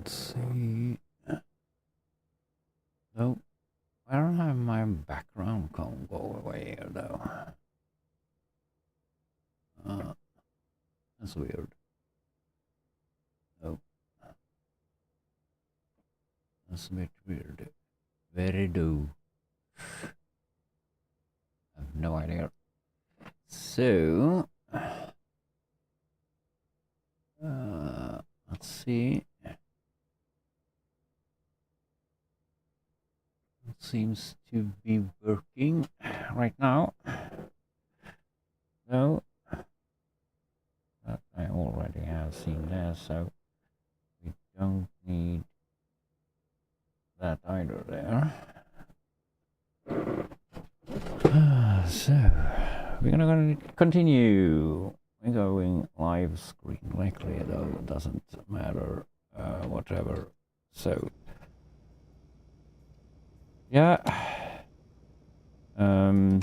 Let's see. So, I don't have my background can't go away here though. That's weird. Oh, that's a bit weird. Very do. I have no idea. So, let's see. It seems to be working right now. So, that I already have seen there, so we don't need that either there. So, we're gonna continue. We're going live screen likely, though it doesn't matter, whatever. So, yeah. Now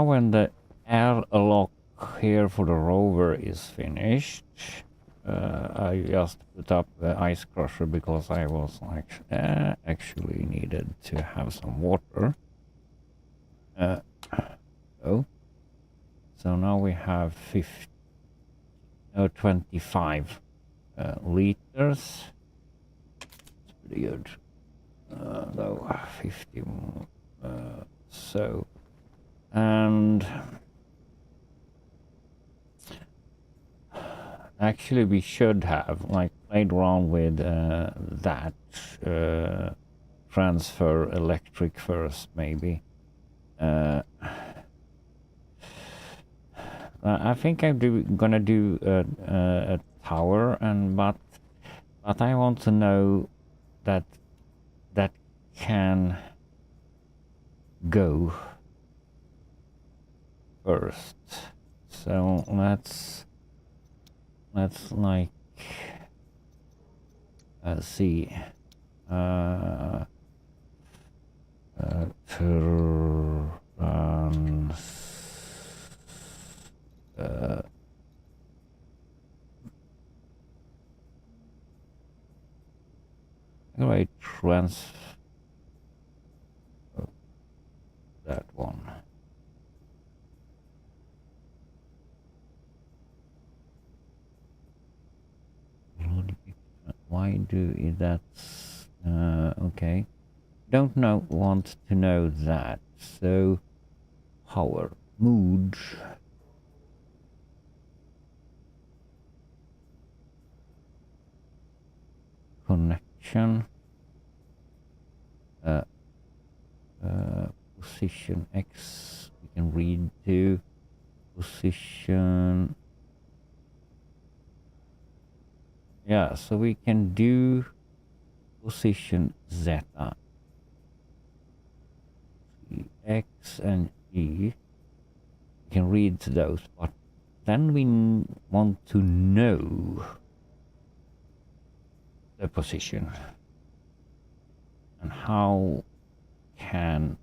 when the airlock here for the rover is finished, I just put up the ice crusher because I was actually needed to have some water. So now we have 25 liters. It's pretty good. Though 50. So, and actually we should have like played around with that transfer electric first, maybe. I think I'm gonna do a tower, but I want to know that can go first. So let's like see. Anyway, that one. Why do that? Okay. Don't want to know that. So, power, mood. Connection. Position X. We can read to position. Yeah, so we can do position zeta. X and E. We can read to those, but then we want to know the position. And how can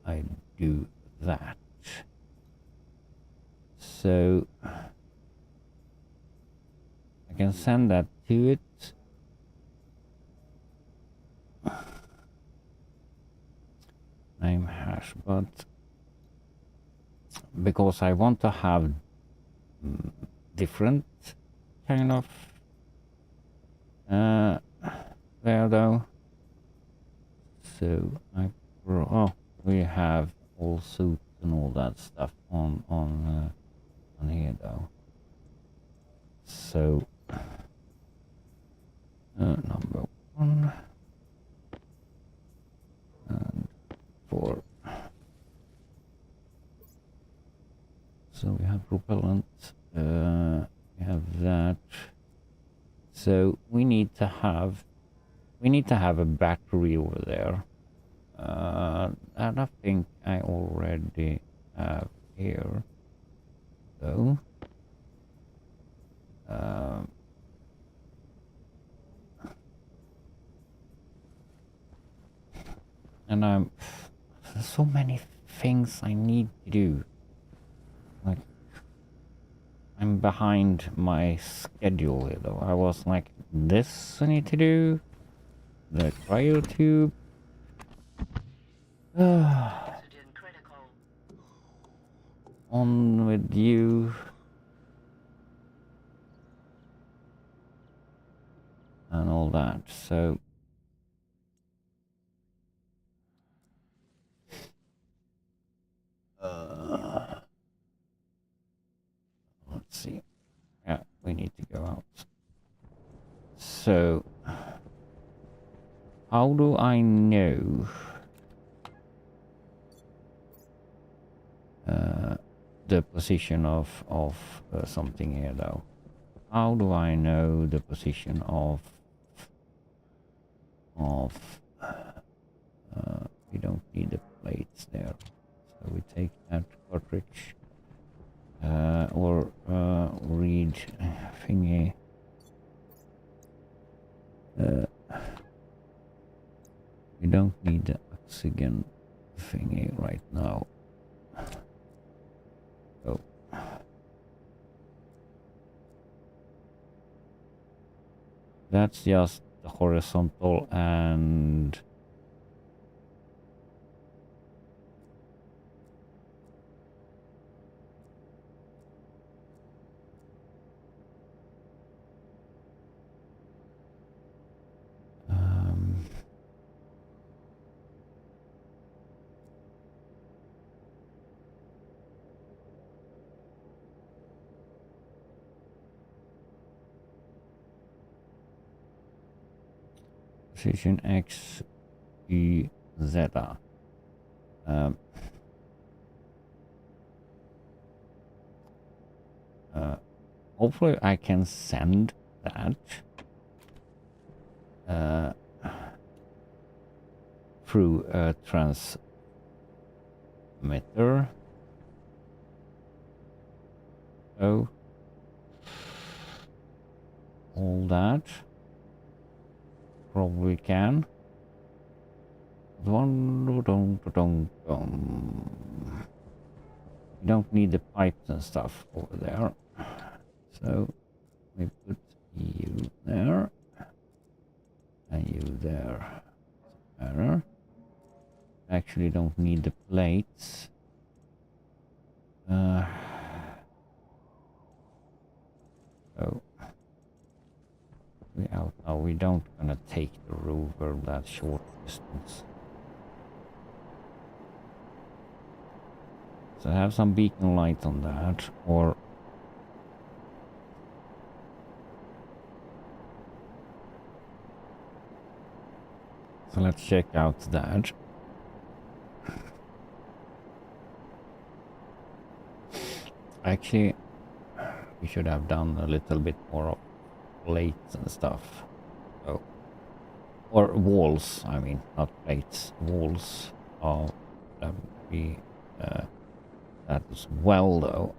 I do that? So I can send that to it. Name hash, but because I want to have different kind of there though. So we have all suits and all that stuff on here though. So number 1 and 4. So we have propellant. We have that. So we need to have a battery over there. And I think I already have here. So and there's so many things I need to do. Like I'm I'm behind my schedule here though. I was like, this I need to do. The cryo tube. On with you. And all that. So let's see. Yeah, we need to go out. So how do I know the position of something here though? How do I know the position of we don't need the plates there, so we take that cartridge or read thingy. We don't need the oxygen thingy right now. So that's just the horizontal and position X, Y, zeta. Hopefully I can send that through a transmitter. So all that probably can. You don't need the pipes and stuff over there. So we put you there and you there. Better. Actually don't need the plates. So we out now. We don't gonna take the rover that short distance. So have some beacon light on that, or so let's check out that. Actually, we should have done a little bit more of plates and stuff. Oh, or walls. I mean, not plates. Walls. Oh, that would be that as well, though.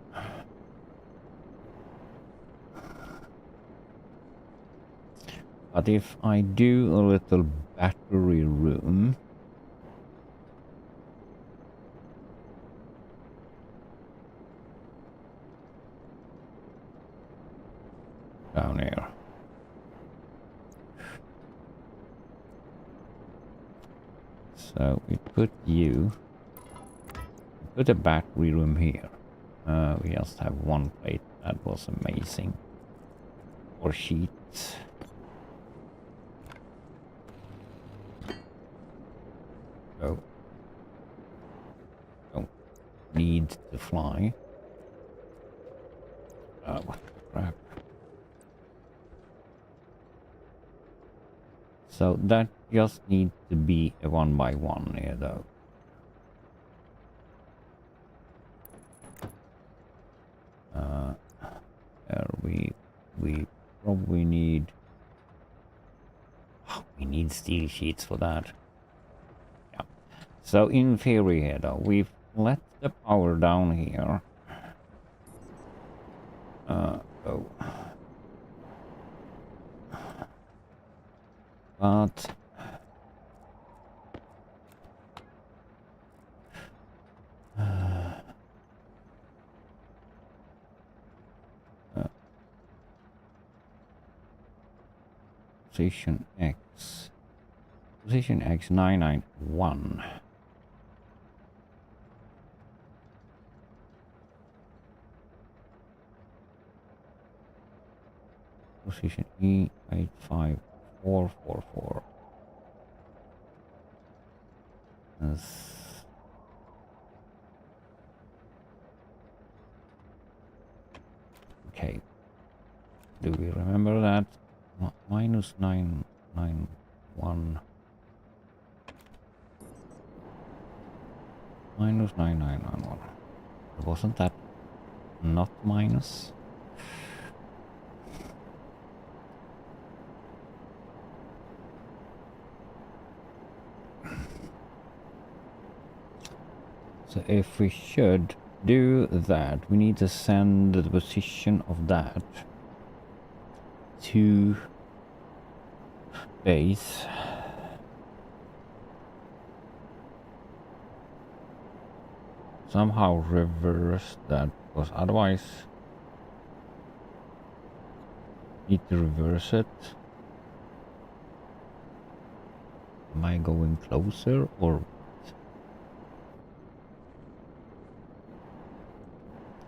But if I do a little battery room. Down here. So we put a battery room here. We just have one plate. That was amazing. Or sheets. So don't need to fly. What the crap. So that just needs to be a 1x1 here though. We probably need we need steel sheets for that. Yeah. So in theory here though, we've let the power down here. But position X. Position X 991. Position E 85444. Okay. Do we remember that? Minus 991. Minus 9991. Wasn't that not minus? So if we should do that, we need to send the position of that to base. Somehow reverse that, because otherwise need to reverse it. Am I going closer or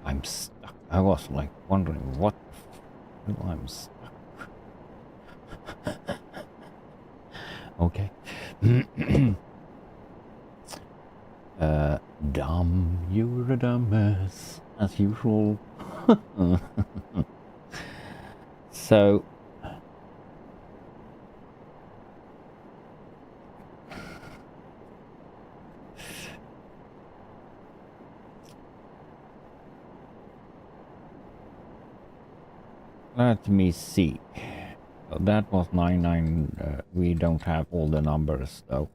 I'm stuck? I was like wondering what the hell I'm stuck. Okay. Dumb, you're a dumbass, as usual. So let me see. So that was 99. We don't have all the numbers though.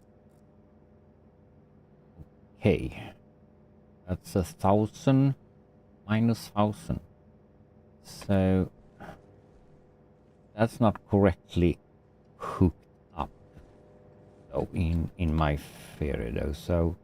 Okay, that's 1,000 minus 1,000. So that's not correctly hooked up though in my theory though. So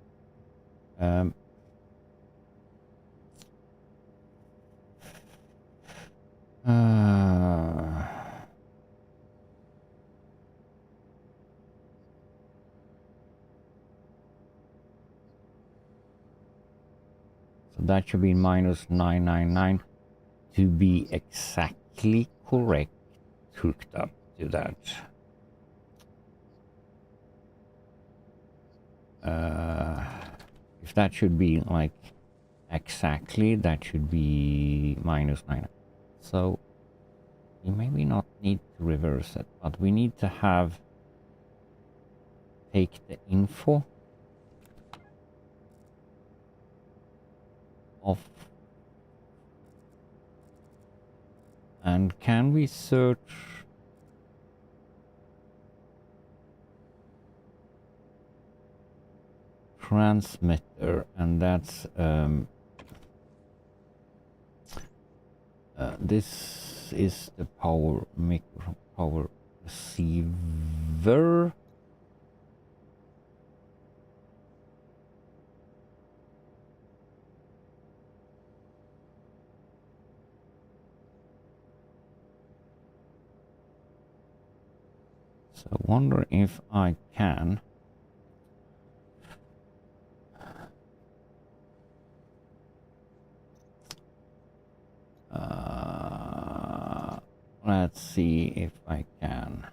so that should be minus 999 to be exactly correct, hooked up to that. If that should be like exactly, that should be minus 9. So we maybe not need to reverse it, but we need to have take the info of, and can we search transmitter, and that's this is the power receiver. So I wonder if I can let's see if I can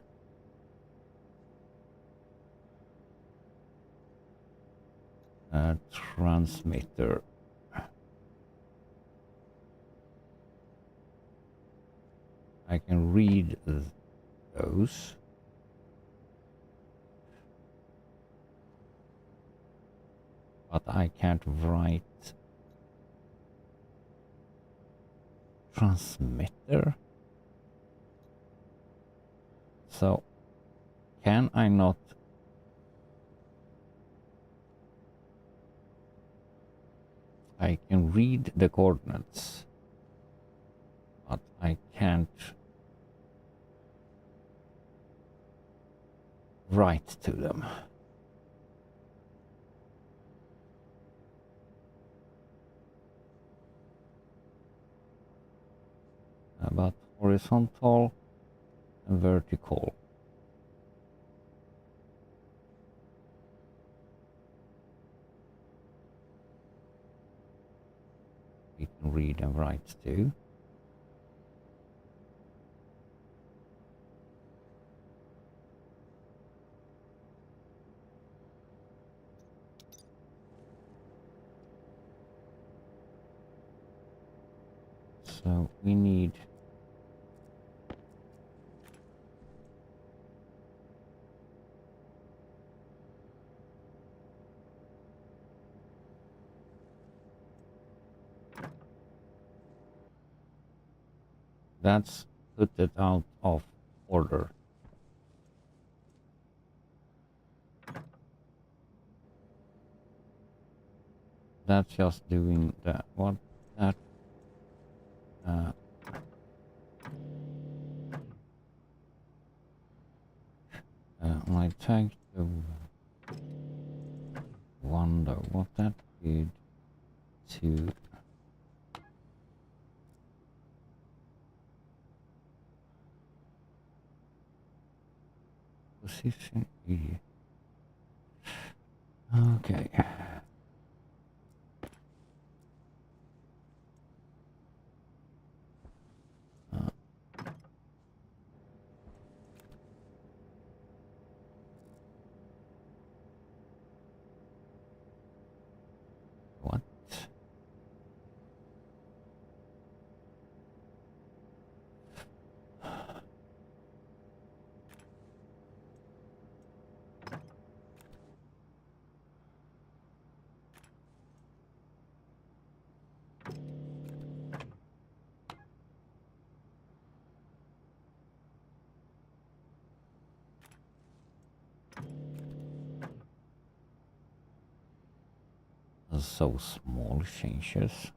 transmitter. I can read those. But I can't write transmitter. So can I not I can read the coordinates, but I can't write to them. But horizontal and vertical. freedom rights to. So we need that's put it out of order. That's just doing that. What that I tend to wonder what that did to position E. Okay. What? So small changes.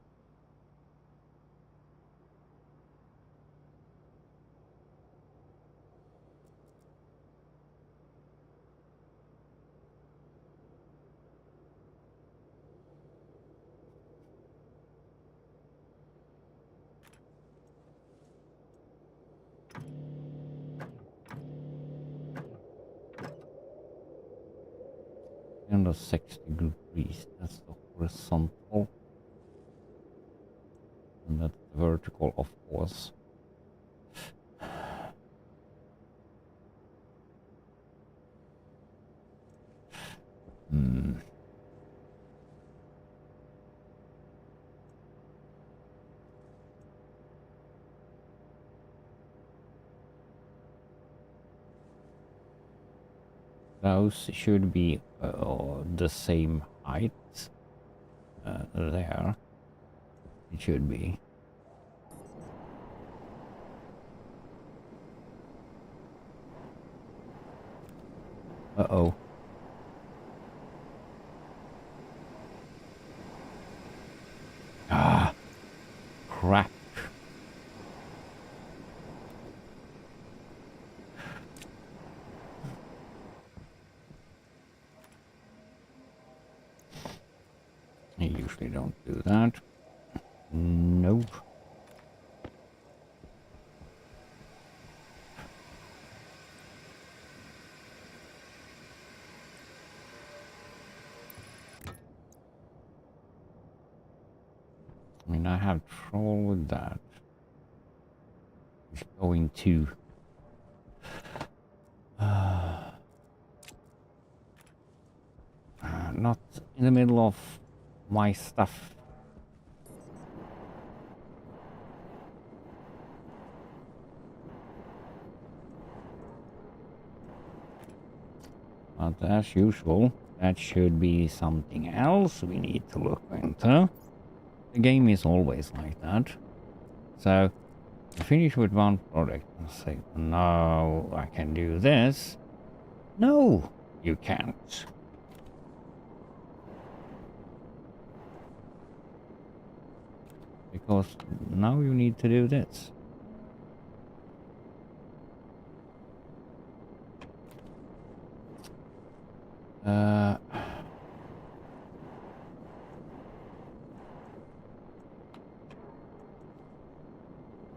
And the 60 degrees. That's the horizontal. And that's the vertical, of course. Hmm. Those should be the same height. There. It should be. Uh-oh. Ah, crap. I usually don't do that. Nope. I mean, I have trouble with that. It's going to... not in the middle of my stuff. But as usual, that should be something else we need to look into. The game is always like that. So, I finish with one project and say, no, I can do this. No, you can't. Because now you need to do this.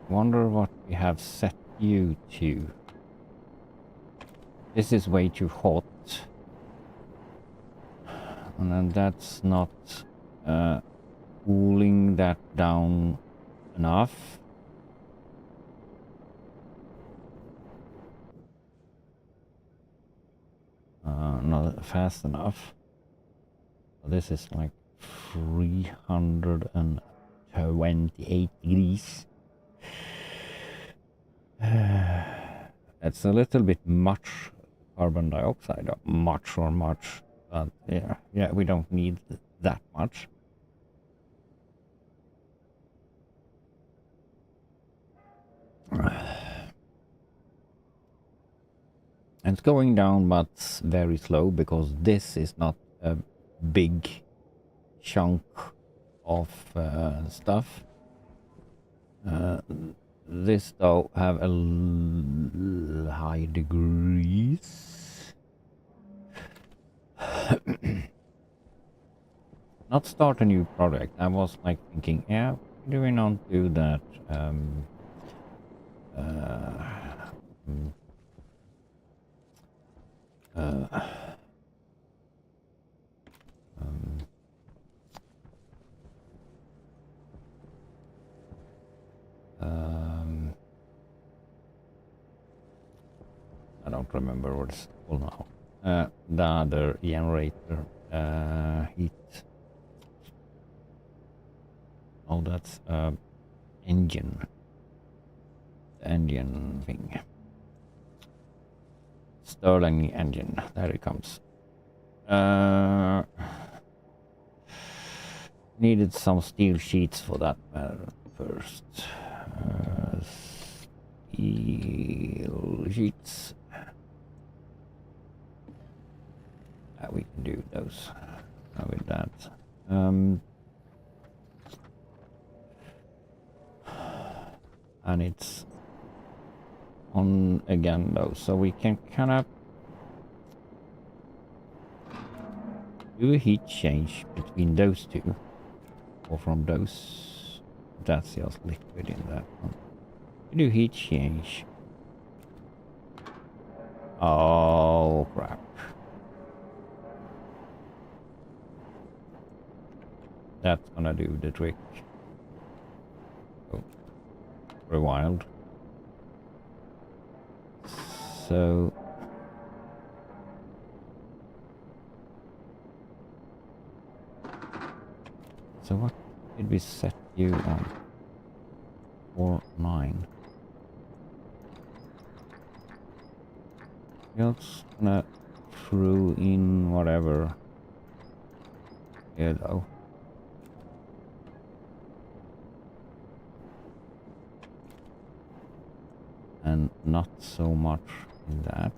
Wonder what we have set you to. This is way too hot. And then that's not cooling that down enough. Not fast enough. This is like 328 degrees. It's a little bit much carbon dioxide, much, but yeah, we don't need that much. It's going down, but very slow, because this is not a big chunk of stuff. This though have a high degrees. Not start a new project. I was like thinking, yeah, why do we not do that? I don't remember what it's called now. The other generator, heat. Oh, that's engine. The engine thing. Stirling engine. There it comes. Needed some steel sheets for that matter first. Steel sheets. We can do those with that. And it's on again though, so we can kind of do a heat change between those two, or from those. That's just liquid in that one. We do heat change. Oh crap. That's gonna do the trick. Oh, rewild. So what did we set you on? 4-9. Just gonna throw in whatever. Here though. And not so much in that.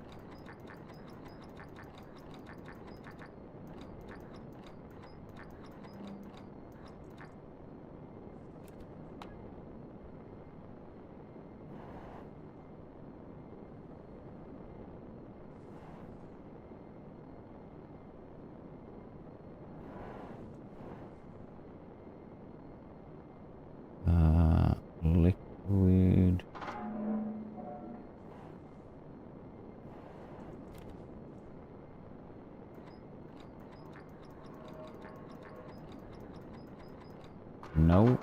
Liquid. No.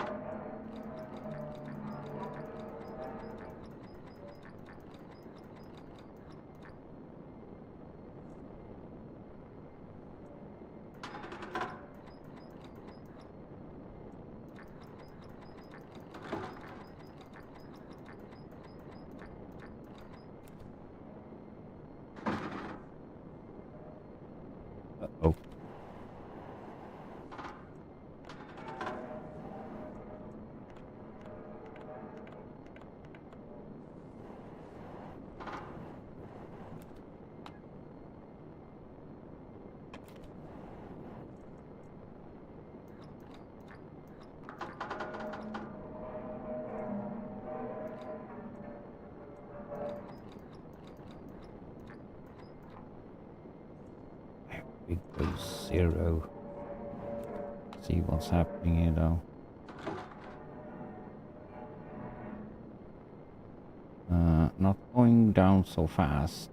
Uh-oh. Big goes 0. See what's happening here though. Not going down so fast.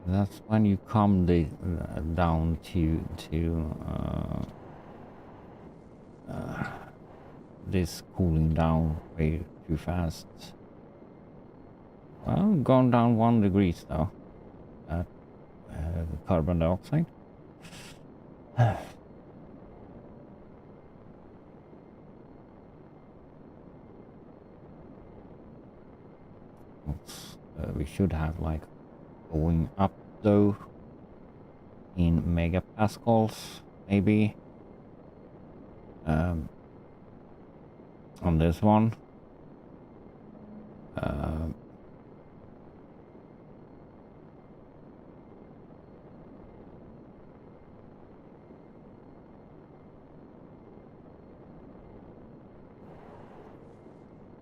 That's when you come down to this cooling down way too fast. Well, gone down 1 degree though. At carbon dioxide. We should have like going up though in megapascals maybe on this one.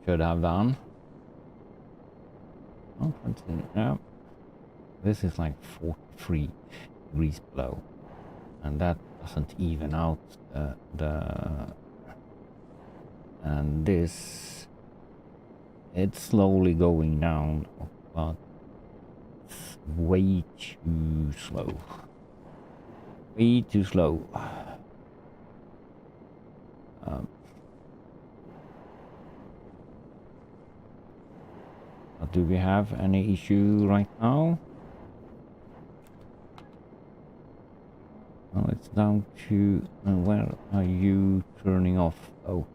Should have done. Oh, no. This is like 43 degrees below, and that doesn't even out and this, it's slowly going down, but it's way too slow. Way too slow. Do we have any issue right now? Well, it's down to where are you turning off? Oh,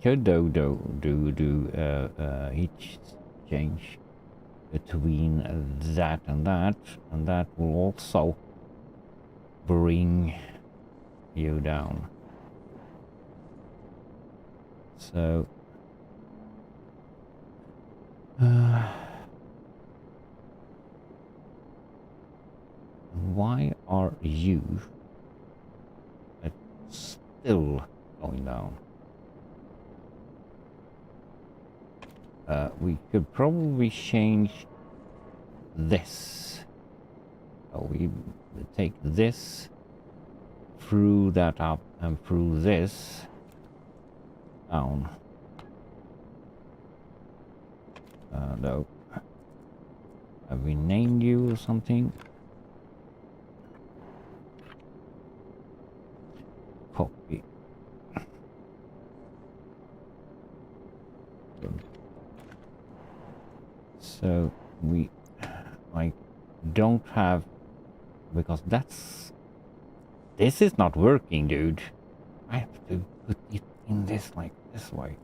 could do heat change between that, and that will also bring you down. So why are you still going down? We could probably change this. So we take this, through that up, and through this down. No. Have we named you or something? Copy. So we like don't have, because this is not working, dude. I have to put it in this like this way.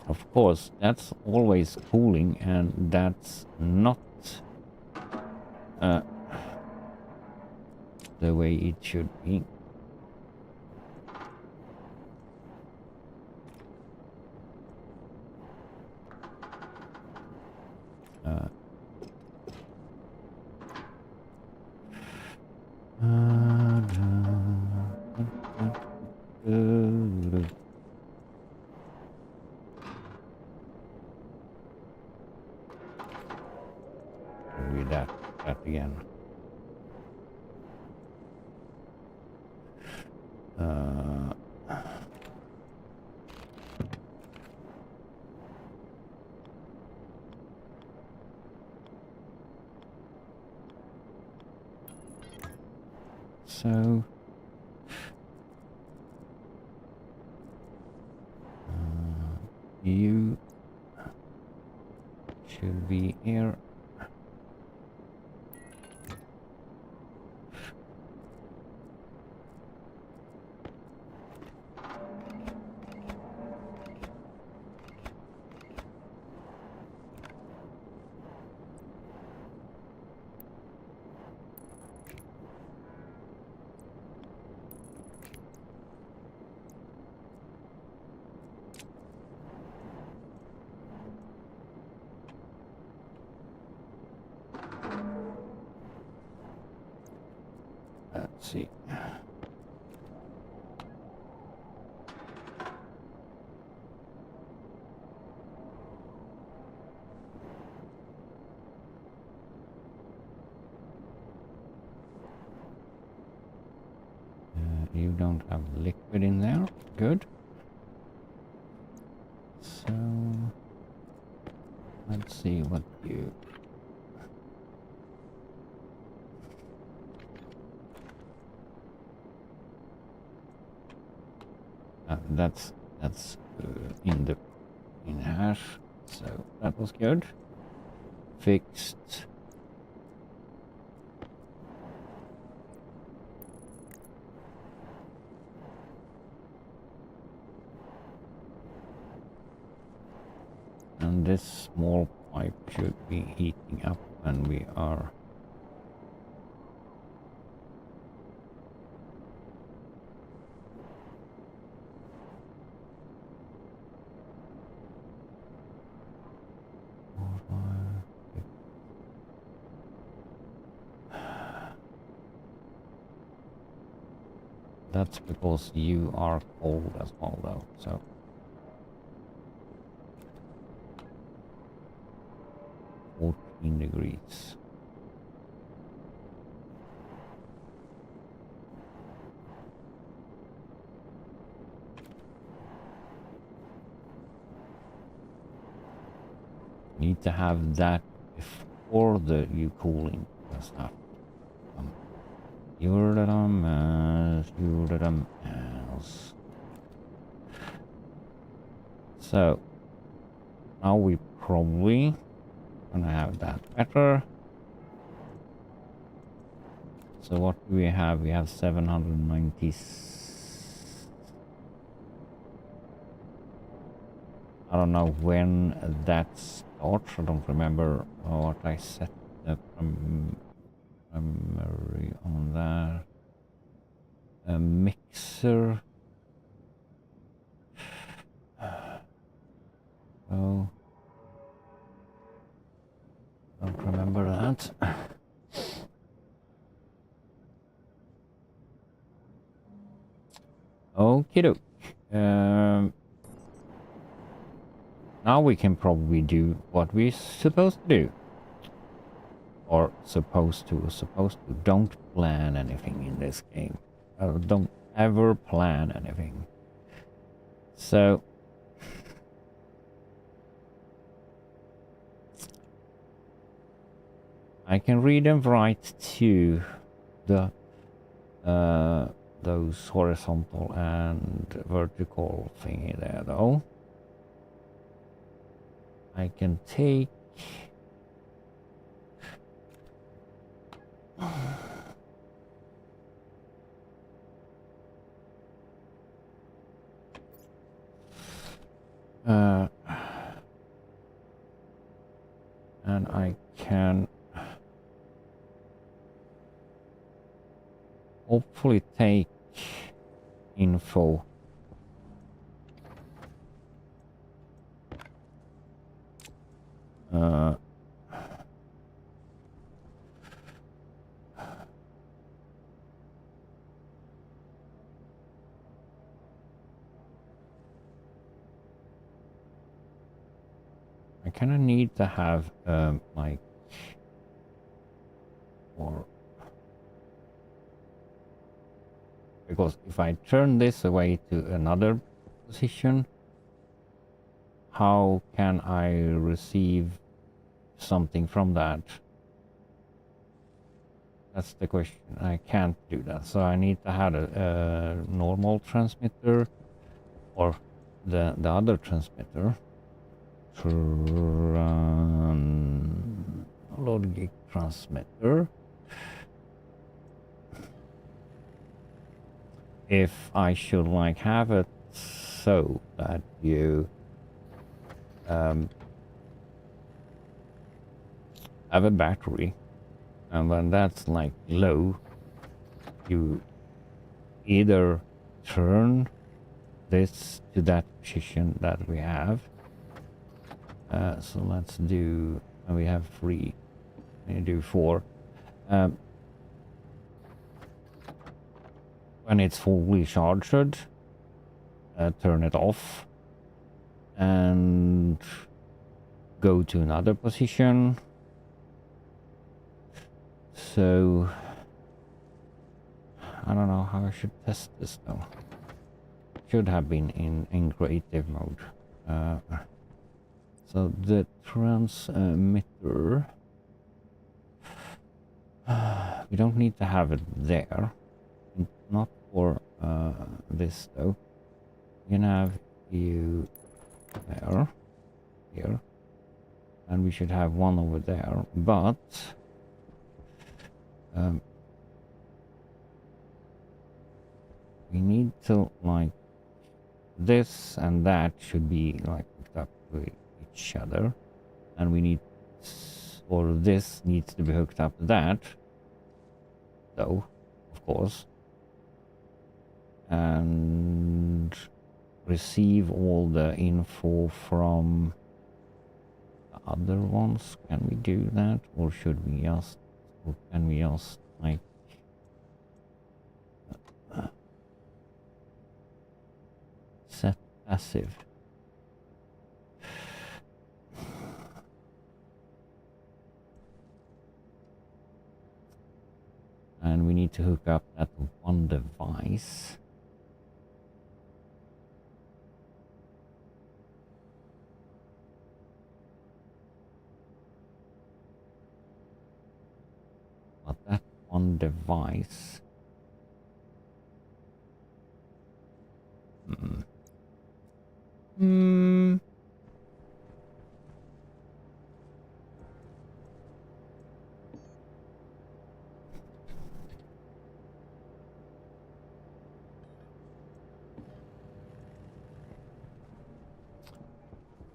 Of course, that's always cooling, and that's not the way it should be. Read that again. So you should be here. Let's see. You don't have liquid in there. Good. So let's see what you. That's in hash. So that was good. Fixed. And this small pipe should be heating up when we are. That's because you are cold as well, though. So 14 degrees. Need to have that before the you cooling stuff. You're the dumbass. So now we probably gonna have that better. So what do we have? We have 790. I don't know when that starts. I don't remember what I set up memory on that. A mixer. Oh, don't remember that. Okie doke. Now we can probably do what we're supposed to do. Or supposed to. Don't plan anything in this game. Don't ever plan anything. So I can read and write to the those horizontal and vertical thingy there, though. I can take and I can hopefully take info. I kind of need to have like or because if I turn this away to another position, how can I receive something from that? That's the question. I can't do that, so I need to have a normal transmitter or the other transmitter. Logic transmitter. If I should like have it so that you have a battery, and when that's like low, you either turn this to that position that we have. So let's do, and we have 3. We do 4. When it's fully charged, turn it off and go to another position. So I don't know how I should test this though. Should have been in creative mode. Uh, so the transmitter, we don't need to have it there. Not for this though. You can have you there, here, and we should have one over there. But we need to like this and that should be like hooked up to each other, and we need, or this needs to be hooked up to that. Though, of course, and receive all the info from the other ones. Can we do that, or should we just, or can we just like set passive? And we need to hook up that one device. But that one device.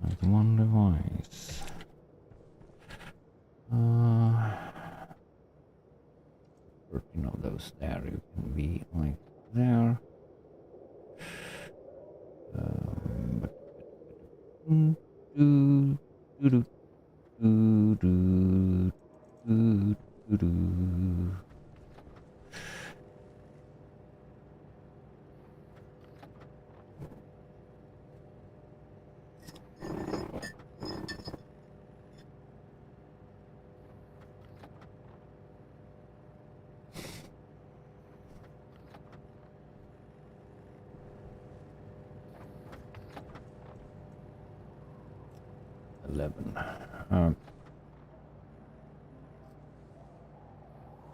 That one device. 13 of those there. You can be like there. Do, do, do, do, do, do, do, do.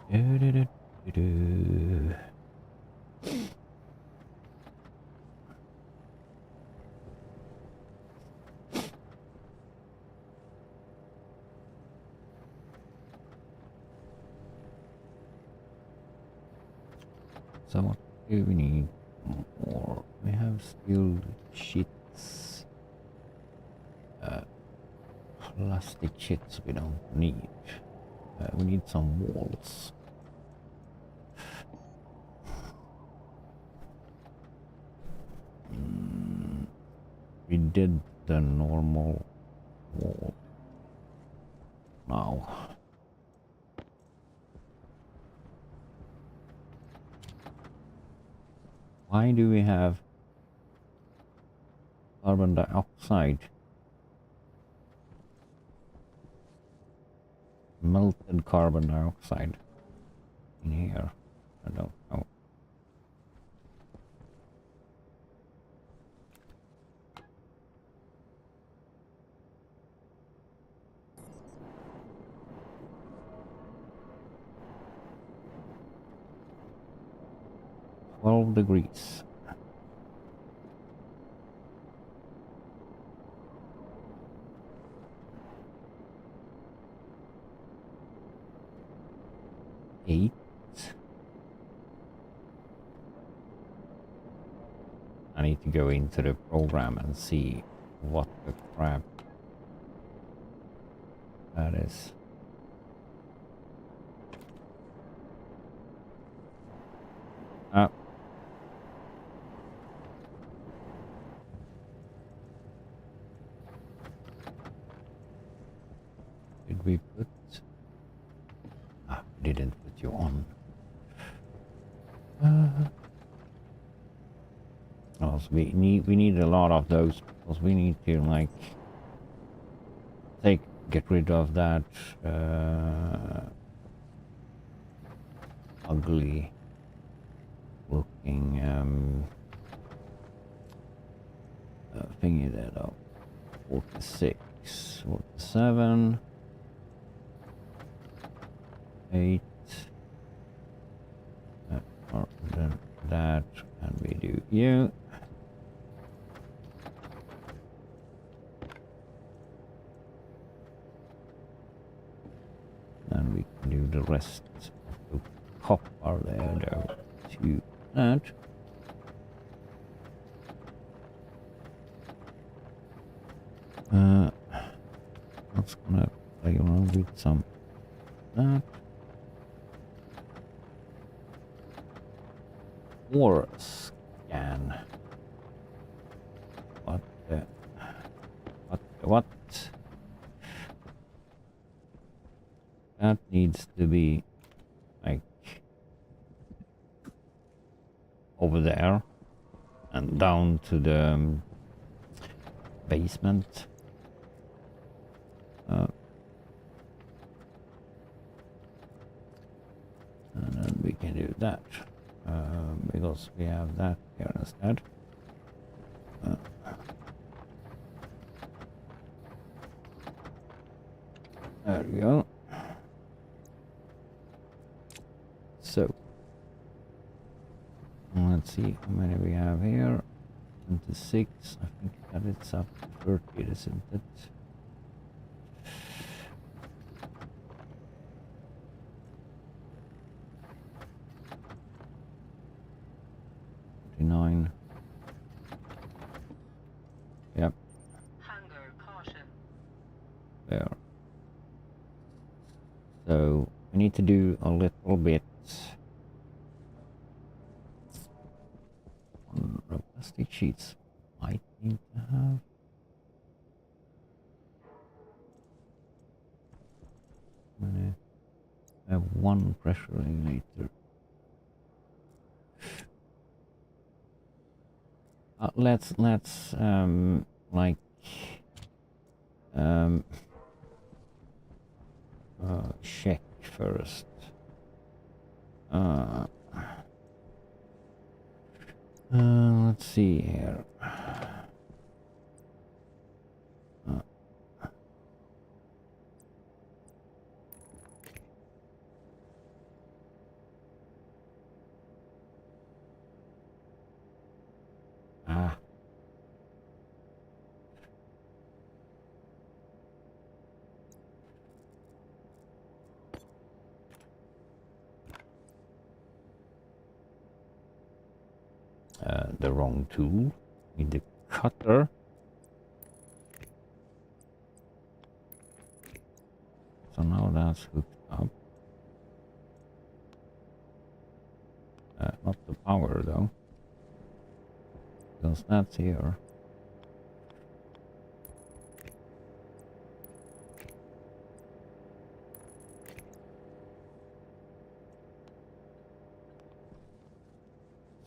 Do, do, do, do, do. So what do we need more? We have still sheets. Plastic sheets we don't need. We need some walls. We did the normal wall. Now. Why do we have carbon dioxide? Melted carbon dioxide in here. I don't know. $12 degrees. Eight. I need to go into the program and see what the crap that is. Did we put? We didn't put you on. Also, we need a lot of those because we need to like get rid of that ugly looking thingy there though. 46, 47, 8, or then that, and we do you. And we can do the rest of the copper there to that. That's gonna play around with some that. Or scan. What the what? That needs to be like over there and down to the basement. And then we can do that because we have that here instead. There we go. So let's see how many we have here. 26. I think that it's up to 30, isn't it? Yep. Hunger caution. There. So we need to do a little bit on the plastic sheets. I need to have one pressure regulator. Let's like check first. Let's see here. The wrong tool. Need the cutter. So now that's hooked up. Not the power though, because that's here.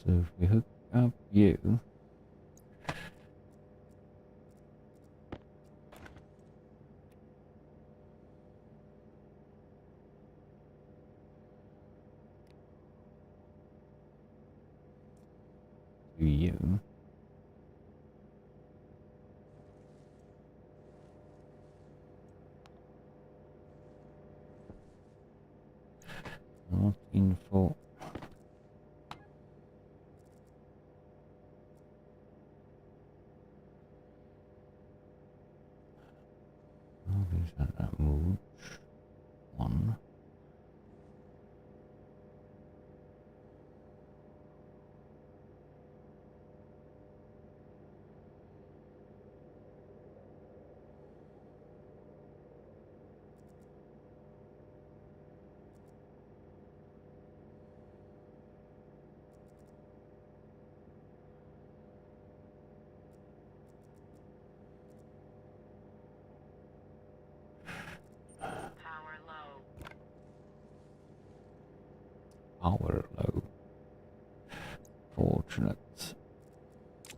So if we hook up you, to you, not info. Oh, these are that move. One. Power low. Power low. Fortunate.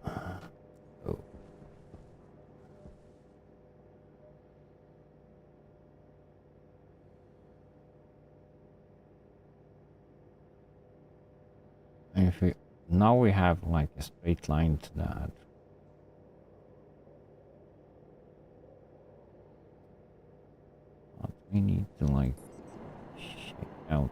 Oh. If we now we have like a straight line to that. I need to like check out.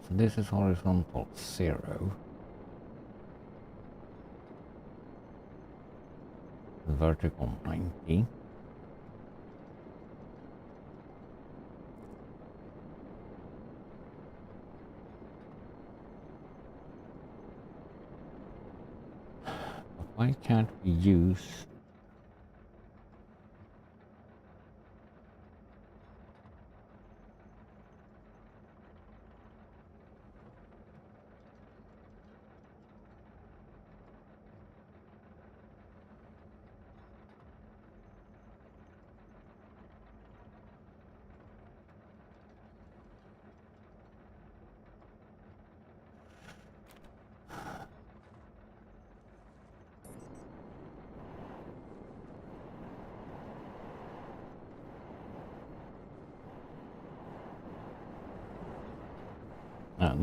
So this is horizontal 0. Vertical 90. But why can't we use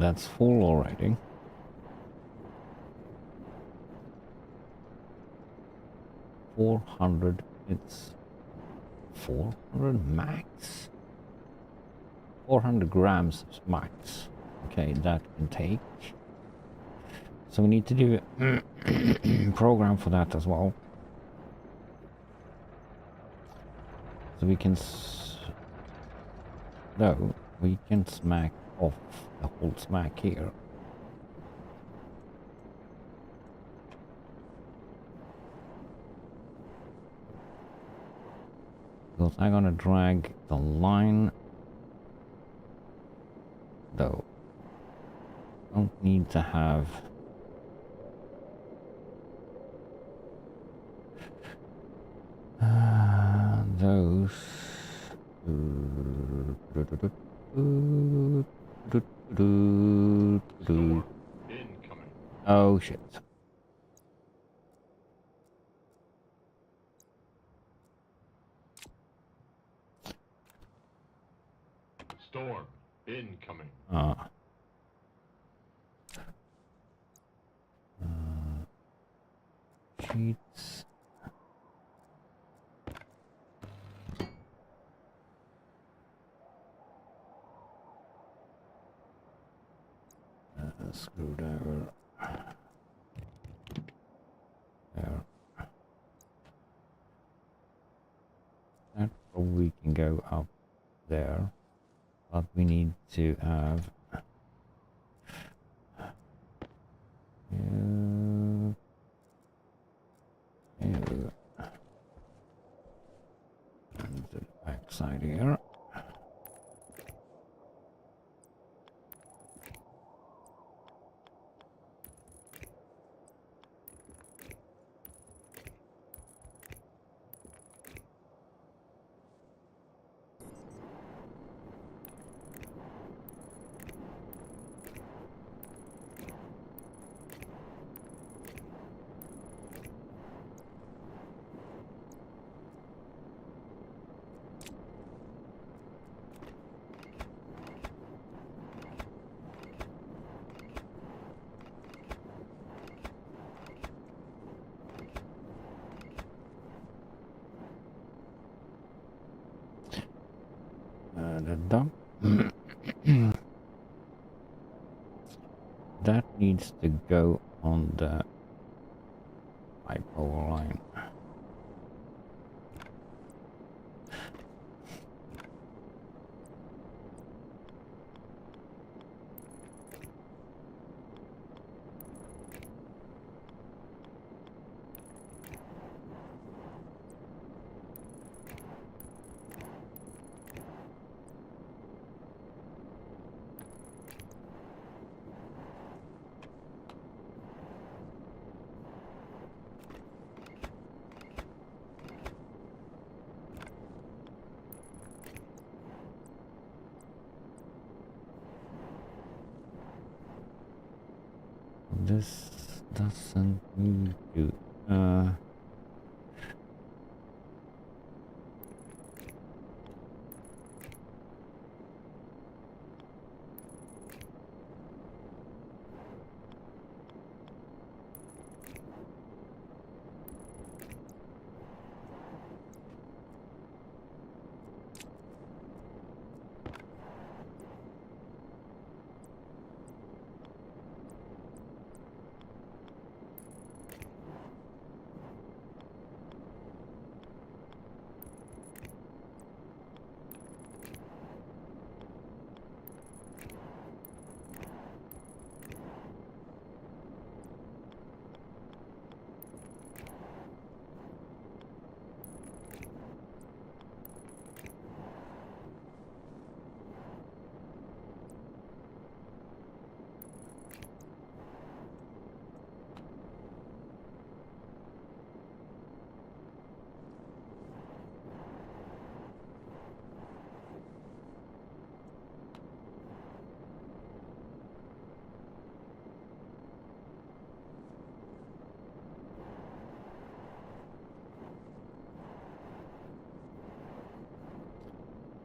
that's full already. 400, it's 400 max. 400 grams is max. Okay, that can take. So we need to do a program for that as well. So we can no, we can smack off the whole smack here. Because I'm gonna drag the line though. Don't need to have those. Oh shit. Storm incoming. Sheets. Screwdriver. There. That probably can go up there, but we need to have you, and the back side here. The dump. That needs to go on the high power line. This doesn't need to.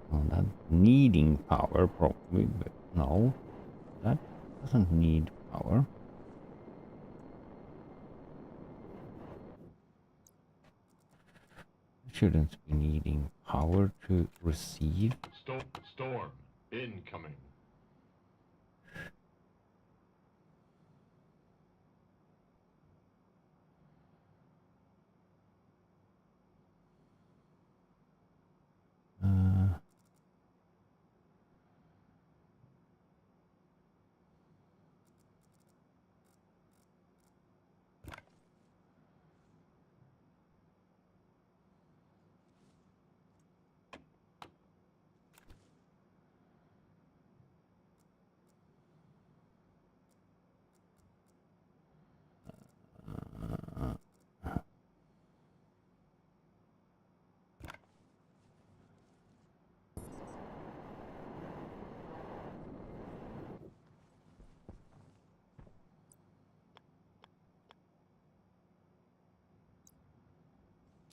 Well, that needing power probably, but no, that doesn't need power. It shouldn't be needing power to receive. Storm incoming.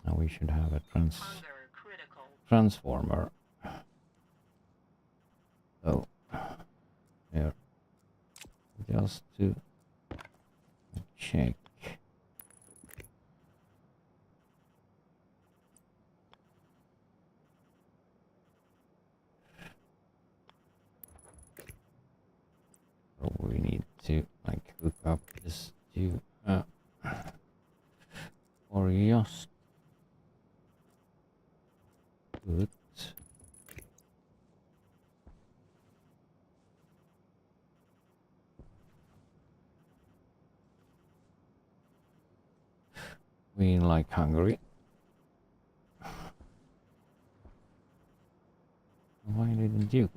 Now we should have a Hunger critical. transformer. Oh, here. Just to check. So we need to like hook up this to or just put we like Hungary. Why didn't you?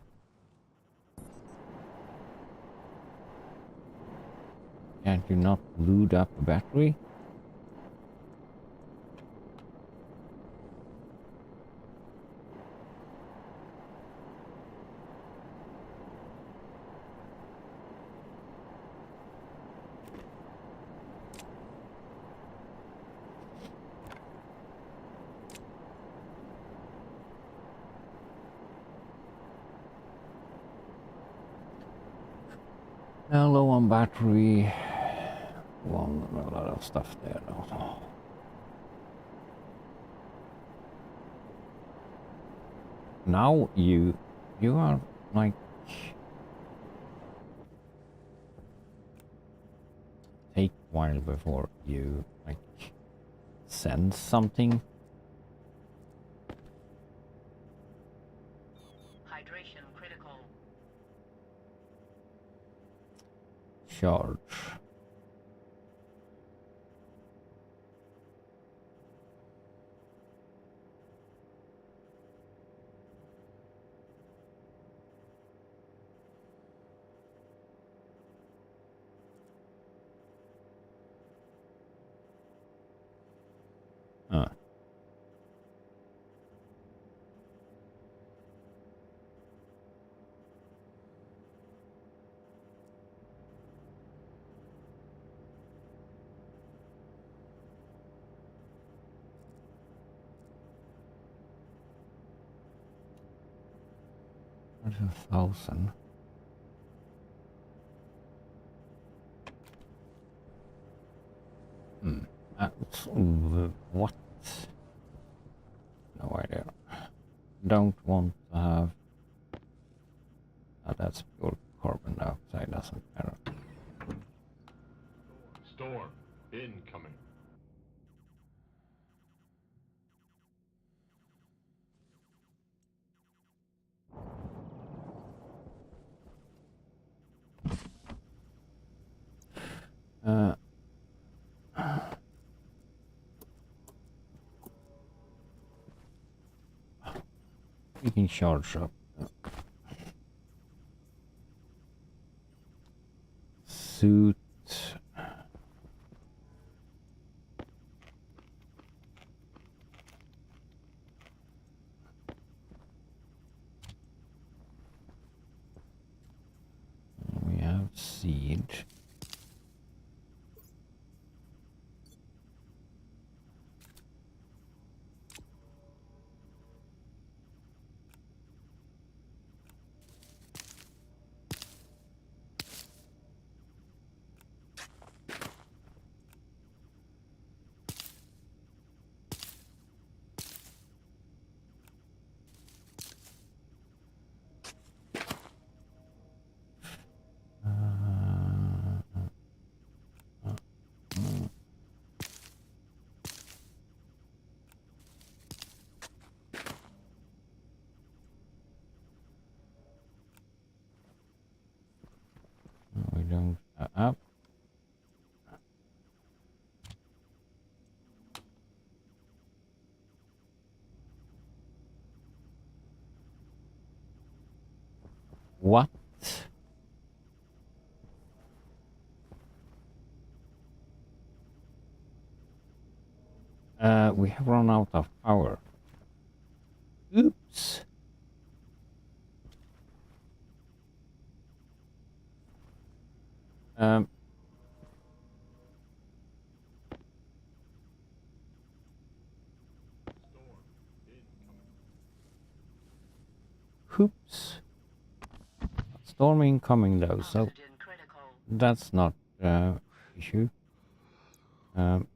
Can't you not load up a battery? Now low on battery. Well, a lot of stuff there though. Now you You are like take a while before you like send something. Hydration critical. Charge. Uh. There's 1,000. That's what? No idea. Don't want to have. That's pure carbon dioxide. Doesn't matter. Storm incoming. We can charge up. Suit. We have seed. We don't. Up. What? We have run out of power. Oops. Um. Storm incoming. Oops. Storm incoming though, so Oxygen critical. that's not issue. Um.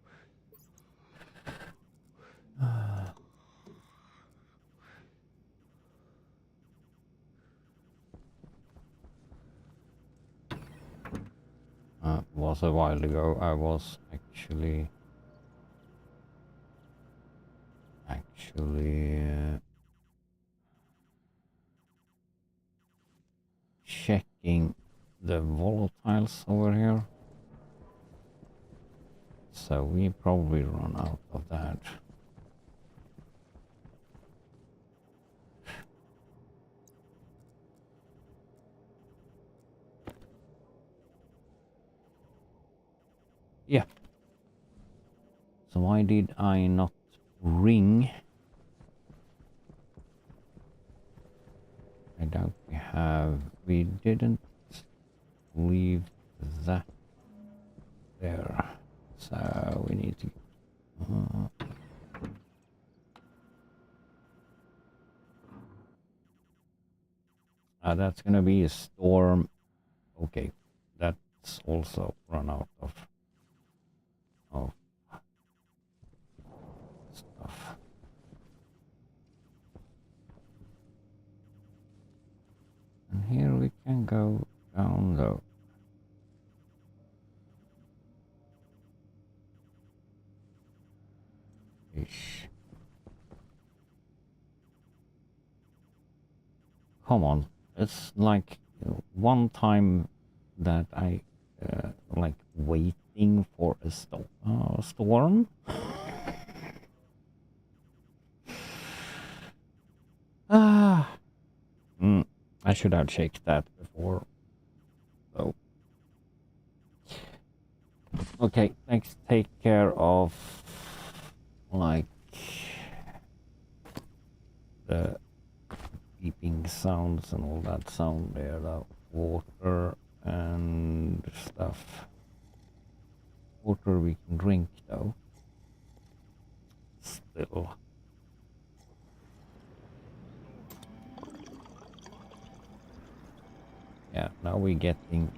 Was a while ago. I was actually checking the volatiles over here. So we probably run out of that. Yeah. So why did I not ring? I doubt we have. We didn't leave that there. So we need to. That's gonna be a storm. Okay, that's also run out of stuff. go down though. Ish. Come on, it's like one time that I like waiting for a storm. Ah, I should have checked that before. So, okay, let's take care of like the beeping sounds and all that sound there, the water and stuff. Water we can drink though. Still. Yeah, now we're getting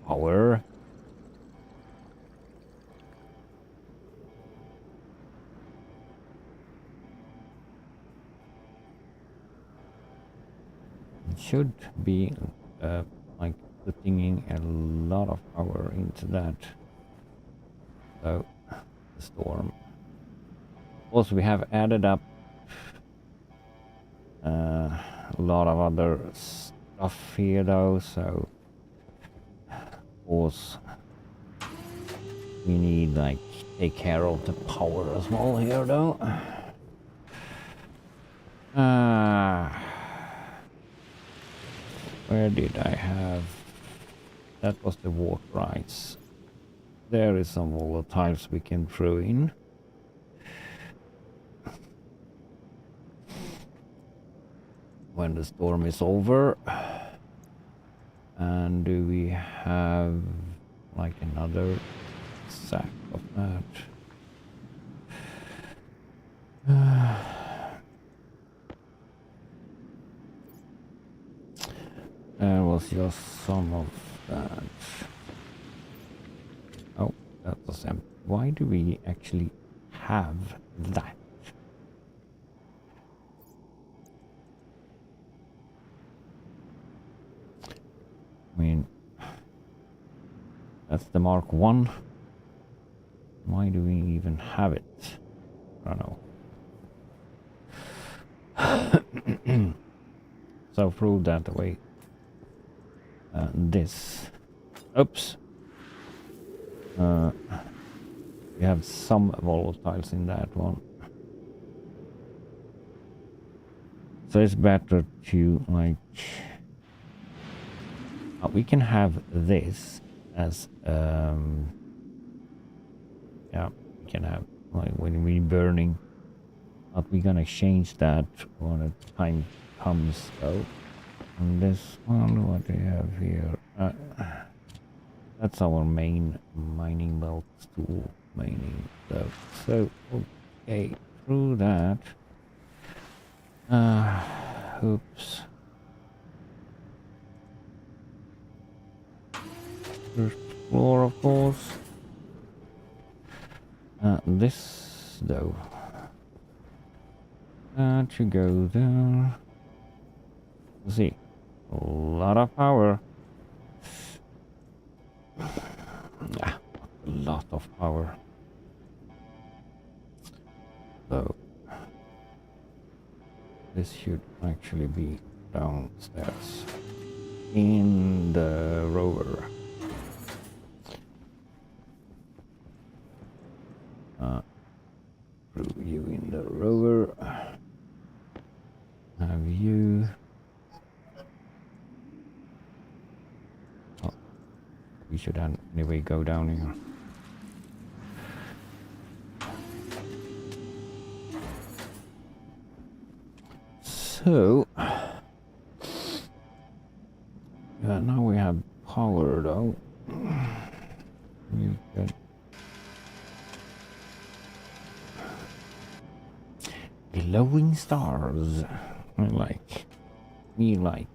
power. It should be like putting in a lot of power into that. So, the storm. Also, we have added up a lot of other stuff here though, so of course we need like take care of the power as well here though. Where did I have? That was the water rights. There is some volatiles we can throw in. When the storm is over. And do we have like another sack of that? There was just some of that. Oh, that was empty. Why do we actually have that? I mean, that's the Mark 1. Why do we even have it? I don't know. So throw that away. This. Oops. We have some volatiles in that one. So it's better to like... we can have this as... yeah, we can have like when we're burning. But we're gonna change that when the time comes though. And this one, what do we have here? That's our main mining belt tool. Mining belt. So, okay, through that. Oops. First floor, of course. This, though. That should go there. Let's see. A lot of power. Yeah, a lot of power. So this should actually be downstairs in the rover. Through you in the rover. Have you? Oh, we should anyway go down here. So, yeah, now we have power though. You can glowing stars. I like. Me like.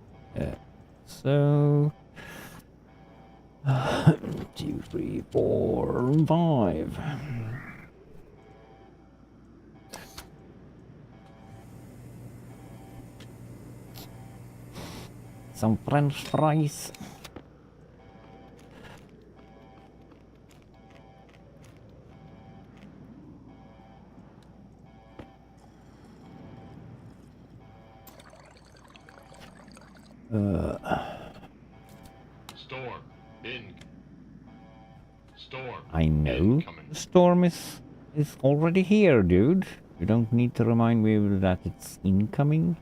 So, 2, 3, 4, 5. some French fries. Storm. Storm. I know Incoming. the storm is already here, dude. You don't need to remind me that it's incoming.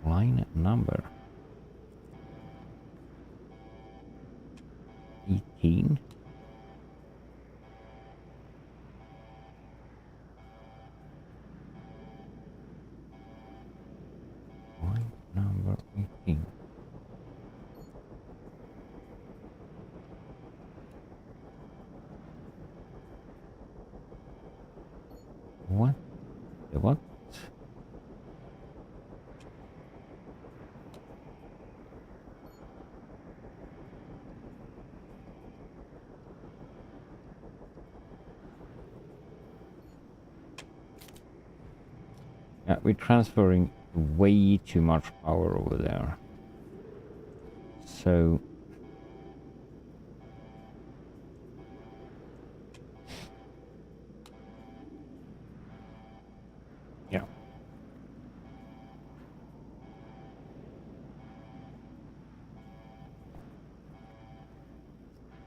Line number 18. Line number 18. What? The what? Yeah, we're transferring way too much power over there. So yeah.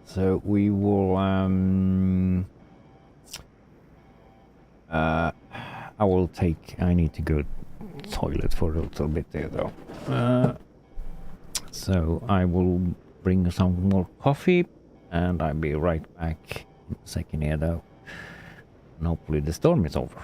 So we will I need to go toilet for a little bit there though. So I will bring some more coffee and I'll be right back in a second here though. And hopefully the storm is over.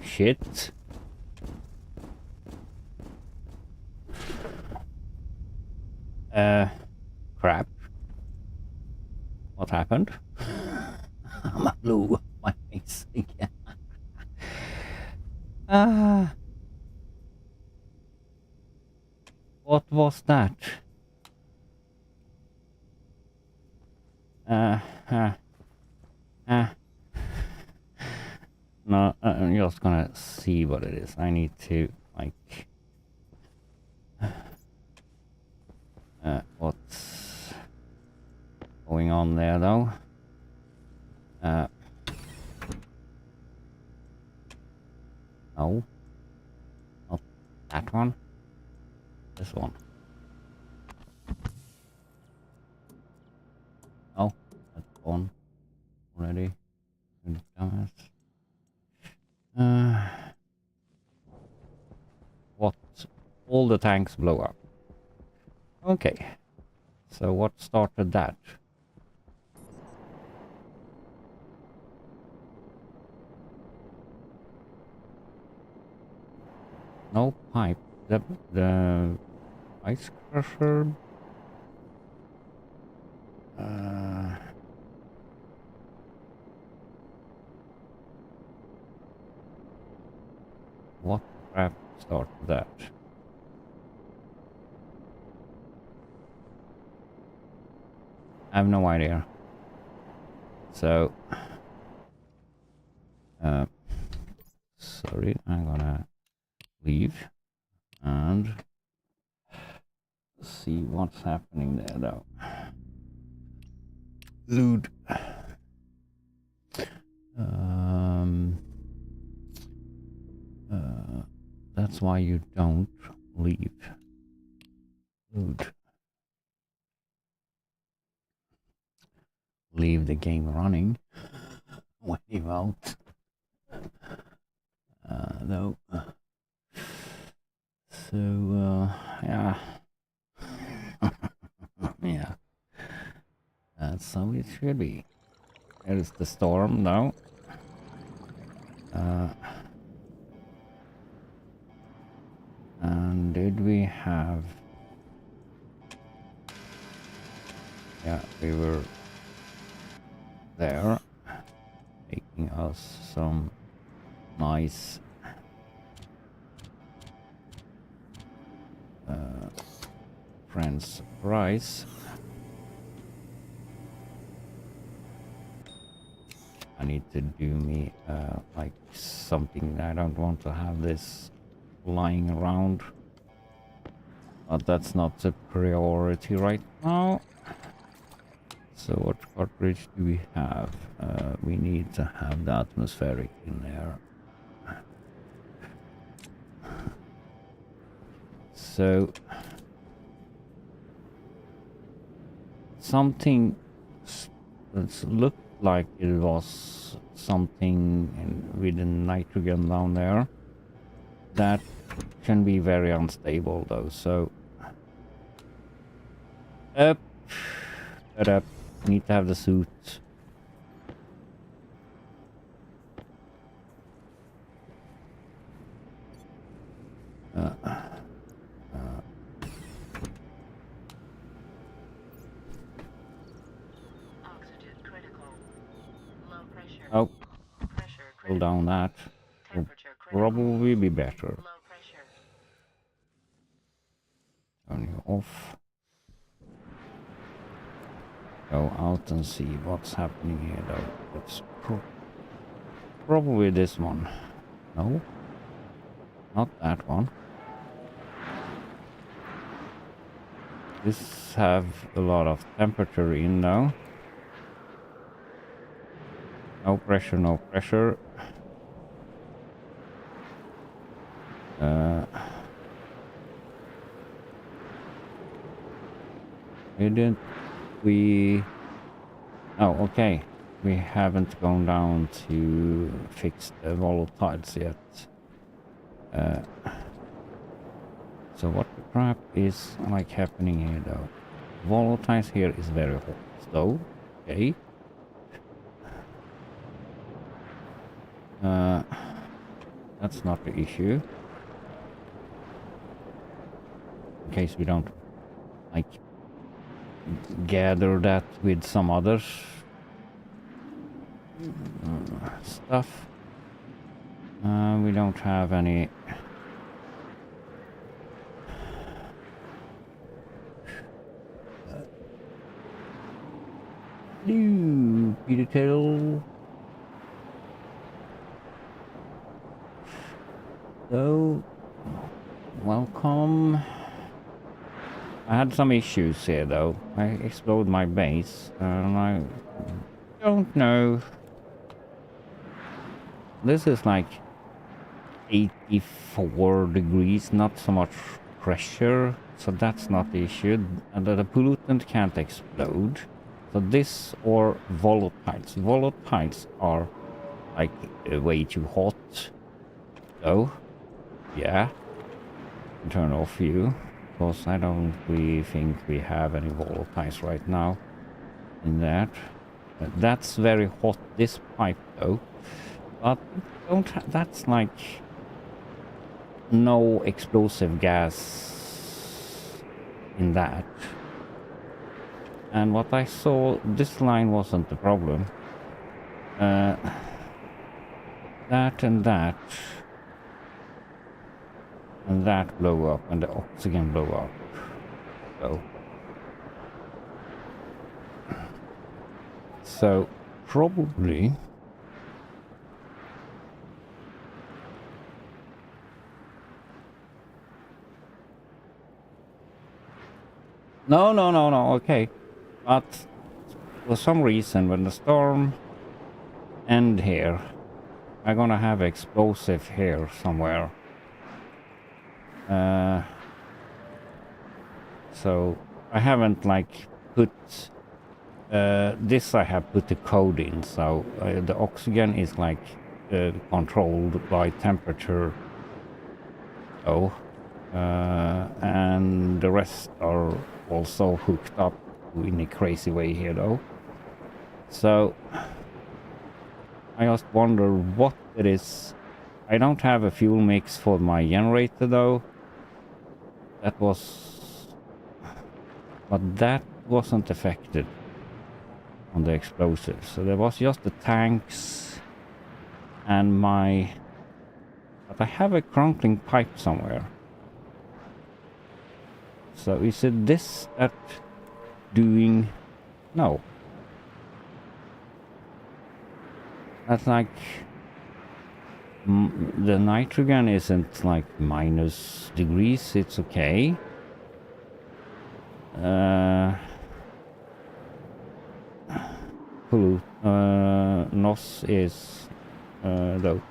Shit. Crap. What happened? I'm blue. My face again. Ah. What was that? Uh, uh, uh. No, I'm just gonna see what it is. I need to, like... what's going on there, though? No. Not that one. This one. Oh, that's gone already. Damn it. What? All the tanks blow up. Okay. So what started that? No pipe. The ice crusher. What crap started that? I have no idea. So, sorry, I'm gonna leave and see what's happening there, though. Loot. That's why you don't leave. Loot. Leave the game running when you out. No. So, yeah. Yeah. That's how it should be. There's the storm now. And did we have... Yeah, we were there, making us some nice friend surprise. I need to do me like something. I don't want to have this lying around, but that's not the priority right now. So what cartridge do we have? We need to have the atmospheric in there. So something that looked like it was something with the nitrogen down there. That can be very unstable though, so up. Need to have the suit. Oxygen critical. Low pressure. Oh, Pressure pull critical. down that. Will Temperature critical. probably be better. Low pressure. Turn you off. Go out and see what's happening here though. It's probably this one. No, not that one. This have a lot of temperature in now. No pressure, no pressure. Didn't we... Oh, okay. We haven't gone down to fix the volatiles yet. So what the crap is like happening here though? Volatiles here is very hot. So, okay. That's not the issue. In case we don't like gather that with some other stuff. We don't have any. New Peter Tail. So, welcome. I had some issues here though. I exploded my base and I don't know. This is like 84 degrees, not so much pressure, so that's not the issue. And the pollutant can't explode. So this or volatiles. Volatiles are like way too hot. So, yeah. Turn off you. Because I don't really think we have any volatiles right now in that. That's very hot, this pipe though. But that's like no explosive gas in that. And what I saw, this line wasn't the problem. That and that. And that blow up, and the oxygen blow up. So probably. No, okay. But for some reason, when the storm end here, I'm gonna have explosive here somewhere. So I haven't like put this. I have put the code in. So the oxygen is like controlled by temperature. Oh, and the rest are also hooked up in a crazy way here though. So I just wonder what it is. I don't have a fuel mix for my generator though. That was, but that wasn't affected on the explosives. So there was just the tanks and my, but I have a crunkling pipe somewhere. So is it this that doing? No. That's like the nitrogen isn't like minus degrees. It's okay. NOS is though.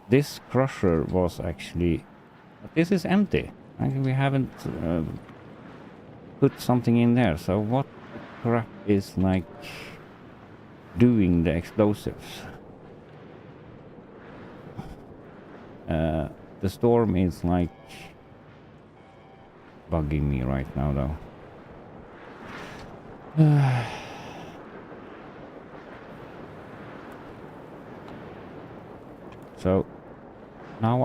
This crusher was actually. This is empty. We haven't put something in there. So what the crap is like doing the explosives? The storm is like bugging me right now though. So now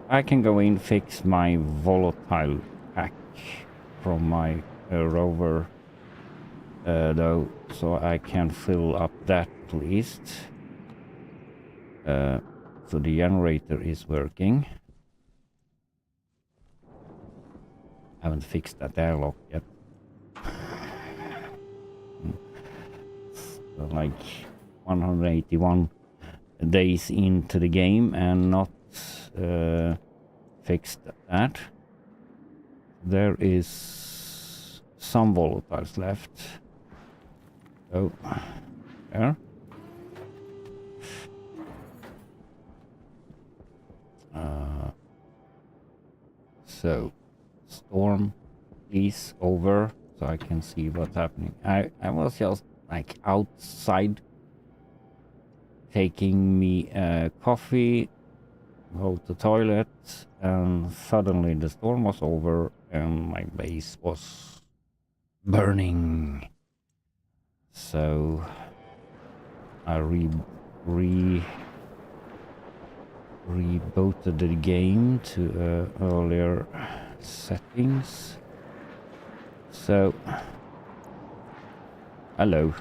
I can go in, fix my volatile pack from my rover though, so I can fill up that at least. So the generator is working. Haven't fixed that airlock yet. So like 181 days into the game and not fixed that. There is some volatiles left. So there. So storm is over, so I can see what's happening. I was just like outside taking me coffee, go to the toilet, and suddenly the storm was over and my base was burning. So I rebooted the game to earlier settings. So, hello.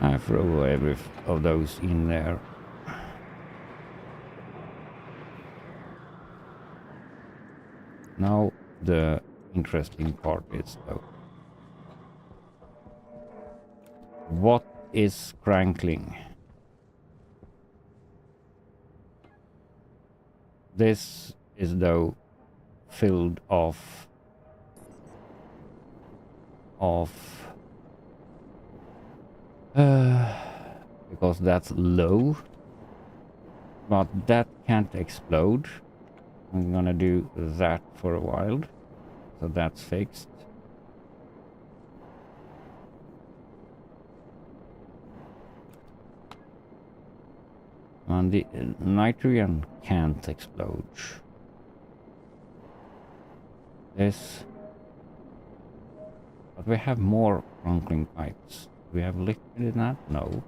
I throw every of those in there. Now the interesting part is though, what is crankling? This is though filled of because that's low, but that can't explode. I'm gonna do that for a while, so that's fixed. And the nitrogen can't explode. This, but we have more crunkling pipes. Do we have liquid in that? No.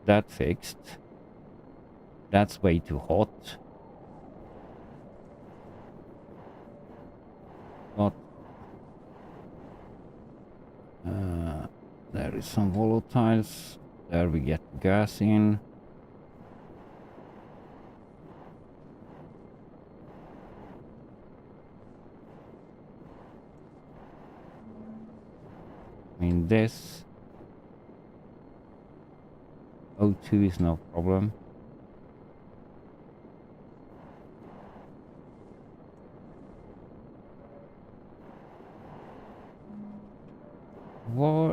That fixed. That's way too hot. But there is some volatiles. There we get gas in. I mean, this O2 is no problem.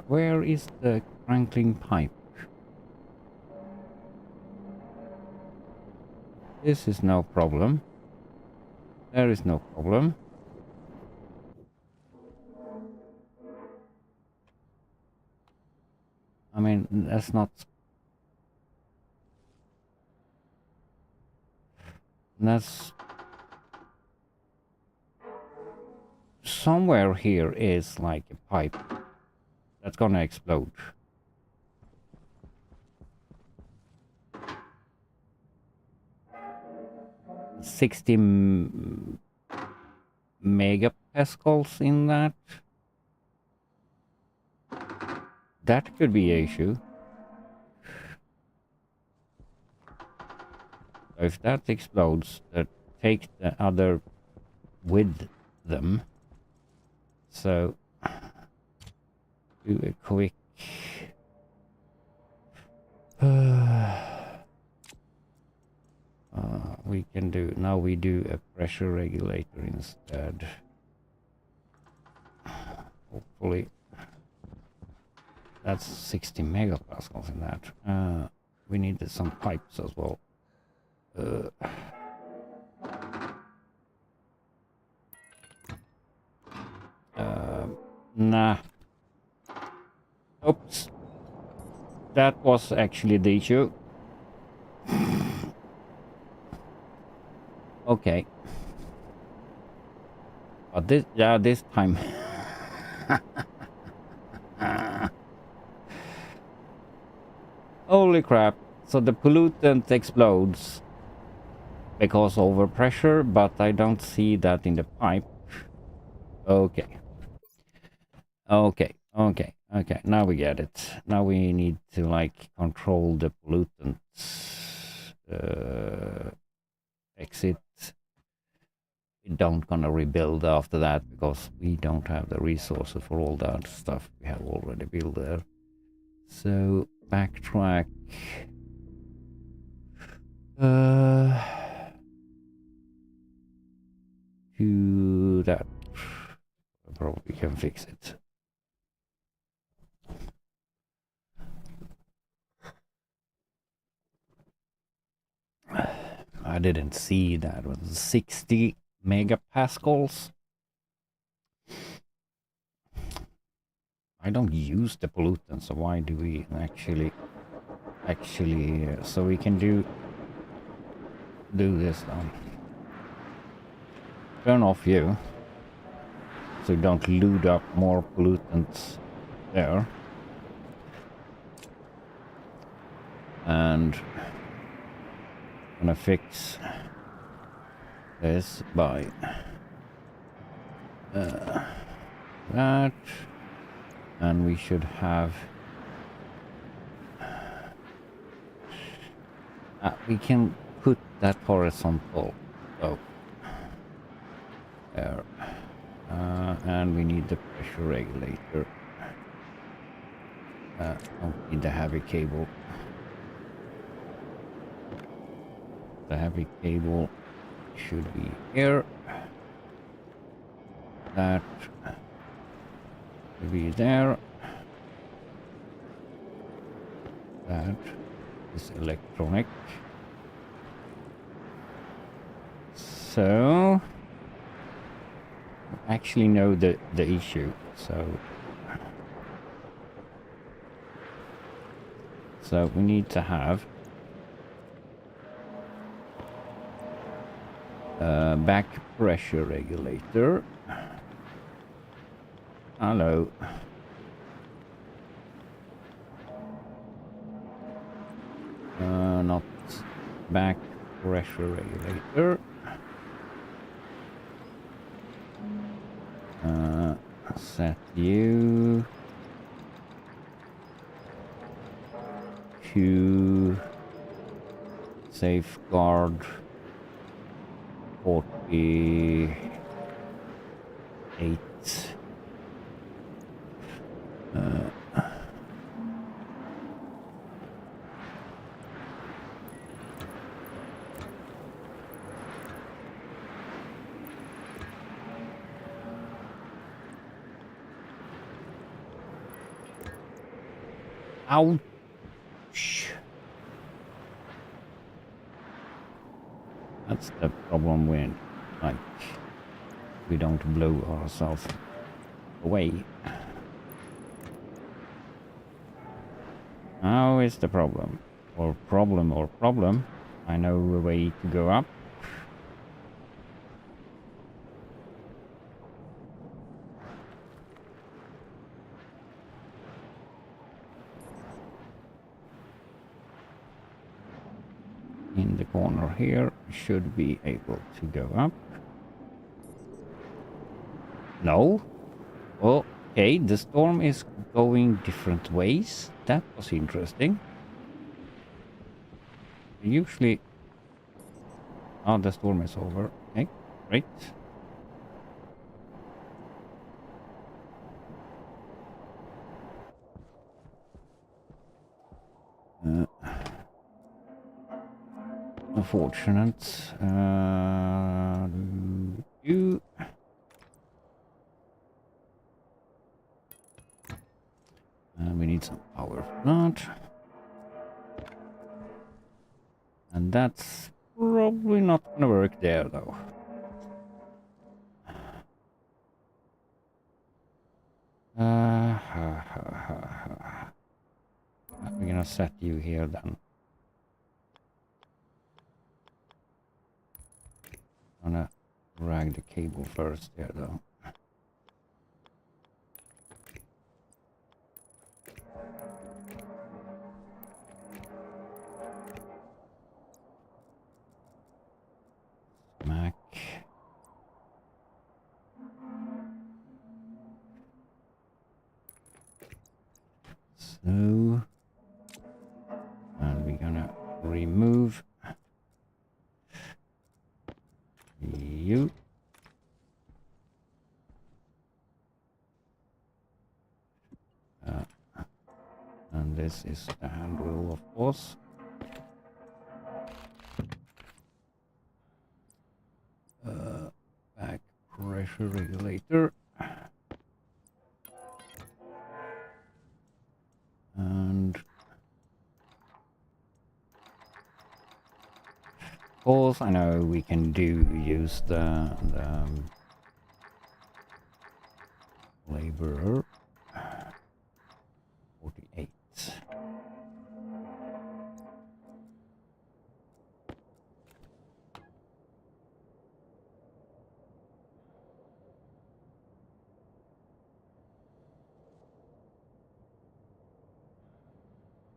Where is the crankling pipe? This is no problem. There is no problem. I mean, that's not... That's... Somewhere here is like a pipe that's gonna explode. $60 megapascals in that. That could be an issue. If that explodes, take the other with them. So, do a quick... we can do... Now we do a pressure regulator instead. Hopefully. That's 60 megapascals in that. We needed some pipes as well. Nah. Oops. That was actually the issue. Okay. But this time. Holy crap. So the pollutant explodes because of overpressure, but I don't see that in the pipe. Okay. Okay. Now we get it. Now we need to like control the pollutants exit. We don't gonna rebuild after that because we don't have the resources for all that stuff we have already built there. So backtrack. To that. I probably can fix it. I didn't see that. It was 60 megapascals. I don't use the pollutant, so why do we actually so we can do this now. turn off you, so you don't load up more pollutants there. And I'm gonna fix this by that, and we should have we can put that horizontal, so there, and we need the pressure regulator. Don't need the heavy cable. The heavy cable should be here. That should be there. That is electronic. So I actually know the issue. So we need to have back pressure regulator. Hello. Not back pressure regulator. Set you to safeguard 48. Ouch! That's the problem when, like, we don't blow ourselves away. Now is the problem. Or problem. I know a way to go up. In the corner here, should be able to go up. No? Okay, the storm is going different ways. That was interesting. Usually... Oh, the storm is over. Okay, great. Unfortunate. You... we need some power for that. And that's probably not gonna work there, though. We're gonna set you here then. I'm gonna drag the cable first there, though. Smack. So, and we're gonna remove you. And this is the handle, of course. Back pressure regulator. And of course, I know we can use the laborer. 48.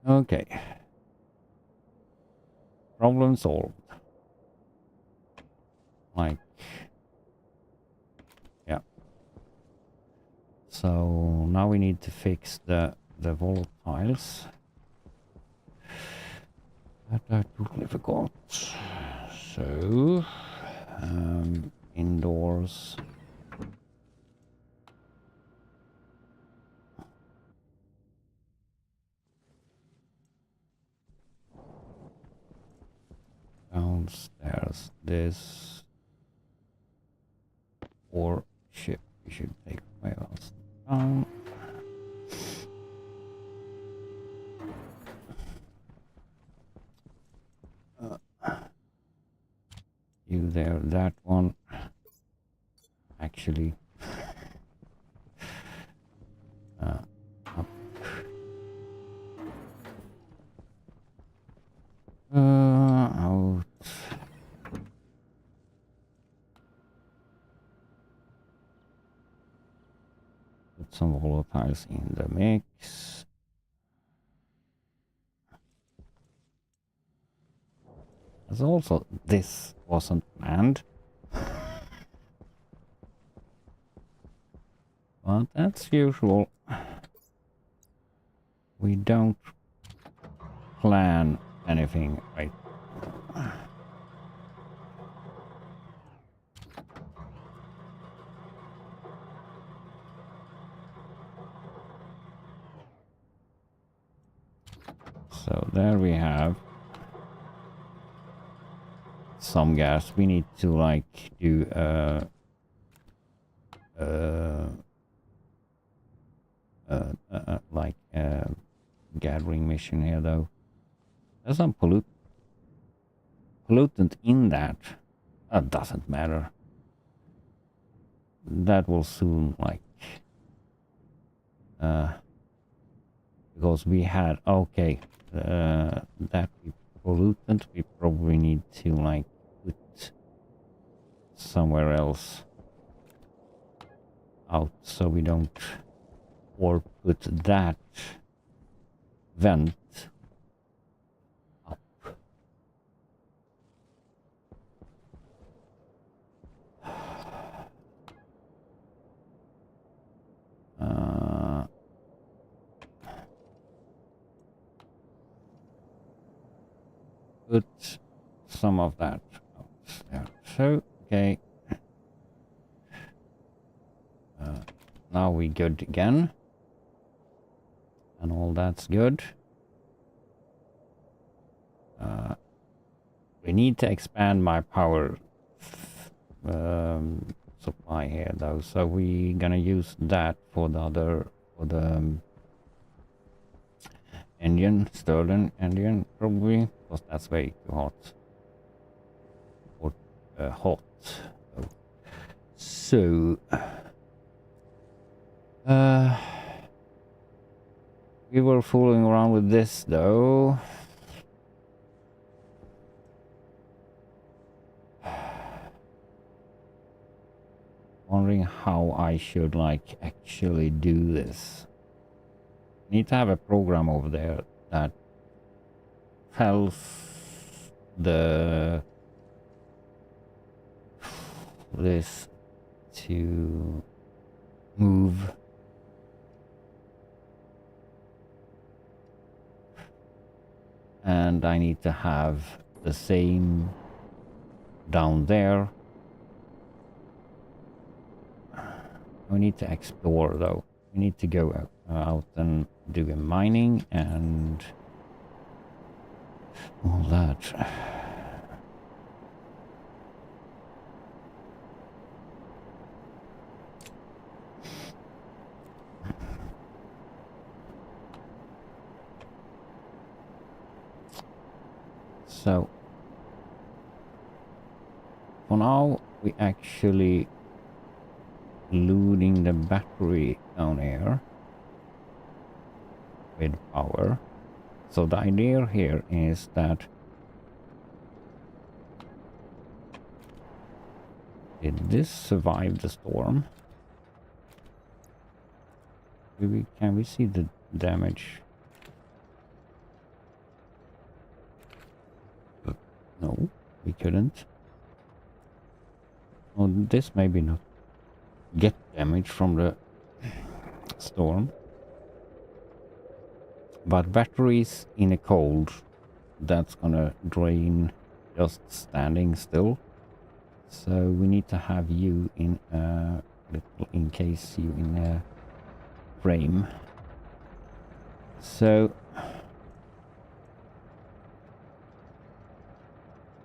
Okay. Problem solved. Like, yeah. So now we need to fix the volatiles. That I totally forgot. So, indoors. Downstairs. This. Or ship. We should take my else down. You there, that one. Actually. Up. Out. Put some volatiles in the mix. As also, this wasn't planned. But that's usual. We don't plan anything right. So there we have some gas. We need to like do like gathering mission here though. There's some pollutant in that. That doesn't matter. That will soon like because we had okay that pollutant we probably need to like put somewhere else out so we don't, or put that vent up. Put some of that out there. So okay. Now we good again. And all that's good. We need to expand my power supply here though. So we gonna use that for the other, for the engine, Stirling engine probably, because that's way too hot. Or hot. So we were fooling around with this though. Wondering how I should like actually do this. Need to have a program over there that tells the this to move. And I need to have the same down there. We need to explore though. We need to go out and do a mining and all that. So for now we actually loading the battery down here with power. So the idea here is that did this survive the storm? Can we see the damage? couldn't. Oh, this maybe not get damage from the storm. But batteries in a cold, that's gonna drain just standing still. So we need to have you in a little, in case you in a frame. So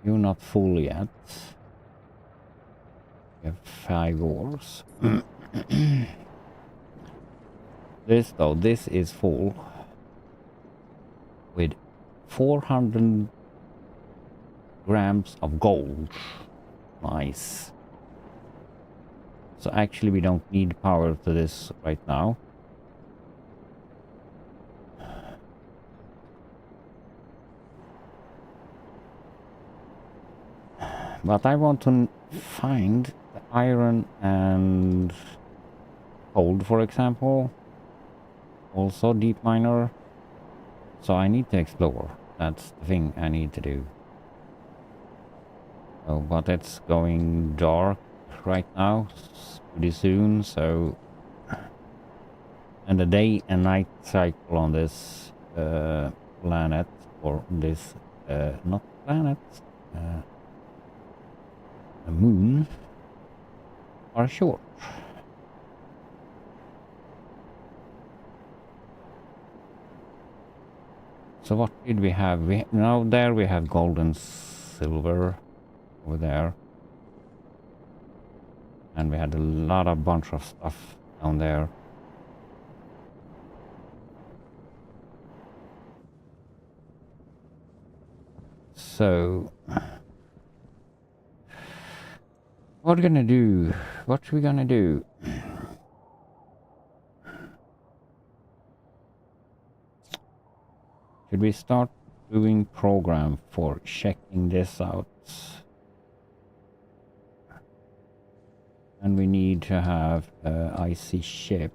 you're not full yet. You have 5 ores. This though, this is full with 400 grams of gold. Nice. So actually we don't need power to this right now. But I want to find the iron and gold, for example. Also deep miner. So I need to explore. That's the thing I need to do. Oh, but it's going dark right now, pretty soon, so... And the day and night cycle on this planet, or this, not planet, the moon, are short. So what did we have? Now there we have gold and silver over there. And we had a bunch of stuff down there. So what are we gonna do? What are we gonna do? Should we start doing program for checking this out? And we need to have IC ship.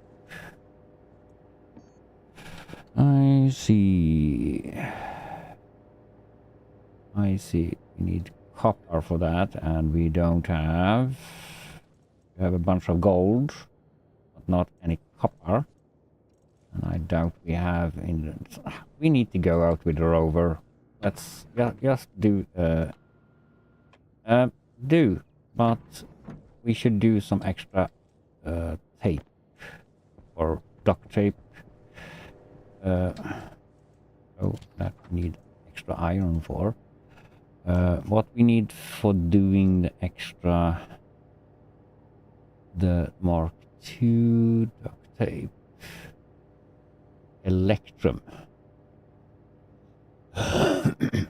I see. I see. We need copper for that, and we don't have. We have a bunch of gold, but not any copper. And I doubt we have in. We need to go out with the rover. Let's just do. But we should do some extra tape or duct tape. Oh, that we need extra iron for. What we need for doing the extra, the Mark II duct tape, electrum.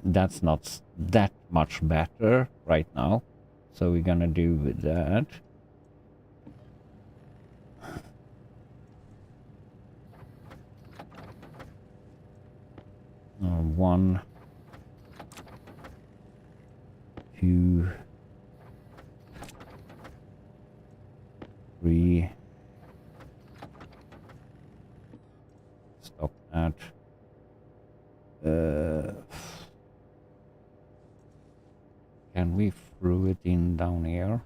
That's not that much better right now, so we're gonna do with that. One, 2, 3. Stop that. Can we throw it in down here?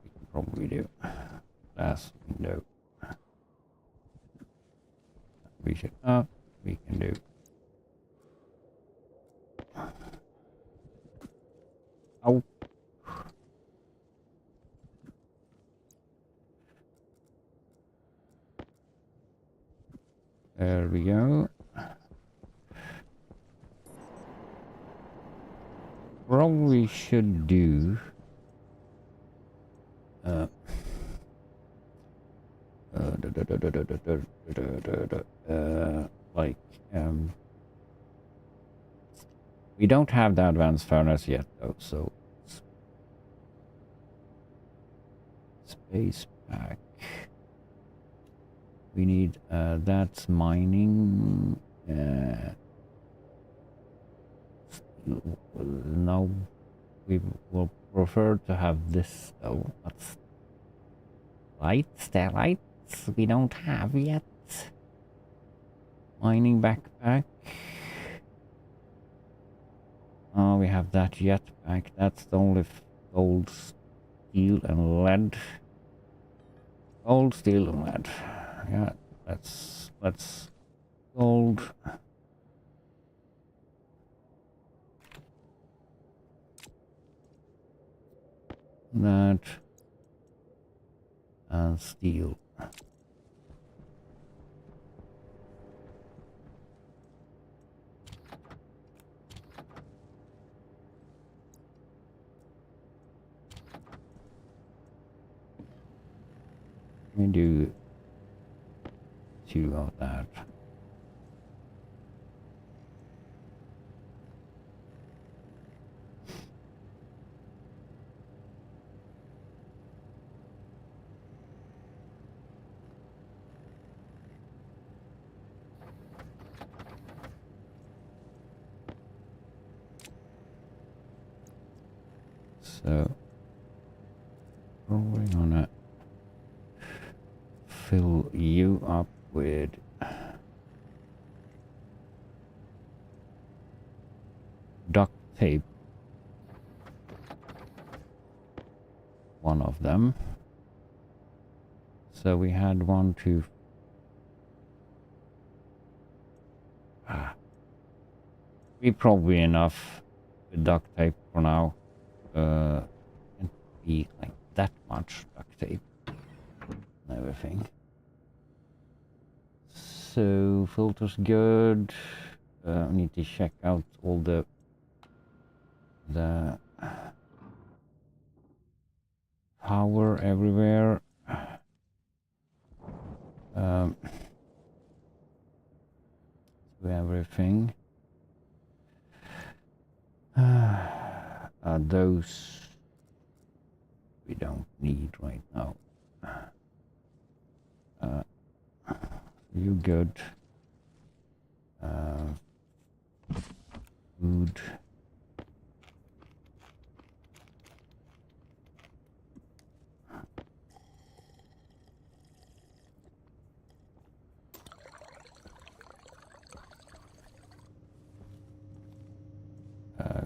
We can probably do. Last window. Reach it up. We can do. Oh. There we go. Probably should do like we don't have the advanced furnace yet though, so space pack. We need that's mining. No, we will prefer to have this though. That's lights, the lights we don't have yet. Mining backpack. Oh, we have that jetpack. That's the only gold, steel, and lead. Gold, steel, and lead. Yeah, let's gold. That and steel. Let me do 2 of that. So we're gonna fill you up with duct tape. One of them. So we had 1, 2. We probably enough with duct tape for now. Can't be like that much duct tape and everything. So filters good. I need to check out all the power everywhere. So everything. Those we don't need right now. You good? Food.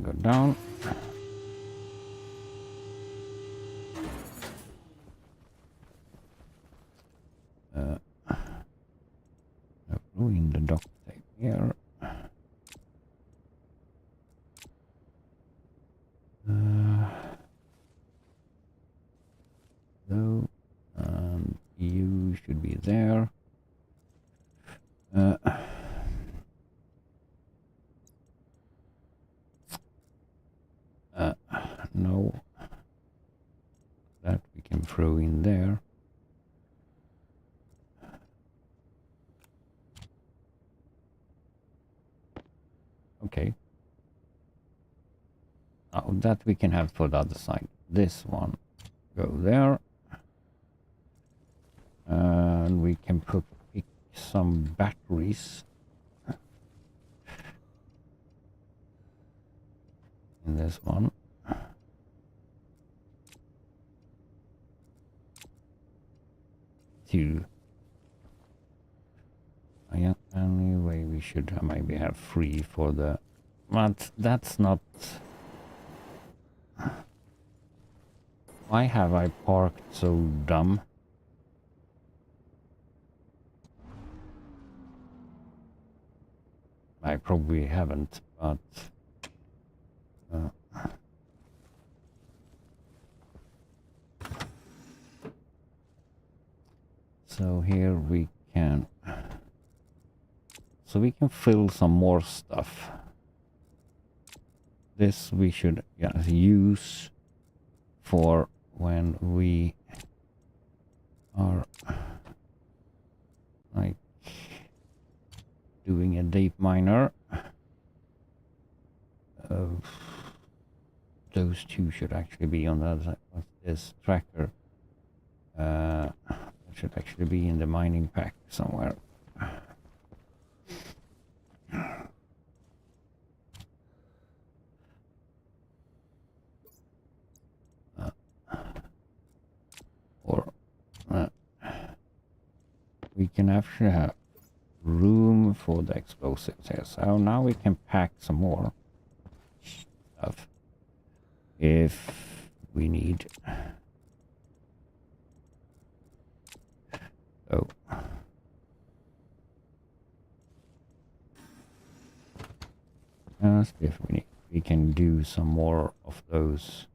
Go down. Ruin the duct tape here. So, you should be there. No, that we can throw in there. Okay. Oh, that we can have for the other side. This one go there. And we can pick some batteries in this one. Two. Anyway, we should maybe have 3 for the... But that's not... Why have I parked so dumb? I probably haven't, but... So here we can... So we can fill some more stuff. This we should use for when we are like doing a deep miner. Those 2 should actually be on the other side. What's this tracker? That should actually be in the mining pack somewhere. We can actually have room for the explosives here. So now we can pack some more. stuff if we need. So see if we can do some more of those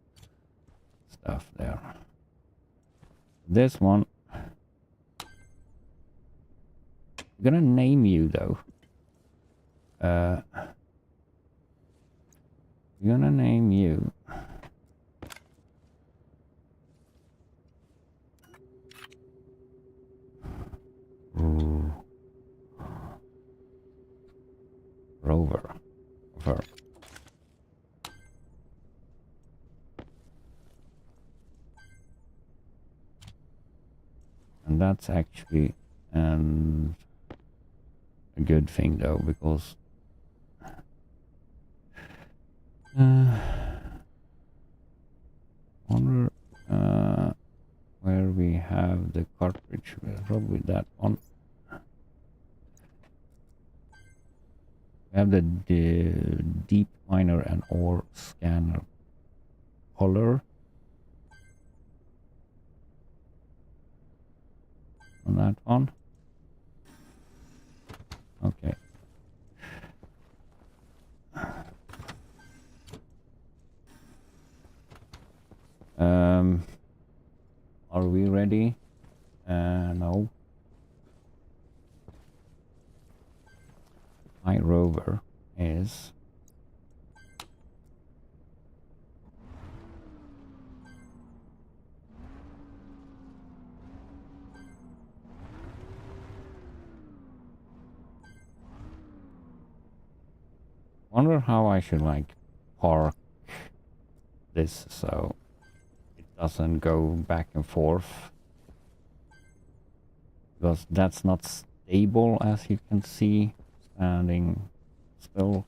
stuff there. This one, I'm gonna name you though. I'm gonna name you. Ooh. Rover. Rover. And that's actually a good thing though, because wonder where we have the cartridge. Probably that one. We have the deep miner and ore scanner color on that one. Okay. Are we ready? No. My rover is wonder how I should like park this so it doesn't go back and forth, because that's not stable as you can see standing still,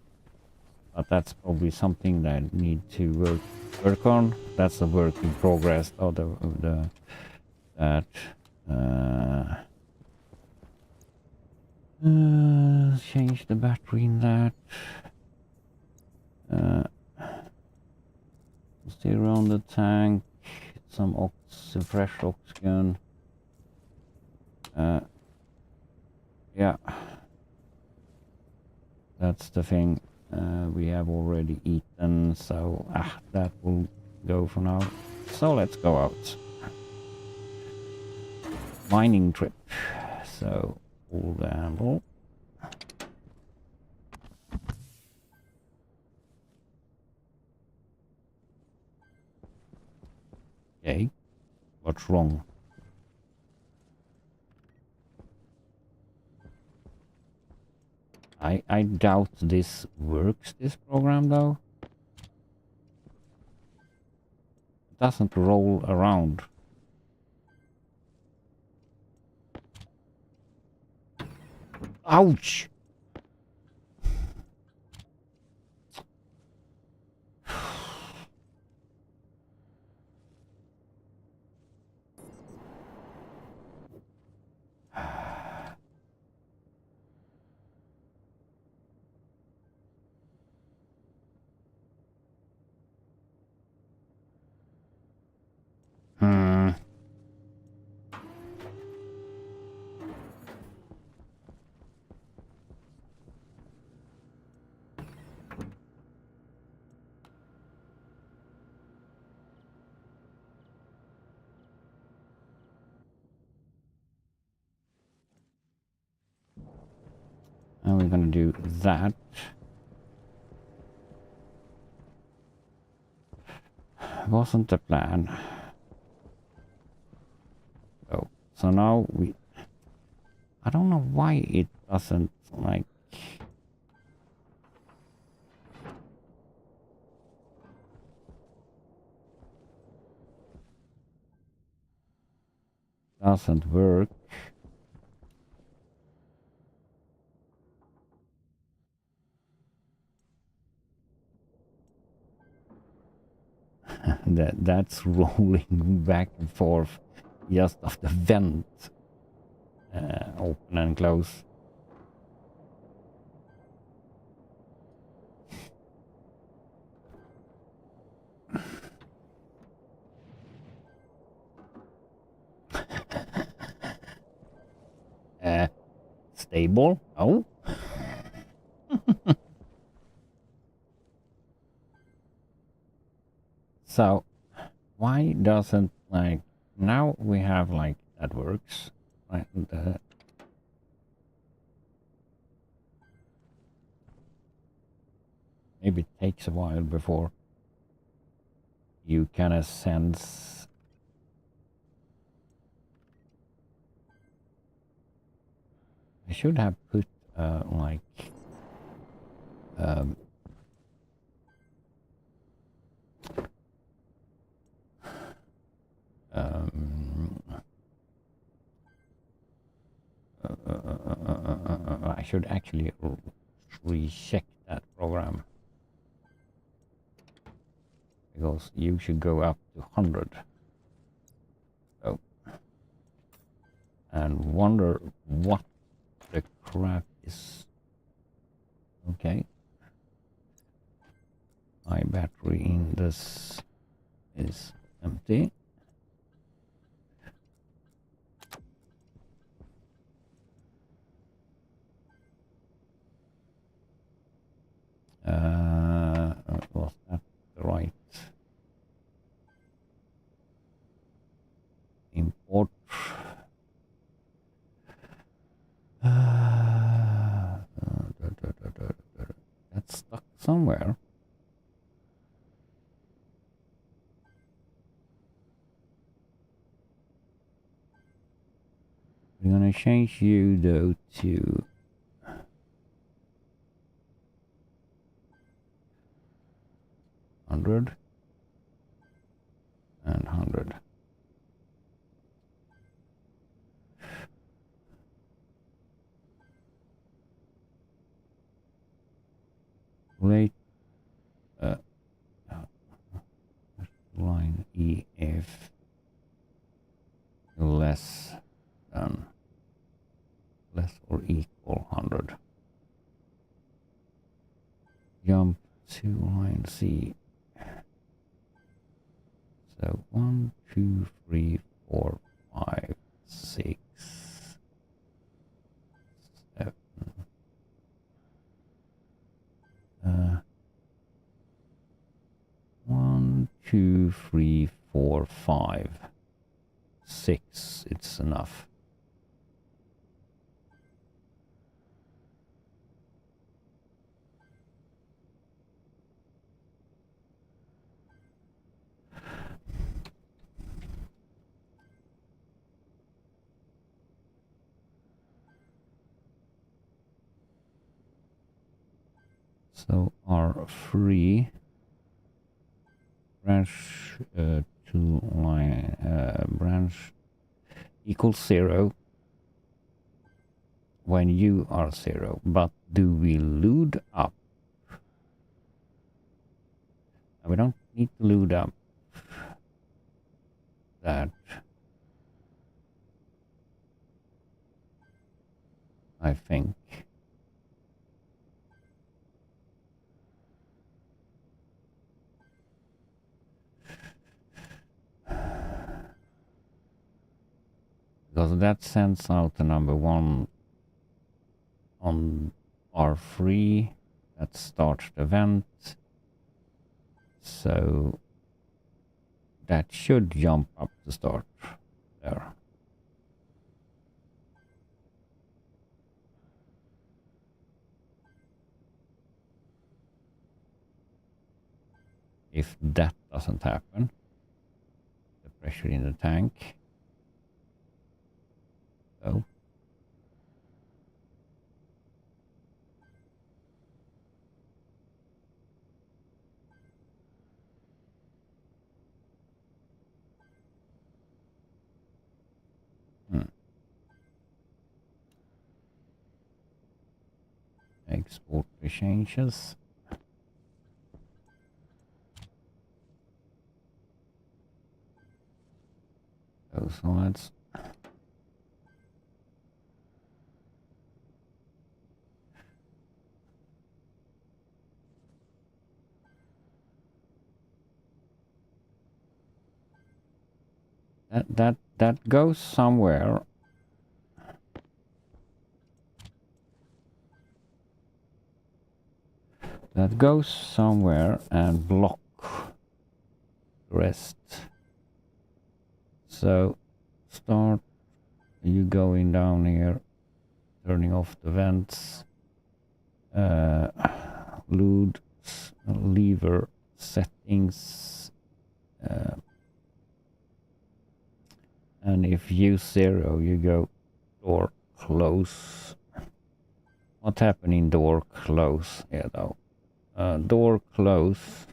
but that's probably something that I need to work on. That's a work in progress of the that change the battery in that. Stay around the tank, some fresh oxygen. Yeah, that's the thing. We have already eaten, so that will go for now. So let's go out. Mining trip. So pull the handle. Okay, what's wrong? I doubt this works, this program though. It doesn't roll around. Ouch! Hmm. And we're gonna do that. Wasn't the plan. So now I don't know why it doesn't like. Doesn't work. That's rolling back and forth just of the vent open and close. stable? No. So why doesn't like now we have like that works, right? Maybe it takes a while before you kind of sense. I should have put like um, um, I should actually recheck that program because you should go up to 100. Oh, and wonder what the crap is. Okay. My battery in this is empty. Was that the right import? That's stuck somewhere. We're gonna change you though to 100 and 100. Rate line EF less than less or equal 100. Jump to line C. So 1, 2, 3, 4, 5, 6, 7. 1, 2, 3, 4, 5, 6. It's enough. So our free branch to line branch equals 0 when you are 0. But do we load up? We don't need to load up that. I think. Because that sends out the number 1 on R3 that starts the event. So that should jump up to start there. If that doesn't happen, the pressure in the tank. Oh. Export the changes. Oh, so let's that goes somewhere. that goes somewhere and block the rest. So start you going down here, turning off the vents, load lever settings, and if use 0 you go door close. What happened in door close? Yeah, though. Door close.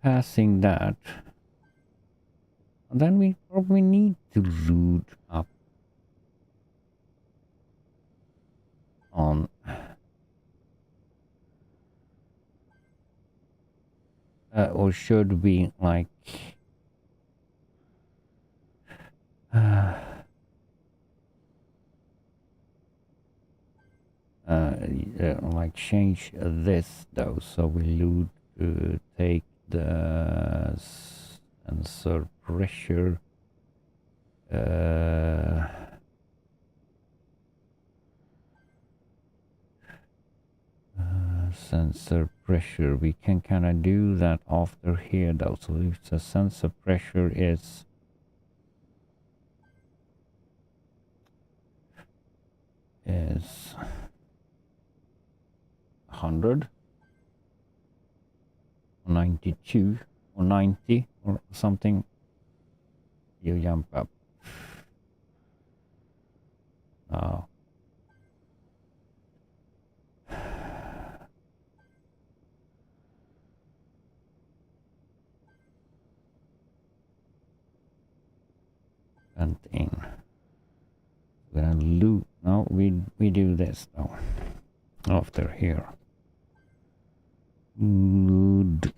Passing that. Then we probably need to load up on or should we like like change this though, so we load take the sensor pressure sensor pressure. We can kind of do that after here though. So if the sensor pressure is 100 or 92 or 90 or something, you jump up. Went in. We're gonna loop. No, we do this though. After here. Load.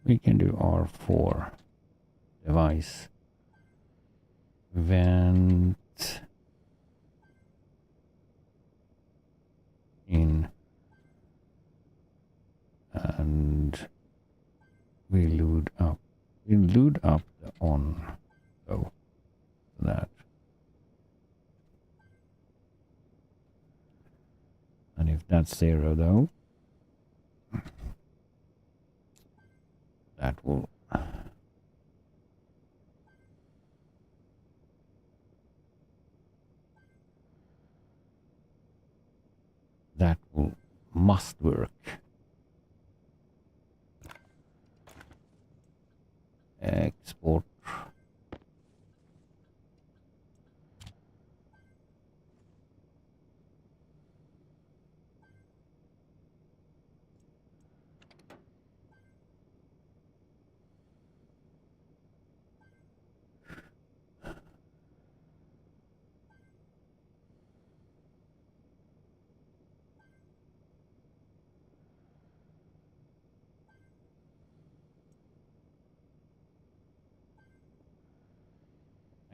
We can do R4 device vent in, and we load up the on though, that, and if that's 0 though, that will must work. Export.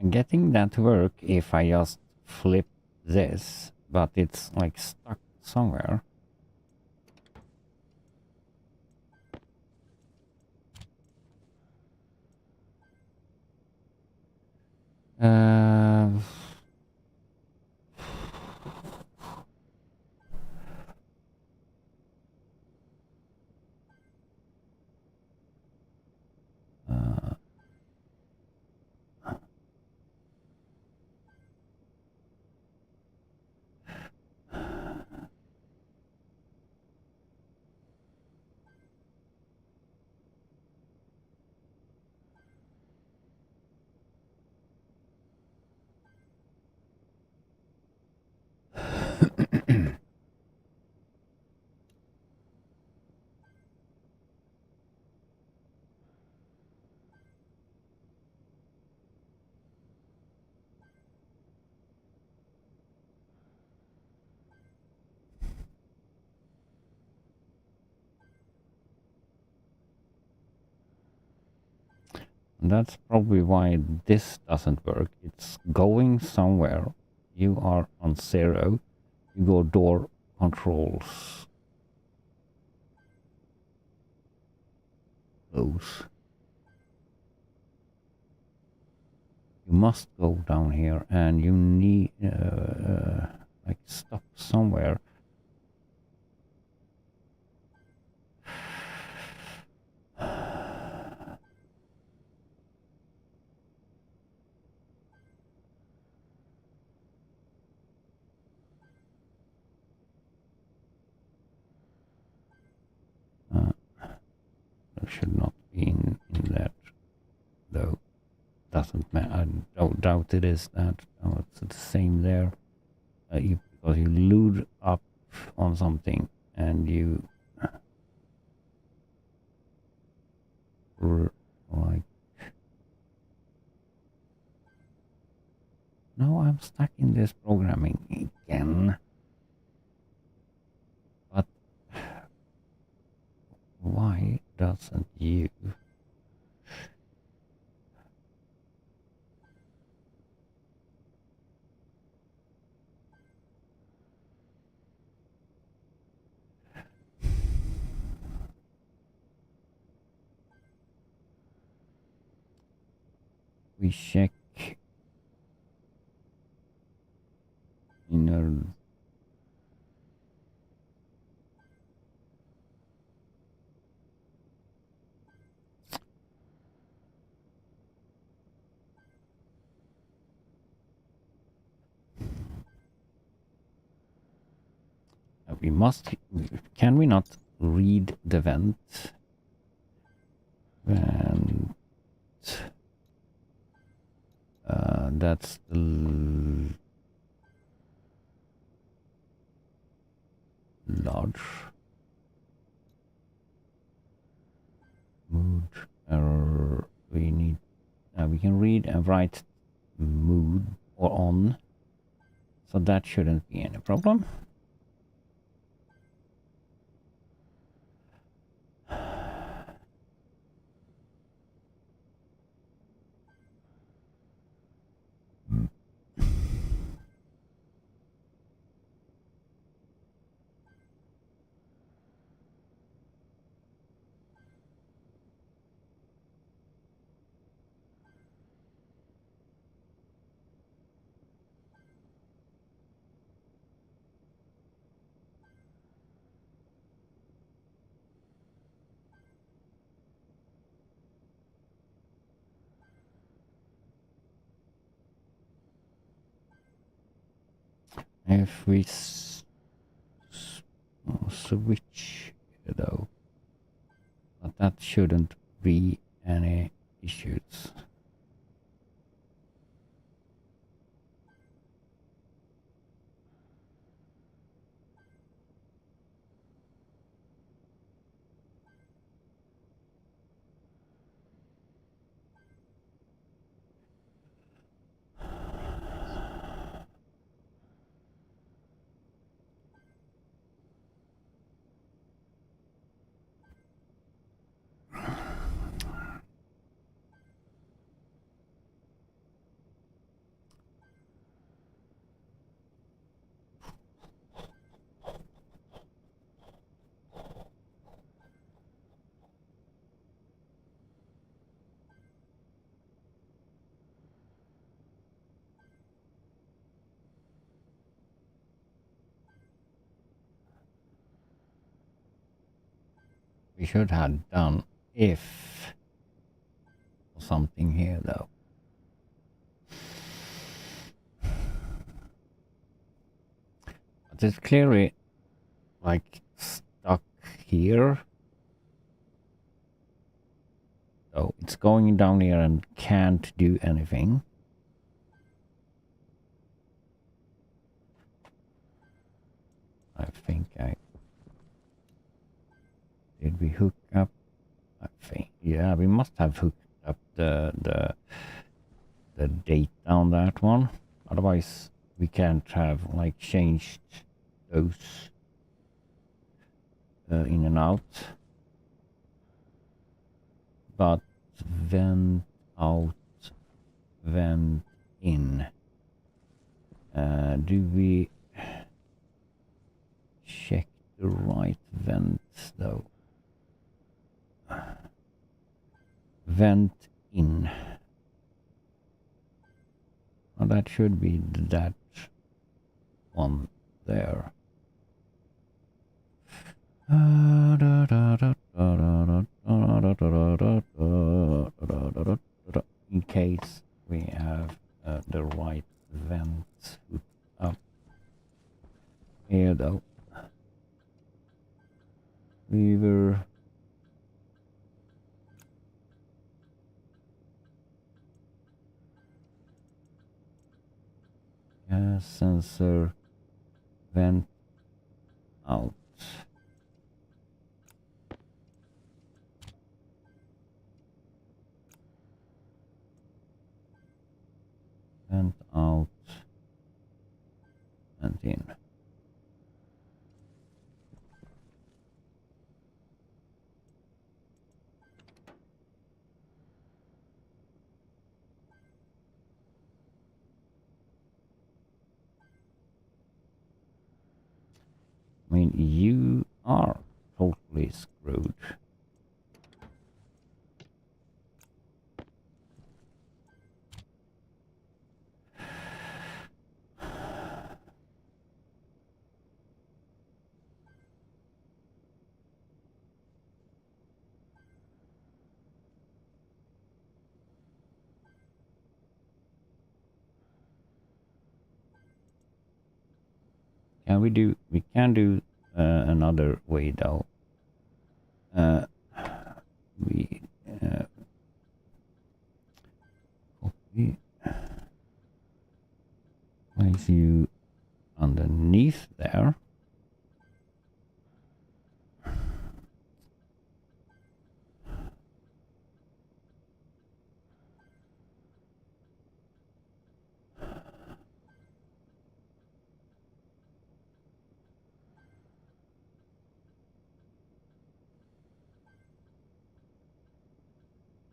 I'm getting that to work if I just flip this, but it's like stuck somewhere. That's probably why this doesn't work. It's going somewhere. You are on 0. You go door controls. Those. You must go down here, and you need like stop somewhere. There should not be in that, though. Doesn't matter. I don't doubt it is that. Oh, it's the same there. Because you load up on something and you like. No, I'm stuck in this programming again. But why doesn't you? We check inner. We must. Can we not read the vent? And that's the large mood error. We need. We can read and write mood or on, so that shouldn't be any problem. If we switch though, but that shouldn't be any issues. We should have done if something here though. But it's clearly like stuck here. So it's going down here and can't do anything. I think did we hook up? I think yeah, we must have hooked up the data on that one. Otherwise, we can't have like changed those in and out. But vent out, vent in. Do we check the right vents though? Vent in. should be that one there. In case we have the right vents hooked up here though. Lever. Gas sensor vent out. Vent out and in. I mean, you are totally screwed. We can do another way though. We copy, place you underneath there.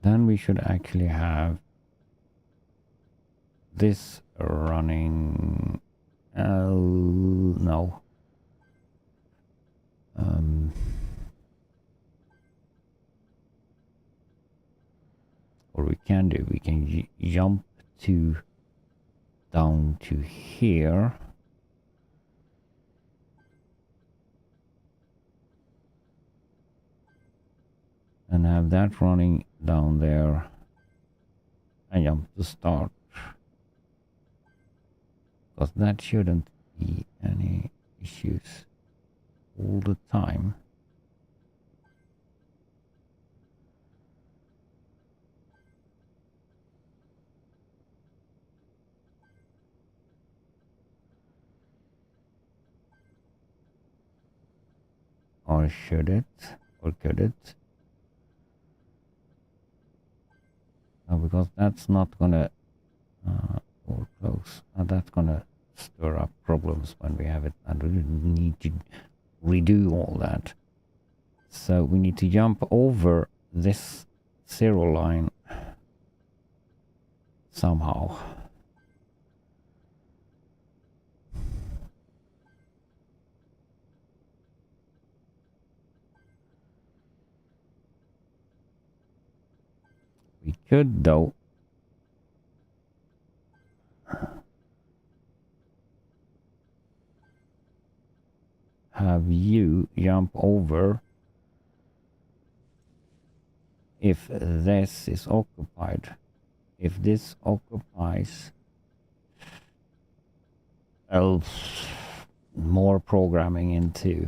Then we should actually have this running. No. Or we can jump to down to here. And have that running down there and jump to start. Because that shouldn't be any issues all the time. Or should it? Or could it? No, because that's not gonna or close. That's gonna stir up problems when we have it, and we need to redo all that. So we need to jump over this 0 line somehow. We could though have you jump over if this is occupied. If this occupies, more programming into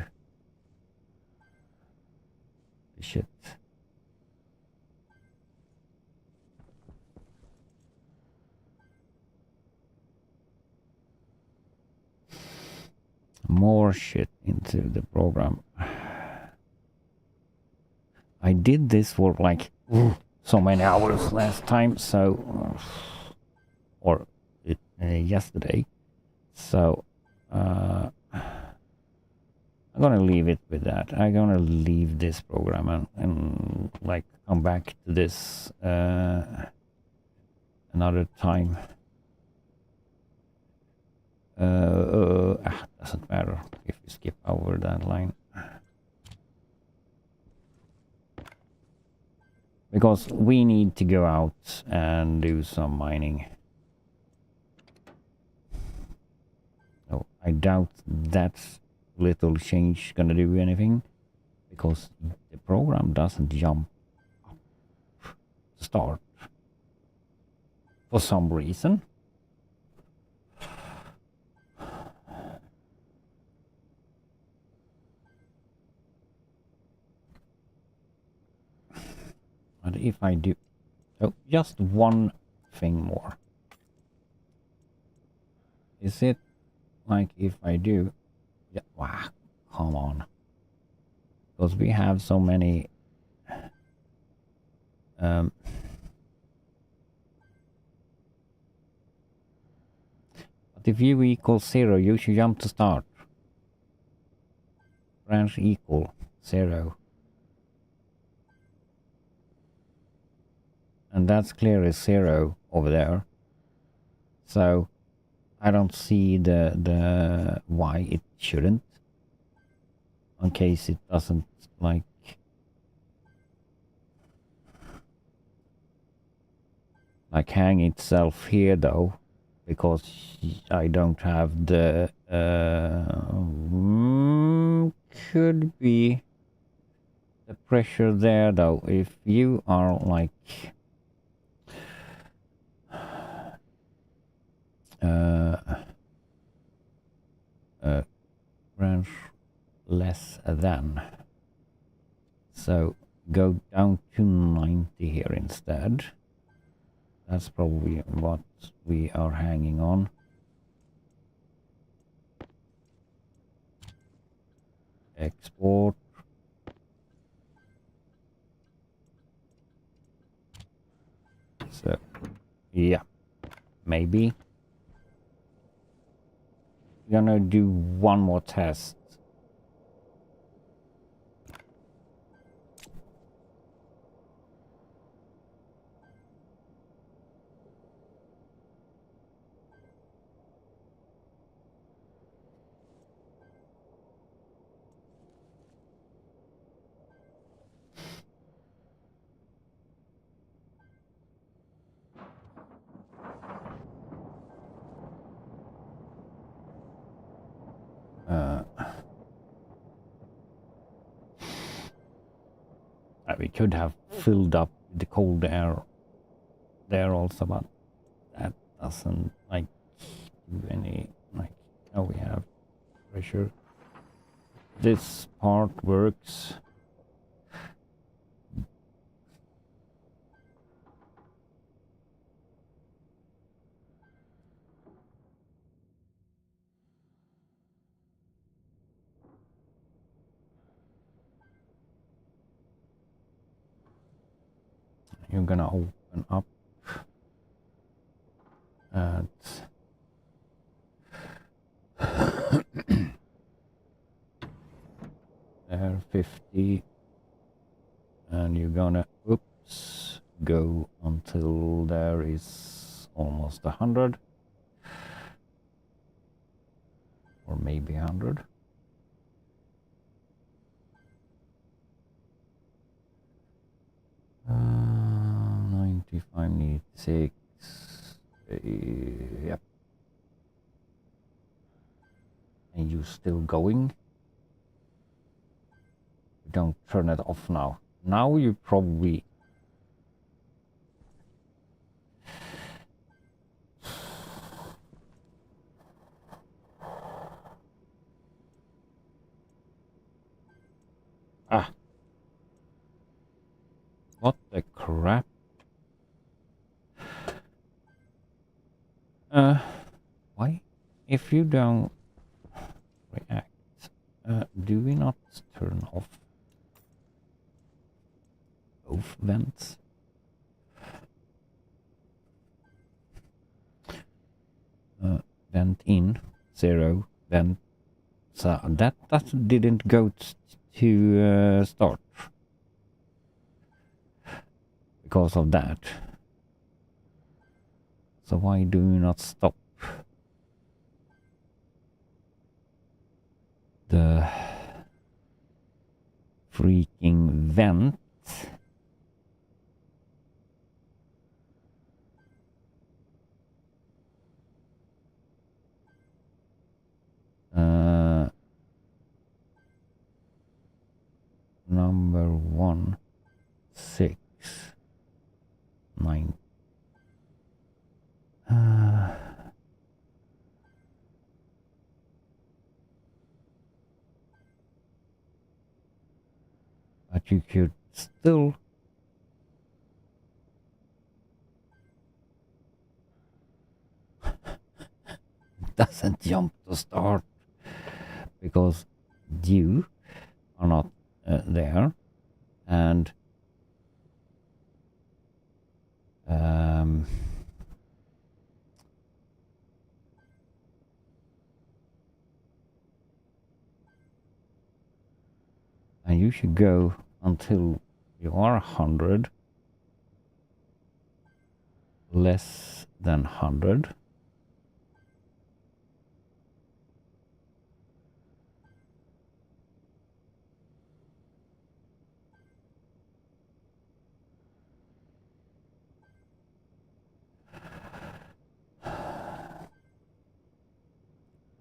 the shit. More shit into the program. I did this for like so many hours last time, so or yesterday. So I'm gonna leave it with that. I'm gonna leave this program and like come back to this another time. Doesn't matter if we skip over that line. Because we need to go out and do some mining. I doubt that little change gonna do anything, because the program doesn't jump up to start for some reason. But if I do, oh, just one thing more. Is it like if I do, yeah, wow, come on. Because we have so many, but if u equals 0, you should jump to start. Branch equal 0. And that's clearly 0 over there. So I don't see the why it shouldn't. In case it doesn't like hang itself here though, because I don't have the could be the pressure there though. If you are like branch less than, so go down to 90 here instead. That's probably what we are hanging on. Export. So, yeah, maybe. We're gonna do one more test. We could have filled up the cold air there also, but that doesn't like do any like. Now we have pressure. This part works. You're gonna open up at there 50, and you're gonna go until there is almost 100, or maybe 100. Uh, 95 need 6. Yep. And you still going? Don't turn it off now. Now you probably what the crap? Why? If you don't react, do we not turn off both vents? Vent in 0, vent. So that didn't go to start because of that. So why do you not stop the freaking vent? number 1, 6, 9. But you could still doesn't jump to start because you are not there, and and you should go until you are 100, less than 100.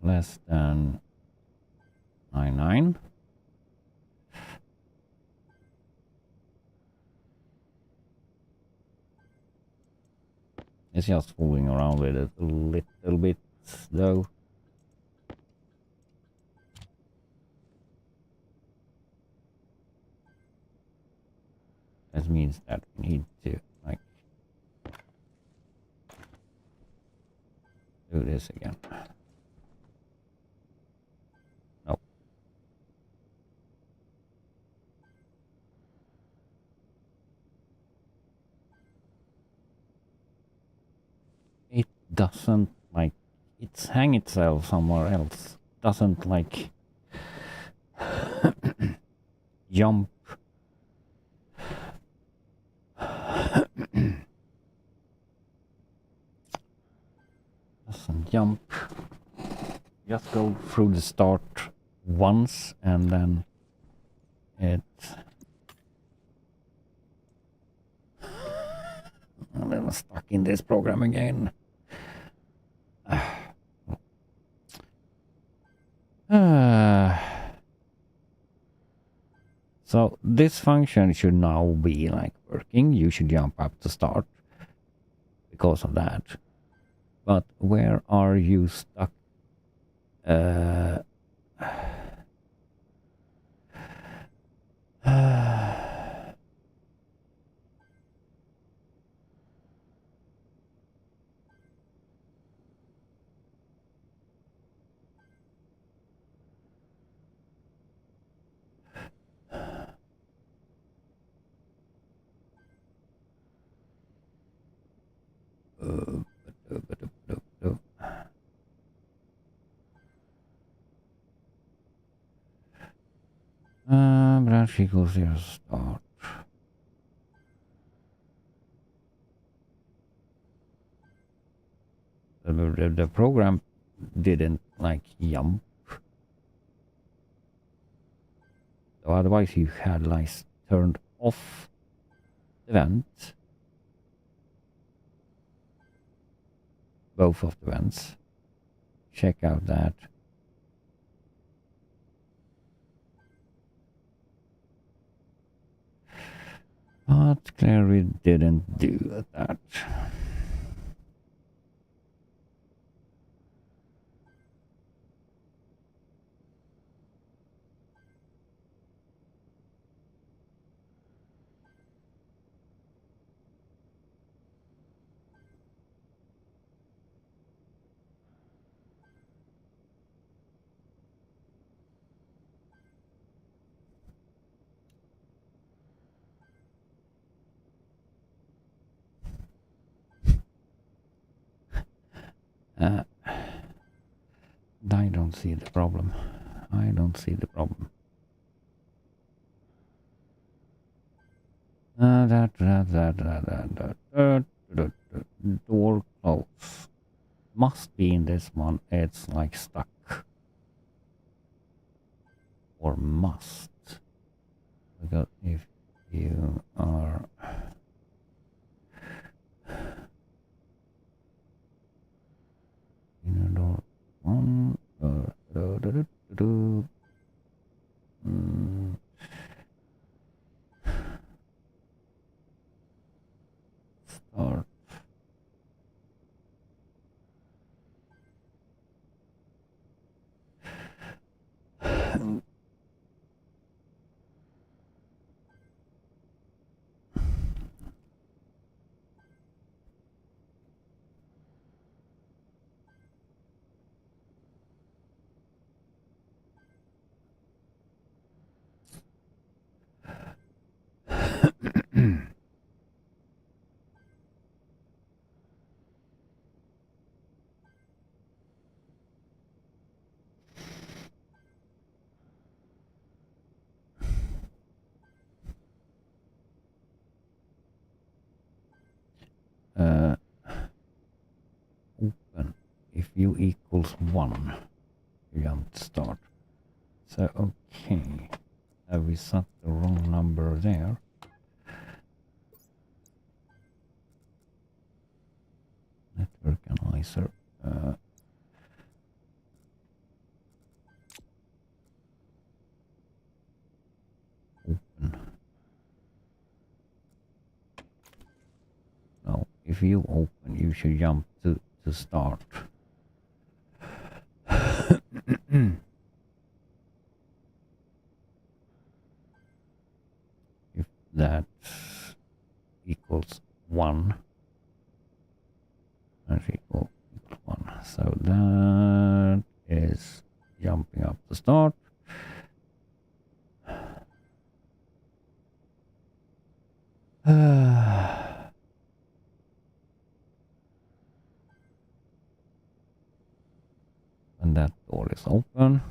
Less than 99. It's just fooling around with it a little bit, though. That means that we need to, like, do this again. Nope. It doesn't, like, it's hang itself somewhere else. Doesn't, like, jump. Doesn't jump. Just go through the start once and then it... I'm stuck in this program again. So this function should now be like working. You should jump up to start because of that. But where are you stuck? Branch equals 0 start. The program didn't like jump. So otherwise you had like turned off the vent. Both of the vents. Check out that. But clearly didn't do that. I don't see the problem. I don't see the problem. Door close. Must be in this one. It's like stuck. Or must. Because if you are... Inner door on. Open. If u equals 1, you jump to start. So, okay. Have we set the wrong number there? Network analyzer. Open. No, if you open, you should jump to start. If that equals 1, that equals 1. So that is jumping up to start. And that door is open.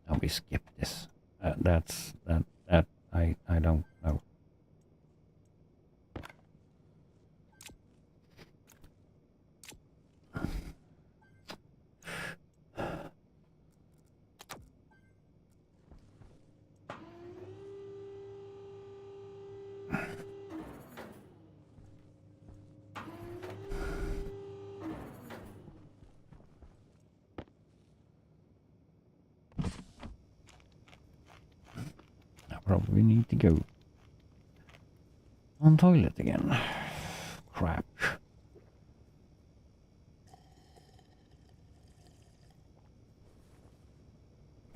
Now we skip this. That I don't know. I probably need to go on toilet again. Crap.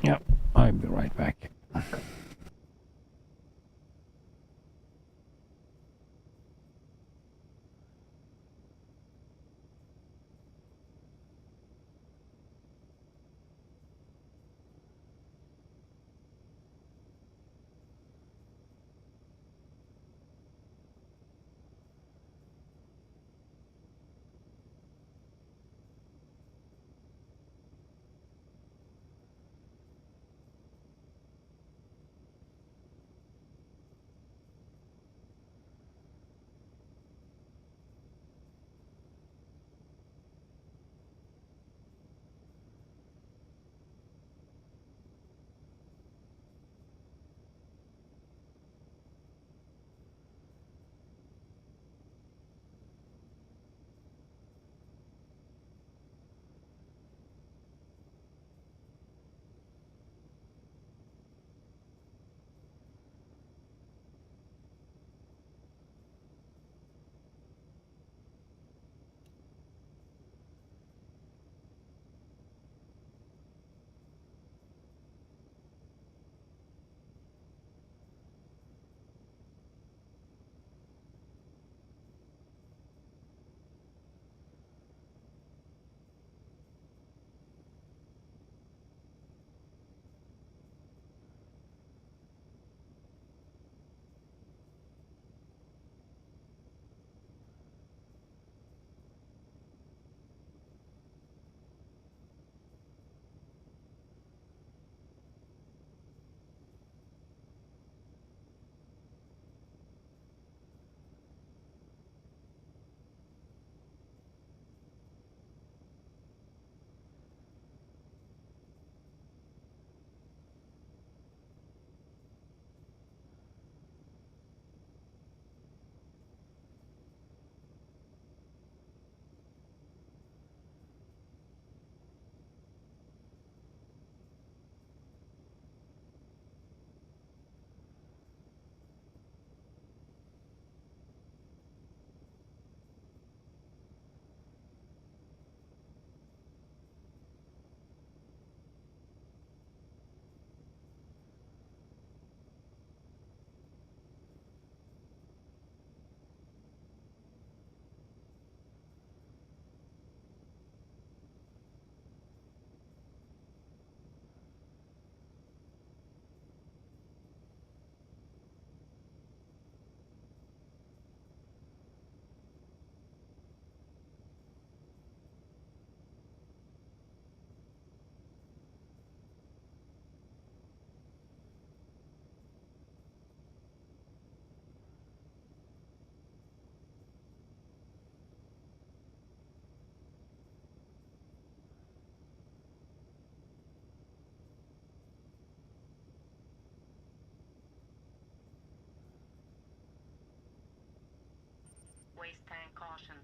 Yeah, I'll be right back. Waste tank caution.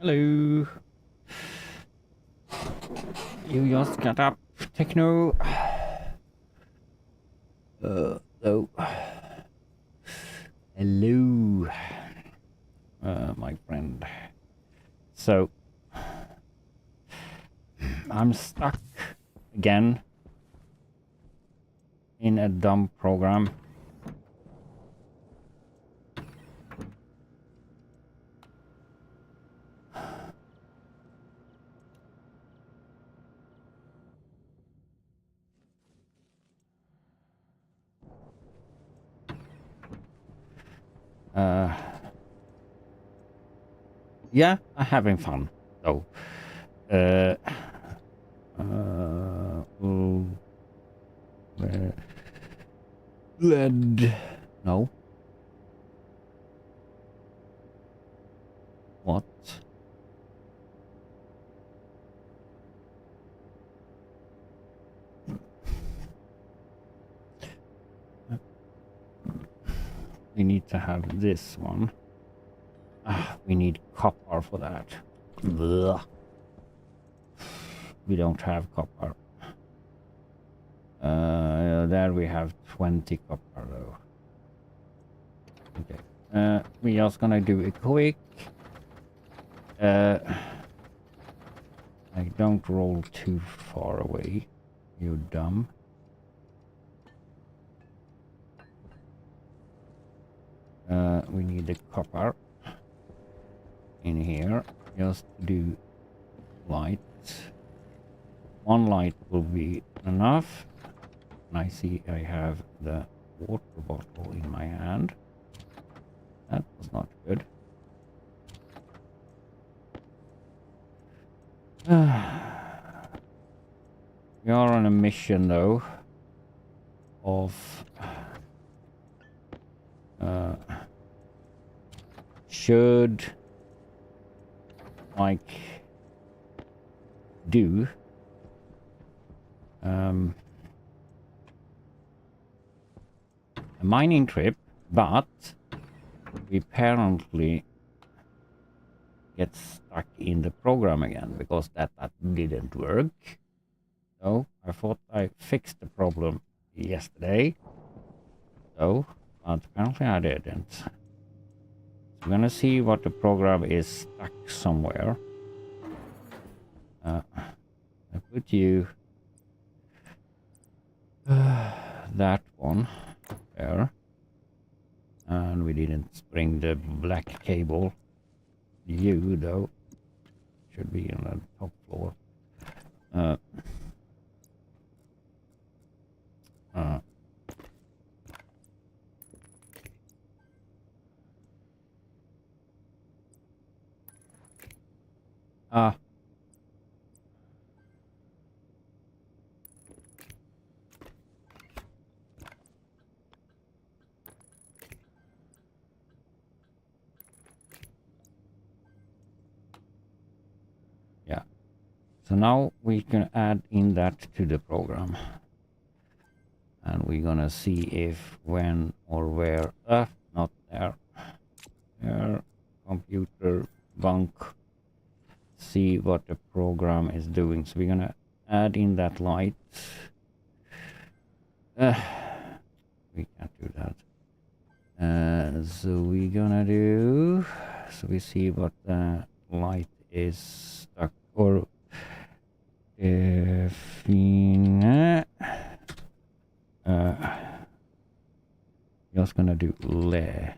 Hello. You just got up, Techno. Oh. Hello, my friend. So, I'm stuck again in a dumb program. Yeah, I'm having fun. So, uh, oh, lead. No. What? We need to have this one. We need copper for that. Blah. We don't have copper. There we have 20 copper though. Okay. We just gonna do a quick. I don't roll too far away. You dumb. We need the copper in here just to do light. One light will be enough. And I see I have the water bottle in my hand. That was not good. We are on a mission though of should like do a mining trip, but we apparently get stuck in the program again because that didn't work. So I thought I fixed the problem yesterday. So, but apparently I didn't. we're gonna see what the program is stuck somewhere. I put you that one there, and we didn't bring the black cable. You though should be on the top floor. Ah. Yeah. So now we can add in that to the program. And we're gonna see if, when, or where. Not there. There. Computer bunk. See what the program is doing. So we're gonna add in that light. We can't do that. So we're gonna do. So we see what the light is stuck or define. Just gonna do LED.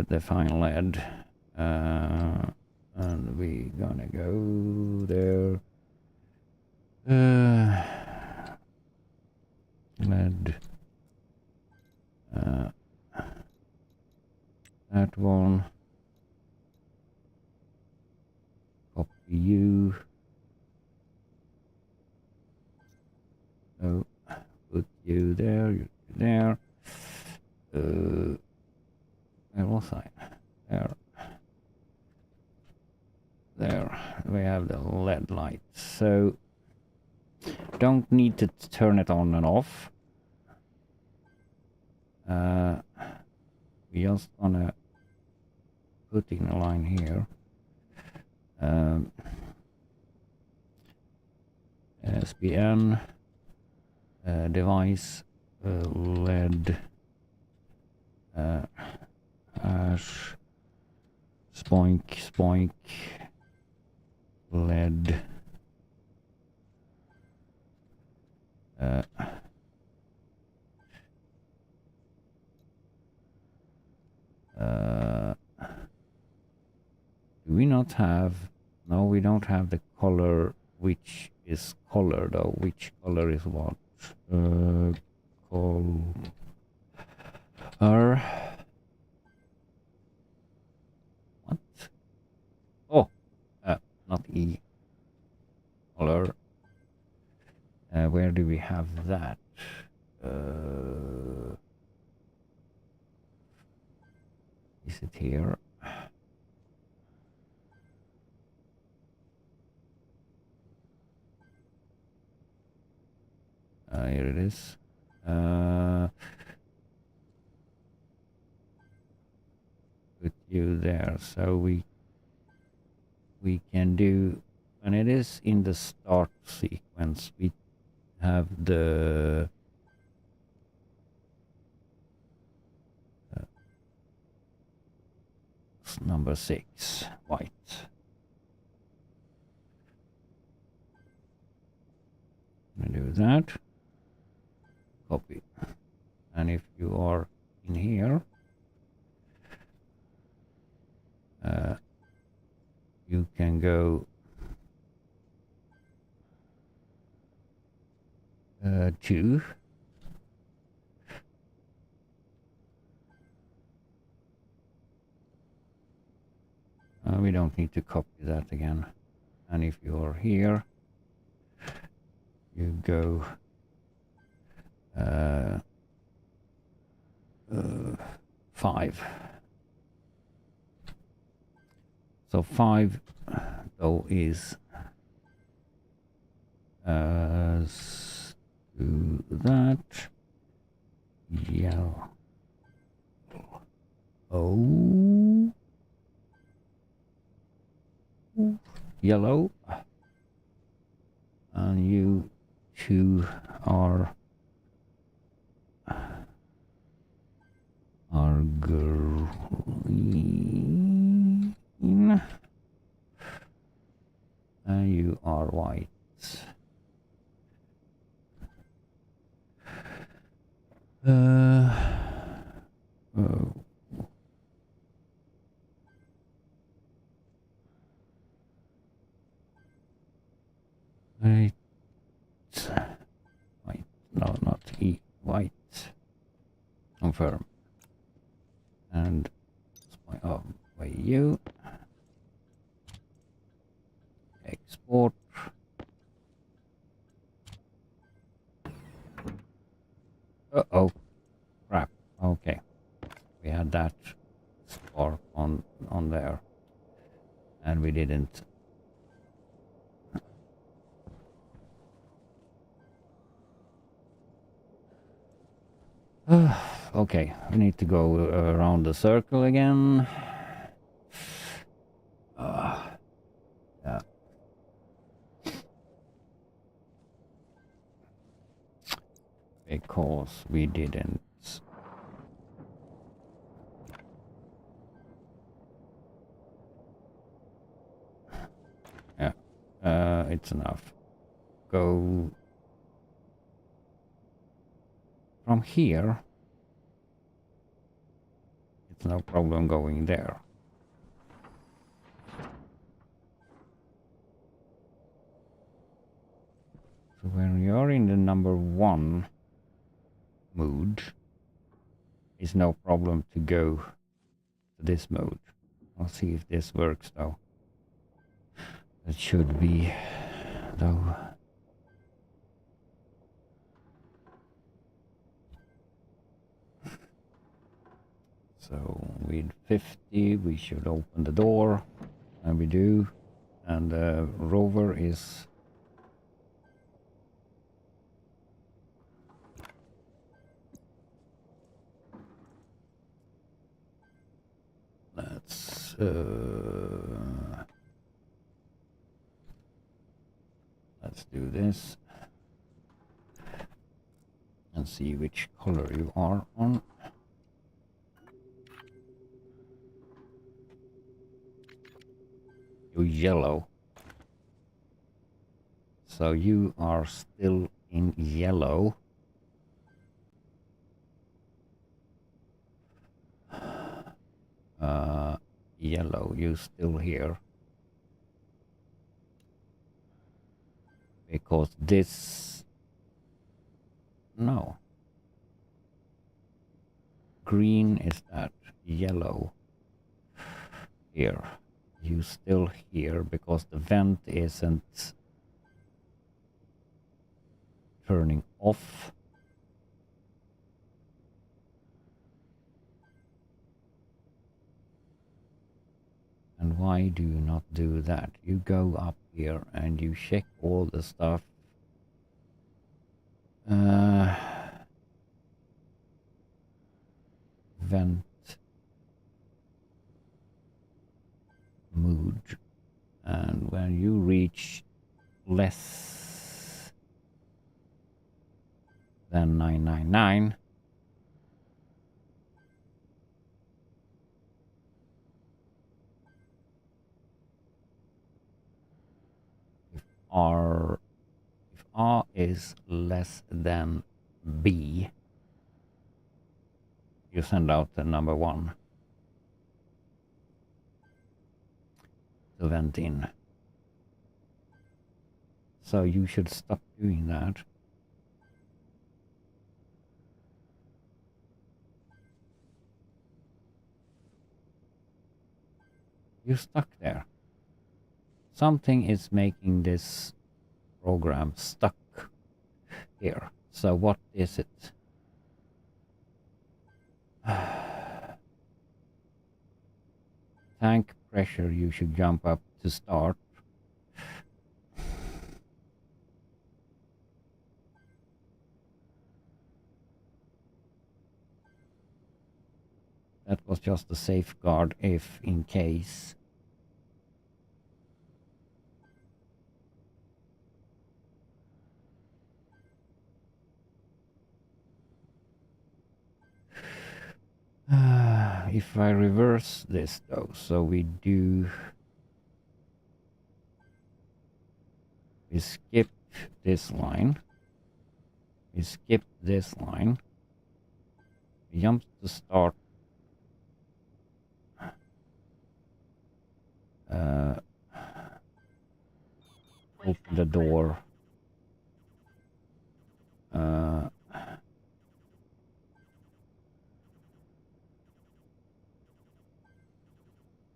Define LED. And we gonna go there. LED. That one. Copy you. Oh, put you there. You there. Where was I? There. There. We have the LED light. So don't need to turn it on and off. We just wanna put in a line here. SPN device LED hash spoink LED do we not have? No, we don't have the color. Which is color though? Which color is what? Color. What? Oh, not E. Color. Where do we have that? Is it here? Here it is. Put you there, so we can do, and it is in the start sequence. We have the number 6 white. I'm gonna do that. Copy. And if you are in here, you can go to we don't need to copy that again. And if you are here, you go 5. So 5 though is do that yellow. Oh, yellow, and you two are are green. And you are white. Uh, oh, wait. White. No, not E. White. Confirm. And by you. Export. Uh-oh. Crap. Okay. We had that spark on there. And we didn't. Okay. We need to go around the circle again. Yeah. Because we didn't. Yeah. It's enough. Go from here. It's no problem going there. So when you're in the number 1 mood, it's no problem to go to this mode. I'll see if this works though. It should be though. So with 50 we should open the door, and we do, and the rover is let's do this and see which color you are on. You're yellow. So you are still in yellow. Yellow, you still here. Because this... No. Green is that. Yellow. Here. You still here because the vent isn't turning off. And why do you not do that? You go up here and you check all the stuff. Vent mood. And when you reach less than 999, if R is less than B, you send out the number 1 to vent in. So you should stop doing that. You're stuck there. Something is making this program stuck here. So what is it? Tank pressure, you should jump up to start. That was just a safeguard if in case. If I reverse this though, so we skip this line, we skip this line, we jump to start, open the door,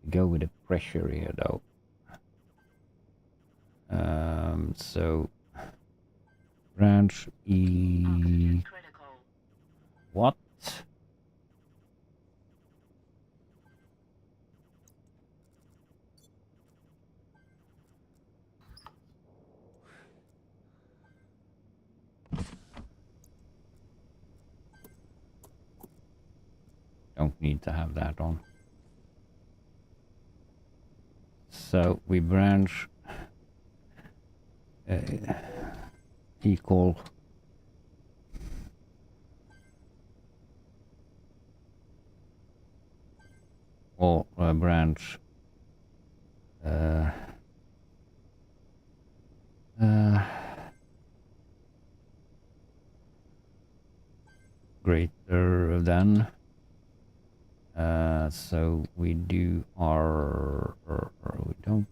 go with the pressure here though. So branch E, Oxygen critical. what? Don't need to have that on. So we branch equal or branch greater than. So we do our, we don't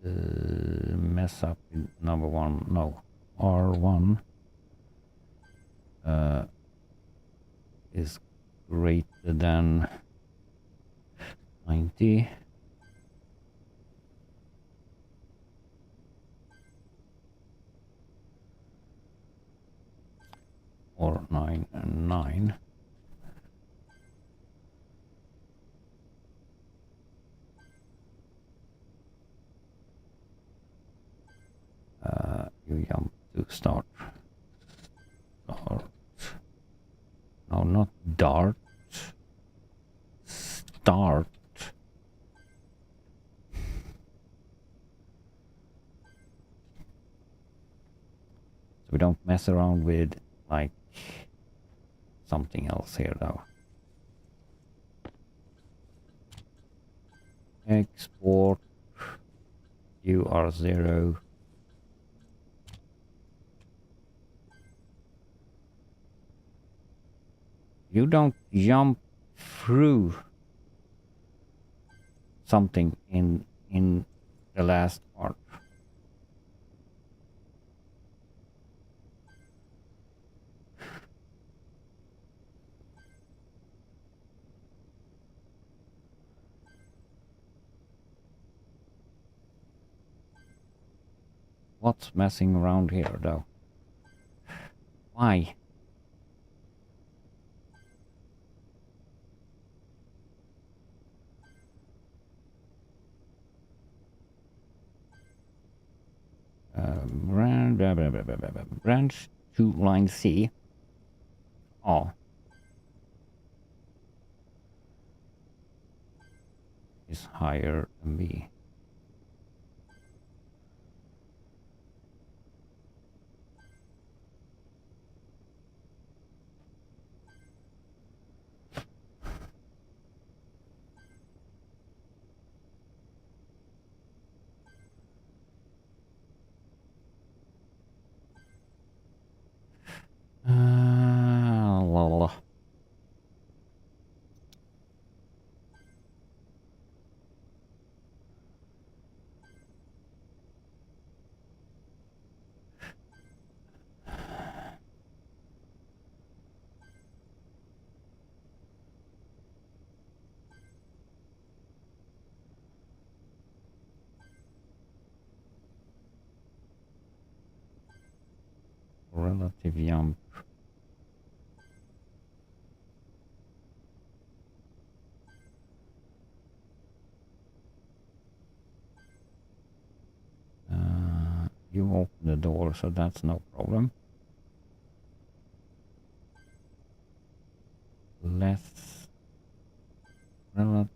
mess up in number one. No, R1 is greater than 90. Or 9 and 9. You jump to start. Start. No, not dart. Start. So we don't mess around with like something else here though. Export UR0. You don't jump through something in the last part. What's messing around here though? Why? Branch to line C. Oh. Is higher than B. La, la, la. Relative jump. You open the door, so that's no problem. Less than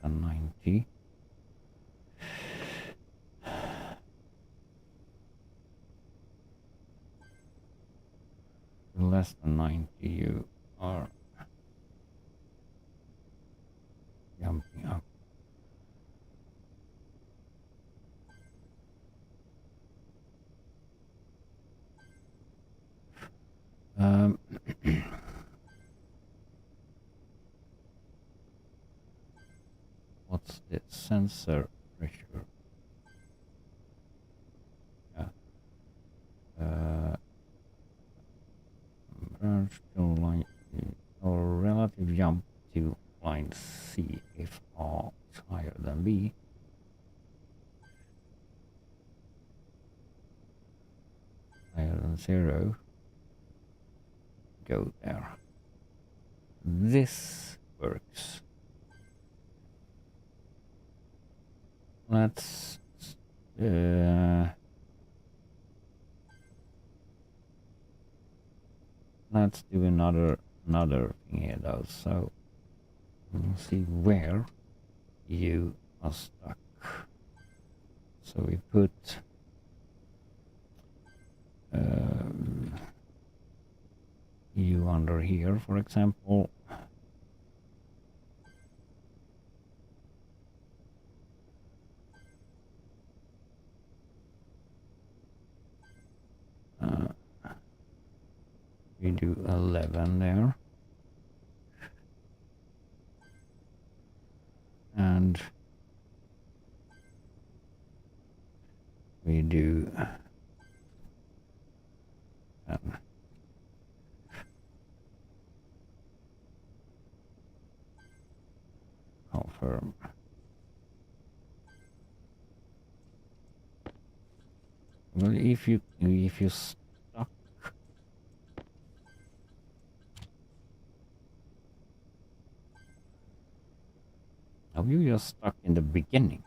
90. Less less than 90, you are jumping up. What's the sensor pressure? Yeah. Branch to line or relative jump to line C if R is higher than B. Higher than 0. Go there. This works. Let's do another thing here though. So we'll see where you are stuck. So we put you under here, for example. We do 11 there. And we do 10. Confirm. Well, if you stuck, now you just stuck in the beginning.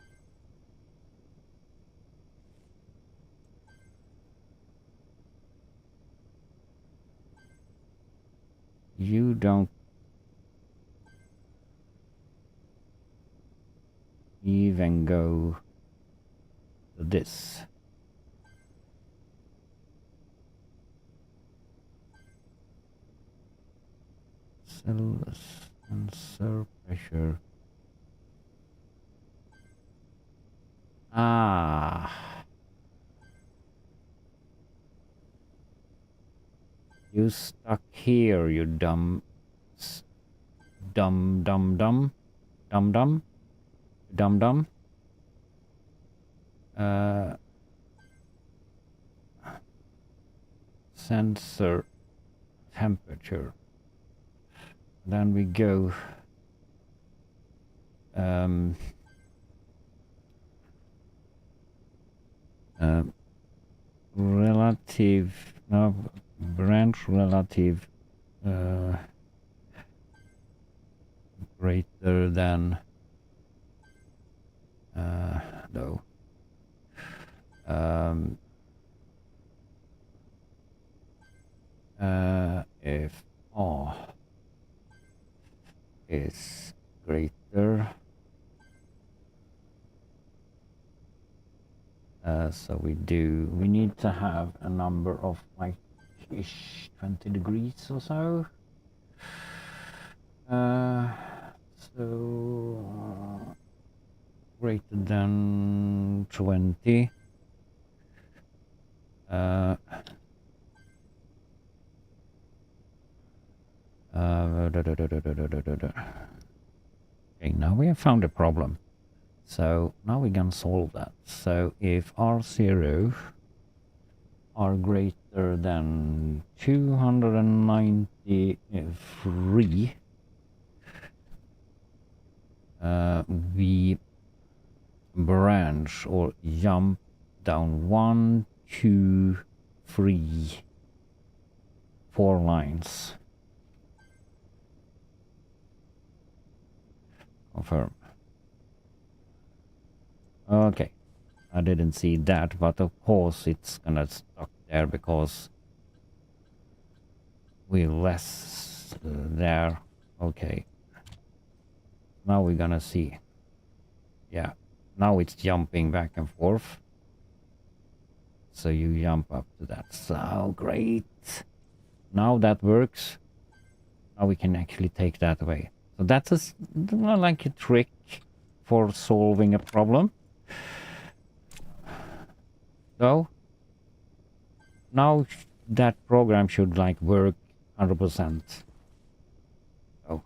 You don't even go to this. Sensor pressure. You stuck here, you dumb. Sensor temperature. Then we go relative, no, branch relative greater than no. If R is greater, so we need to have a number of like ish 20 degrees or so. So greater than 20. Okay, now we have found a problem. So now we can solve that. So if R0 are greater than 293, we branch or jump down 1, 2, 3, 4 lines. Confirm. Okay, I didn't see that, but of course it's gonna stuck there because we're less there. Okay, now we're gonna see. Yeah, now it's jumping back and forth. So you jump up to that. So great. now that works. Now we can actually take that away. So that's like a trick for solving a problem. So now that program should like work 100%. Oh.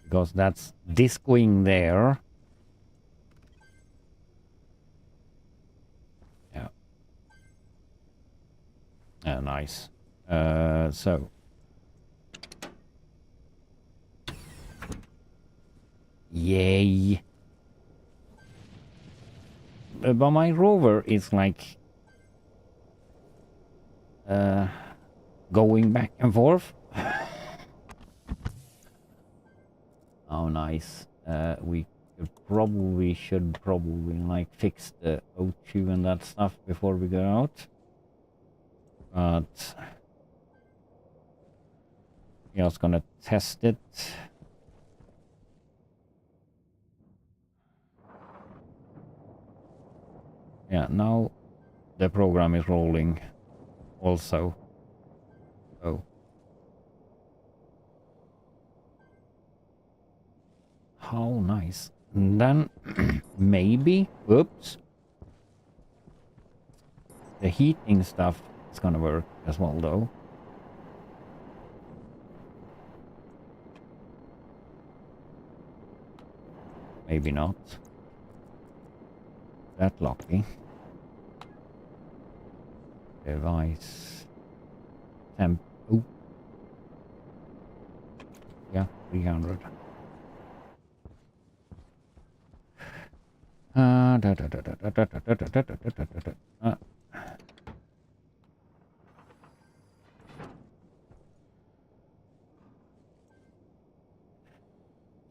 Because that's this going there. Yeah. Nice. So. Yay. But my rover is like going back and forth. Oh, nice. We should probably like fix the O2 and that stuff before we go out. But just gonna test it. Yeah, now the program is rolling also. Oh. How nice. And then maybe, oops, the heating stuff is gonna work as well though. Maybe not. That lucky. Device. Temp. Oh. Yeah, 300.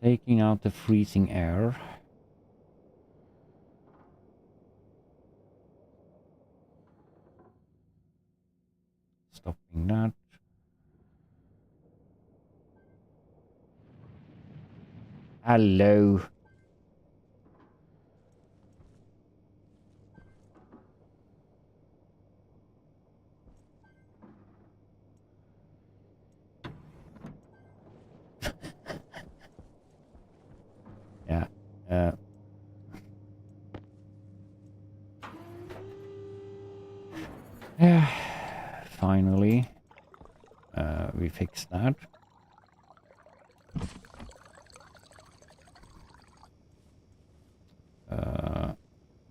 Taking out the freezing air. Stopping that. Hello. Yeah. Yeah. Finally, we fixed that.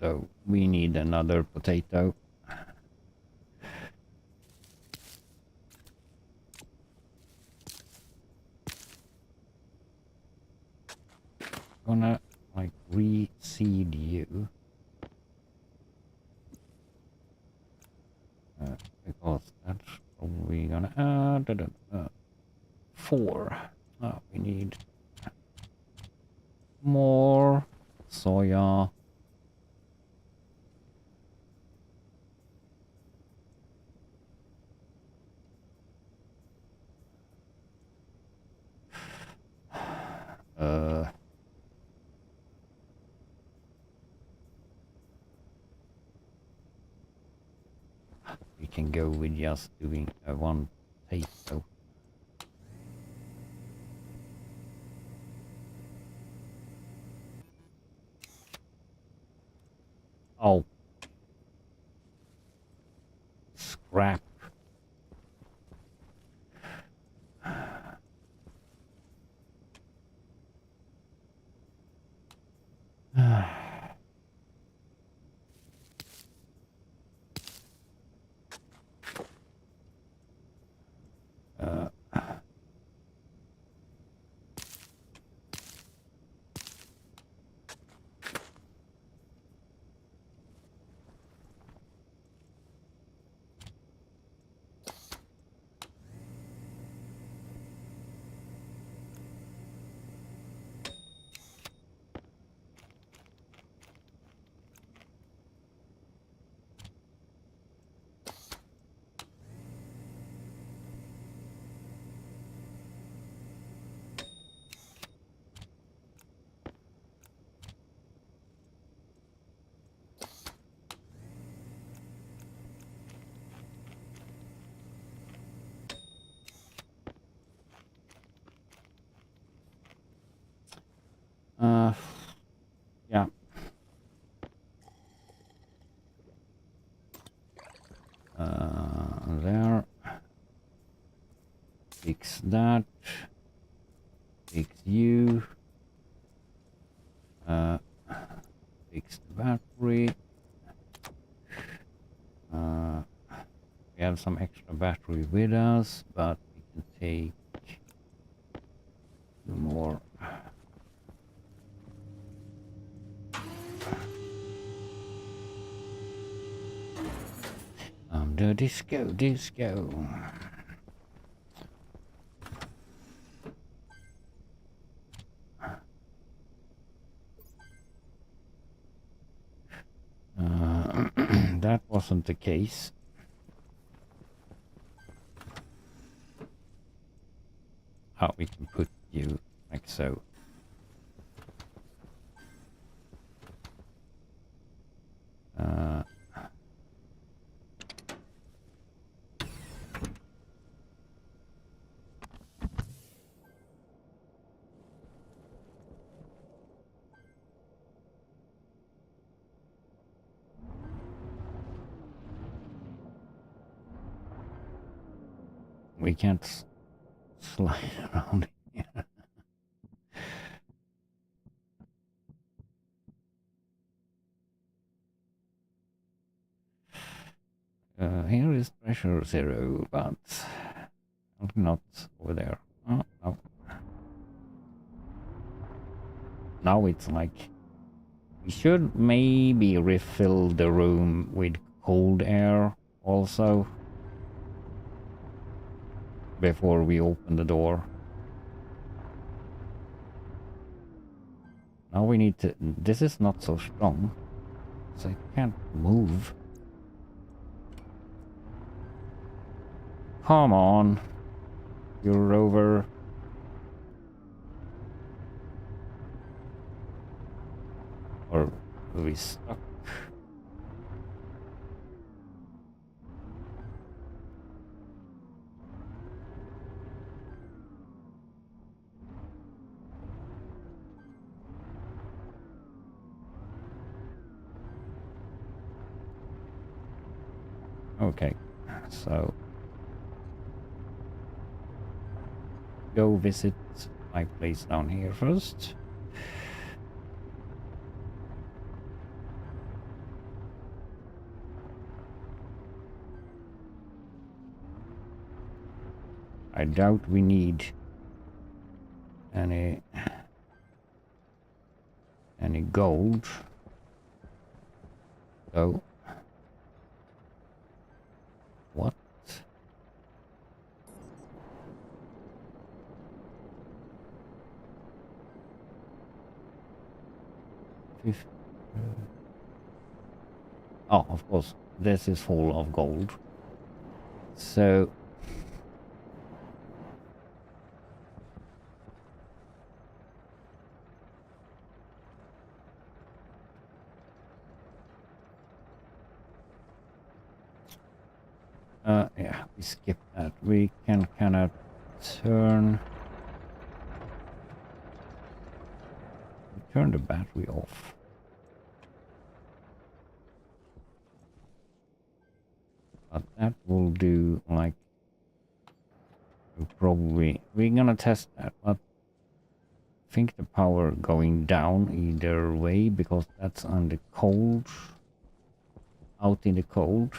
So we need another potato. Gonna like reseed you. Because that's probably gonna 4. Oh, we need more soya. We can go with just doing one potato. Oh. Scrap. Fix that. Fix you. Fix the battery. We have some extra battery with us, but we can take two more. The disco. That wasn't the case. Oh, we can put you like so. We can't slide around here. Here is pressure 0, but not over there. Oh, no. Now it's like we should maybe refill the room with cold air also before we open the door. Now we need to... This is not so strong, so it can't move. Come on, you rover. Or are we stuck? Okay, so go visit my place down here first. I doubt we need any gold. So what? Oh, of course, this is full of gold. So yeah, we skip that. We can kind of turn the battery off. But that will do, like, probably we're gonna test that, but I think the power going down either way because that's on the cold, out in the cold.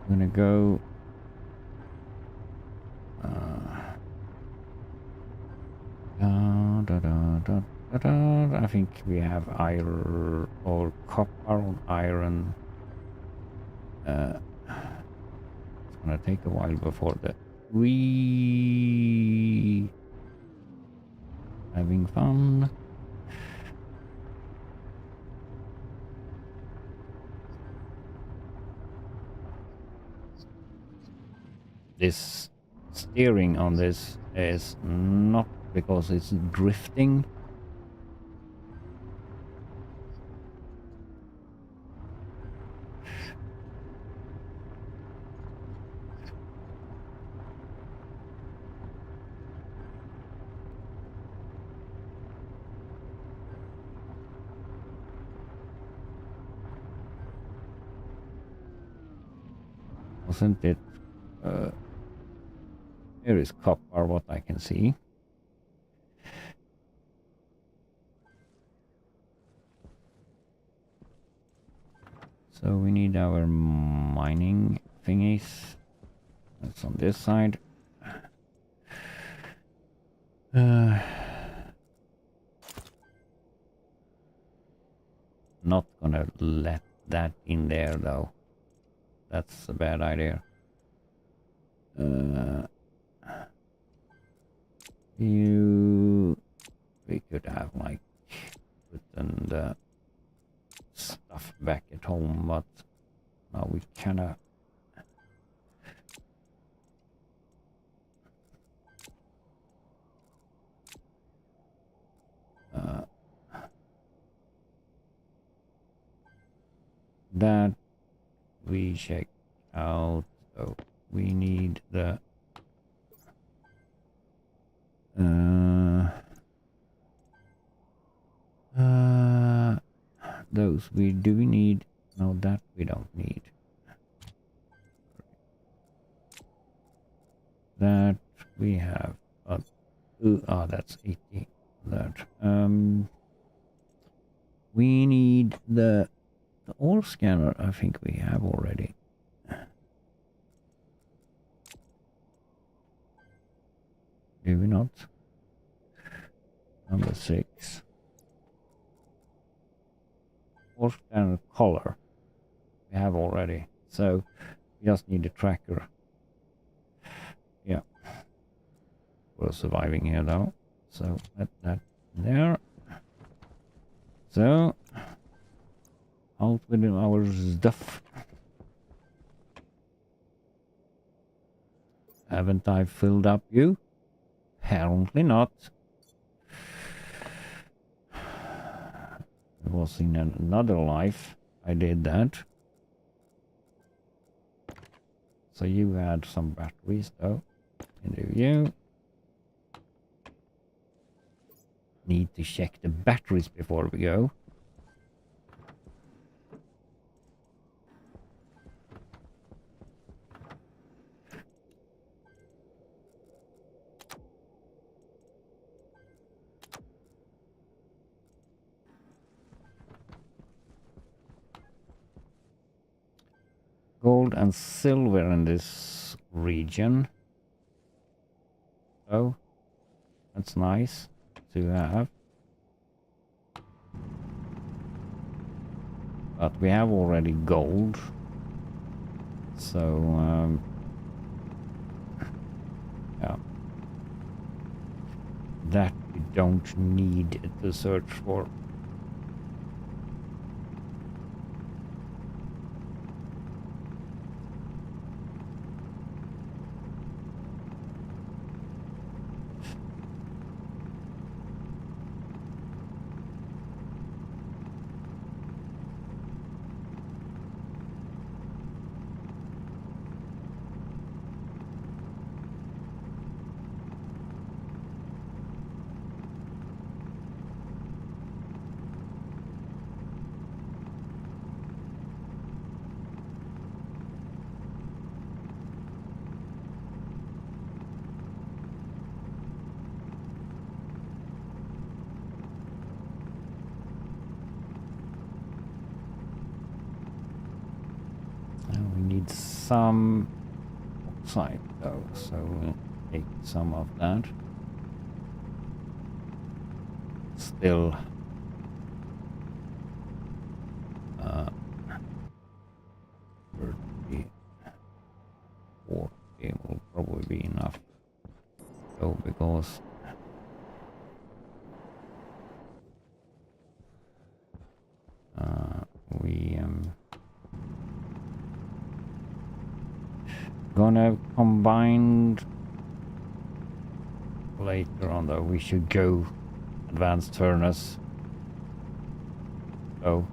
I'm gonna go I think we have iron or copper or iron. It's gonna take a while before the we having fun. This steering on this is not because it's drifting. Wasn't it? Uh, here is copper, what I can see. So we need our mining thingies. That's on this side. Not gonna let that in there though. That's a bad idea. We could have like put the stuff back at home, but now we cannot. That we check out. So we need the those we do need. No, that we don't need. That we have. That's 80. That we need the ore scanner. I think we have already. Do we not? Number 6. Ore scanner color. We have already. So we just need a tracker. Yeah. We're surviving here though. So let that there. So out with our stuff. Haven't I filled up you? Apparently not. It was in another life I did that. So you had some batteries though. And do you? Need to check the batteries before we go. Gold and silver in this region. Oh, that's nice to have. But we have already gold. So, yeah. That we don't need to search for. And we need some oxide though, so we'll take some of that. Still 30, 40 will probably be enough. So because we gonna combine later on though. We should go advanced furnace. So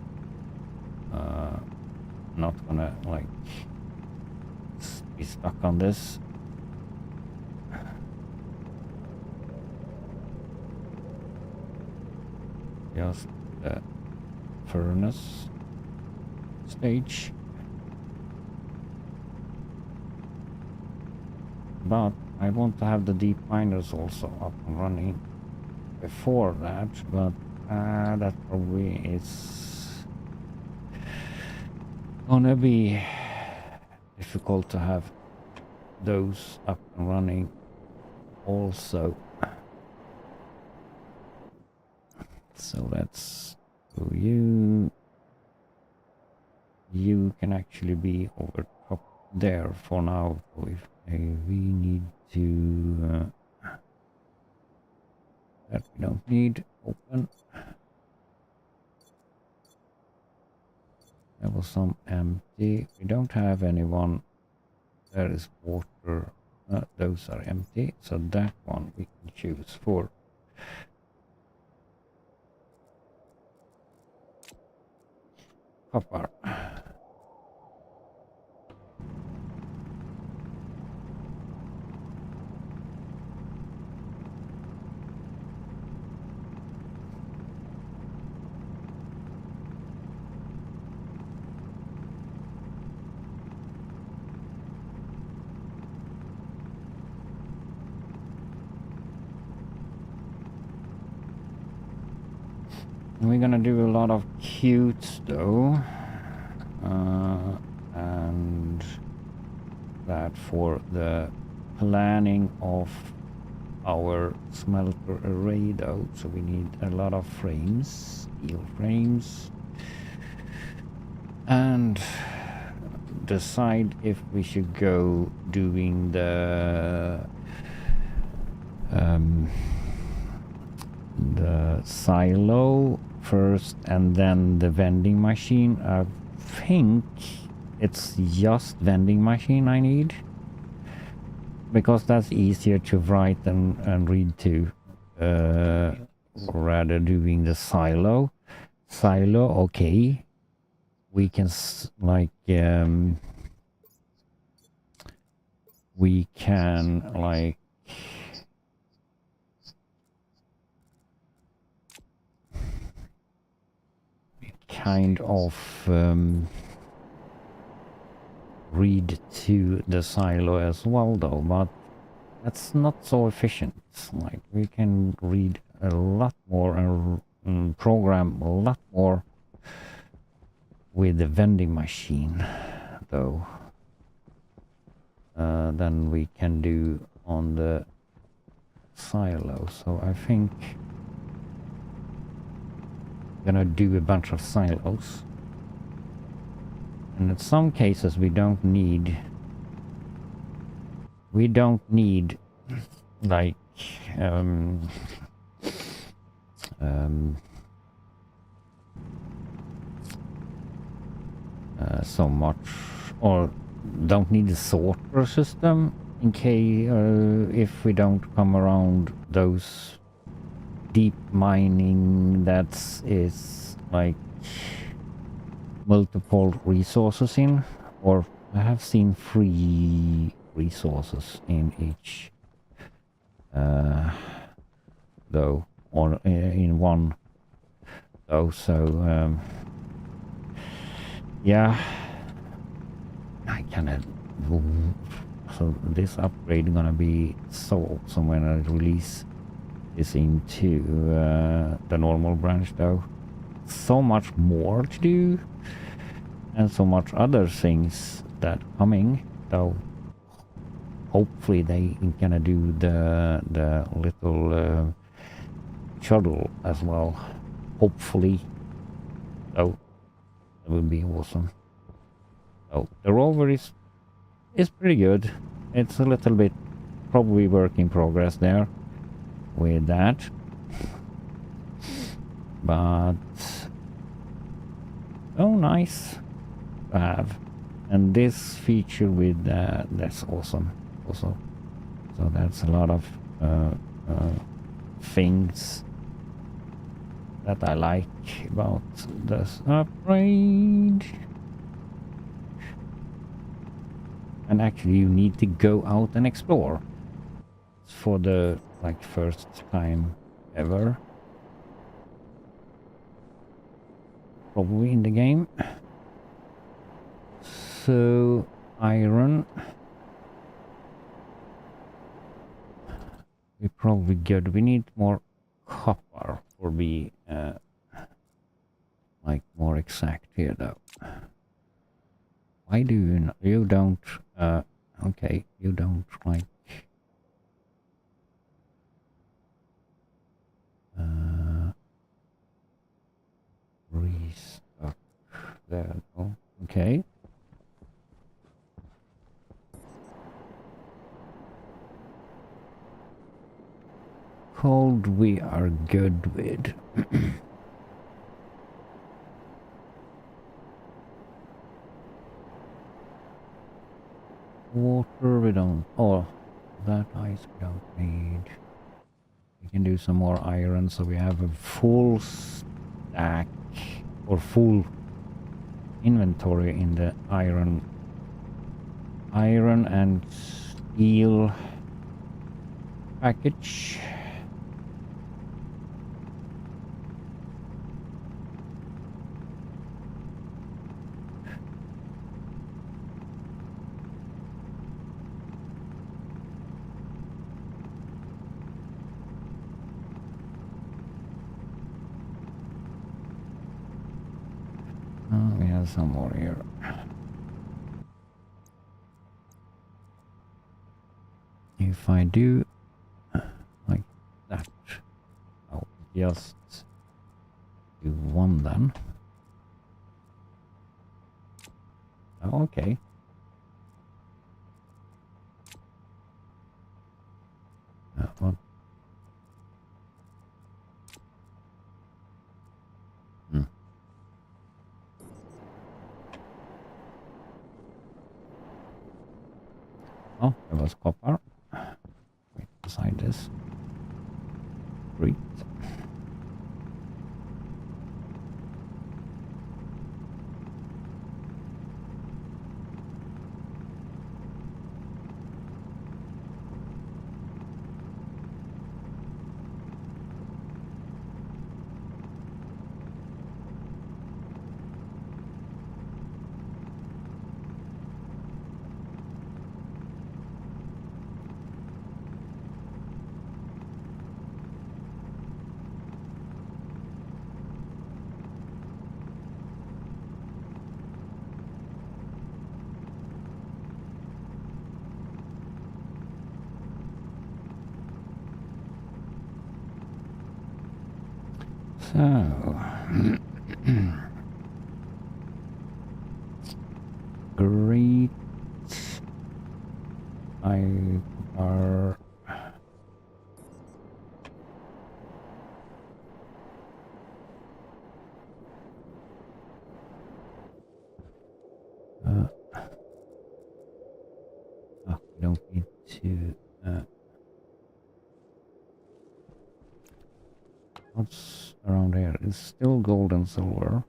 not gonna like be stuck on this. Just the furnace stage. but I want to have the deep miners also up and running before that, but that probably is gonna be difficult to have those up and running also. So let's go you. You can actually be over top there for now. So if we need to that we don't need open. There was some empty. We don't have anyone. There is water. Those are empty. So that one we can choose for. Copper. We're gonna do a lot of cutes though, and that for the planning of our smelter array though, so we need a lot of frames, steel frames, and decide if we should go doing the silo first and then the vending machine. I think it's just vending machine I need, because that's easier to write and read to, rather doing the silo. Okay, we can we can like kind of read to the silo as well though, but that's not so efficient. Like we can read a lot more and program a lot more with the vending machine though, than we can do on the silo. So I think I'm gonna do a bunch of silos, and in some cases we don't need like so much, or don't need a sorter system in case if we don't come around those deep mining that is like multiple resources in, or I have seen 3 resources in each though, or in one though, so yeah, I cannot. So this upgrade gonna be so awesome when I release this into the normal branch though. So much more to do and so much other things that coming though. Hopefully they gonna do the little shuttle as well. Hopefully, though, that would be awesome. Oh, the rover is pretty good. It's a little bit probably work in progress there with that, but oh, nice to have. And this feature with that's awesome also. So that's a lot of things that I like about this upgrade. And actually you need to go out and explore. It's for the like first time ever, probably in the game. So iron, We're probably good. We need more copper for be like more exact here though. Why do you don't okay, you don't like restock there. Oh, okay. Cold we are good with. Water we don't. Oh, that ice we don't need. We can do some more iron so we have a full stack or full inventory in the iron and steel package. We have some more here. If I do like that, I'll just do one then. Oh, okay. What? Oh, there was copper. Wait, beside this. Great. So, great. I are we don't need to. What's around here? It's still gold and silver.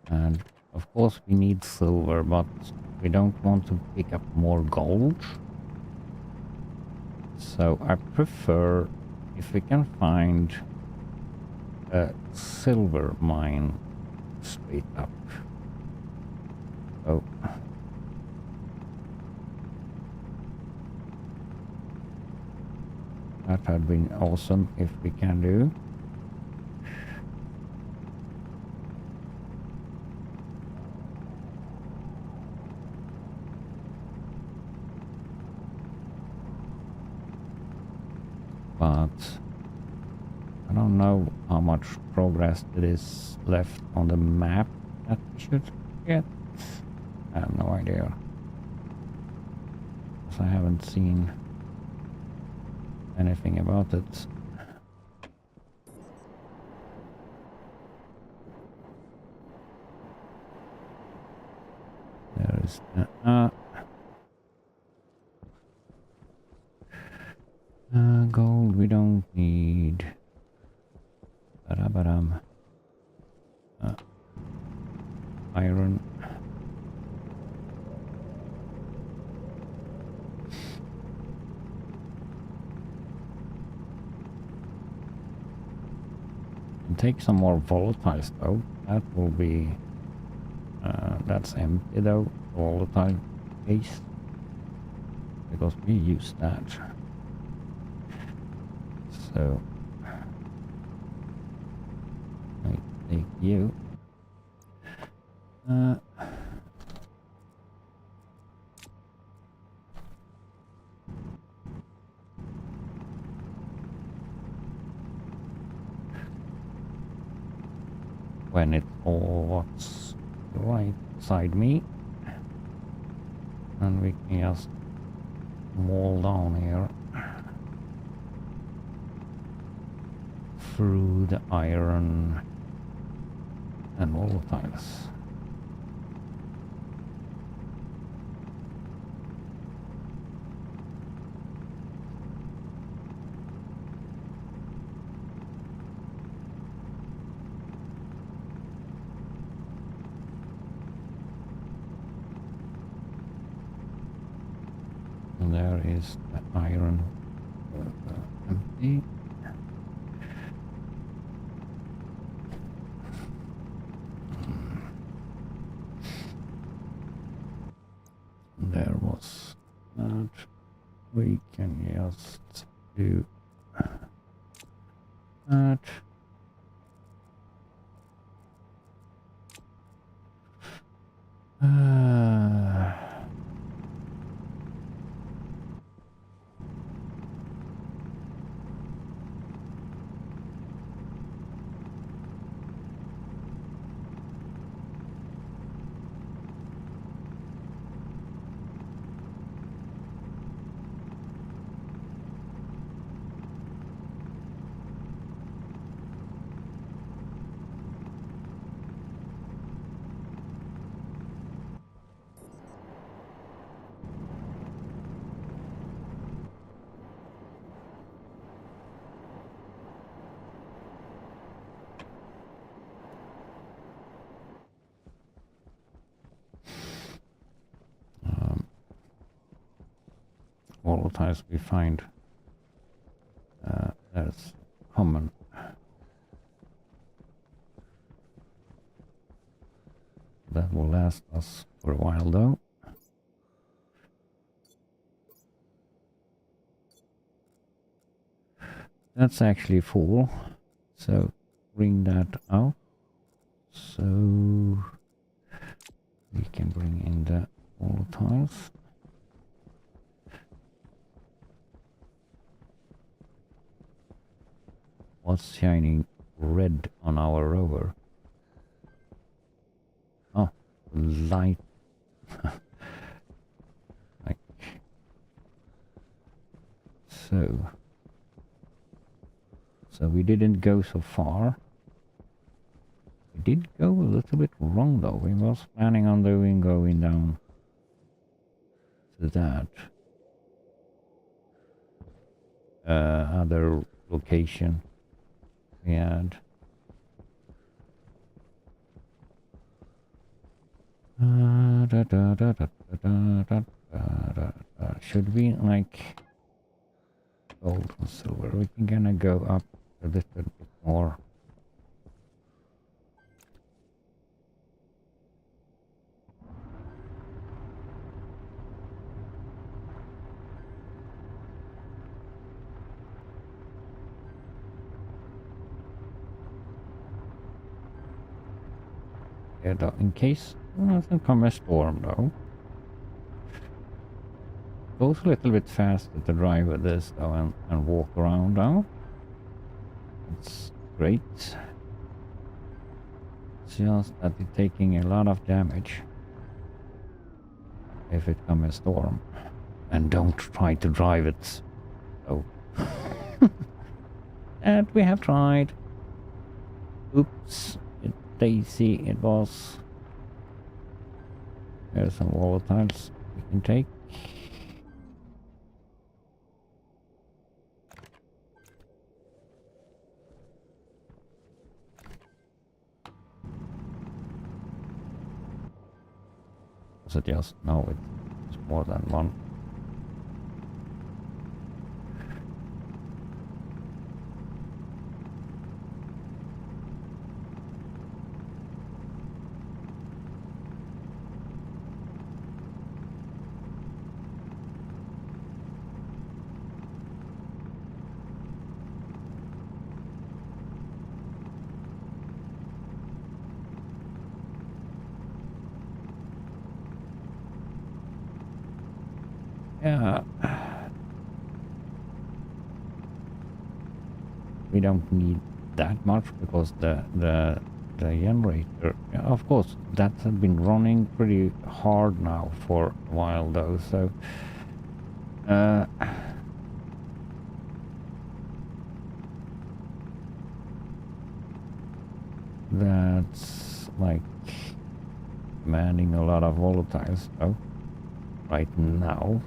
And of course we need silver, but we don't want to pick up more gold. So I prefer if we can find a silver mine straight up. Oh. That had been awesome if we can do. But I don't know how much progress there is left on the map that we should get. I have no idea. Because I haven't seen anything about it. There is gold we don't need. Ba-da-ba-dum. iron. And take some more volatiles though. That will be that's empty though, volatile case, because we use that. So I take you. When it all what's right beside me, and we can just wall down here through the iron and volatiles. And there is the iron empty. There was that. We can just do that. Volatiles we find that's common. That will last us for a while though. That's actually full, so bring that out so we can bring in the volatiles. What's shining red on our rover? Oh, light. Like so. So we didn't go so far. We did go a little bit wrong though. We was planning on going down to that other location we had. Should we like gold and silver? We can gonna go up a little bit more. Yeah, in case doesn't come a storm though. Goes a little bit faster to drive with this though and walk around now. It's great. It's just that it's taking a lot of damage if it comes a storm. And don't try to drive it. Oh. And we have tried. Oops. Daisy it was. There's some volatiles we can take. was it just? No, it's more than one. Yeah. We don't need that much because the generator, yeah, of course, that has been running pretty hard now for a while though, so that's like demanding a lot of volatiles though right now.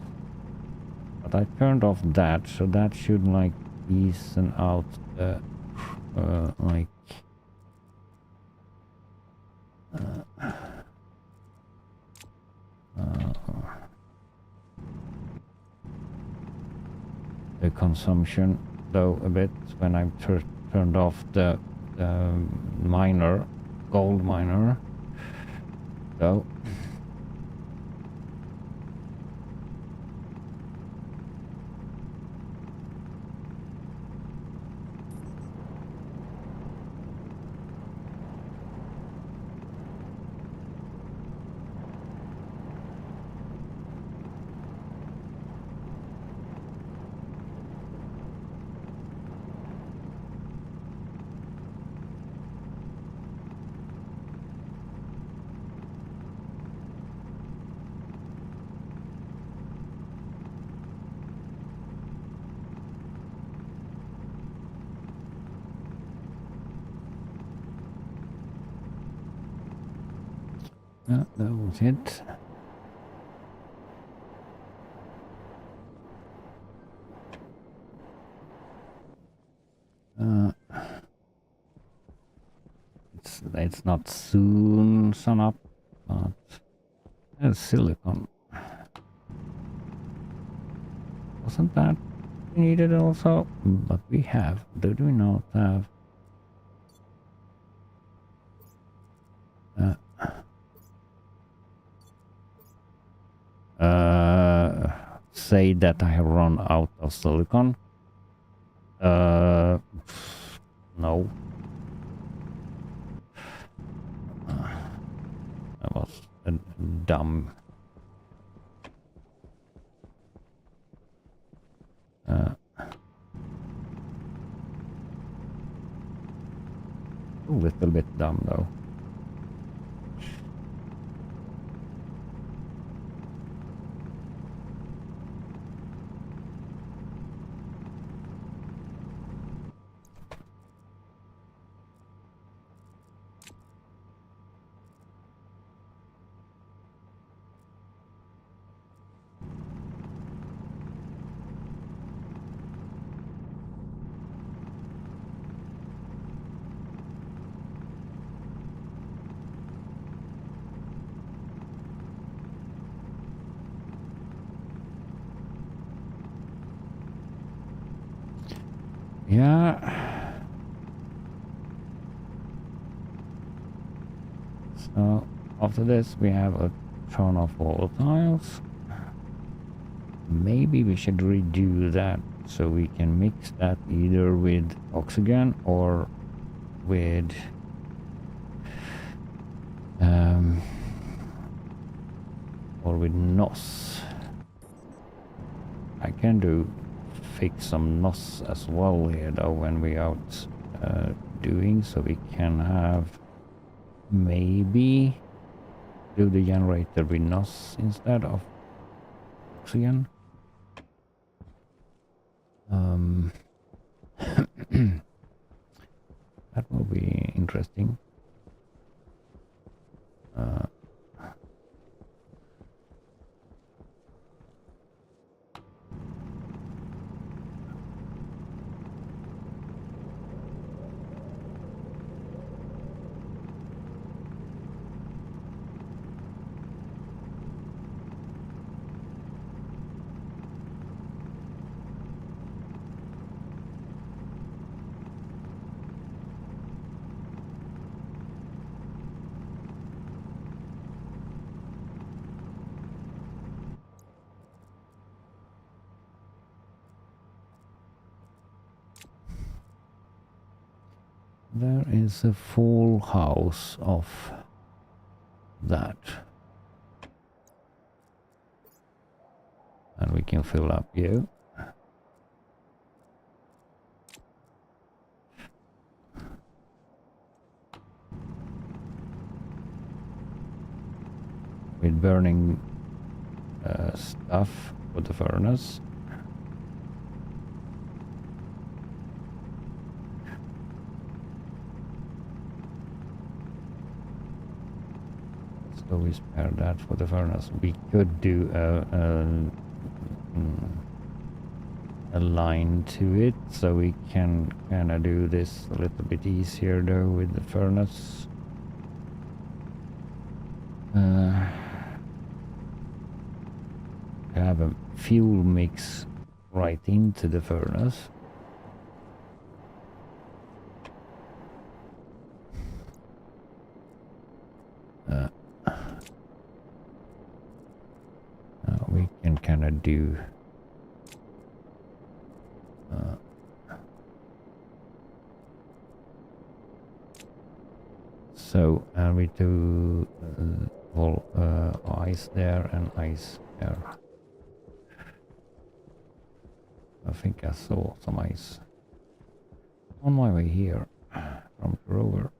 But I turned off that, so that should like even out the like the consumption though a bit when I turned off the miner, gold miner though. Yeah, that was it. It's not soon sun up, but there's silicon. Wasn't that needed also? But we have. Did we not have? Say that I have run out of silicon. No. That was a dumb. A little bit dumb though. Yeah. So after this we have a ton of volatiles. Maybe we should redo that so we can mix that either with oxygen or with NOS. I can fix some NOS as well here though when we out doing, so we can have maybe do the generator with NOS instead of oxygen. That will be interesting. There is a full house of that. And we can fill up you. With burning stuff for the furnace. So we spare that for the furnace. We could do a line to it, so we can kind of do this a little bit easier though with the furnace. Have a fuel mix right into the furnace. We can kind of do so, and we do ice there and ice there. I think I saw some ice on my way here from the rover.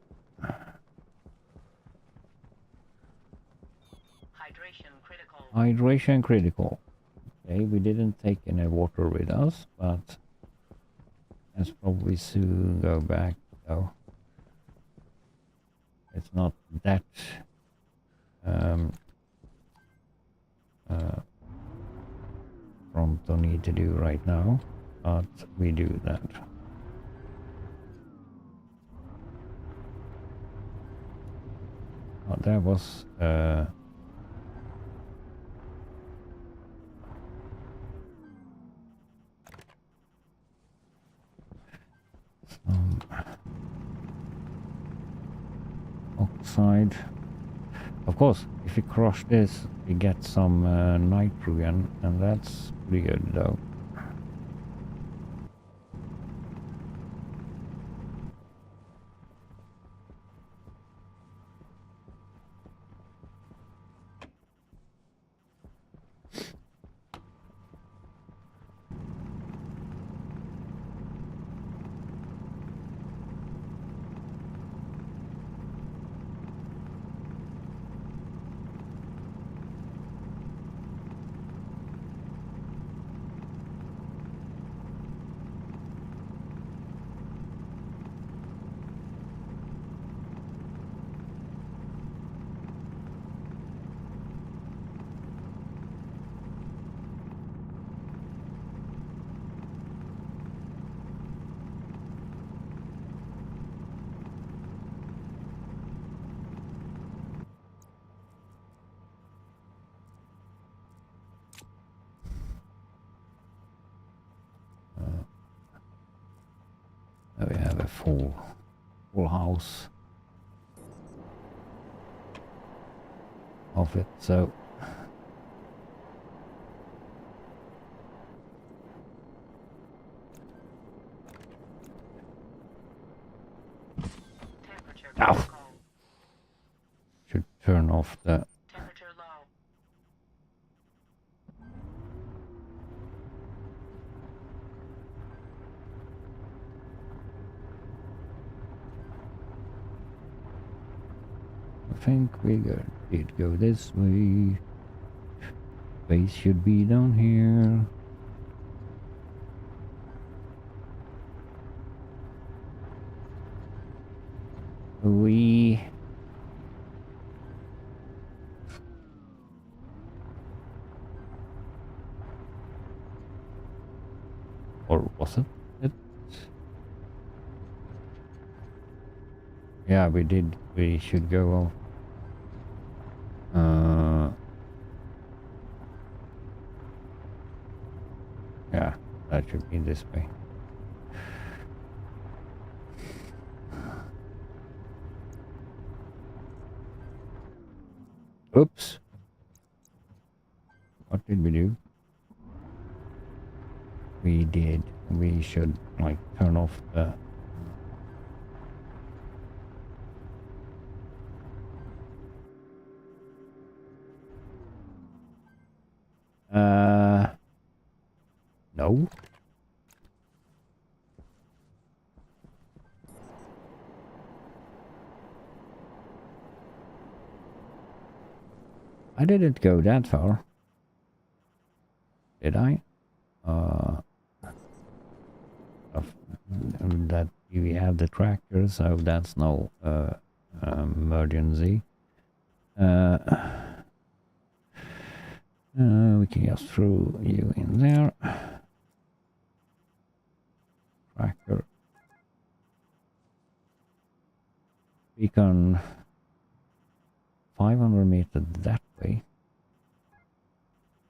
Hydration critical. Hydration critical. Okay, we didn't take any water with us, but let's probably soon go back though. It's not that prompt to need to do right now, but we do that. Oh, that was some oxide. Of course, if we crush this, we get some nitrogen, and that's pretty good though. We have a full house of it, so Temperature Ow. critical. should turn off the Temperature low. I think we did go this way. Base should be down here. Or was it? Yeah, we did. We should go. Yeah, that should be this way. Oops. What did we do? We should like turn off the No. I didn't go that far. Did I? That we have the tractor, so that's no emergency. We can just throw you in there. Tractor. We can 500 meters that way.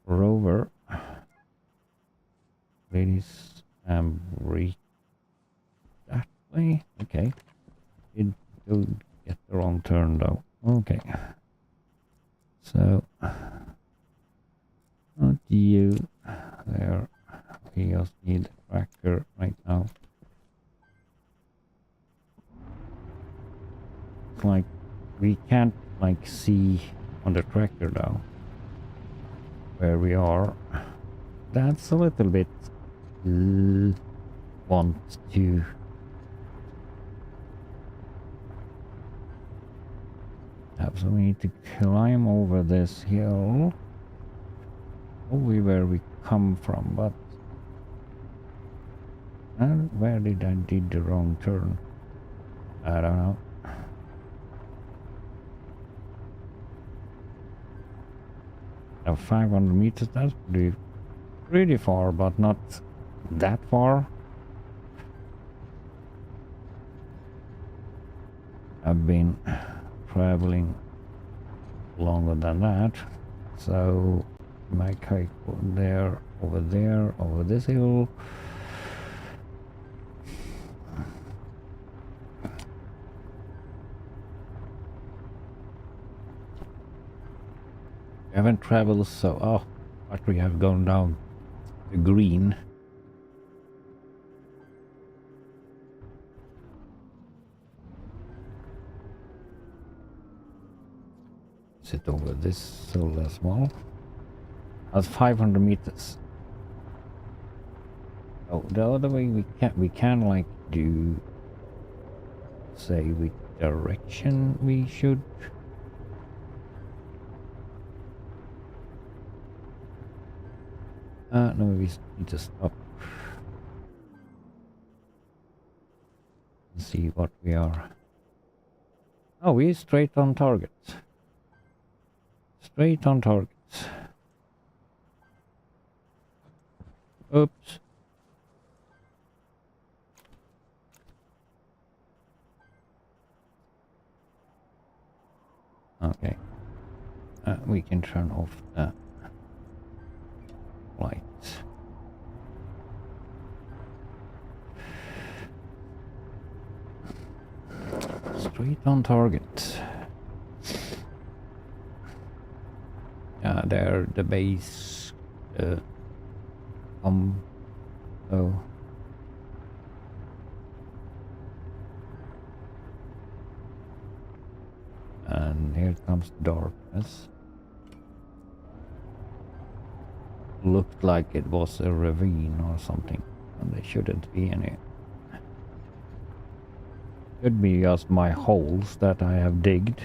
Rover. Ladies and reach that way. Okay. Did go get the wrong turn though. Okay. So not you there. We just need the tractor right now. It's like we can't like see on the tractor now where we are. That's a little bit want to have, so we need to climb over this hill. Probably where we come from, but where did I did the wrong turn? I don't know. Now 500 meters, that's pretty far, but not that far. I've been traveling longer than that, so my kite there, over this hill. I haven't traveled so but we have gone down the green. Sit over this hill as well. That's 500 meters. Oh, the other way we can like do, say which direction we should. No, we need to stop and see what we are. Oh, we're straight on target. Straight on target. Oops. Okay. We can turn off the lights. Straight on target. There, the base. Oh. And here comes darkness. Looked like it was a ravine or something, and there shouldn't be any. Could be just my holes that I have digged.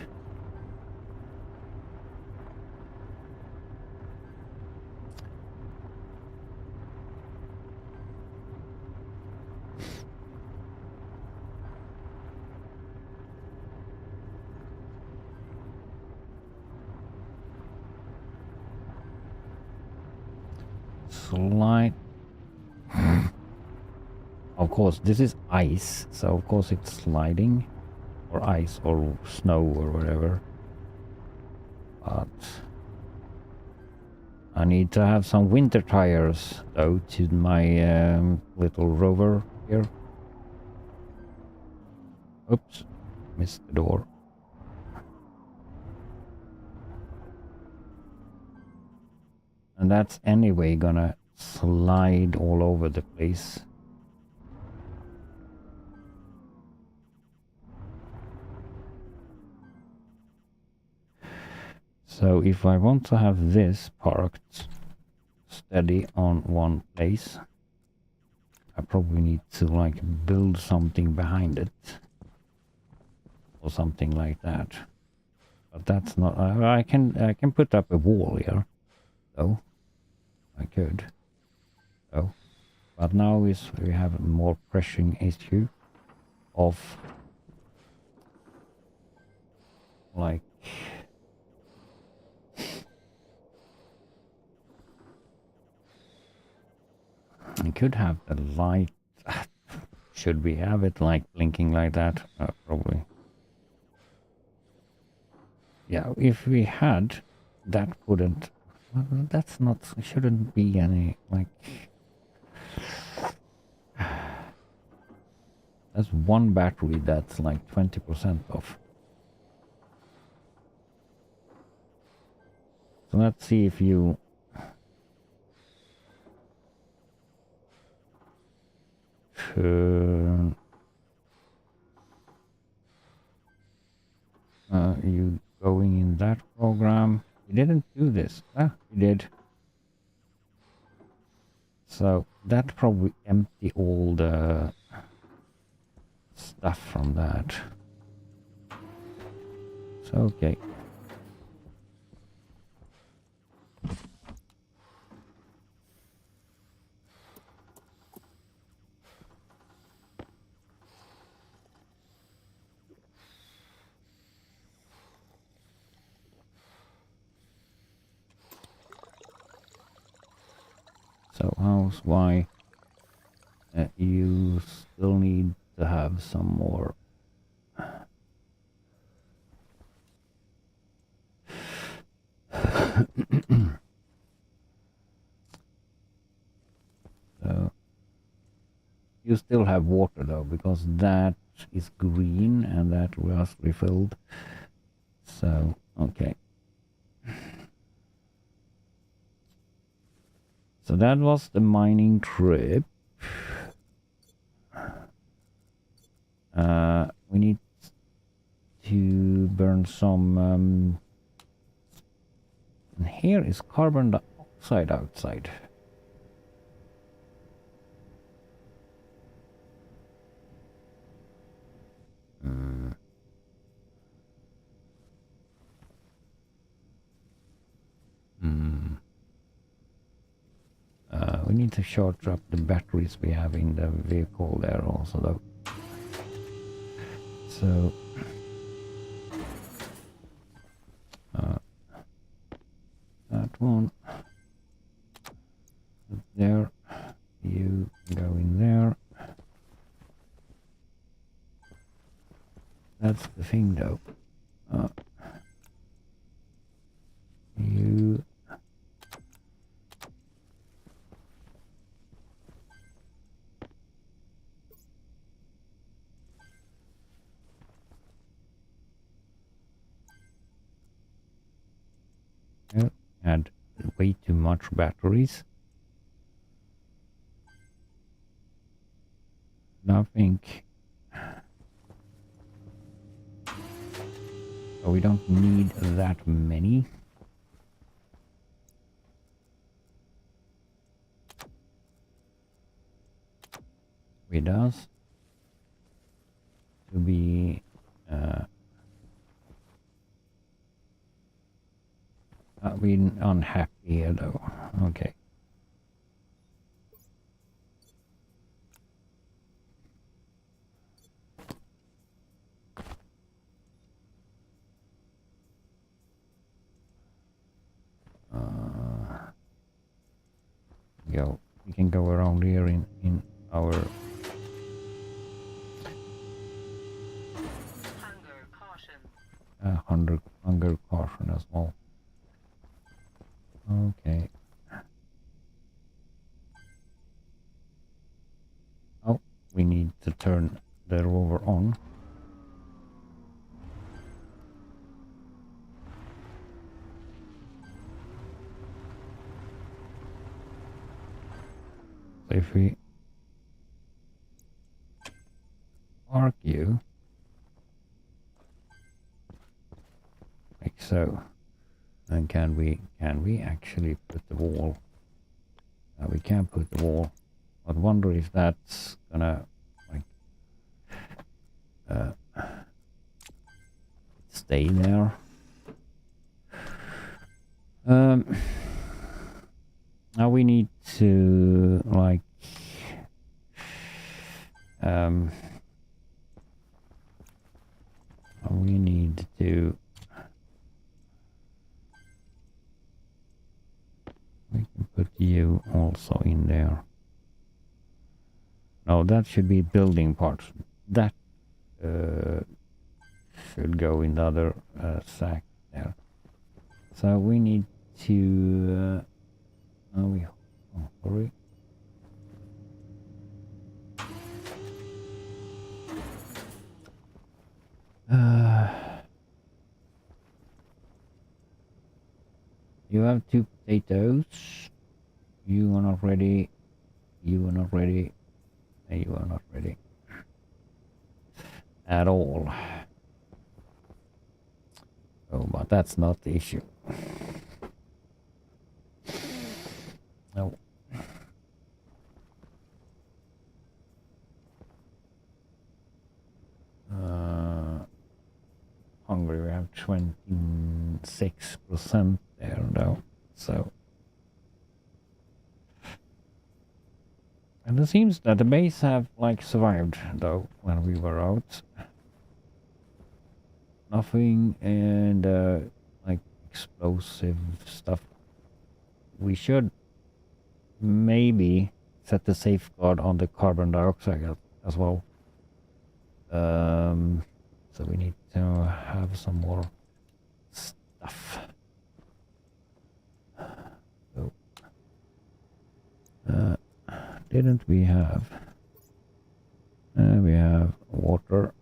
Slide. Of course, this is ice, so of course it's sliding, or ice, or snow, or whatever. But I need to have some winter tires, though, to my little rover here. Oops, missed the door. And that's anyway gonna slide all over the place. So if I want to have this parked steady on one place. I probably need to like build something behind it. Or something like that. But that's not... I can put up a wall here. Though. I could. So. But now is we have a more pressing issue of like I could have the light. Should we have it like blinking like that? Probably. Yeah, if we had, that wouldn't. Well, that's not. Shouldn't be any like. That's one battery that's like 20% off. So let's see if you turn you going in that program. You didn't do this. Ah, you did. So that probably empty all the stuff from that. So okay. So how's why you still need to have some more so you still have water though, because that is green and that was refilled. So okay. So that was the mining trip. We need to burn some and here is carbon dioxide outside. We need to charge up the batteries we have in the vehicle there also though. So that one there, you go in there. That's the thing though. You had way too much batteries. I think we don't need that many. It does to be we unhappy here though. Okay. Go. We can go around here in our Hunger caution. hunger caution as well. Okay. Oh, we need to turn the rover on. So if we park you like so, then can we actually put the wall We can't put the wall. I wonder if that's gonna like stay there. Now we need to like we need to we can put you also in there. No, that should be building parts. That should go in the other sack there. So we need to hurry. You have 2 potatoes. You are not ready. You are not ready. And you are not ready. At all. Oh, but that's not the issue. No. Hungary, we have 26% there though. So. And it seems that the base have like survived though when we were out. Nothing and like explosive stuff. We should maybe set the safeguard on the carbon dioxide as well. So we need to have some more stuff. So, didn't we have? We have water.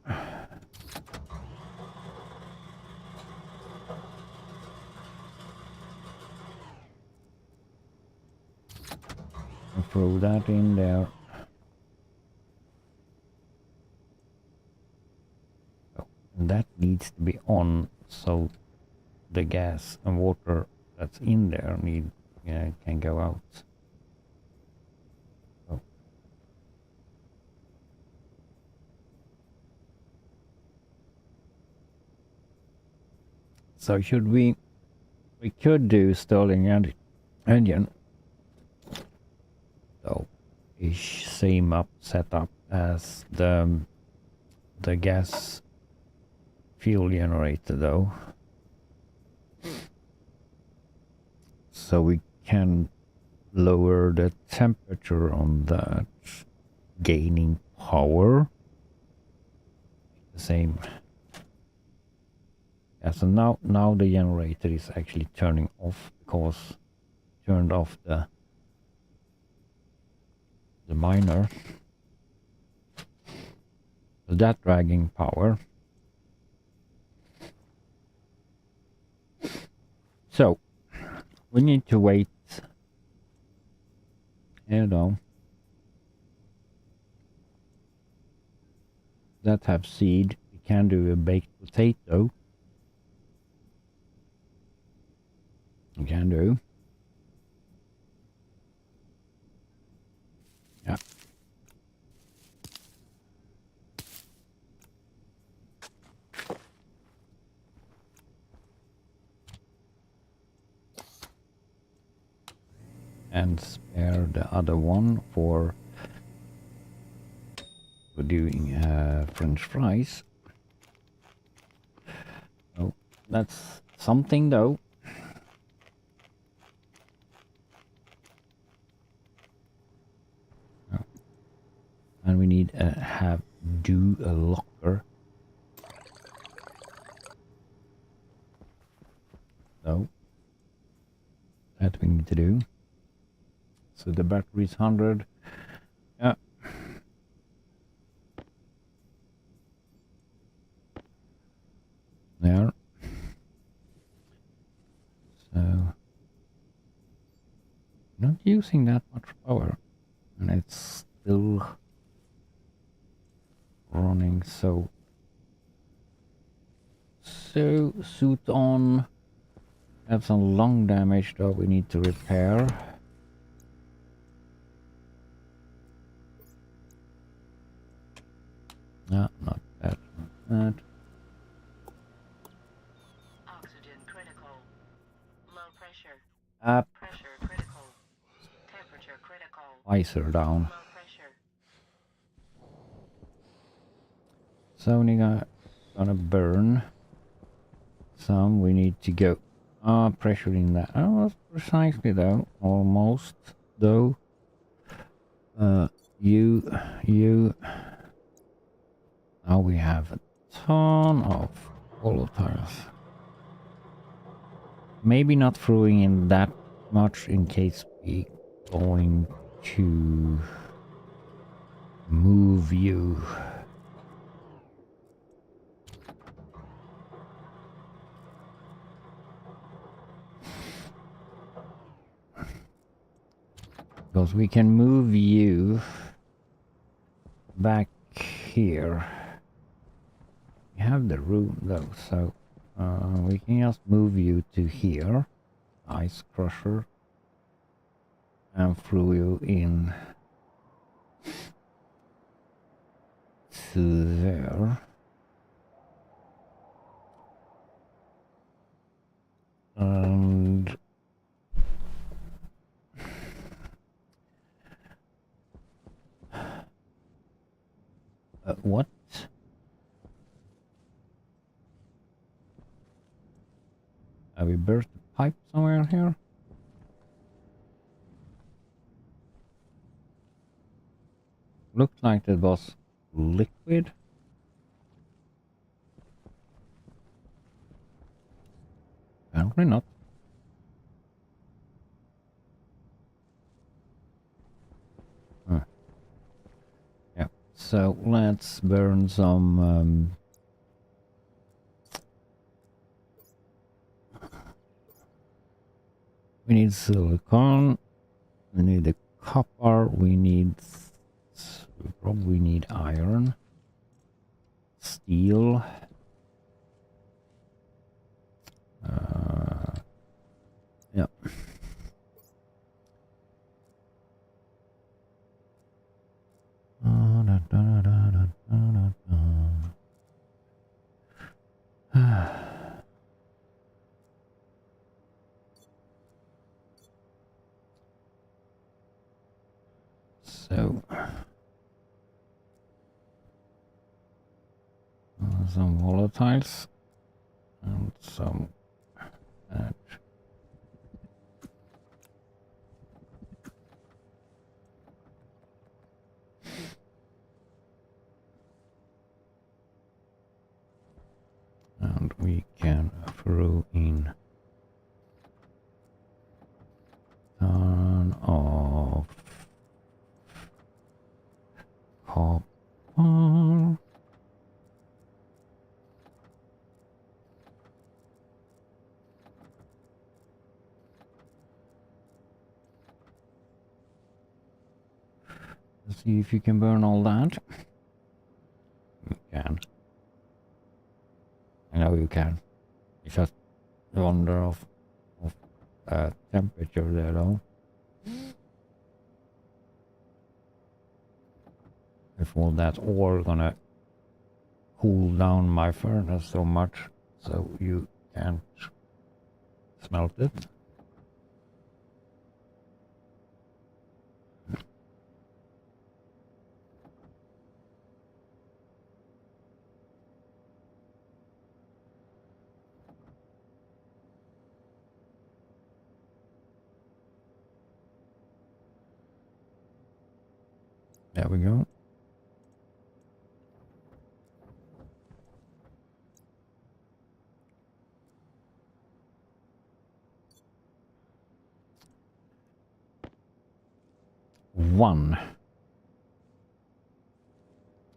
I'll throw that in there. Oh, and that needs to be on, so the gas and water that's in there can go out. Oh. So should we could do Stirling engine. So ish same setup as the gas fuel generator though. So we can lower the temperature on that, gaining power. The same. Yeah, so now the generator is actually turning off because turned off the miner. So that dragging power. So we need to wait. That have seed. We can do a baked potato. We can do. Yeah. And spare the other one for doing French fries. Oh, that's something though. Oh. And we need do a locker. No, that we need to do. So the battery is 100. Yeah. There. So not using that much power, and it's still running. So suit on. Have some lung damage that we need to repair. No, not that. Not that. Oxygen critical. Low pressure. Up. Pressure critical. Temperature critical. Visor down. Low pressure. So we gonna burn some. We need to go. Pressure in that. Oh, precisely though. Almost though. You. Now we have a ton of volatiles. Maybe not throwing in that much in case we going to move you. Because we can move you back here. We have the room though, so we can just move you to here. Ice crusher. And throw you in to there. And what? Have we burst a pipe somewhere here? Looked like it was liquid. Apparently not. Huh. Yeah. So let's burn some. We need silicon. We need the copper. We probably need iron, steel. Yeah. So some volatiles and some that. And we can throw in ton of copper. Let's see if you can burn all that. You can. I know you can. It's just a wonder of temperature there though. If all that ore gonna cool down my furnace so much so you can't smelt it. There we go. One.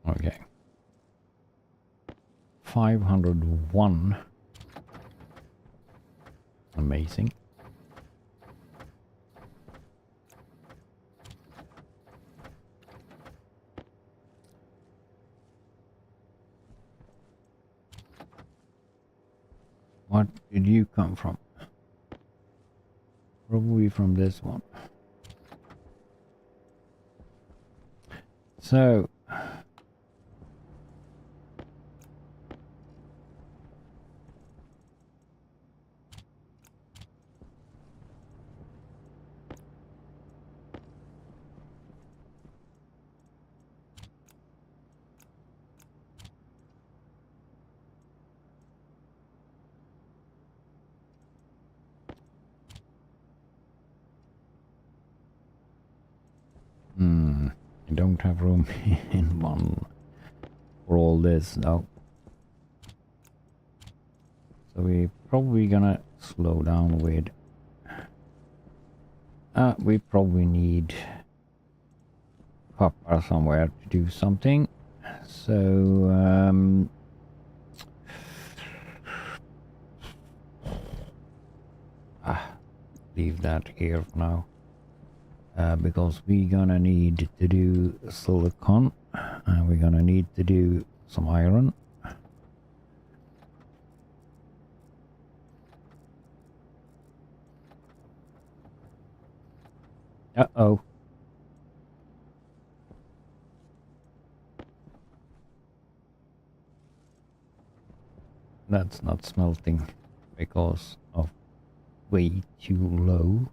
Okay. 501. Amazing. What did you come from? Probably from this one. So I don't have room in one for all this now. So we're probably gonna slow down with... we probably need copper somewhere to do something. So, leave that here for now. Because we're gonna need to do silicon, and we're gonna need to do some iron. Uh-oh. That's not smelting because of way too low.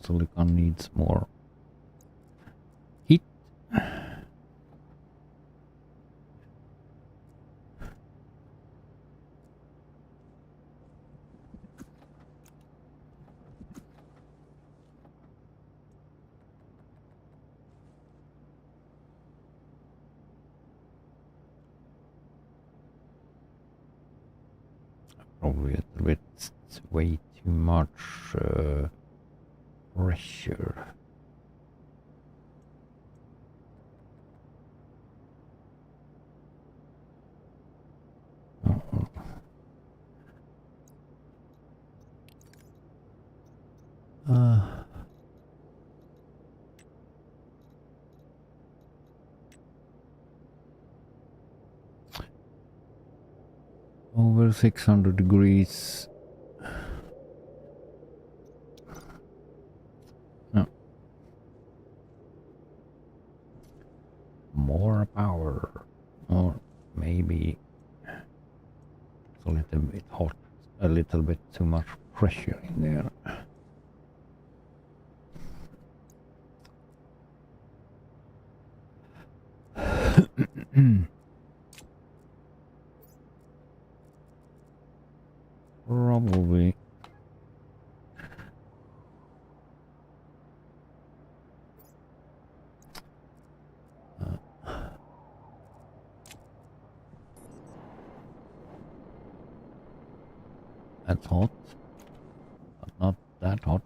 Silicon needs more heat. Probably a little bit way too much pressure. Over 600 degrees. No. More power. Or maybe it's a little bit hot. A little bit too much pressure in there. Probably. That's hot, but not that hot.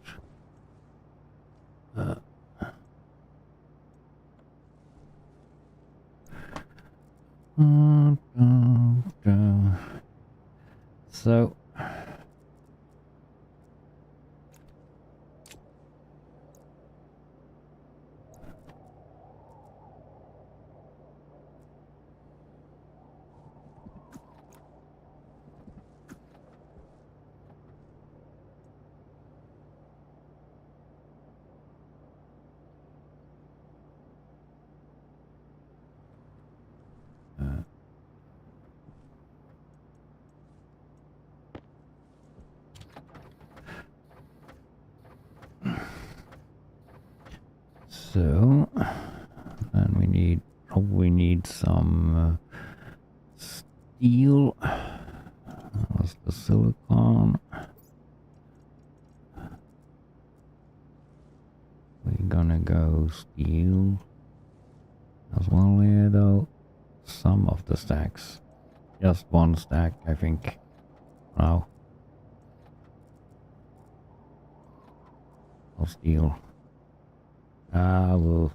So then we need probably need some steel. What's the silicon? We're gonna go steel as well here though. Some of the stacks. Just one stack, I think. Now. Of steel. Well.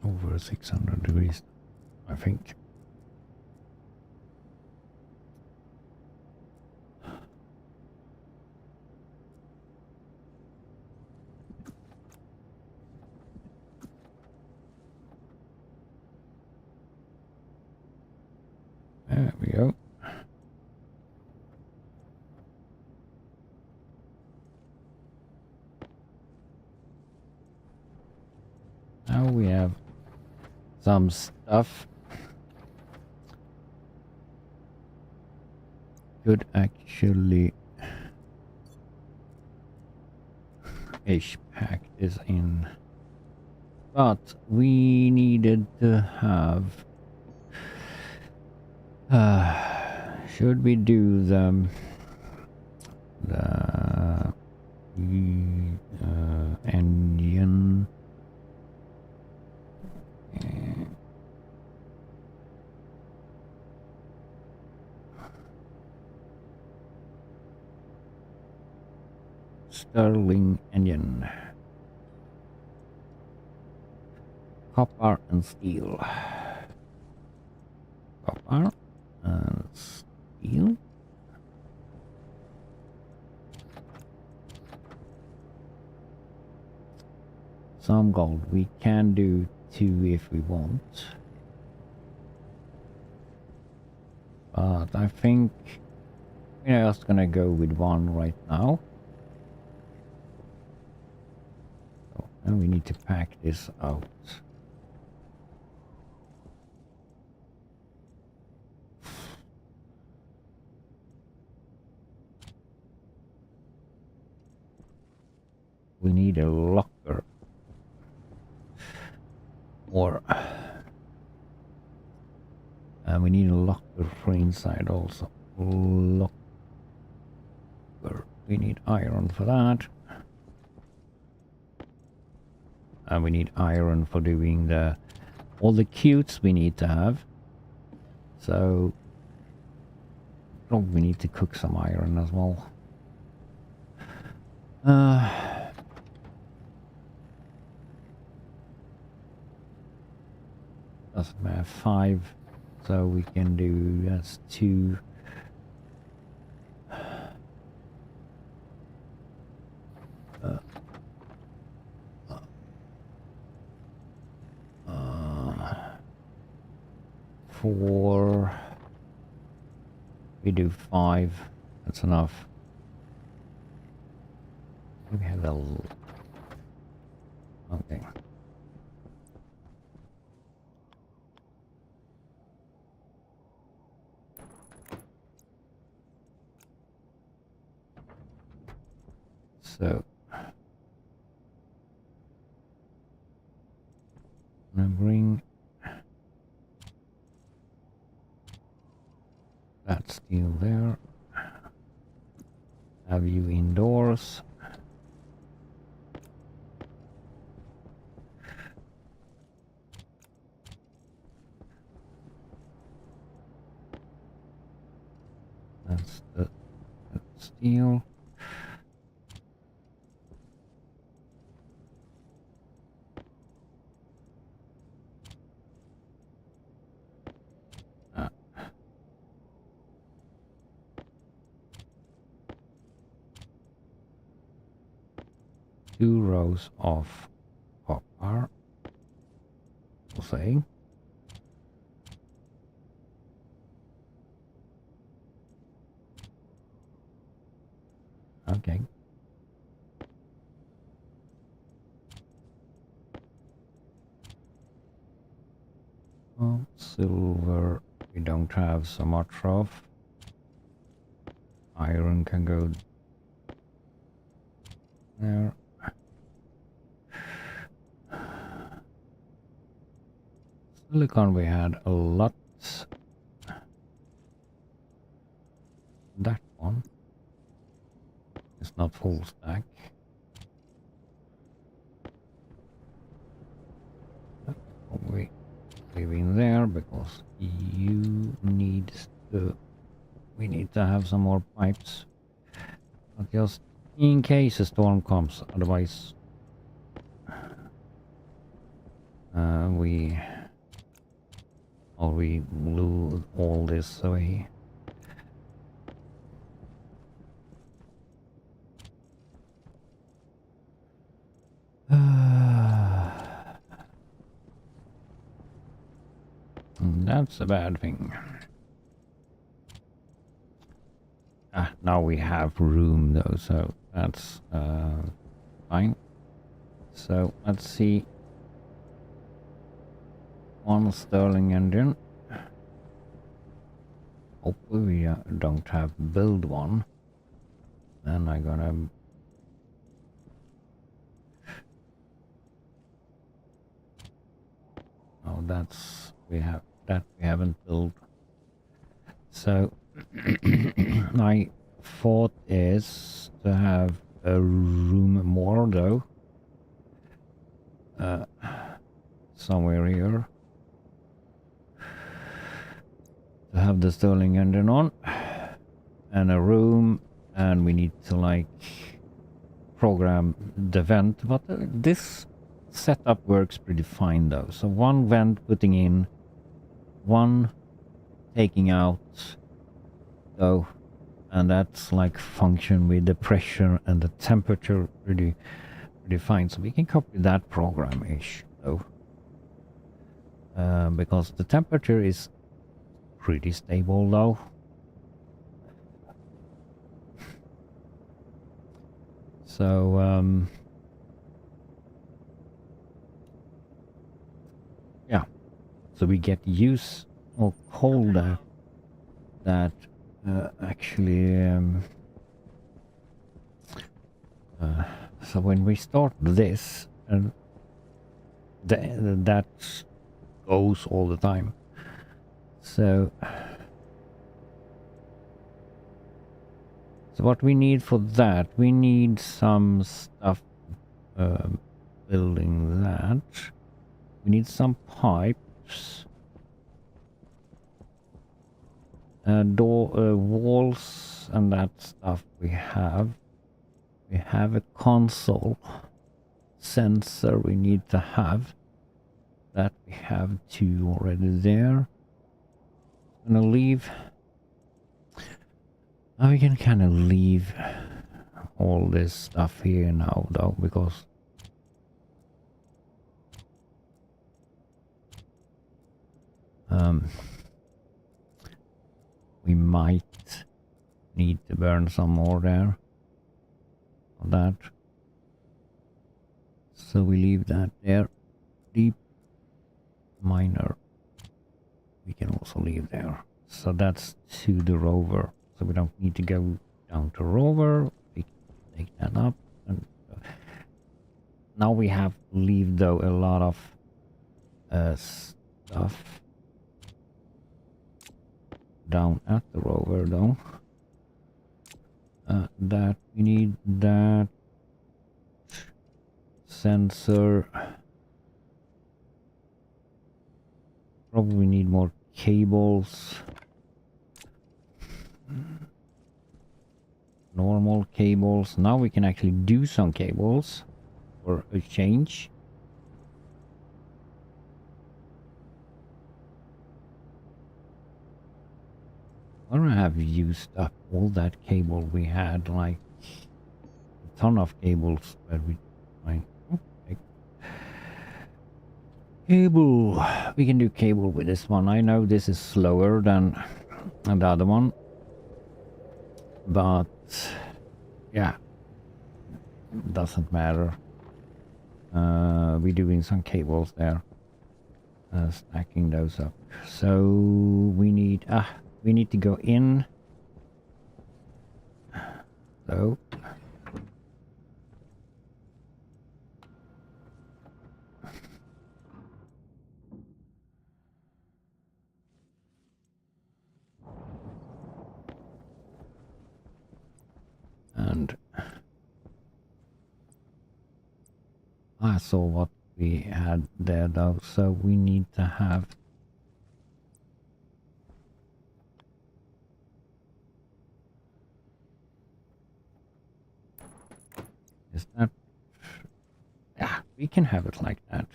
Over 600 degrees, I think. There we go. Now we have some stuff. Could actually HPAC is in, but we needed to have. Should we do the engine? Sterling engine. Copper and steel. Copper and steel. Some gold. We can do 2 if we want. But I think we're just gonna go with 1 right now. So, and we need to pack this out. We need a locker. Or we need a locker for inside also. Locker. We need iron for that. And we need iron for doing all the cutes we need to have. So probably we need to cook some iron as well. Doesn't matter, 5. So we can do, that's 2. Four. We do 5. That's enough. We have a. Okay. So. I'm gonna bring that steel there. Have you indoors. That's the steel. Two rows of copper. We'll say. Okay. Well, silver we don't have so much of. Iron can go there. Silicon we had a lot. That one is not full stack. We leave in there because you need to. We need to have some more pipes, but just in case a storm comes. Otherwise, we blew all this away. That's a bad thing. Now we have room though, so that's fine. So let's see. one Stirling engine. Hopefully we don't have to build one. Then I'm gonna... Oh, that's... we haven't built. So my thought is to have a room more though. Somewhere here. To have the Stirling engine on. And a room. And we need to like program the vent. But this setup works pretty fine though. So one vent putting in. One taking out. Though. And that's like function with the pressure and the temperature pretty fine. So we can copy that program-ish though. Because the temperature is pretty stable though. So yeah, so we get use of cold that actually so when we start this and that goes all the time. So what we need for that, we need some stuff building that. We need some pipes. Door walls and that stuff we have. We have a console sensor we need to have. That we have two already there. I'm gonna leave. Now we can kind of leave all this stuff here now though, because we might need to burn some more there of that. So we leave that there. Deep miner we can also leave there. So that's to the rover. So we don't need to go down to rover. We can take that up. And now we have to leave though a lot of stuff down at the rover though. That we need that sensor. Probably need more cables. Normal cables. Now we can actually do some cables for a change. I don't have used up all that cable we had, like a ton of cables that we find. Okay. Cable. We can do cable with this one. I know this is slower than the other one. But yeah, doesn't matter. We're doing some cables there, stacking those up. So we need to go in. So and I saw what we had there though, so we need to have is that, yeah, we can have it like that.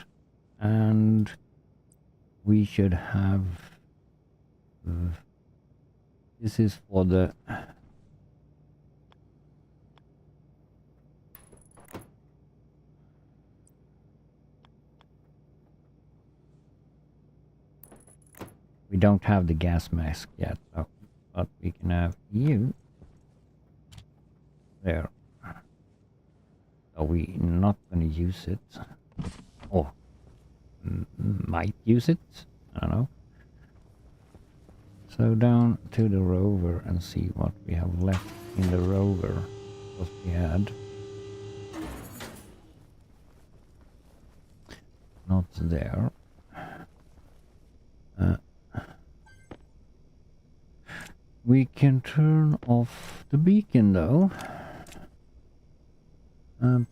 And we should have this is for the we don't have the gas mask yet though, but we can have you there. Are we not going to use it? Oh, might use it. I don't know. So down to the rover and see what we have left in the rover. What we had. Not there. We can turn off the beacon though.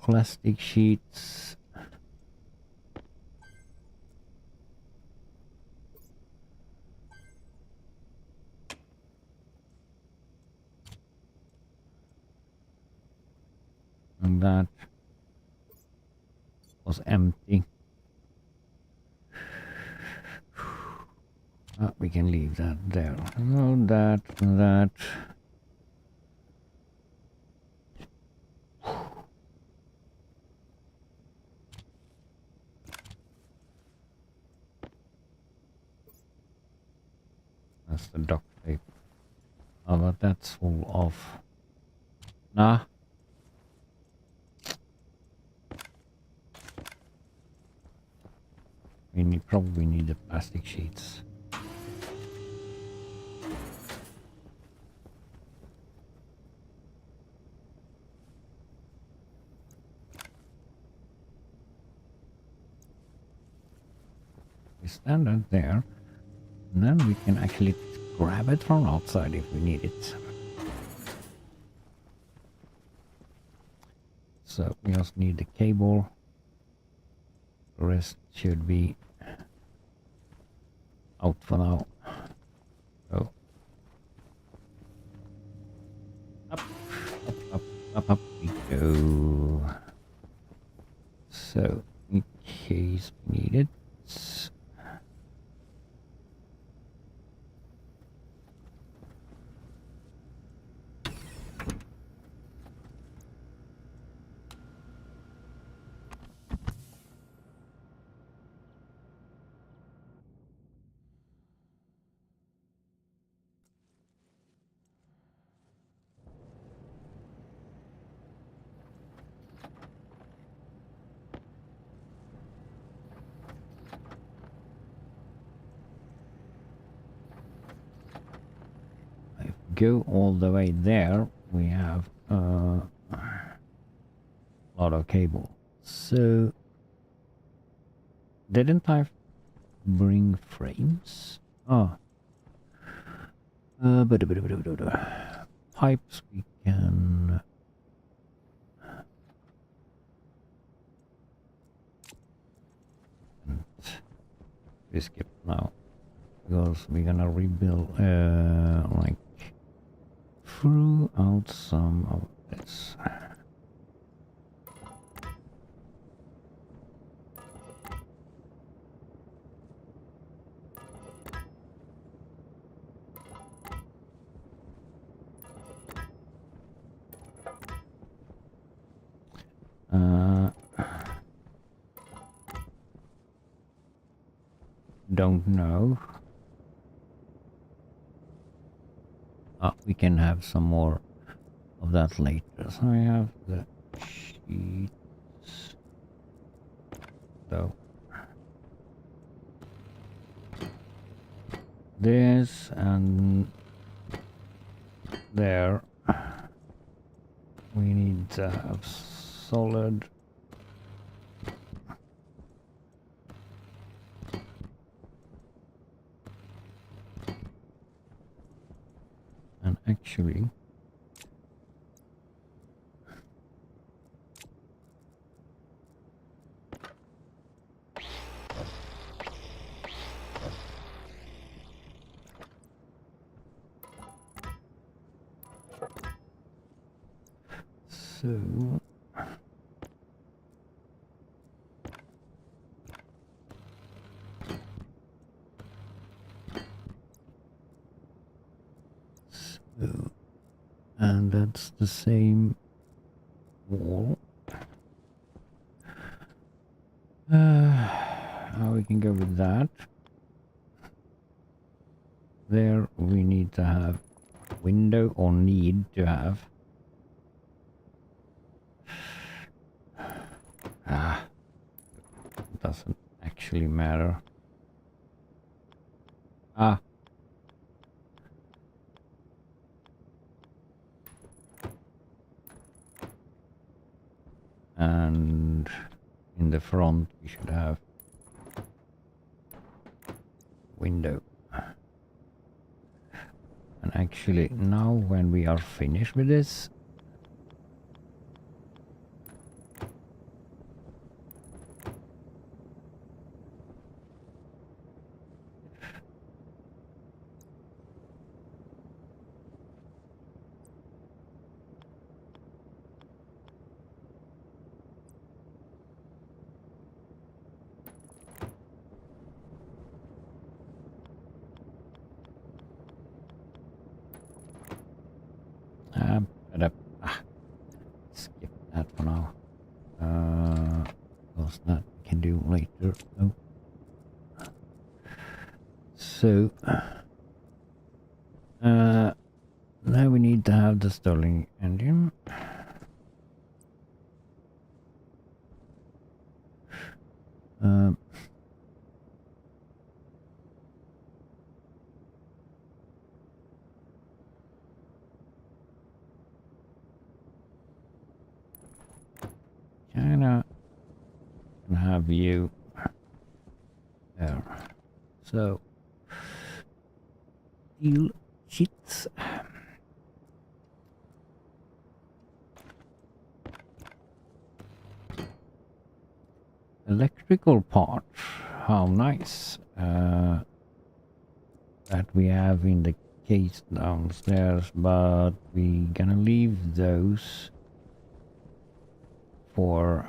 Plastic sheets. And that was empty. We can leave that there. No, that, that. That's the duct tape. Oh, but that's full of. Nah. We probably need the plastic sheets. We stand it there, and then we can actually grab it from outside if we need it. So we just need the cable. The rest should be out for now. So up, up we go. So in case we need it. Go all the way there, we have a lot of cable. So didn't I bring frames? Oh, pipes we can. We skip now because we're gonna rebuild like throughout some of this. Don't know. We can have some more of that later. So I have the sheets. So this and there. We need to have solid. And actually, so and that's the same wall. We can go with that. There we need to have window or need to have. Doesn't actually actually matter. Ah. And in the front we should have window. And actually now when we are finished with this, but, skip that for now. Because that we can do later. Oh. So now we need to have the Stirling engine. Um, Kinda have you there. So steel sheets. Electrical parts. How nice. That we have in the case downstairs, but we gonna leave those for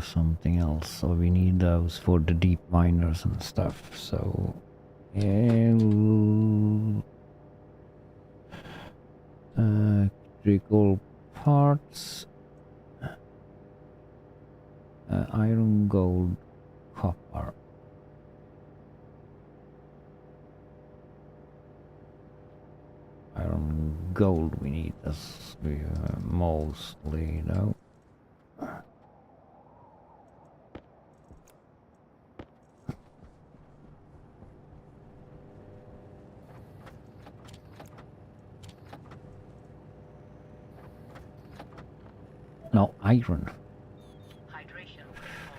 something else. So we need those for the deep miners and stuff. So electrical parts, iron, gold, copper. Iron, gold we need as we mostly know. No, iron. Hydration critical.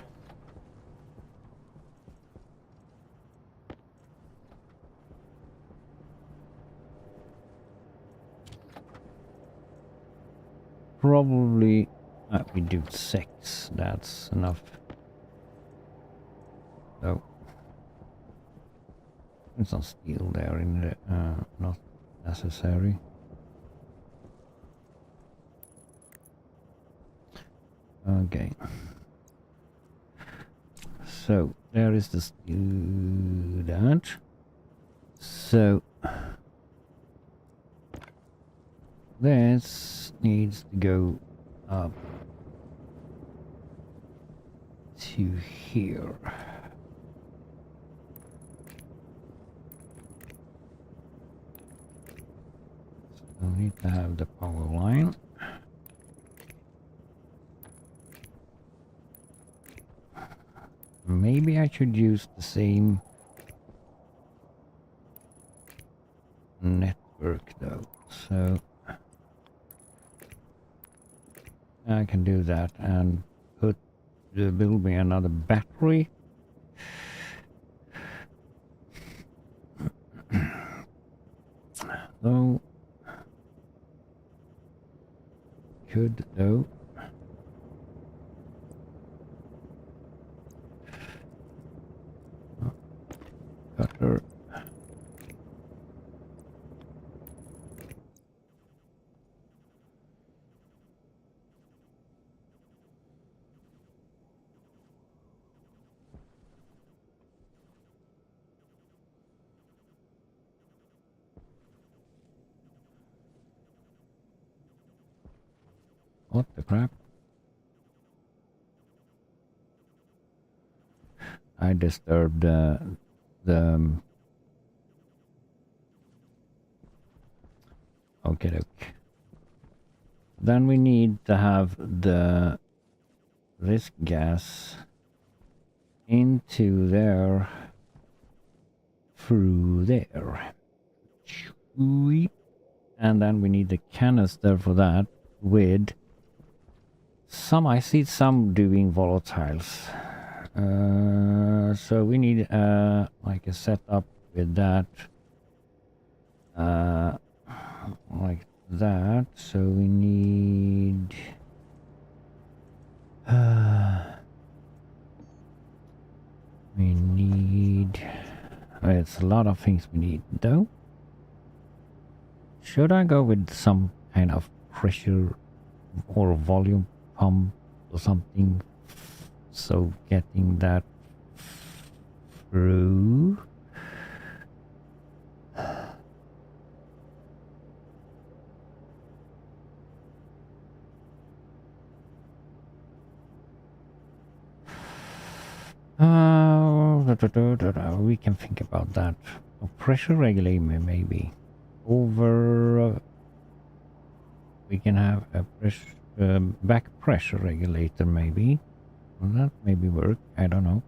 Probably we do 6. That's enough. So there's some steel there in the not necessary. Okay. So there is the student. So this needs to go up to here. So we need to have the power line. Maybe I should use the same network though. So I can do that and build me another battery. So could though. Cutter. What the crap? I disturbed the Okay, okay. Then we need to have this gas into there through there. Sweep. And then we need the canister for that with some, I see some doing volatiles. So we need like a setup with that. Like that. So we need it's a lot of things we need though. Should I go with some kind of pressure or volume pump or something? So getting that through. We can think about that. A pressure regulator maybe. Over. We can have a back pressure regulator maybe. Well, that maybe work. I don't know.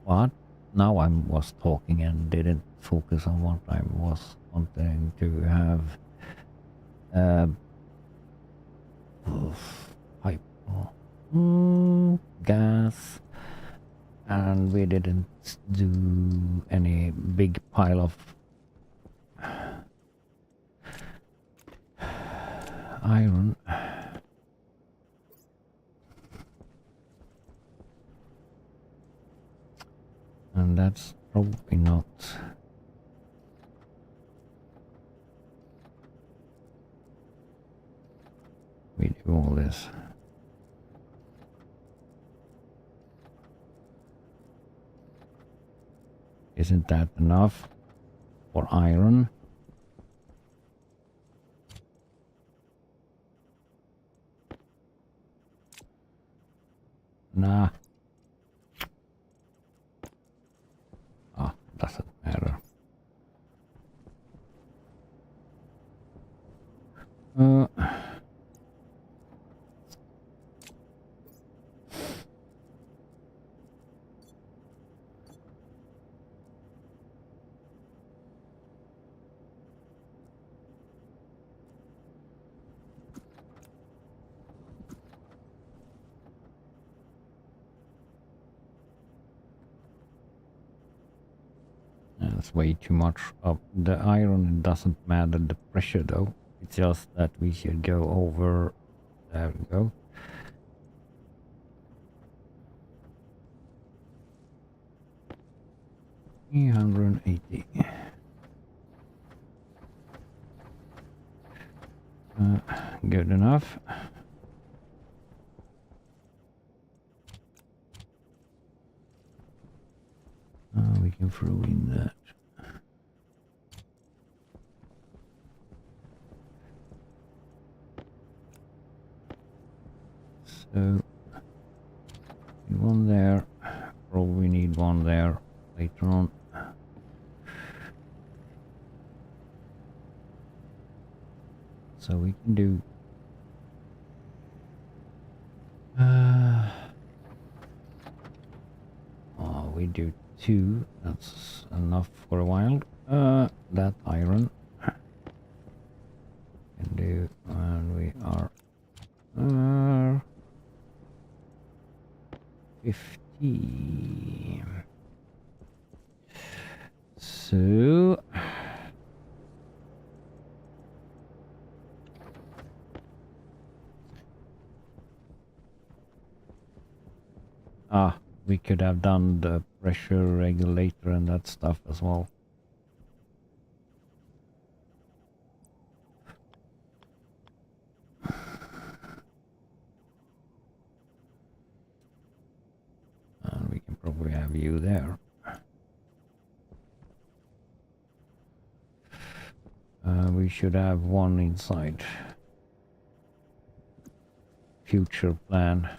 What? Now I was talking and didn't focus on what I was wanting to have. Pipe. Gas. And we didn't do any big pile of iron. And that's probably not. We do all this. Isn't that enough for iron? Nah. Ah, doesn't matter. That's way too much of the iron. It doesn't matter the pressure though. It's just that we should go over. There we go. $380. Good enough. We can throw in that. So, one there. Probably need one there later on. So we can do. We do 2. That's enough for a while. That iron can do, and we are 50. So we could have done the pressure regulator and that stuff as well. And we can probably have you there. We should have one inside. Future plan.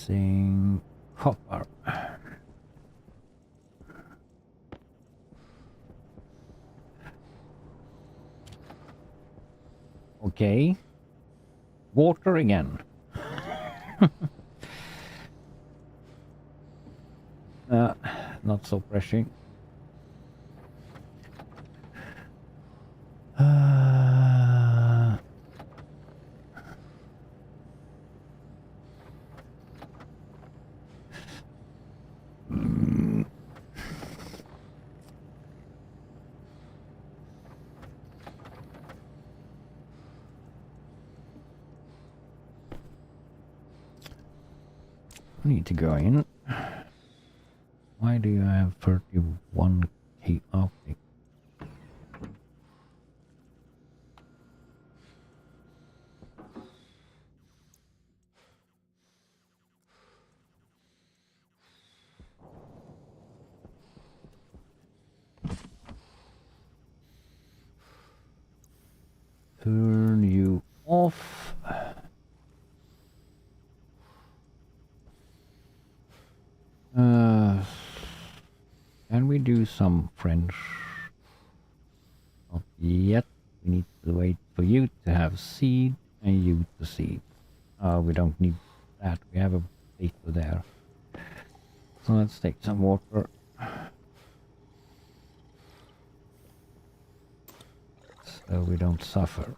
missing copper. Okay. Water again. Not so pressing. I need to go in. Why do you have 31 key optic? Turn you off. Can we do some French? Not yet. We need to wait for you to have seed and you to seed. We don't need that. We have a potato there. So let's take some water. So we don't suffer.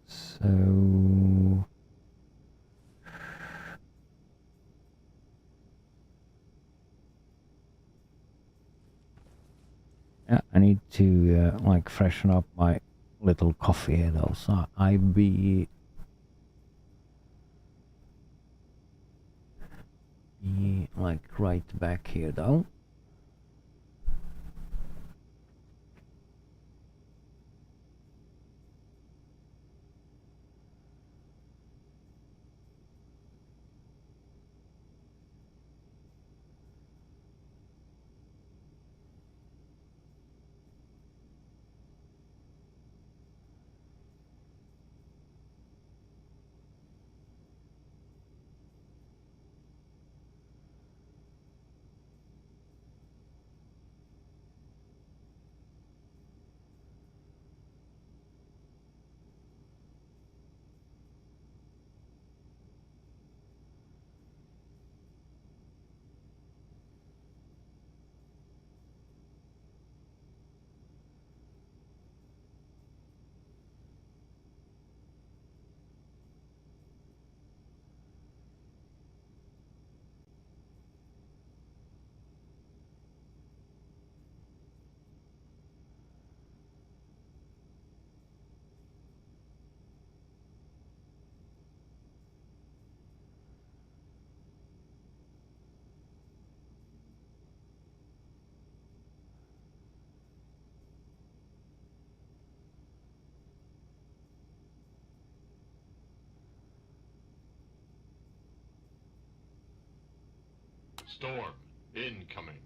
So yeah, I need to like freshen up my little coffee here though. So I be like right back here though. Storm incoming.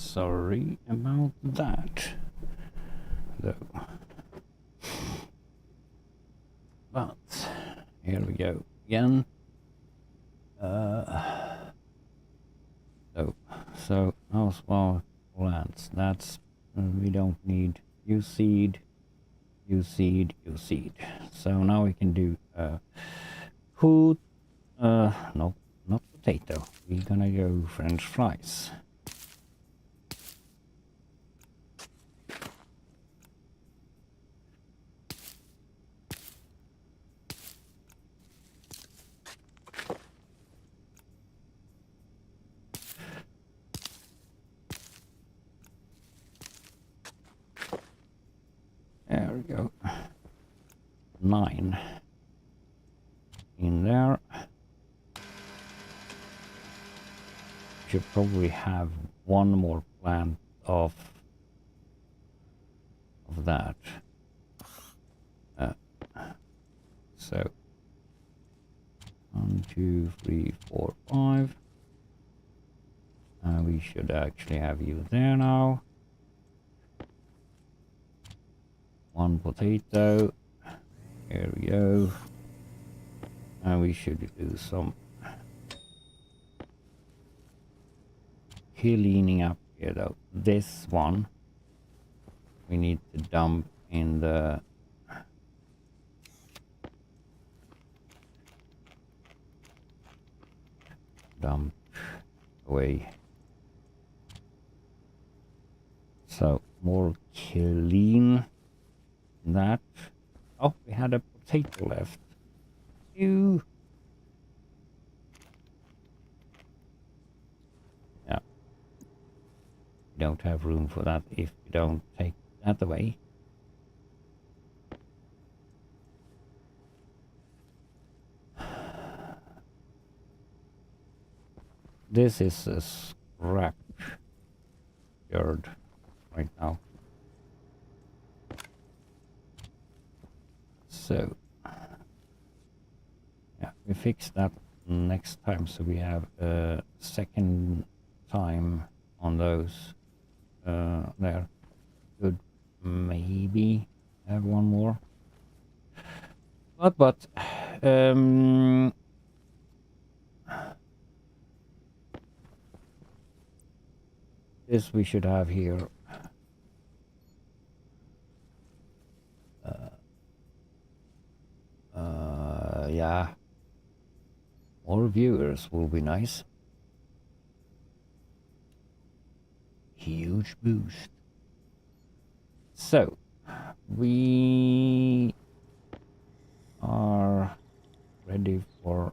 sorry about that. Though. But here we go again. So no small plants. That's we don't need you seed, you seed, you seed. So now we can do food. No, not potato. We're gonna go French fries. There we go. 9 in there. Should probably have one more plant of that. So 1, 2, 3, 4, 5. We should actually have you there now. 1 potato. Here we go. And we should do some cleaning up here though. This one we need to dump in the dump away. So more clean that. Oh, we had a potato left. You. Yeah. We don't have room for that if we don't take that away. This is a scrap yard right now. So, yeah, we fix that next time so we have a second time on those there. Could maybe have one more. But this we should have here. Yeah. More viewers will be nice. Huge boost. So, we are ready for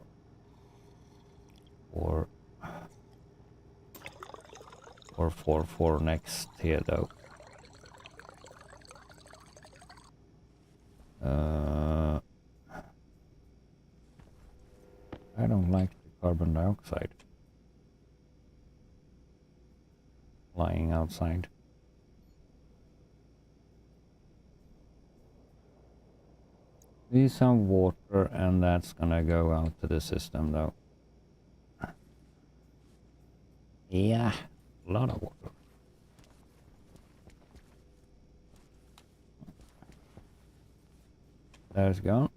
next here though. I don't like the carbon dioxide lying outside. Need some water, and that's gonna go out to the system though. Yeah, a lot of water. There's gone.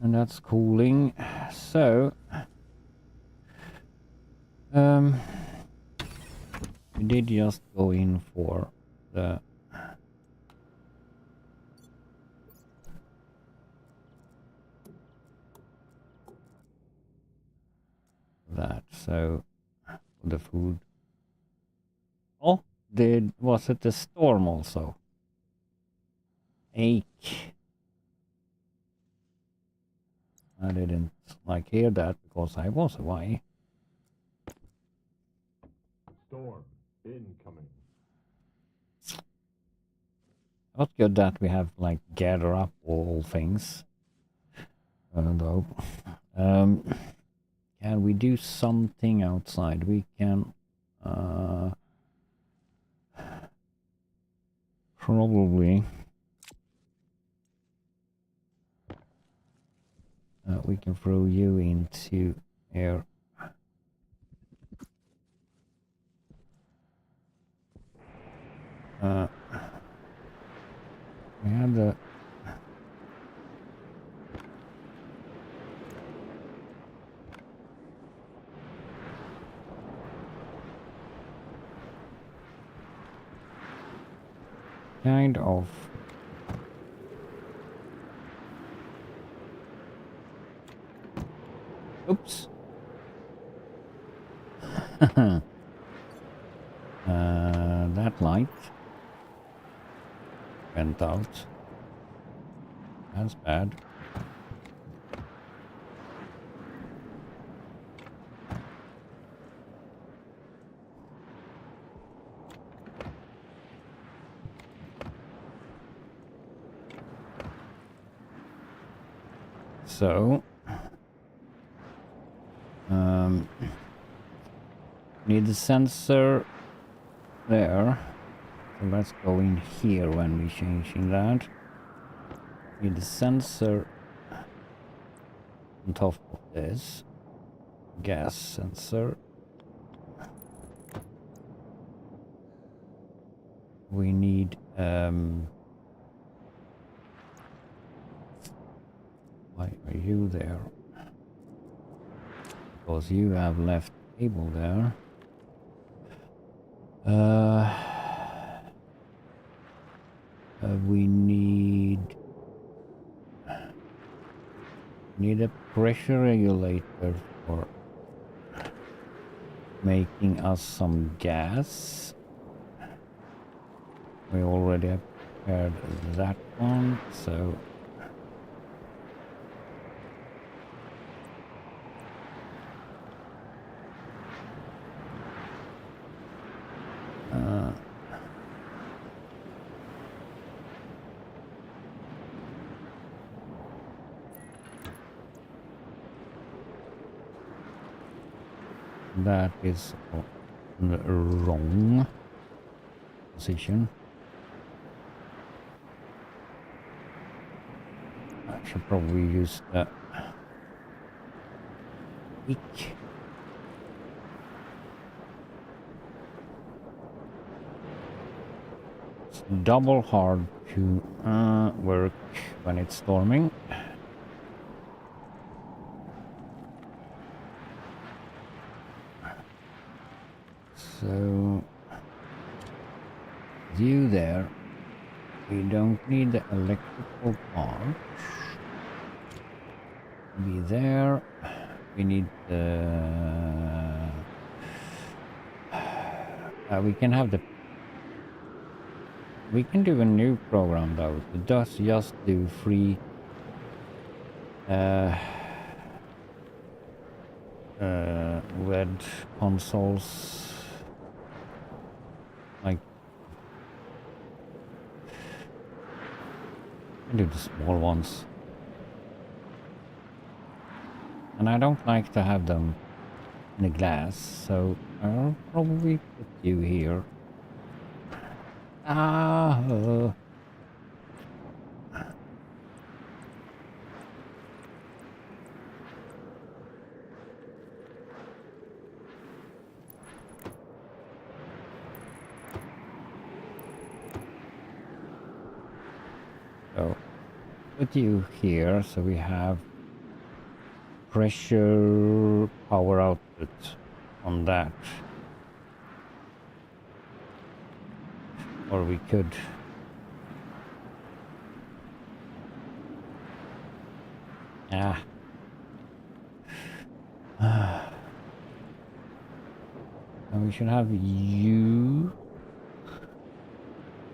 And that's cooling. So we did just go in for the that. So the food. Oh, was it the storm also? Ache. I didn't like hear that because I was away. Storm incoming. Not good that we have like gather up all things. Though. Can we do something outside? We can probably We can throw you into here. We had the kind of oops. That light went out. That's bad. So, need the sensor there. So let's go in here when we're changing that. Need the sensor on top of this gas sensor. We need why are you there? Because you have left cable there. We need a pressure regulator for making us some gas. We already have prepared that one, so that is on the wrong position. I should probably use the peak. It's double hard to work when it's storming. So you there, we don't need the electrical part to be there. We need the we can have the we can do a new program though. It does just do free web consoles, like I do the small ones, and I don't like to have them in the glass, so I'll probably put you here. So put you here, so we have pressure power output on that, or we could and we should have you.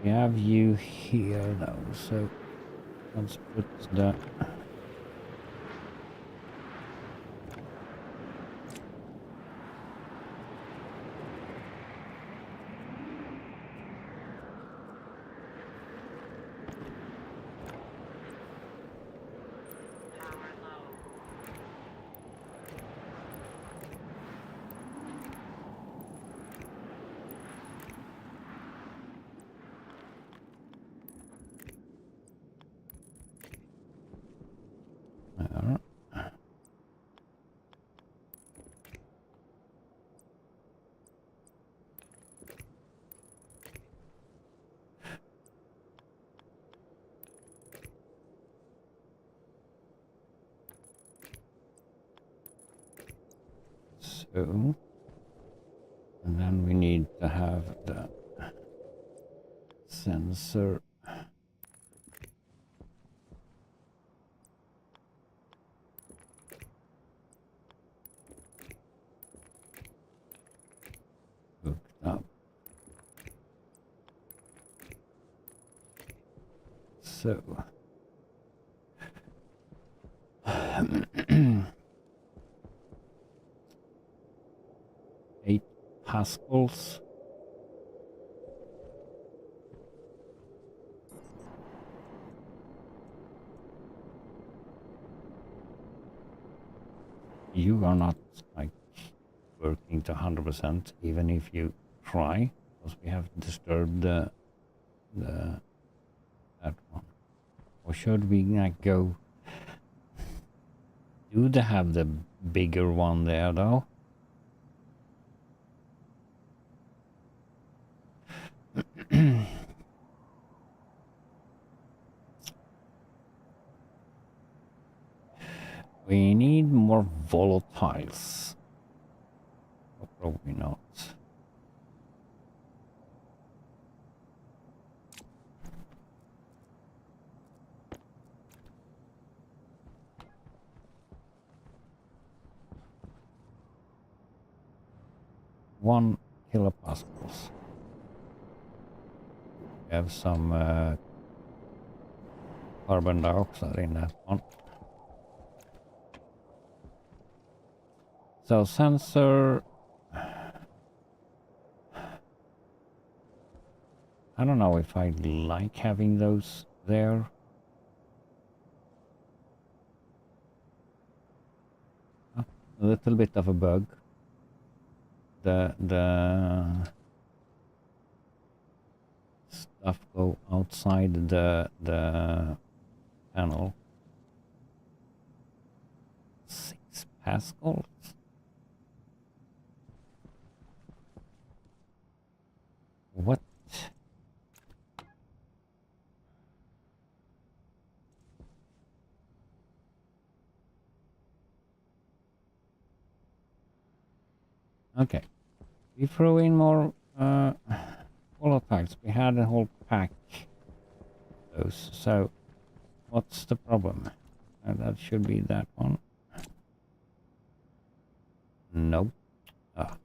We have you here though, so let's put the Power low. 2. And then we need to have the sensor. Hooked up. So 8 pascals. You are not like working to 100%, even if you try, because we have disturbed that one. Or should we like go? Do they have the bigger one there though? We need more volatiles. Or probably not. One kilopascals. We have some carbon dioxide in that one. So sensor, I don't know if I like having those there. A little bit of a bug. The stuff go outside the panel. 6 pascals. What? Okay. We throw in more volatiles. We had a whole pack of those. So what's the problem? That should be that one. Nope. Ah.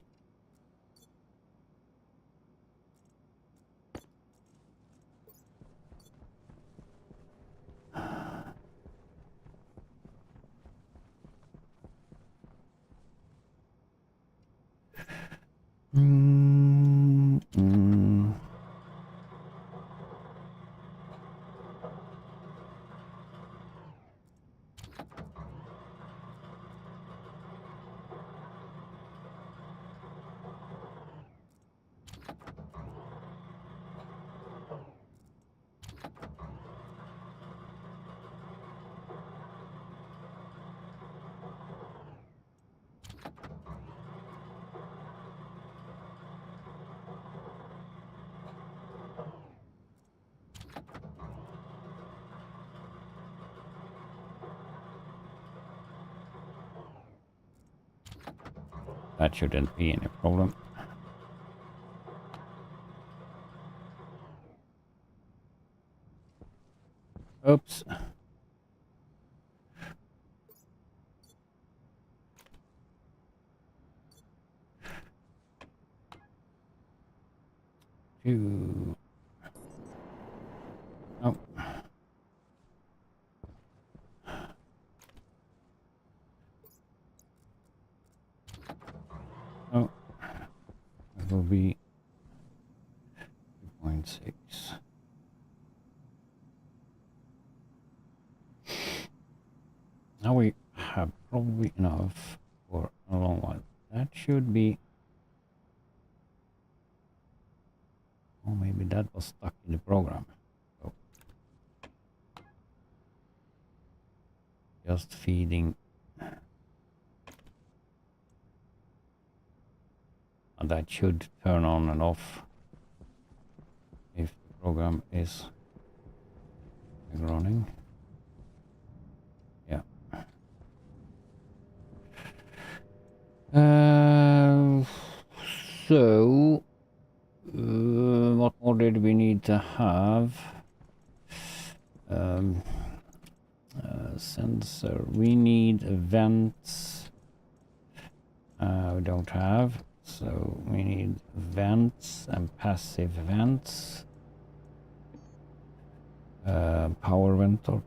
That shouldn't be any problem. Oops. Two. Oh. Oh. That will be 2.6. Now we have probably enough for a long while. That should be... Oh, maybe that was stuck in the program. So just feeding. And that should turn on and off if the program is running. Yeah. to have sensor. We need vents. We don't have, so we need vents and passive vents. Power vent or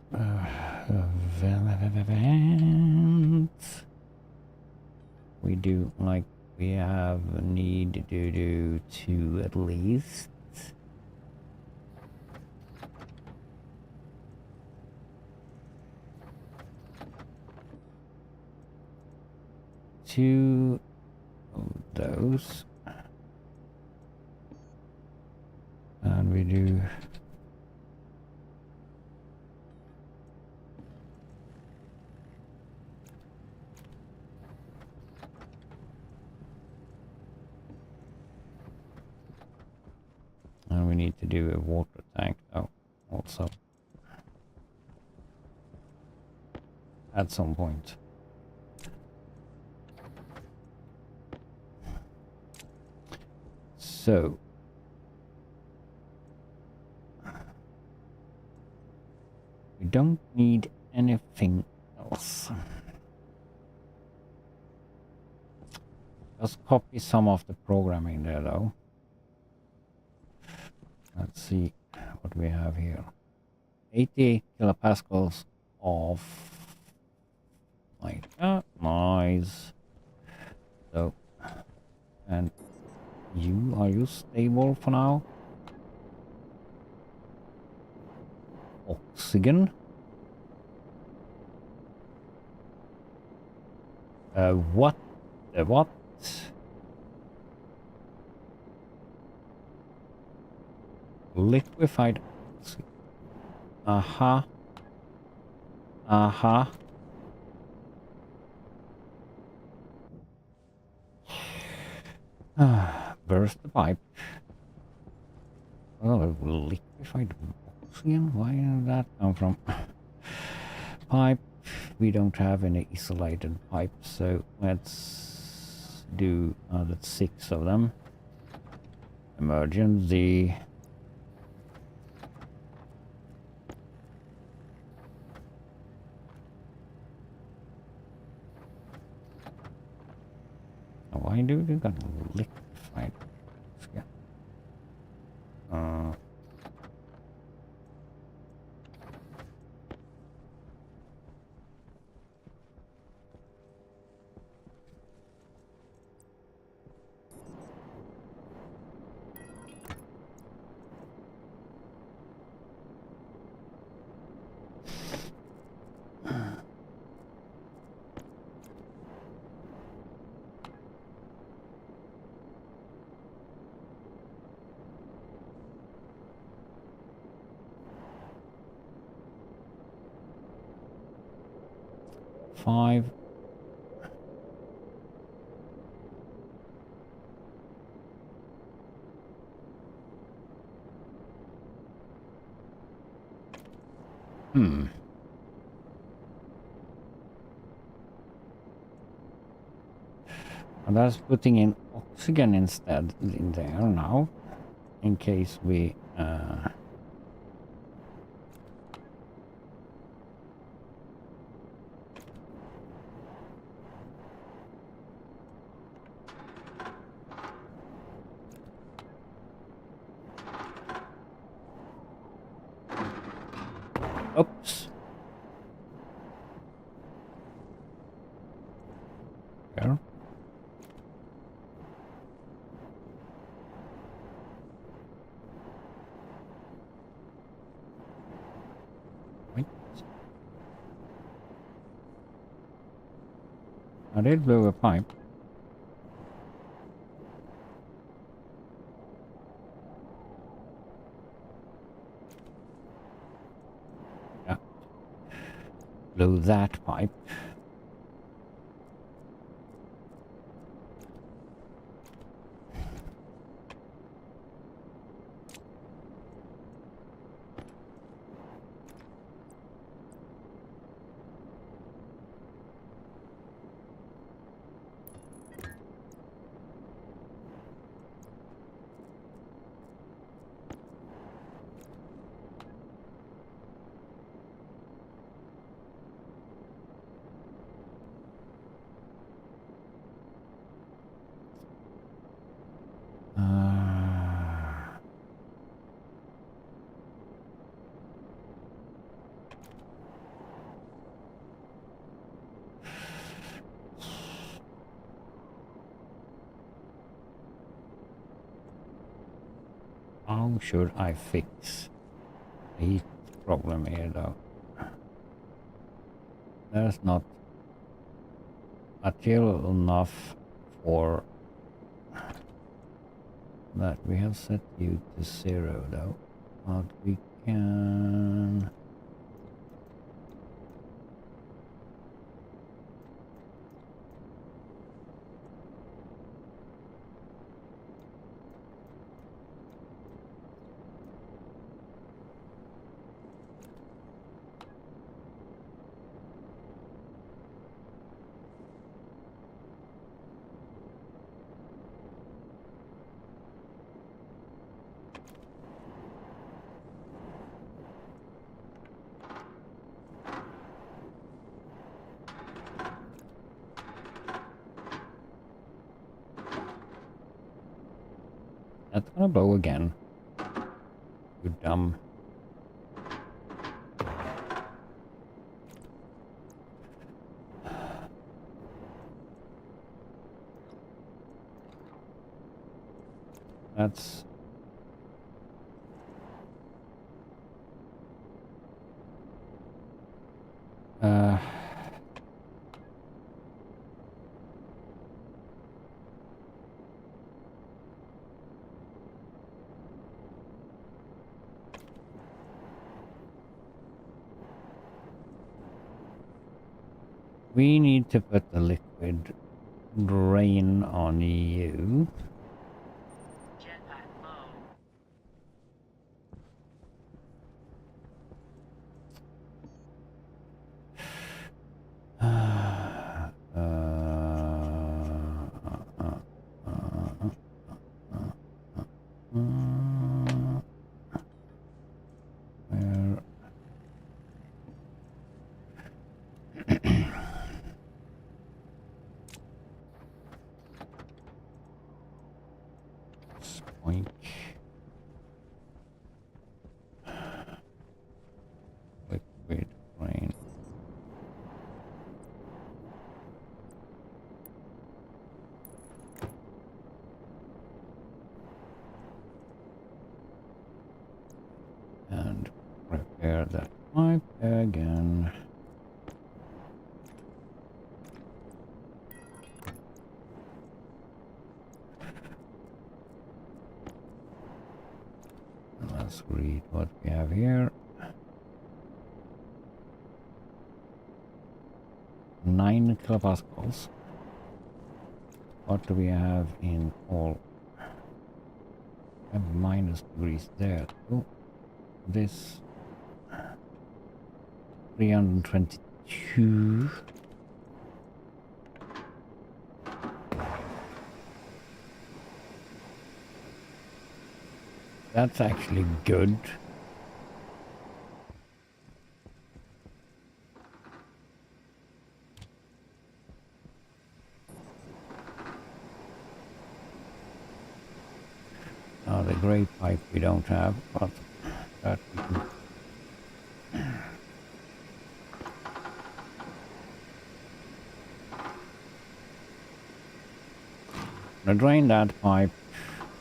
vents. We do like we have need to do two at least. Two of those, and we do and we need to do a water tank now also at some point. So we don't need anything else. Just copy some of the programming there though. Let's see what we have here. 88 kilopascals of like that. Nice. So, and are you stable for now? Oxygen. What? What? Liquefied oxygen. Aha. Aha. Burst the pipe. Oh, liquefied oxygen? Where did that come from? Pipe. We don't have any isolated pipes, so let's do that's 6 of them. Emergency. Why do you got liquefied oxygen? Five. And that's putting in oxygen instead in there now, in case we oops. There. Wait. I did blow a pipe. Yeah. Blow that pipe. How should I fix the heat problem here though? There's not material enough for that. We have set you to 0 though, but we can... That's gonna blow again. You dumb. That's... we need to put the liquid drain on you. Jetpack low. Where... Spoink. Liquid rain. And repair that pipe again. And let's read what we have here. 9 kilopascals. What do we have in all? We have minus degrees there too. This 322. That's actually good. Now the gray pipe we don't have, but that we can. I drain that pipe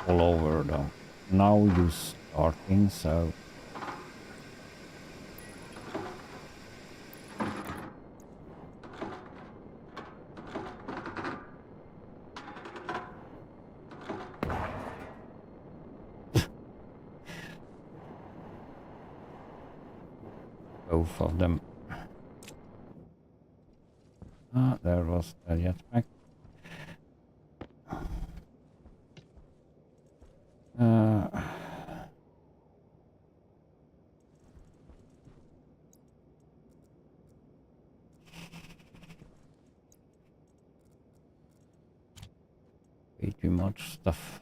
all over though. Now you starting, so both of them. Ah, there was the jetpack. Way too much stuff.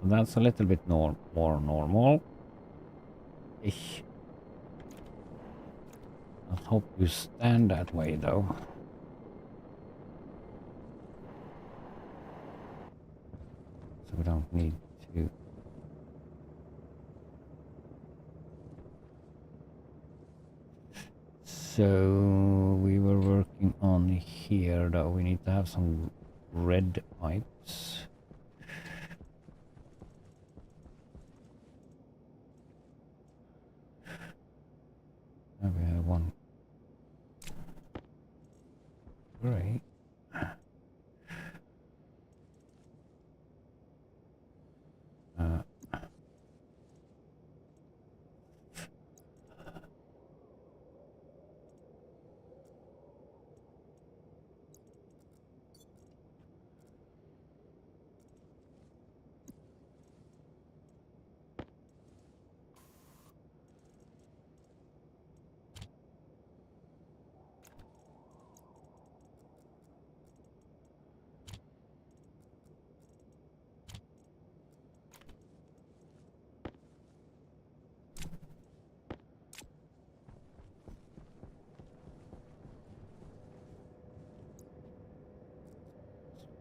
That's a little bit more normal. Ich. I hope you stand that way though. So we don't need to. So we were working on here though. We need to have some red pipes. And we have one gray. Uh,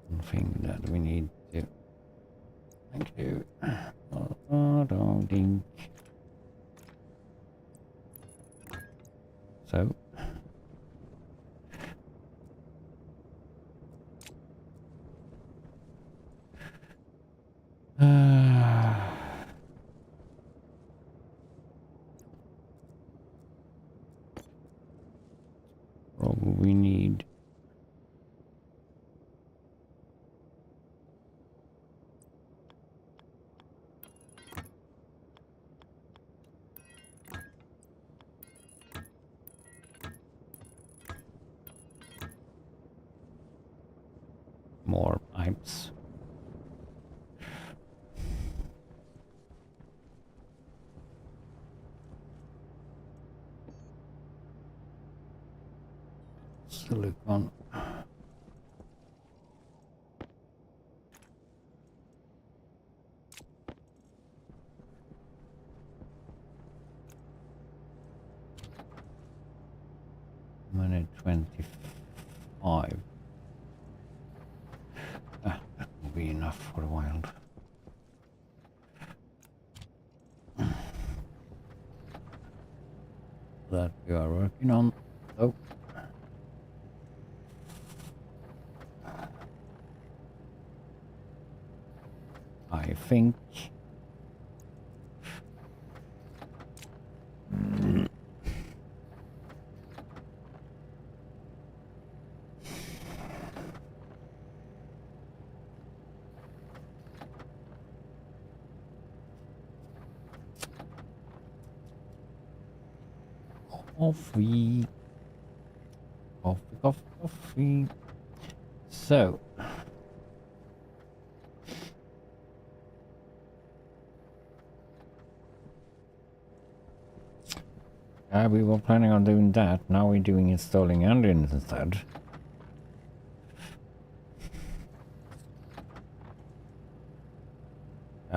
Something that we need to. Thank you. Don't think. So. Probably we need more pipes. Silicon. Minute 25. That will be enough for a while. That we are working on. So. I think. Coffee. Coffee. So. We were planning on doing that. Now we're doing installing engines instead.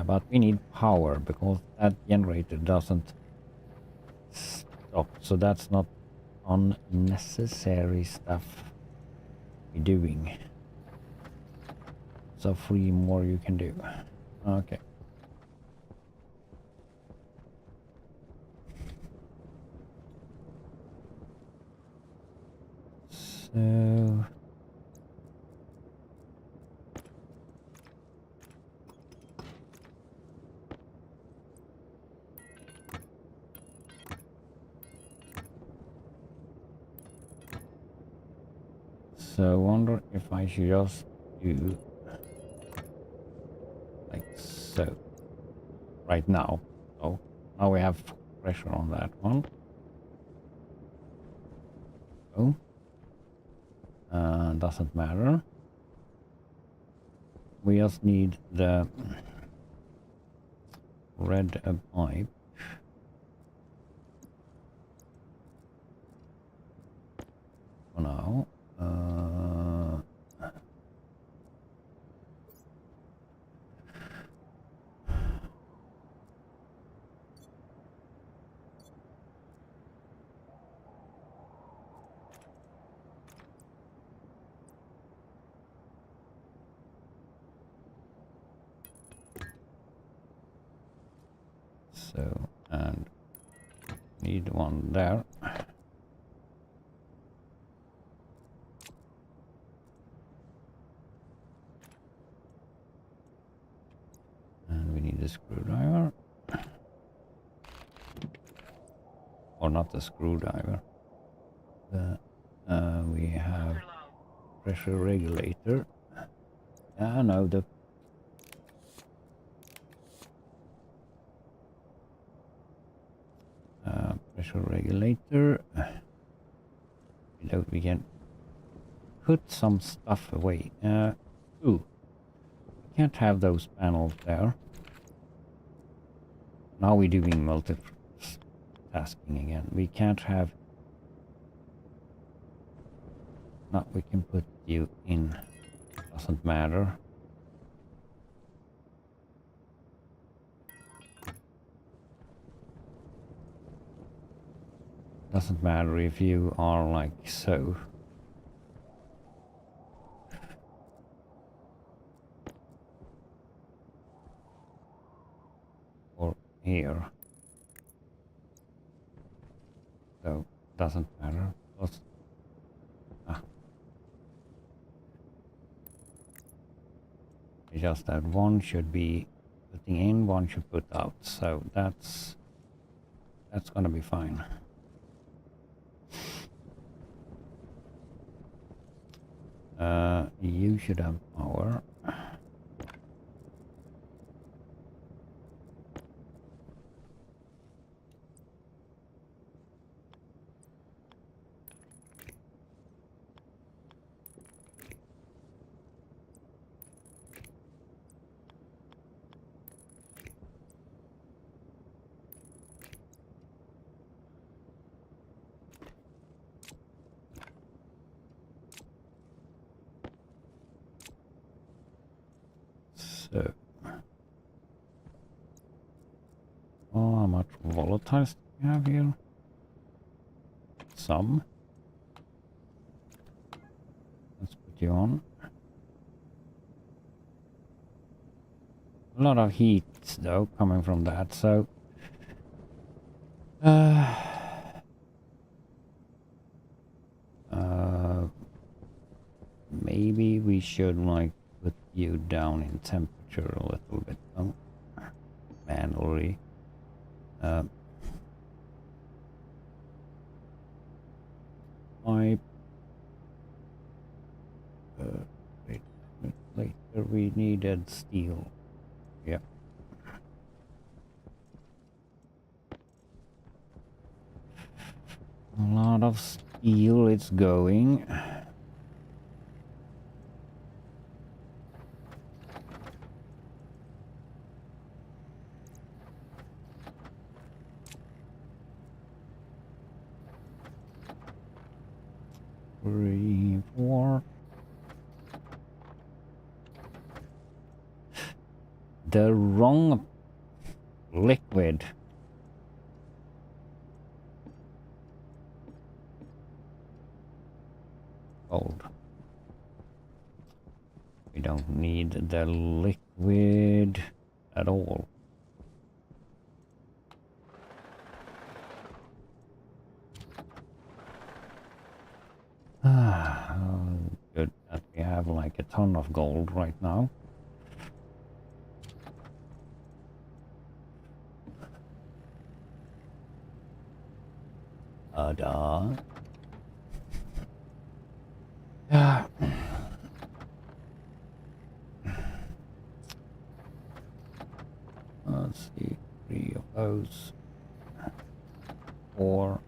But we need power because that generator doesn't stop. So that's not unnecessary stuff we're doing. So 3 more you can do. Okay. So I wonder if I should just do like so right now. So now we have pressure on that one. Oh, doesn't matter. We just need the red pipe. For now. So, and need one there. And we need a screwdriver. Or not a screwdriver. We have Overload. pressure regulator. Yeah, no, the pressure regulator. We can put some stuff away. Ooh, we can't have those panels there. Now we're doing multitasking again. We can't have. No, we can put you in. Doesn't matter. Doesn't matter if you are like so. Or here. So doesn't matter. Plus, it's just that one should be putting in, one should put out. So that's gonna be fine. You should have power. So, oh, how much volatiles do we have here? Some. Let's put you on. A lot of heat, though, coming from that. So, maybe we should like put you down in temperature a little bit, manually. Pipe. Wait, later we needed steel. Yeah. A lot of steel it's going. Three, four. The wrong liquid. Gold. We don't need the liquid at all. Good that we have like a ton of gold right now. Yeah. Let's see, 3 of those. 4.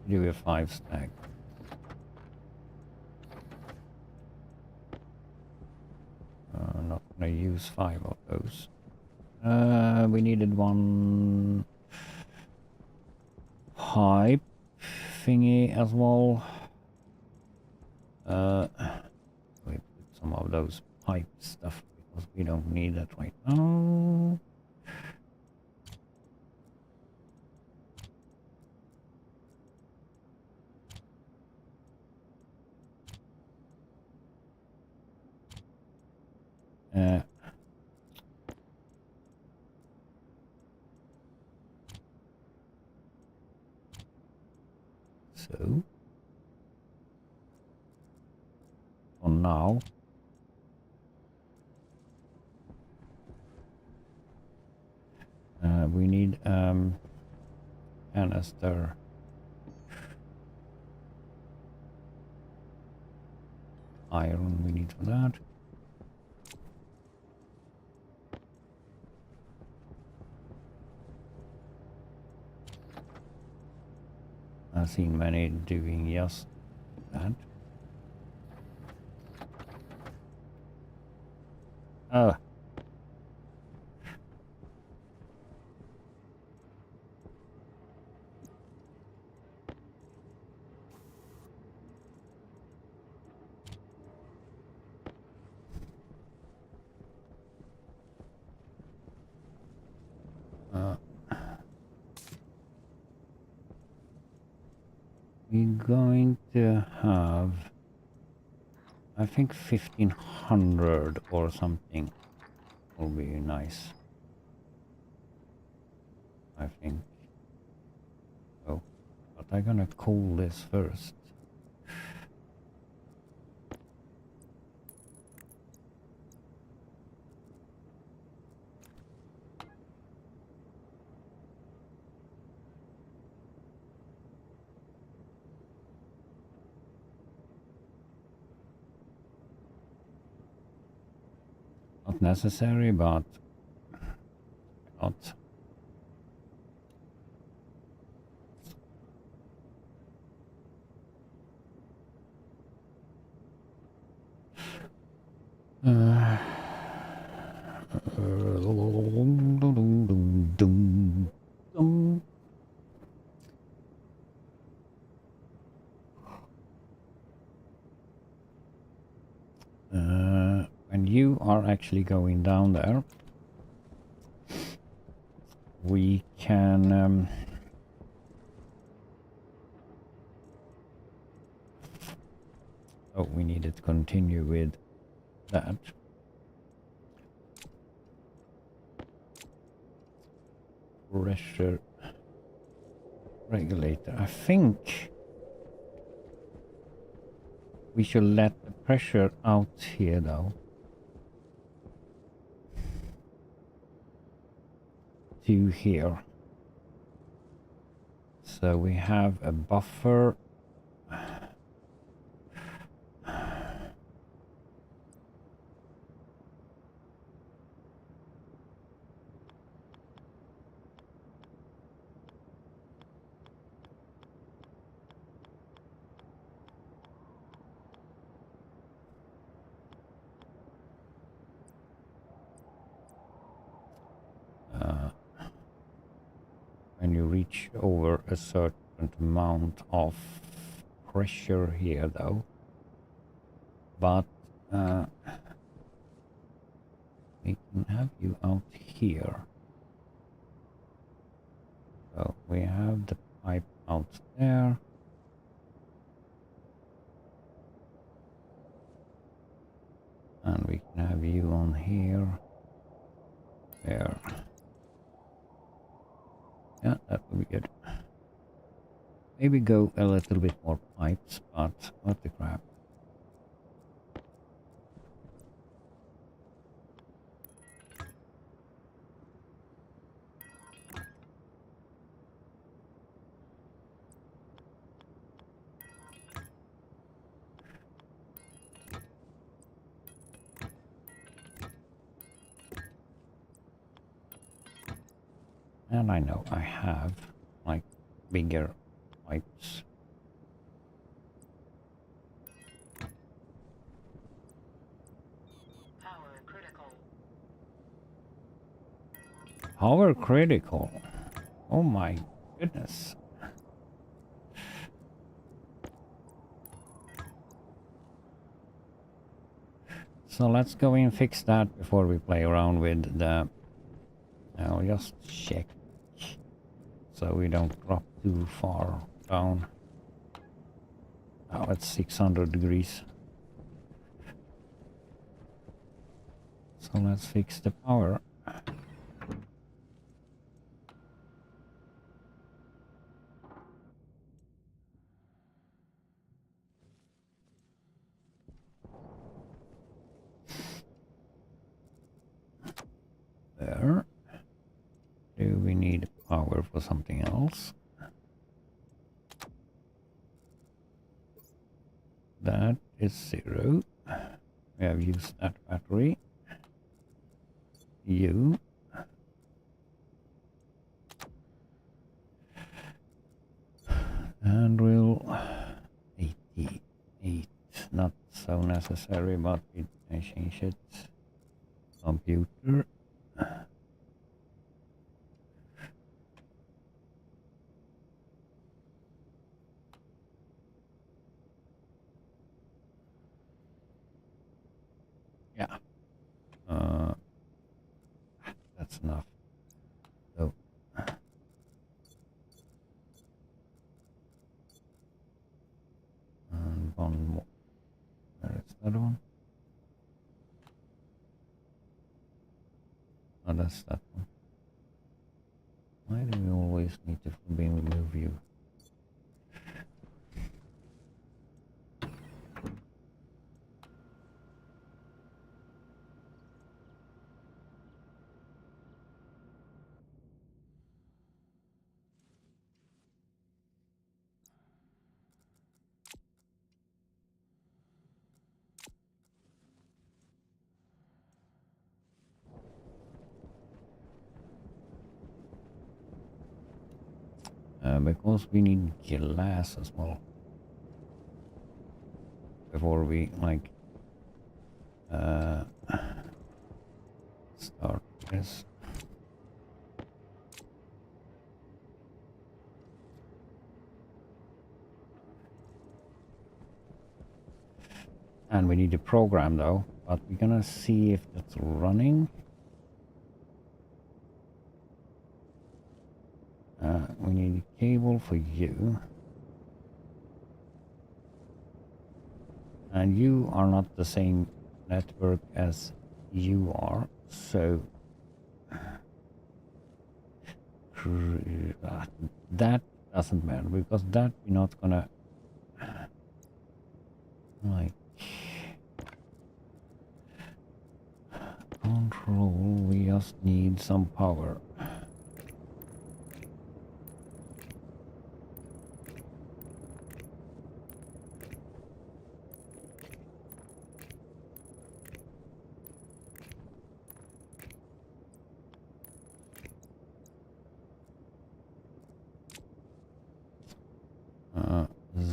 Do a 5 stack. Not gonna use 5 of those. We needed one pipe thingy as well. We put some of those pipe stuff because we don't need that right now. so. For now. We need canister. Iron we need for that. I've seen many doing just that. Oh. We're going to have, I think 1500 or something will be nice. I think. Oh, but I'm gonna cool this first. Not necessary, but not. When you are actually going down there, we can oh, we needed to continue with that. Pressure regulator. I think we should let the pressure out here though. To here. So we have a buffer. When you reach over a certain amount of pressure here though, but we can have you out here. So we have the pipe out there. And we can have you on here. There. Yeah, that would be good. Maybe go a little bit more pipes, but what the crap. And I know I have like bigger pipes. Power critical. Power critical. Oh my goodness. So let's go and fix that before we play around with the... I'll just check so we don't drop too far down. Oh, it's 600 degrees. So let's fix the power. there. Do we need power for something else? That is 0. We have used that battery. You. And we'll 88. Not so necessary, but we can change it. Computer. Yeah. That's enough. So. And one more. Where is that one? Oh, that's that one. Why do we always need to be in the view? Because we need glass as well. Before we like start this. And we need a program though, but we're gonna see if that's running. We need a cable for you. And you are not the same network as you are, so that doesn't matter because that we're not gonna like control. We just need some power.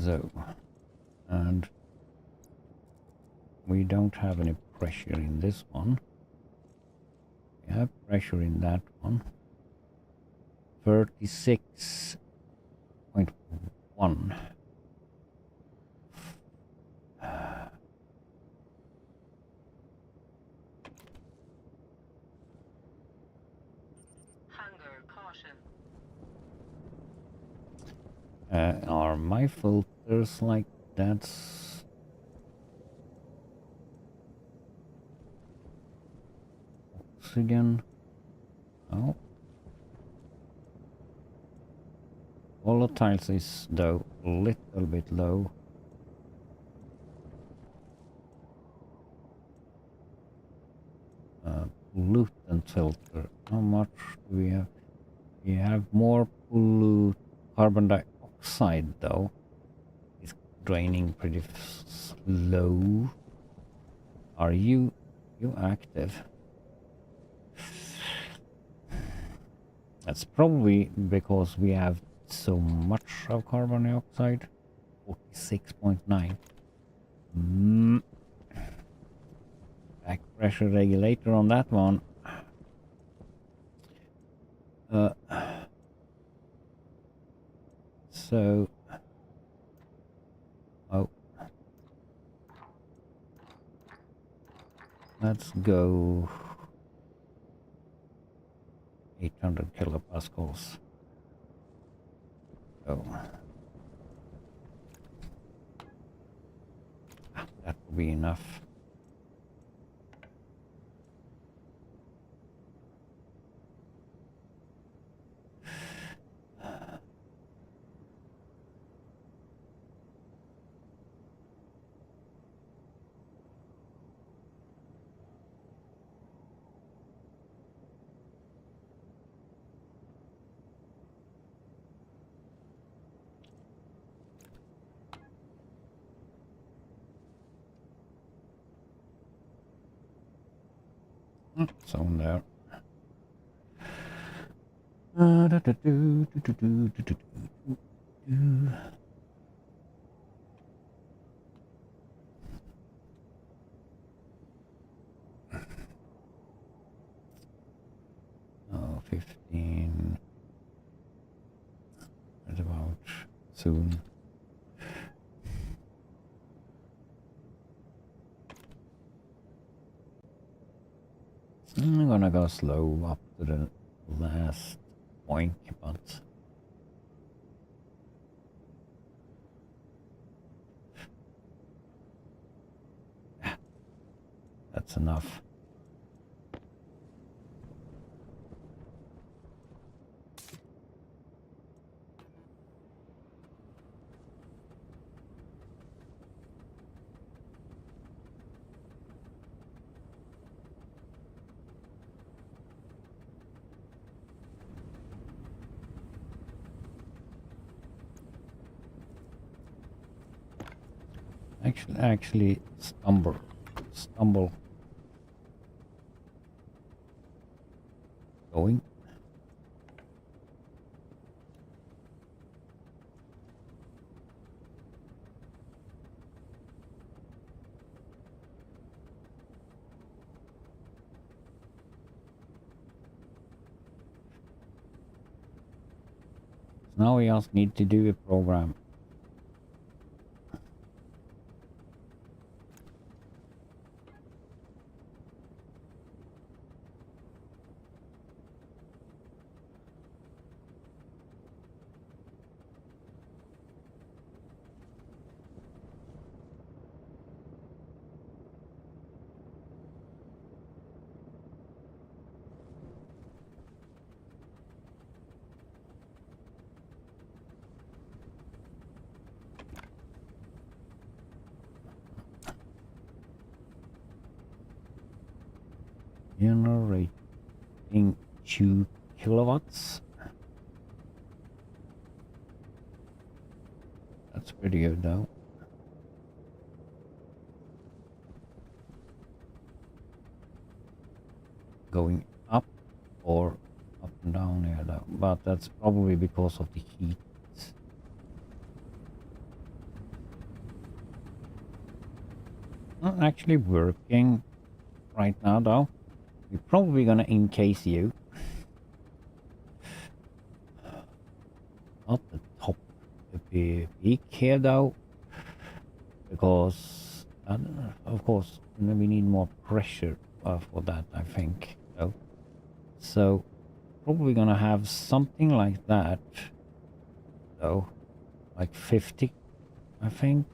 So, and we don't have any pressure in this one. We have pressure in that one. 36.1. Hunger caution. Are my filters like that's oxygen? Oh. Volatiles is though a little bit low. Pollutant filter. How much do we have? We have more carbon dioxide though. It's draining pretty slow. Are you active? That's probably because we have so much of carbon dioxide. 46.9. Back pressure regulator on that one. So, oh, let's go 800 kilopascals. Oh, that will be enough. Zone there. Da, da, do, do, do, do, do, do, do, do. Oh, 15. What about soon? I'm gonna go slow up to the last point, but that's enough. Actually stumble going. Now we just need to do a program. Generating 2 kilowatts. That's pretty good though. Going up or up and down here though, but that's probably because of the heat. Not actually working right now though. We're probably gonna encase you. Not the top peak here though, because of course we need more pressure for that, I think. So probably gonna have something like that though, like 50, I think.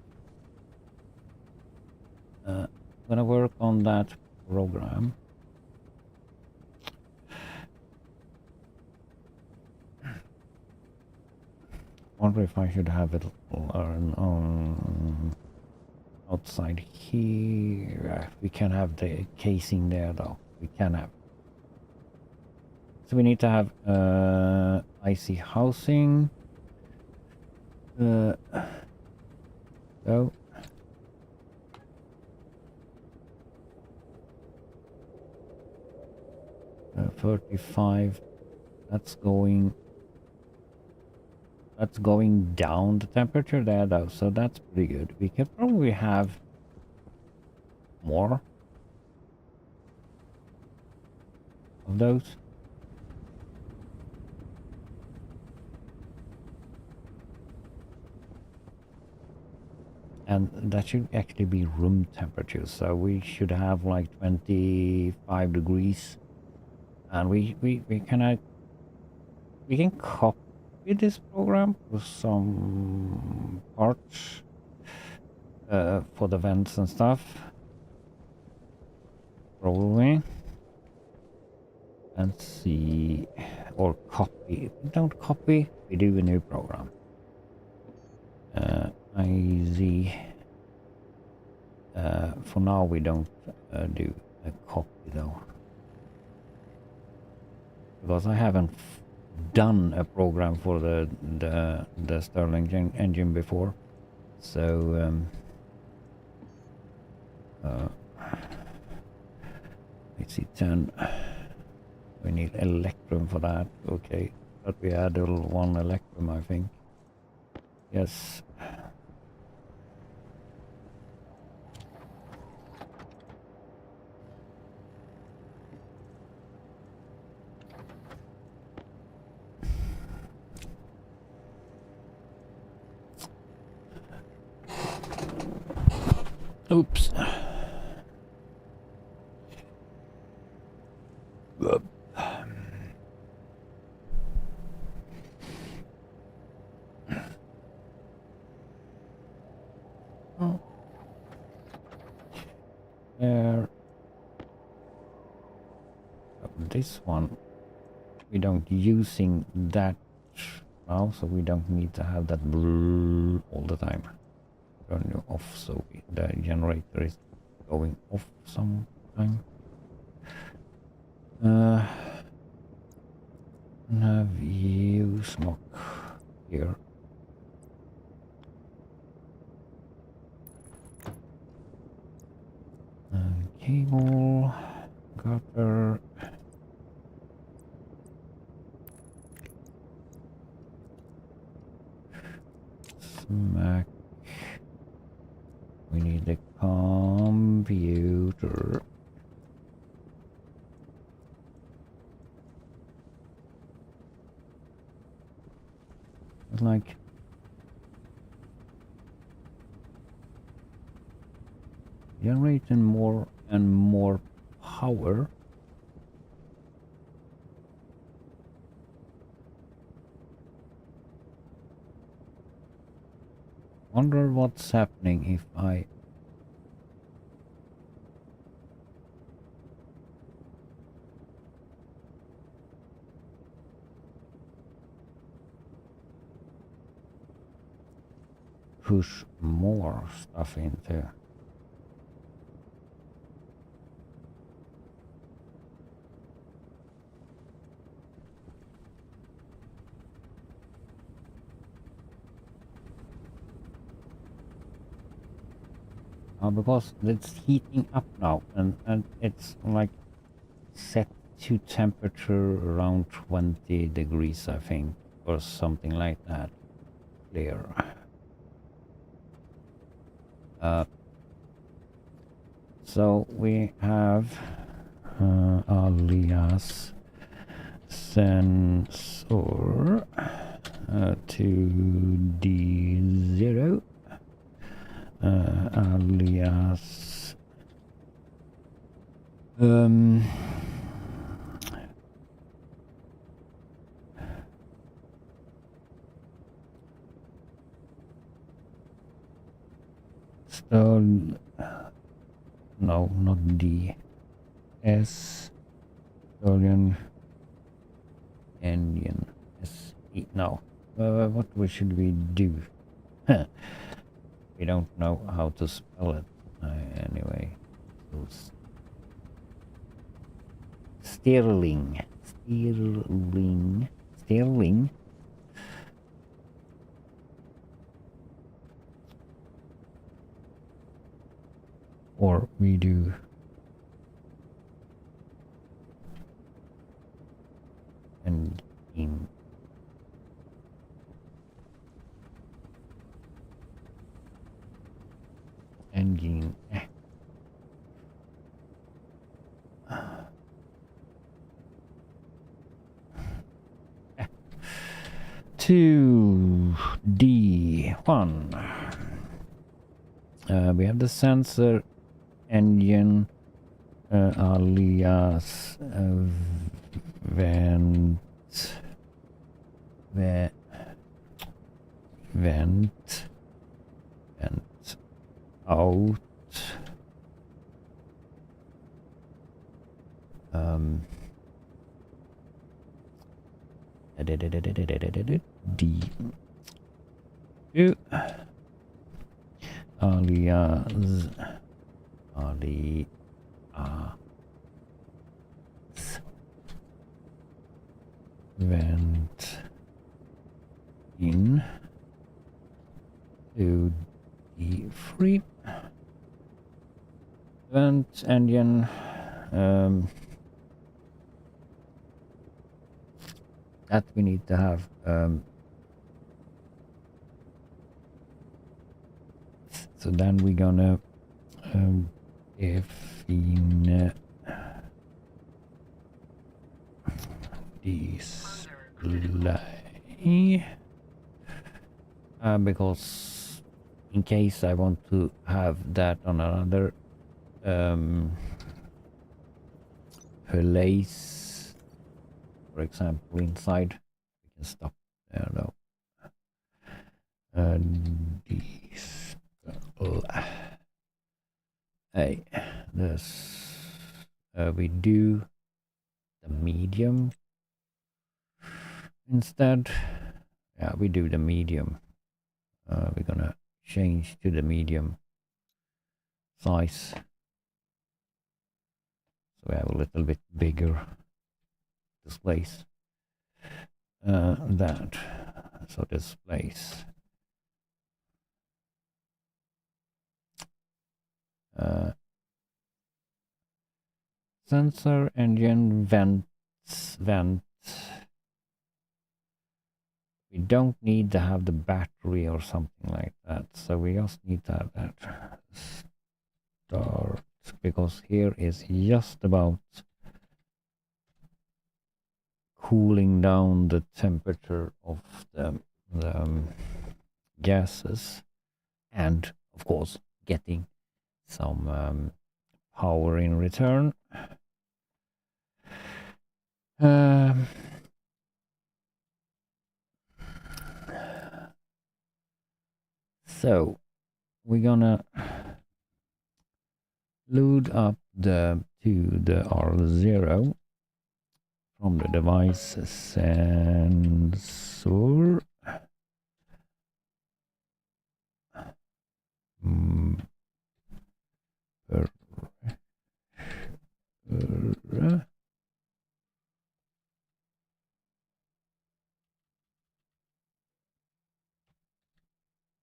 Gonna work on that program. Wonder if I should have it on outside here. We can have the casing there though. We can have. So we need to have IC housing. So 35. That's going down the temperature there though, so that's pretty good. We can probably have more of those. And that should actually be room temperature, so we should have like 25 degrees. And we can copy this program with some parts for the vents and stuff, probably. And see, or copy. We don't copy, we do a new program. IZ. For now we don't do a copy though, because I haven't done a program for the Stirling engine before, so see 10. We need electrum for that. Okay, but we added one electrum, I think. Yes. Oops. Oh. There. This one, we don't using that now, so we don't need to have that brrrr all the time. Turn you off, so the generator is going off sometime. Have you smoke here? Cable, gutter. Smack. We need a computer. It's like generating more and more power. Wonder what's happening if I push more stuff into. Because it's heating up now, and it's like set to temperature around 20 degrees, I think, or something like that. Clear. So we have alias sensor to D0 alias no, not D. S Stallion Engine. S-E. No. What should we do? We don't know how to spell it. Anyway. Stirling. Stirling. Stirling. Or we do engine. Engine. 2D1. We have the sensor engine alias vent out D 2 alias vent in to D3 vent engine that we need to have. So then we're gonna define display because in case I want to have that on another place, for example, inside, we can stop there now. Display. This we do the medium instead. Yeah, we do the medium. We're gonna change to the medium size. So we have a little bit bigger displays. That. So displays. Sensor engine vents. We don't need to have the battery or something like that. So we just need to have that. Start, because here is just about cooling down the temperature of the gases, and of course getting some power in return. So we're gonna load up to the R0 from the device sensor.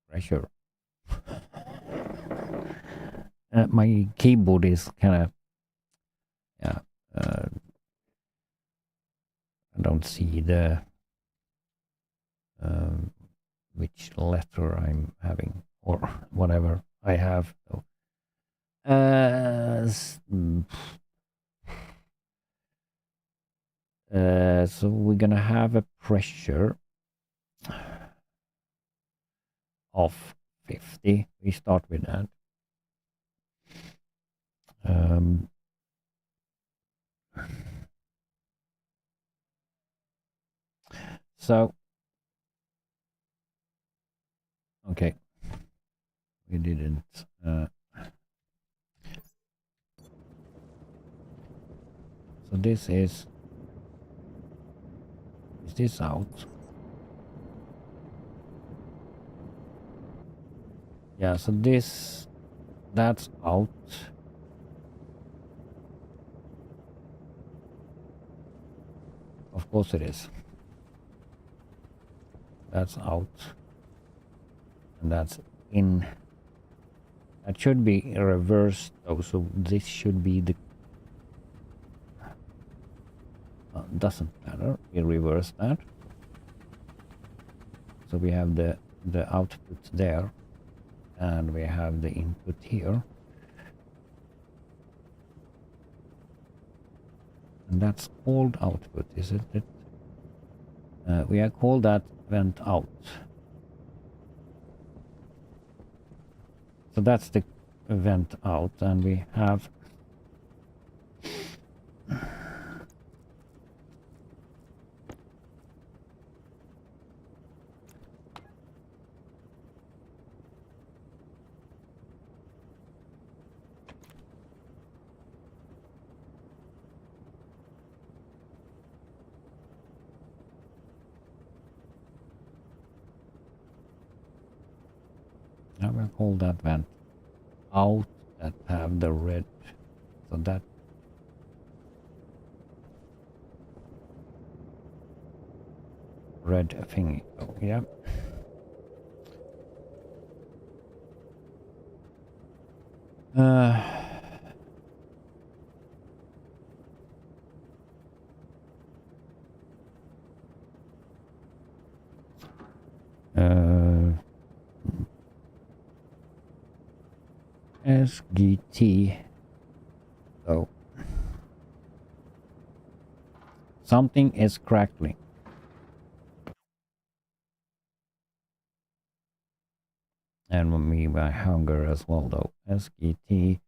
Pressure. My keyboard is kind of, yeah, I don't see the which letter I'm having or whatever I have. So, so we're gonna have a pressure of 50. We start with that. So, okay, we didn't. So this is this out? Yeah, so that's out. Of course it is. That's out. And that's in. That should be reversed though, so this should be the... doesn't matter, we reverse that. So we have the output there, and we have the input here. And that's called output, isn't it? We have called that vent out. So that's the vent out, and we have I will call that vent out, that have the red, so that red thingy. Oh, yeah. SGT. So something is crackling. And me by hunger as well though. SGT.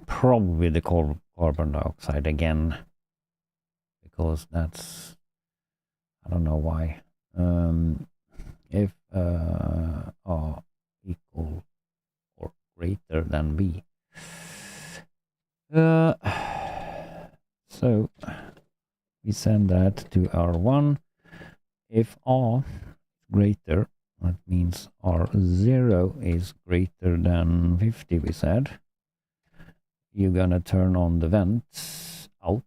Probably the carbon dioxide again. Because that's, I don't know why. If R equal or greater than B. So we send that to R1. If R greater, that means R0 is greater than 50, we said. You're gonna turn on the vents out.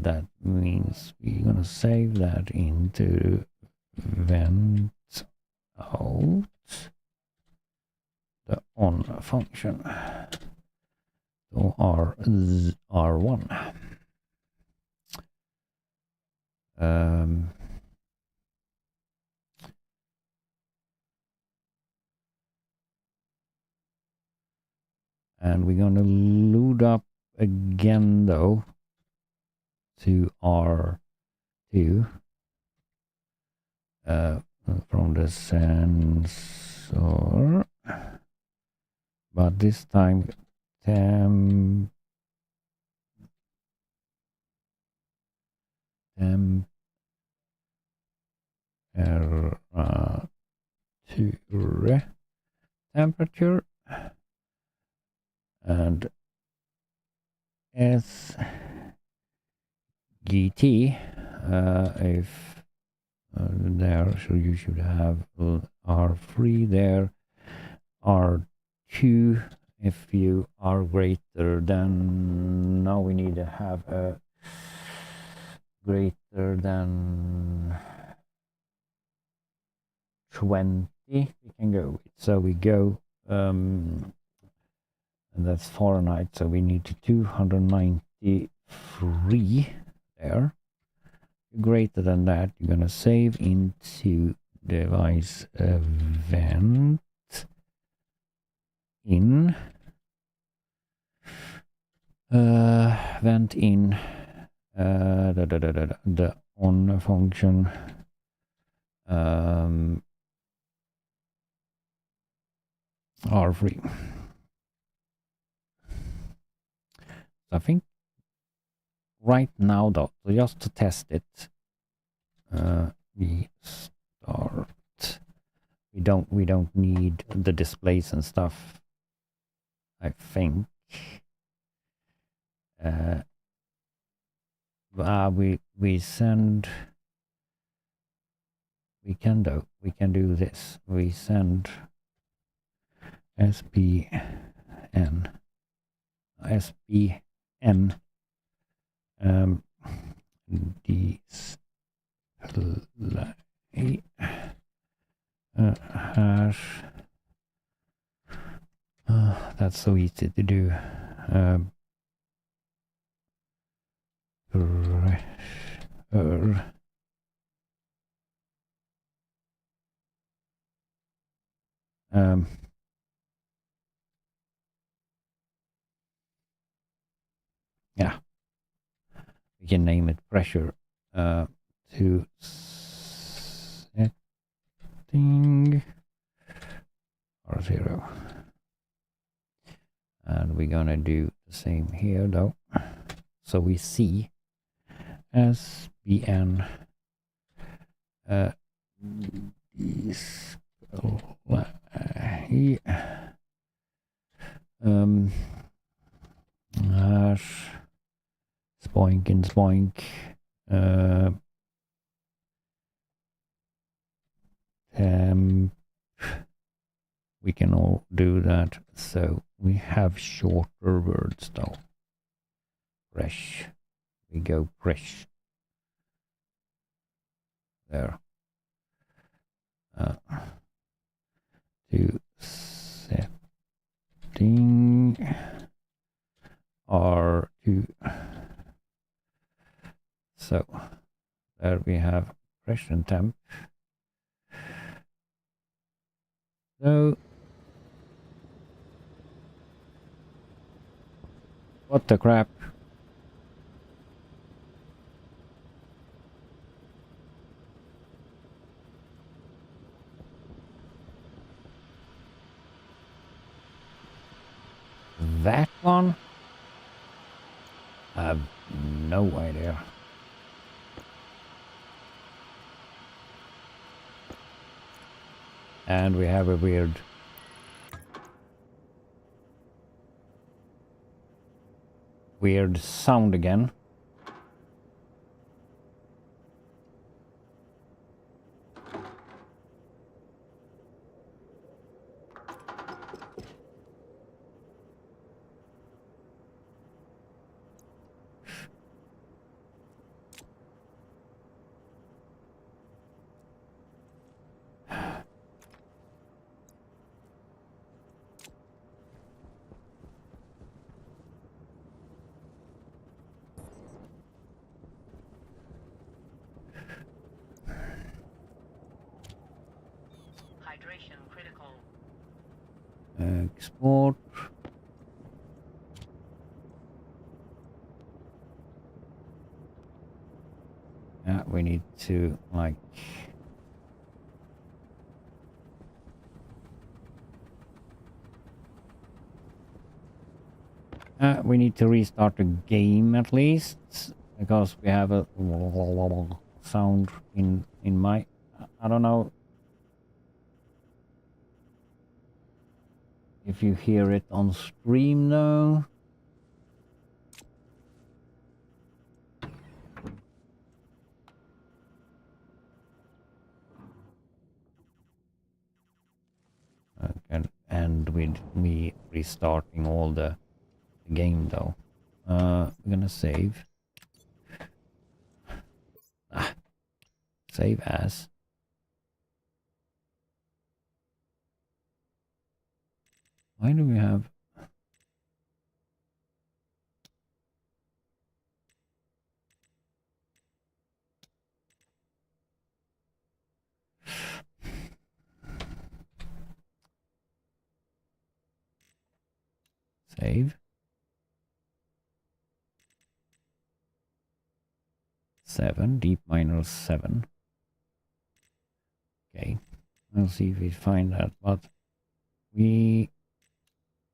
That means we're gonna save that into vent out, the on function. So R1. And we're gonna load up again though to R2 from the sensor, but this time temperature and SGT if there, so you should have R3 there, R2 if you are greater than, now we need to have a greater than 20 we can go with. So we go and that's Fahrenheit, so we need to 293 there. Greater than that, you're gonna save into device vent in the on function R3. I think right now though, so just to test it, we start. We don't need the displays and stuff, I think. We send. We can do this. We send SPN display hash. That's so easy to do. Pressure. Yeah, we can name it pressure to setting R0. And we're gonna do the same here though. So we see SBN hash spoink and spoink temp. We can all do that. So we have shorter words though. Fresh. We go fresh. There. To setting R2. So there we have fresh and temp. So, what the crap? That one? I have no idea. And we have a weird sound again. Hydration critical. Export. Yeah, we need to like we need to restart the game at least because we have a sound in my I don't know if you hear it on stream though. And with me restarting all the game though. We're gonna save. Save as. Why do we have save? 7, deep minus 7. Okay, we'll see if we find that, but we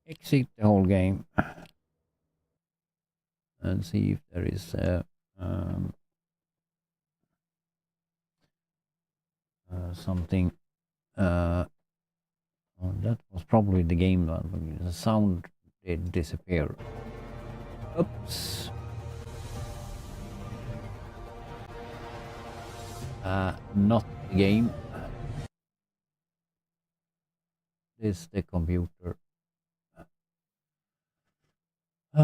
exit the whole game and see if there is something. Oh, that was probably the game one. But the sound did disappear. Oops. Not the game. This the computer. To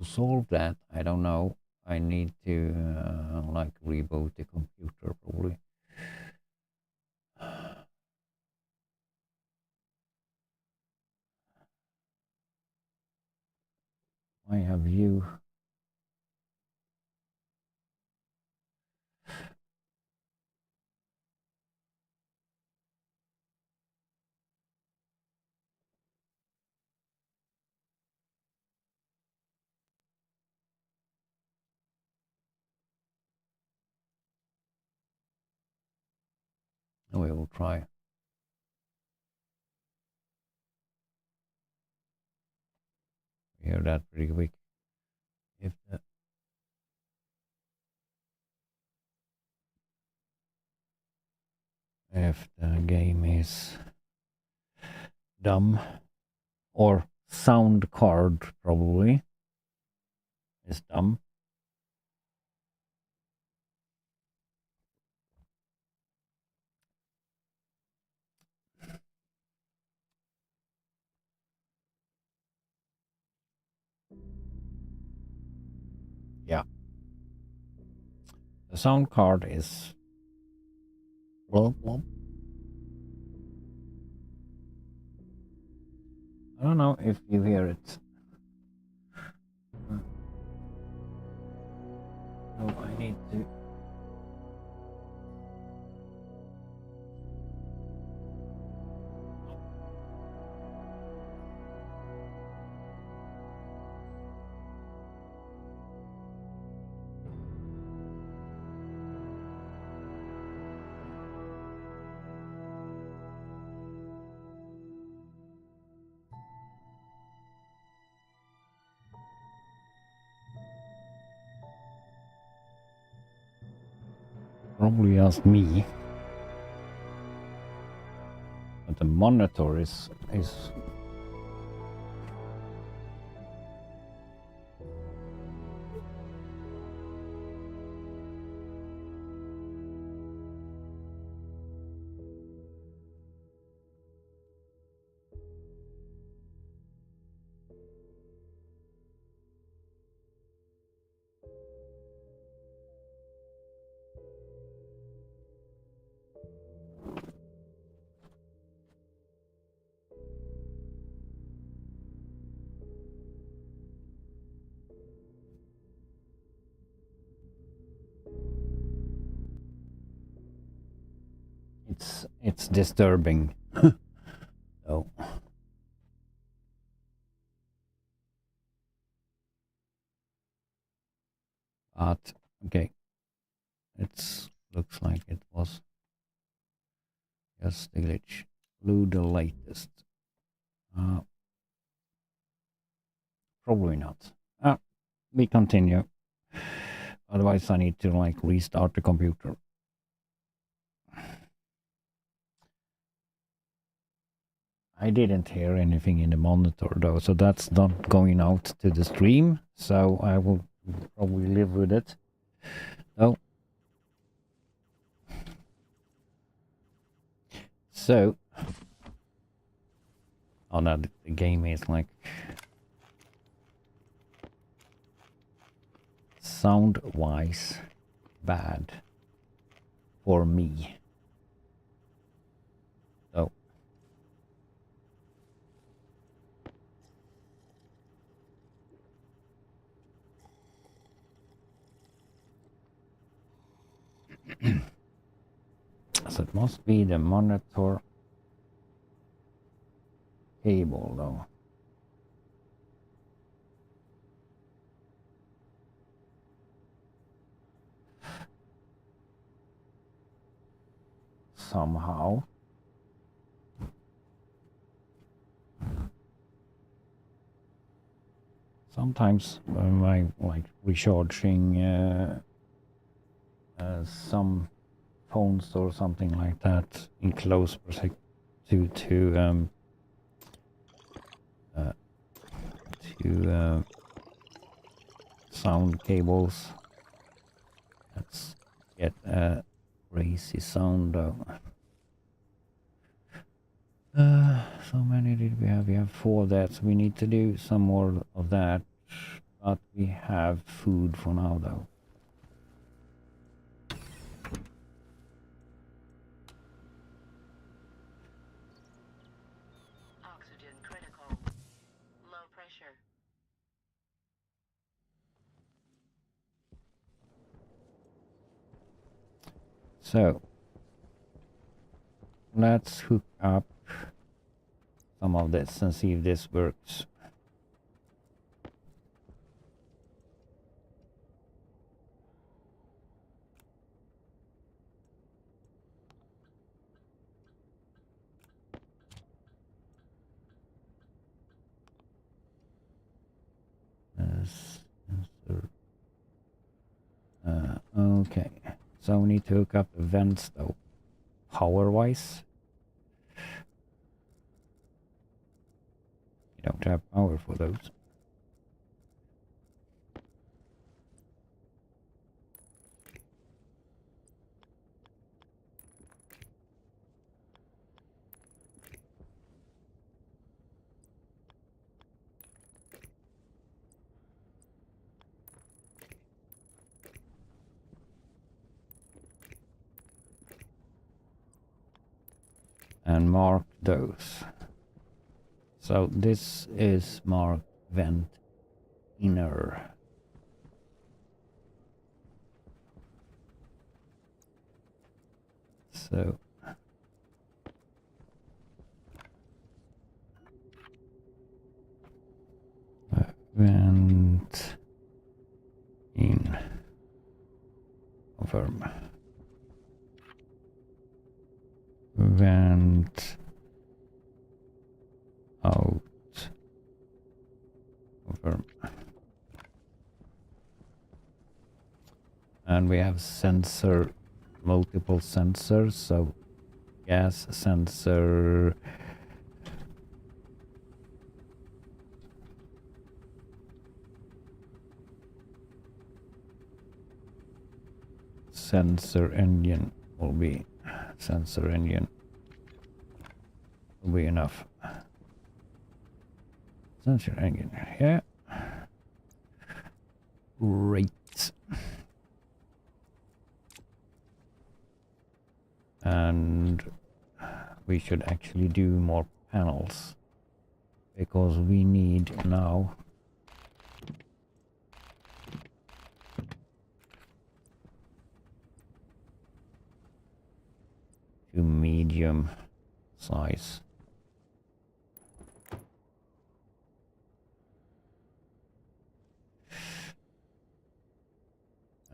solve that, I don't know. I need to like reboot the computer probably. I have you. We will try. We hear that pretty quick. If the game is dumb or sound card probably is dumb. Yeah. The sound card is blah, blah. I don't know if you hear it. So I need to. Probably asked me. But the monitor is it's disturbing. So but okay. It's looks like it was just a glitch. Blue the latest. Probably not. We continue. Otherwise I need to like restart the computer. I didn't hear anything in the monitor though, so that's not going out to the stream, so I will probably live with it. Oh. So. Oh no, the game is like sound-wise bad for me. So. So it must be the monitor cable though. Somehow. Sometimes when I like recharging some phones or something like that in close to sound cables. Let's get a crazy sound though. So many did we have? We have 4 of that, so we need to do some more of that. But we have food for now though. Oxygen critical. Low pressure. So let's hook up some of this and see if this works. Okay, so we need to hook up the vents though, power-wise. You don't have power for those. And mark those. So this is marked vent inner. So vent in confirm. Vent out confirm. And we have sensor, multiple sensors, so gas sensor, sensor engine will be enough. Sensor engine, yeah. Great. And we should actually do more panels because we need now to medium size.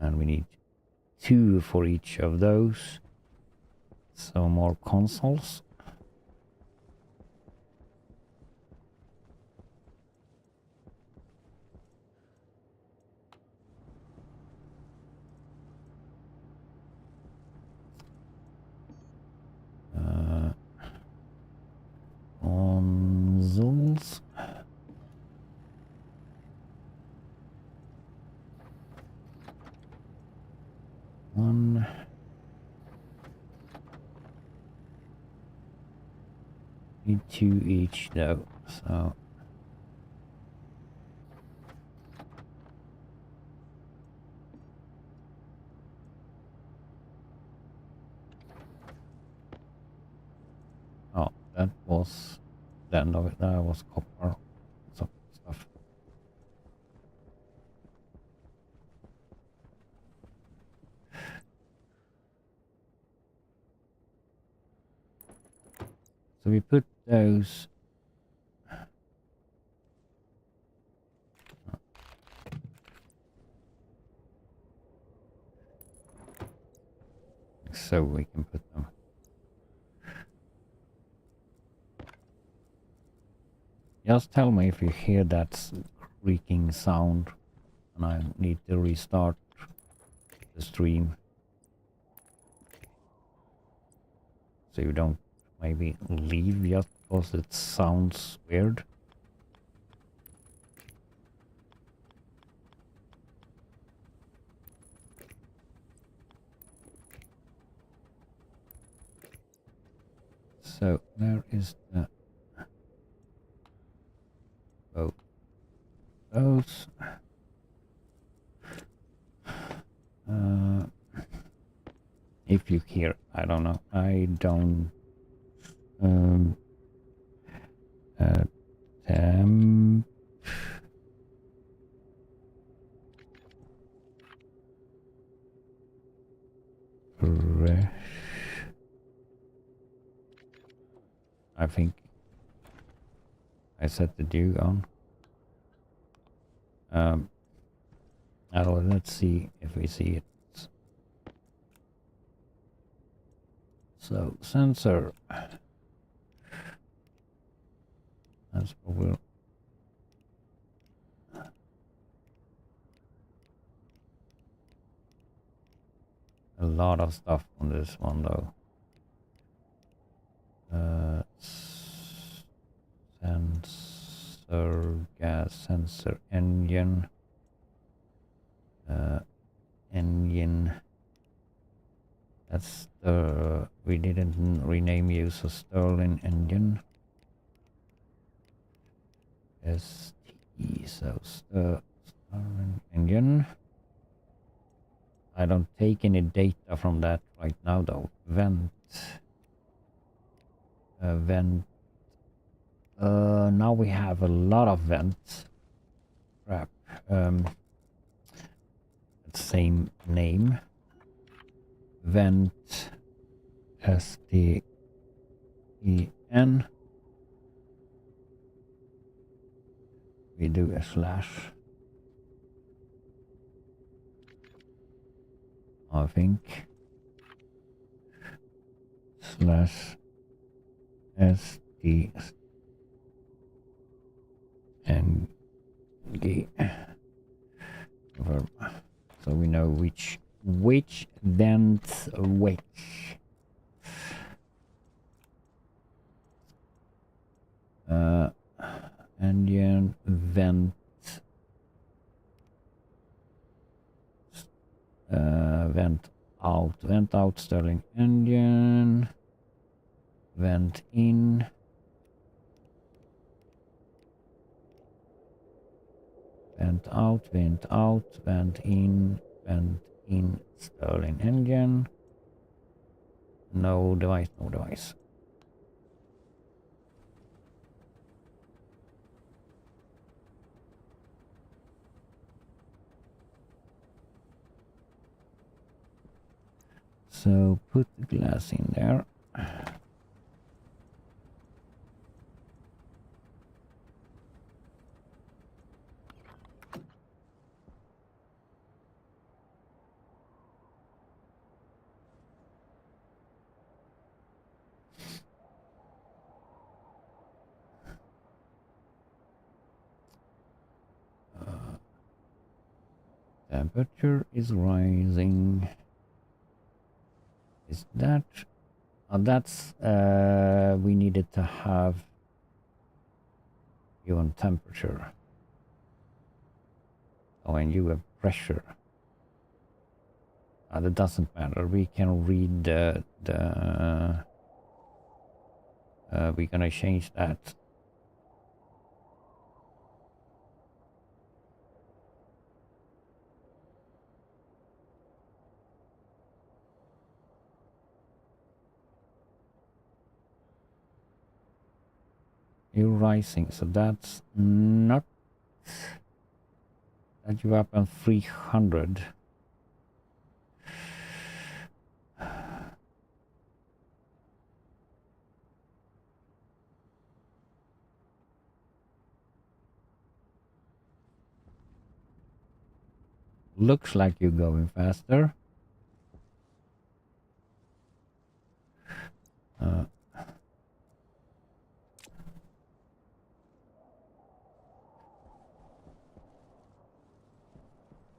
And we need 2 for each of those. So more consoles. Consoles. One. Need 2 each though, so oh, that was the end of it. That was copper. Some stuff. So we put those. So we can put them. Just tell me if you hear that creaking sound and I need to restart the stream. So you don't maybe leave just because it sounds weird. So where is the those? If you hear, I don't know. I don't. Temp. I think I set the dew on. Let's see if we see it. So sensor. That's what we'll. A lot of stuff on this one though. Sensor, gas sensor, engine. Engine. That's the, we didn't rename you, so Sterling engine. ST, so Sterling engine. I don't take any data from that right now though. Vent. Vent. Now we have a lot of vents. Crap. Same name. Vent. S-T-E-N. We do a slash. I think. Slash S-T-N-G. Verb. So we know which vent which. Engine vent vent out Stirling engine, vent in, vent out, vent in Stirling engine. No device, no device. So put the glass in there. Temperature is rising. Is that? That's we needed to have even temperature. Oh, and you have pressure. That doesn't matter. We can read we're gonna change that. You're rising, so that's not that you up on 300. Looks like you're going faster.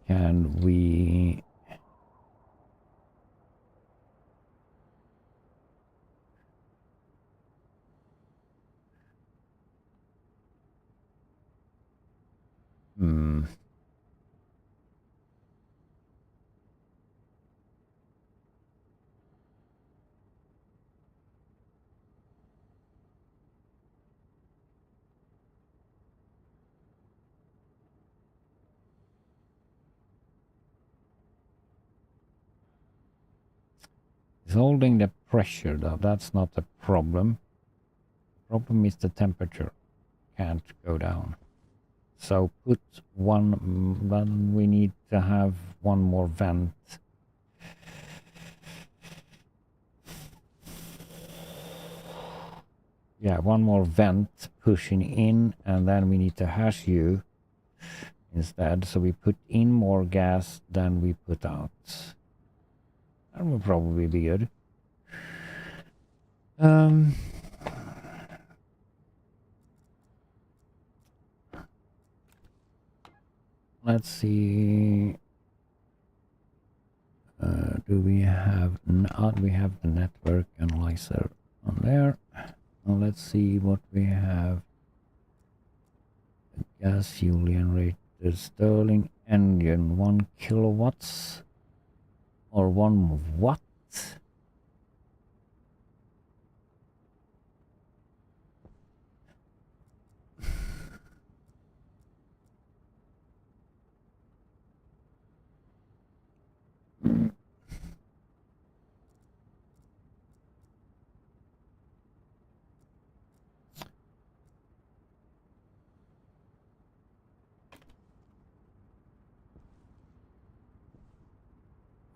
Can we It's holding the pressure though, that's not a problem. Problem is the temperature can't go down. So put one, then we need to have one more vent. Yeah, one more vent pushing in, and then we need to hash you instead. So we put in more gas than we put out. That will probably be good. Let's see. Do we have not? We have the network analyzer on there. Now let's see what we have. Gas fuel generator Stirling engine 1 kilowatts or 1 watt.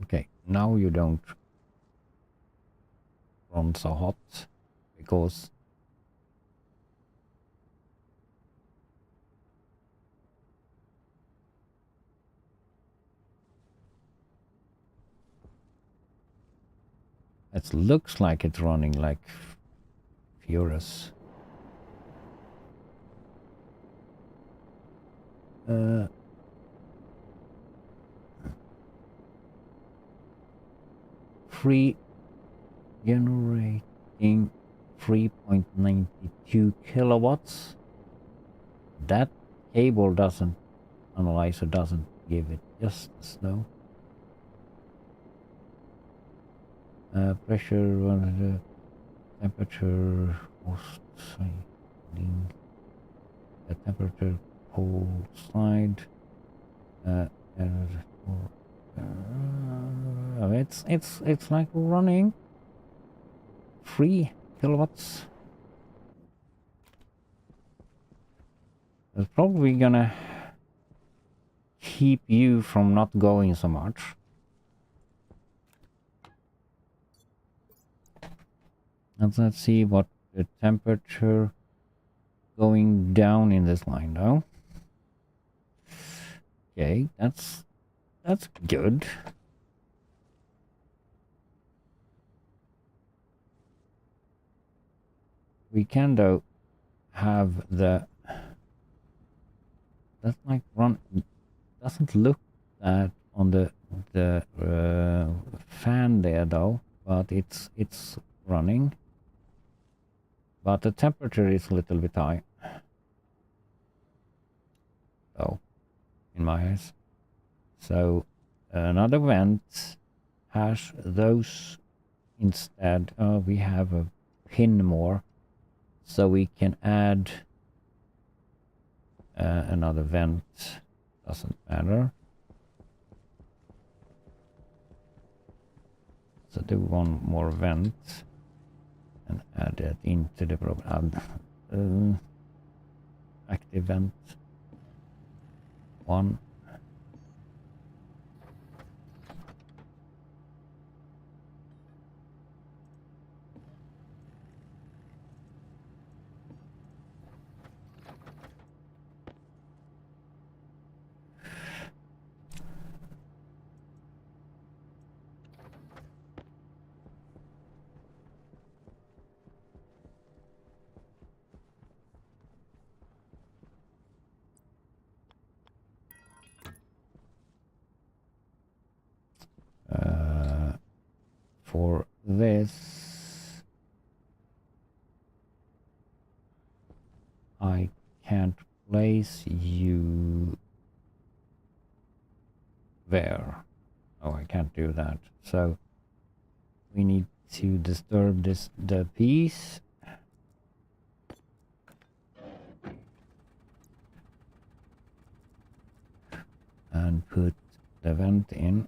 Okay, now you don't run so hot because it looks like it's running like furious. Free generating 3.92 kilowatts. That cable doesn't, analyzer doesn't give it justice though. Pressure, temperature, host sliding, the temperature pole slide. It's like running 3 kilowatts. It's probably gonna keep you from not going so much. And let's see what the temperature going down in this line though. Okay, that's good. We can though have the, that's like run, doesn't look that on the fan there though, but it's running, but the temperature is a little bit high. So in my eyes, so another vent has those instead. We have a pin more, so we can add another vent. Doesn't matter. So do one more vent and add it into the program. Active vent 1. For this, I can't place you there. Oh, I can't do that. So we need to disturb the piece. And put the vent in.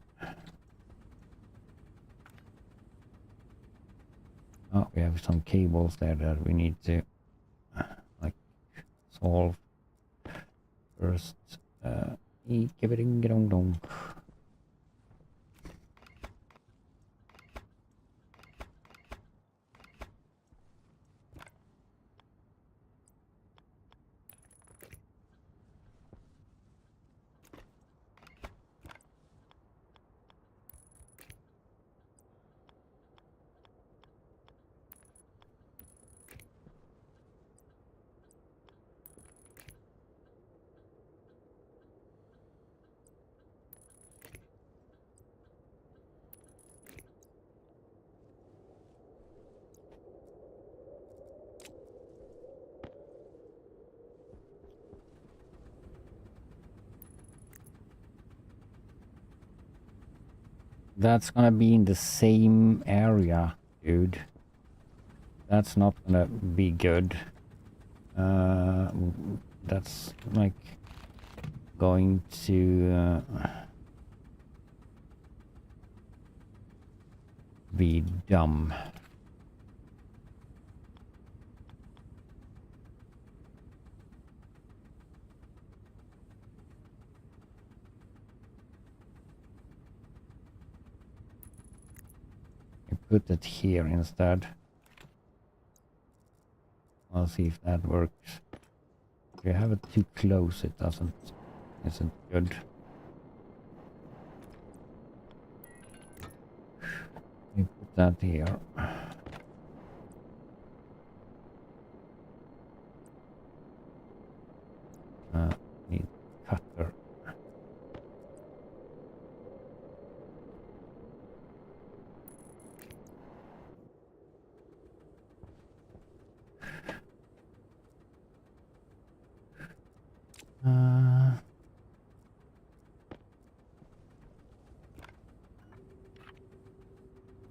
Oh, we have some cables there that we need to like solve first. That's gonna be in the same area, dude. That's not gonna be good. That's like going to be dumb. put it here instead. I'll see if that works. If you have it too close, it isn't good. We put that here. Need cutter.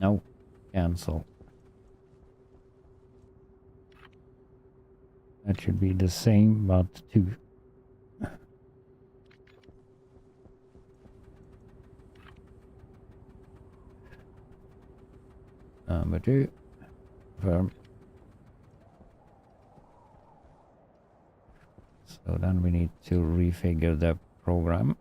No, cancel. That should be the same, but 2. Number 2. Confirm. So then we need to refigure the program.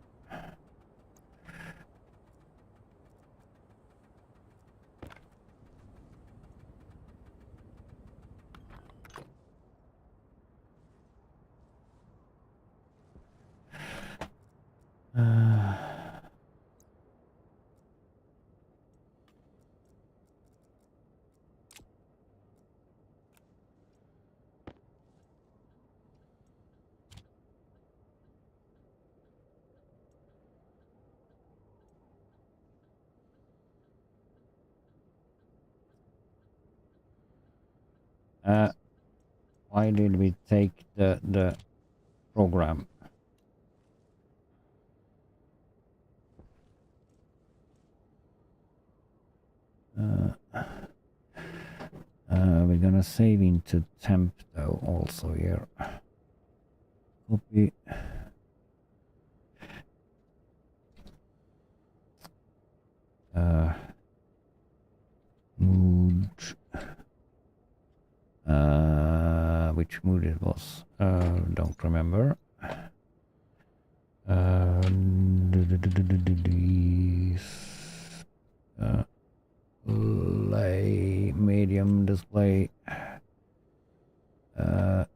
Why did we take the program? We're gonna save into temp though also here. Copy. Mood. Which mood it was? Don't remember. Display, medium display. Power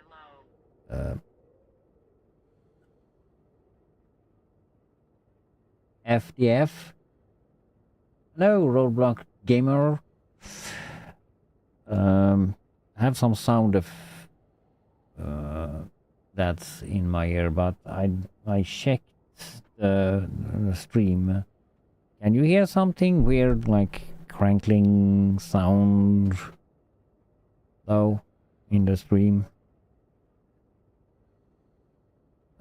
low. FDF. Hello, Roadblock Gamer. Have some sound of that's in my ear, but I checked the stream. Can you hear something weird, like crankling sound, though, in the stream?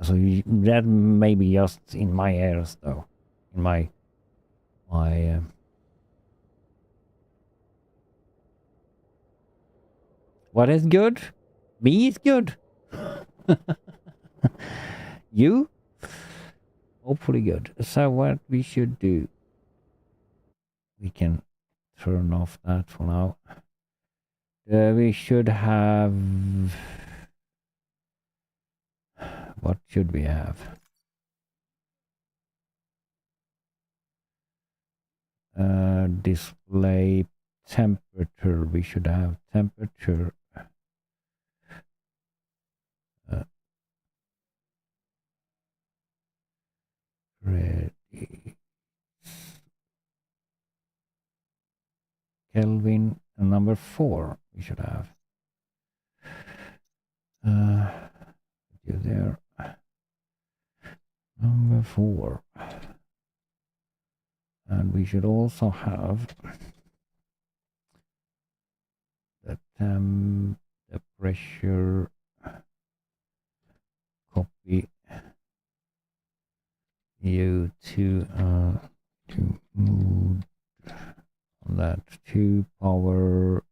So that may be just in my ears, though. In my what is good? Me is good. You? Hopefully good. So what we should do? We can turn off that for now. We should have... What should we have? Display temperature. We should have temperature. Ready. Kelvin number 4 we should have. You there. Number 4. And we should also have the temp, the pressure, copy you to move that to power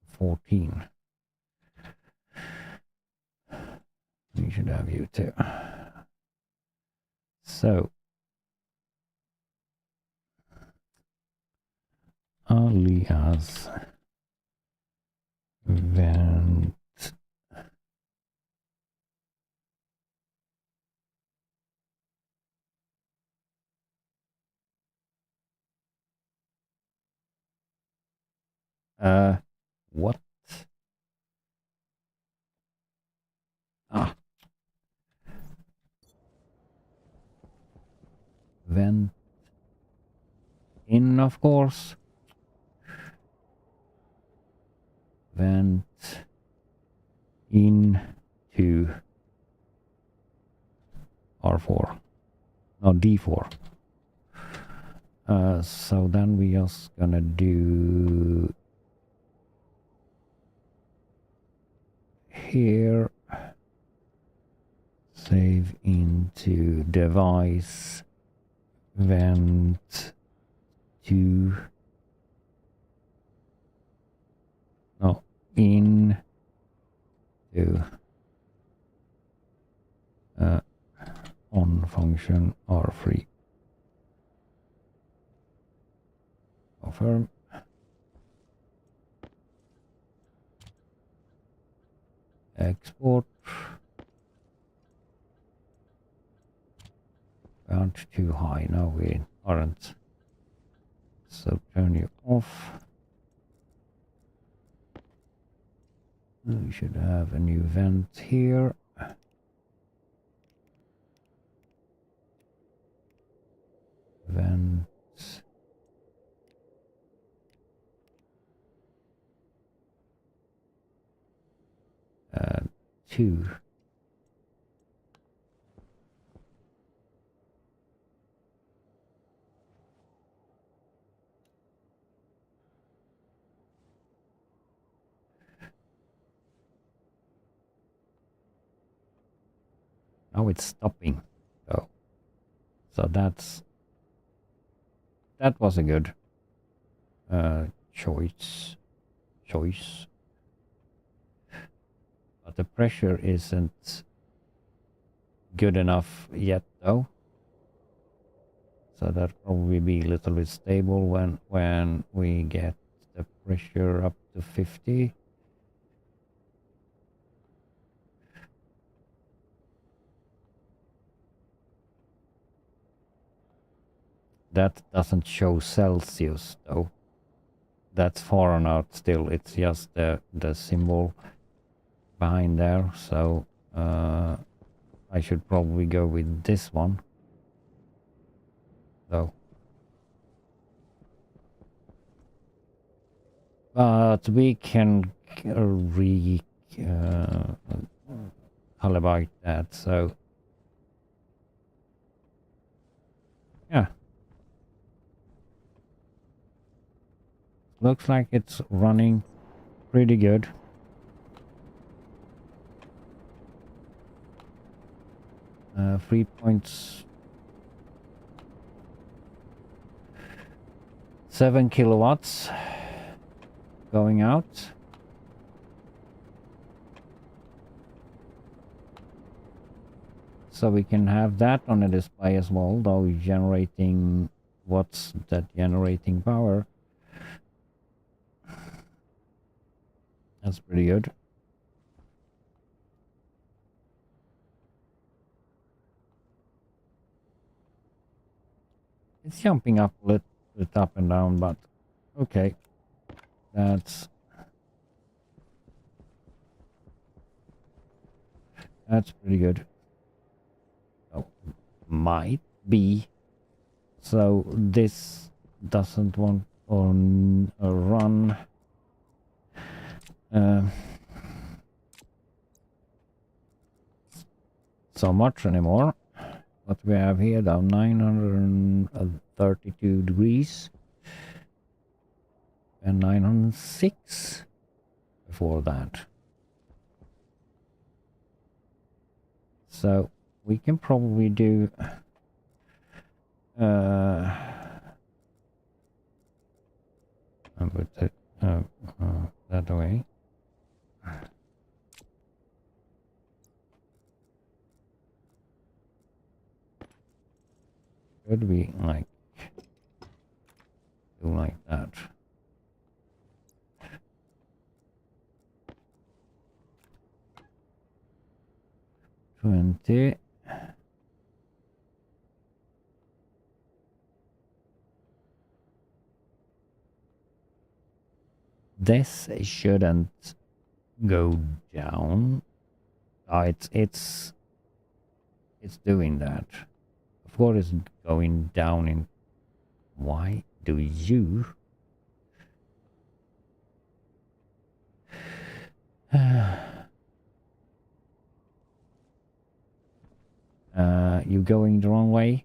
14. We should have you too. So alias vent What? Ah, vent in, of course. Vent into R4. No, D4. So then we just gonna do here, save into device, vent to, no, in to on function R3. Confirm. Export. We aren't too high. No, we aren't. So turn you off. We should have a new vent here. Vent. 2. Now it's stopping. So that was a good choice. But the pressure isn't good enough yet, though. So that probably be a little bit stable when we get the pressure up to 50. That doesn't show Celsius, though. That's Fahrenheit still. It's just the symbol behind there. So I should probably go with this one, though. But we can calibrate that. So yeah, looks like it's running pretty good. Uh, 3.7 kilowatts going out. So we can have that on the display as well, though generating, what's that generating power? That's pretty good. It's jumping up a little bit up and down, but okay. That's pretty good. Oh, might be. So this doesn't want on a run. So much anymore. What we have here, though, 932 degrees and 906 before that. So we can probably do put it that way. Could we like do like that? 20. this shouldn't go down. It's doing that. Of course, it's going down in. Why do you? You going the wrong way?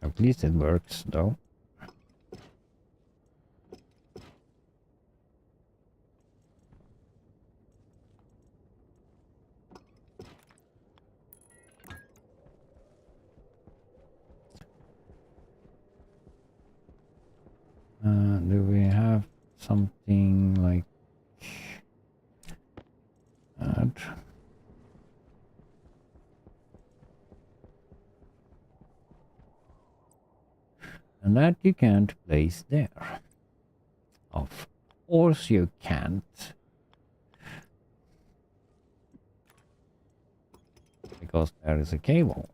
At least it works, though. Do we have something like that? And that you can't place there. Of course you can't. Because there is a cable.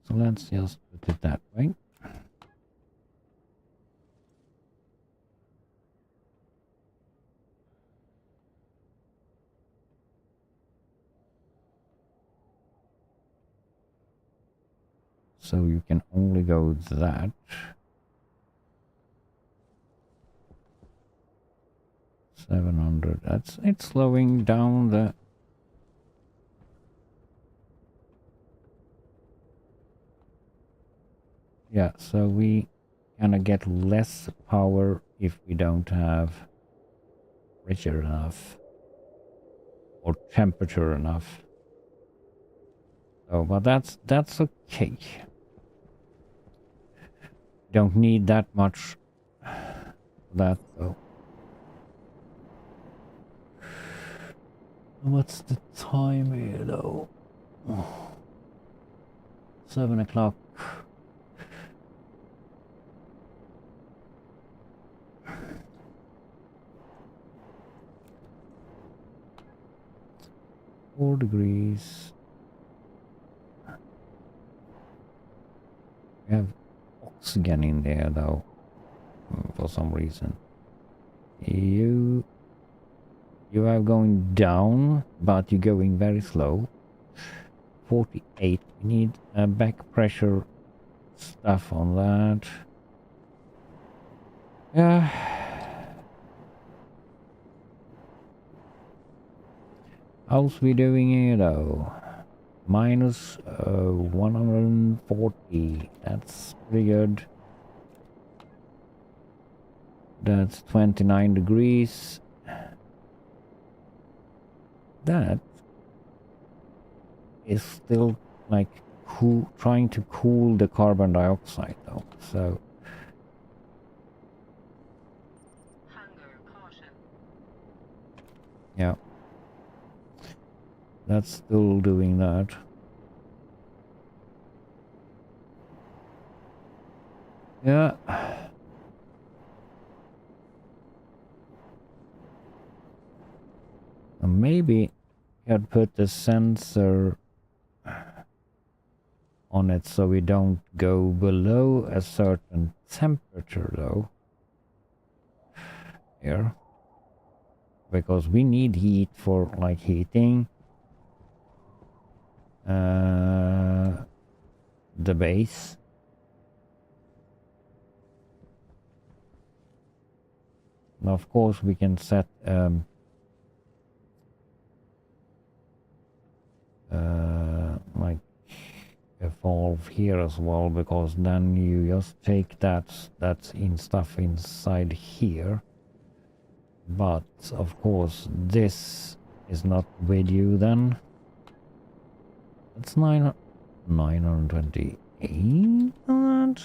So let's just put it that way. So you can only go that. 700. It's slowing down the. Yeah, so we kind of get less power if we don't have pressure enough or temperature enough. Oh, but that's okay. Don't need that much for that though. What's the time here though? 7 o'clock. Four degrees. We have oxygen in there though, for some reason. You are going down, but you're going very slow. 48. We need back pressure stuff on that. Yeah. How's we doing here though? Minus 140. That's pretty good. That's 29 degrees. That is still like trying to cool the carbon dioxide though. So Hunger caution. yeah. That's still doing that. Yeah. Maybe I'd put the sensor on it so we don't go below a certain temperature though. Here. Because we need heat for like heating the base. Now of course we can set like a valve here as well, because then you just take that's in stuff inside here. But of course this is not with you then. That's 928 on that.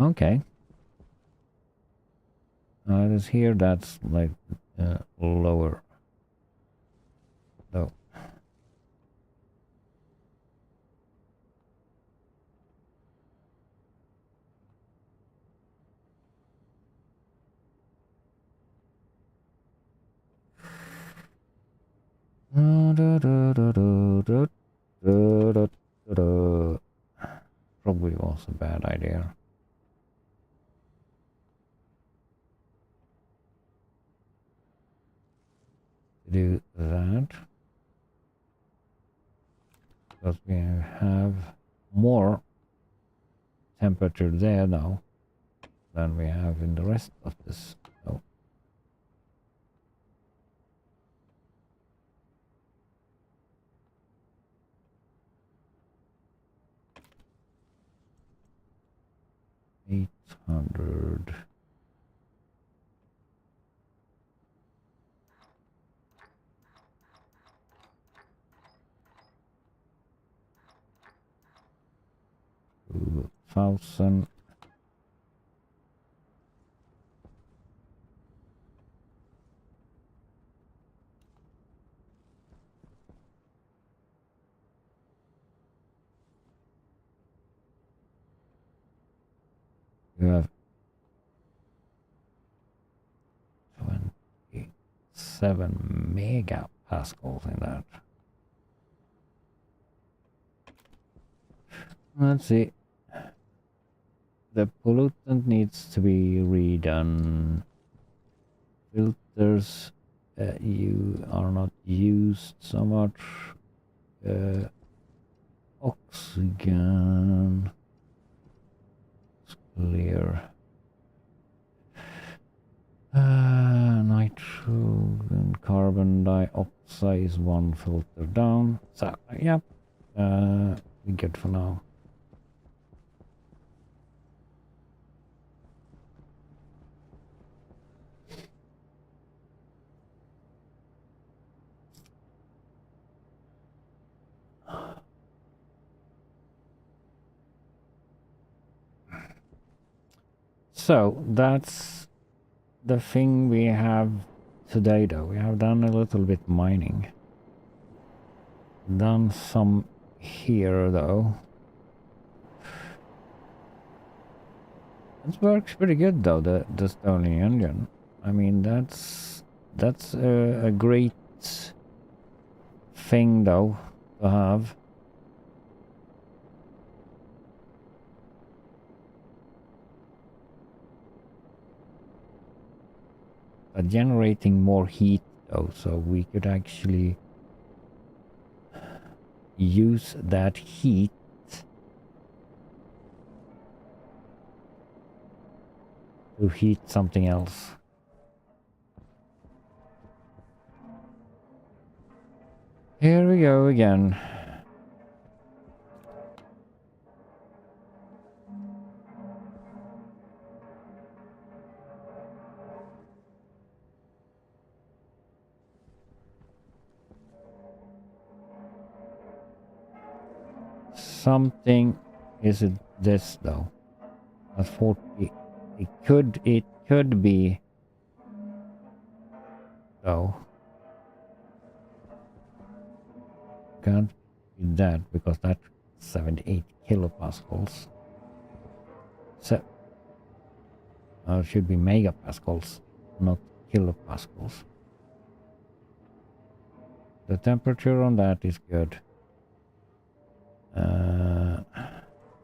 Okay. It is here that's like lower. No. Probably was a bad idea. To do that. Because we have more temperature there now than we have in the rest of this. So 800. Thousand. You have 27 megapascals in that. Let's see. The pollutant needs to be redone. Filters, you are not used so much. Oxygen. It's clear. Nitro and carbon dioxide is one filter down. So, yep. We're good for now. So that's the thing we have today though. We have done a little bit mining. Done some here though. It works pretty good though, the Sterling engine. I mean that's a great thing though to have. Generating more heat though, so we could actually use that heat to heat something else. Here we go again. Something is it this though? At 40, it could be though. Can't be that because that's 78 kilopascals. So it should be megapascals, not kilopascals. The temperature on that is good.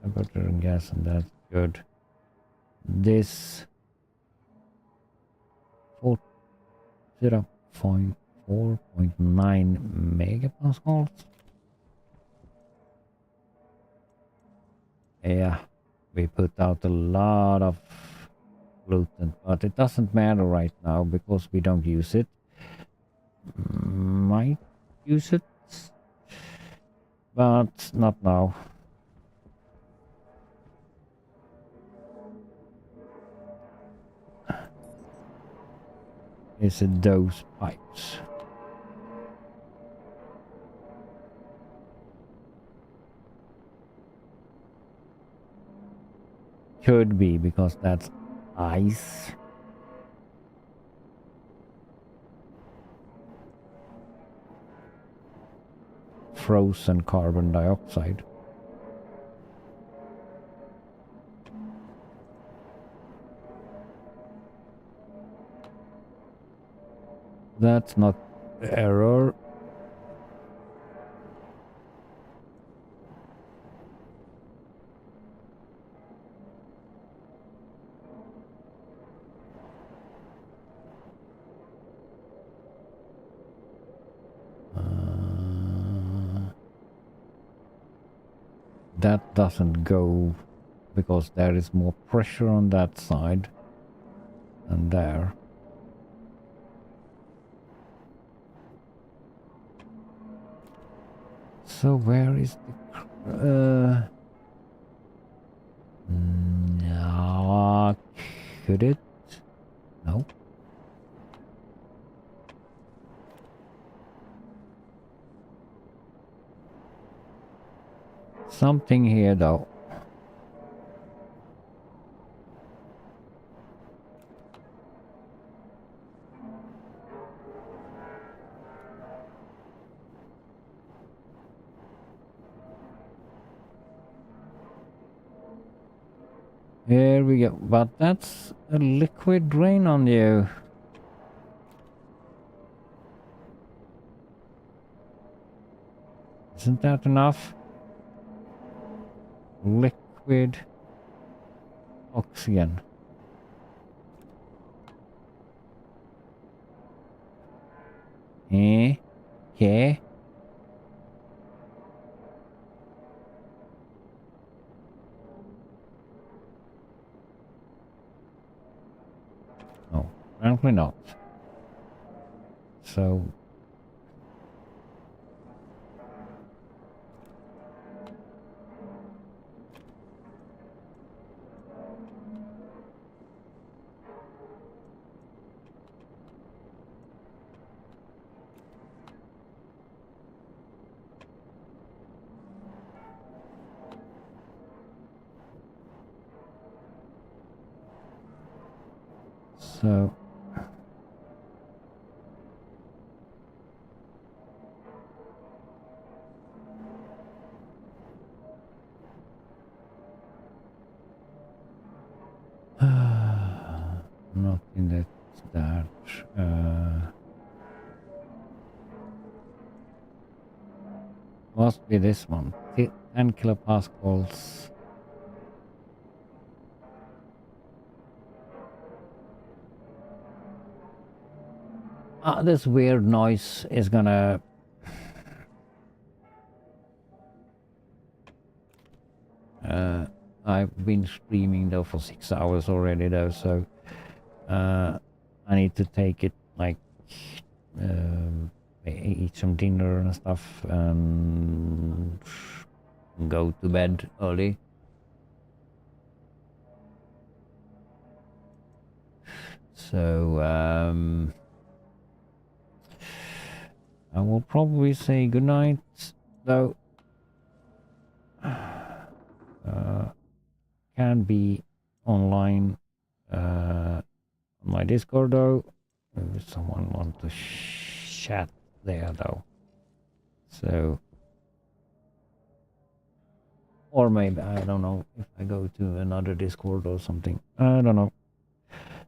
Temperature and gas, and that's good. This 0.4.9 megapascals. Yeah, we put out a lot of pollutant, but it doesn't matter right now because we don't use it. Might use it, but not now. Is it those pipes? Could be because that's ice. Frozen carbon dioxide. That's not error. That doesn't go because there is more pressure on that side than there. So where is the... no, could it? No. Something here though. Here we go. But that's a liquid drain on you. Isn't that enough? Liquid oxygen. Yeah. No, apparently not. So So not in that starch. Must be this one. 10 kilopascals. This weird noise is gonna... I've been streaming though for 6 hours already though, so I need to take it like eat some dinner and stuff and go to bed early. So I will probably say goodnight though. Can be online on my Discord though. Maybe someone want to chat there though. So, or maybe I don't know if I go to another Discord or something. I don't know.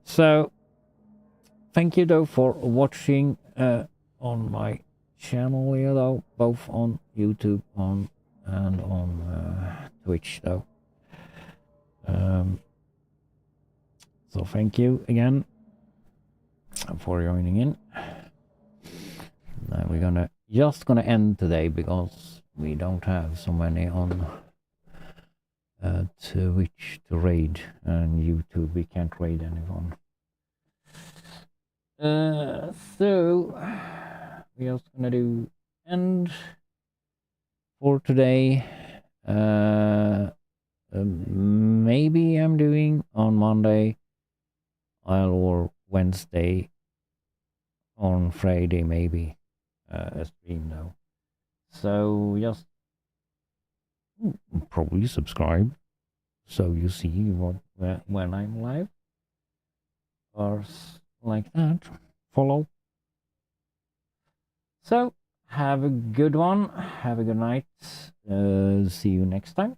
So, thank you though for watching on my channel here though, both on YouTube and on Twitch though. So thank you again for joining in. Now we're just gonna end today because we don't have so many on Twitch to raid, and YouTube we can't raid anyone. So we are gonna do end for today. Maybe I'm doing on Monday, or Wednesday, on Friday maybe a stream though. So just probably subscribe so you see when I'm live, or like that. Follow. So have a good one. Have a good night. See you next time.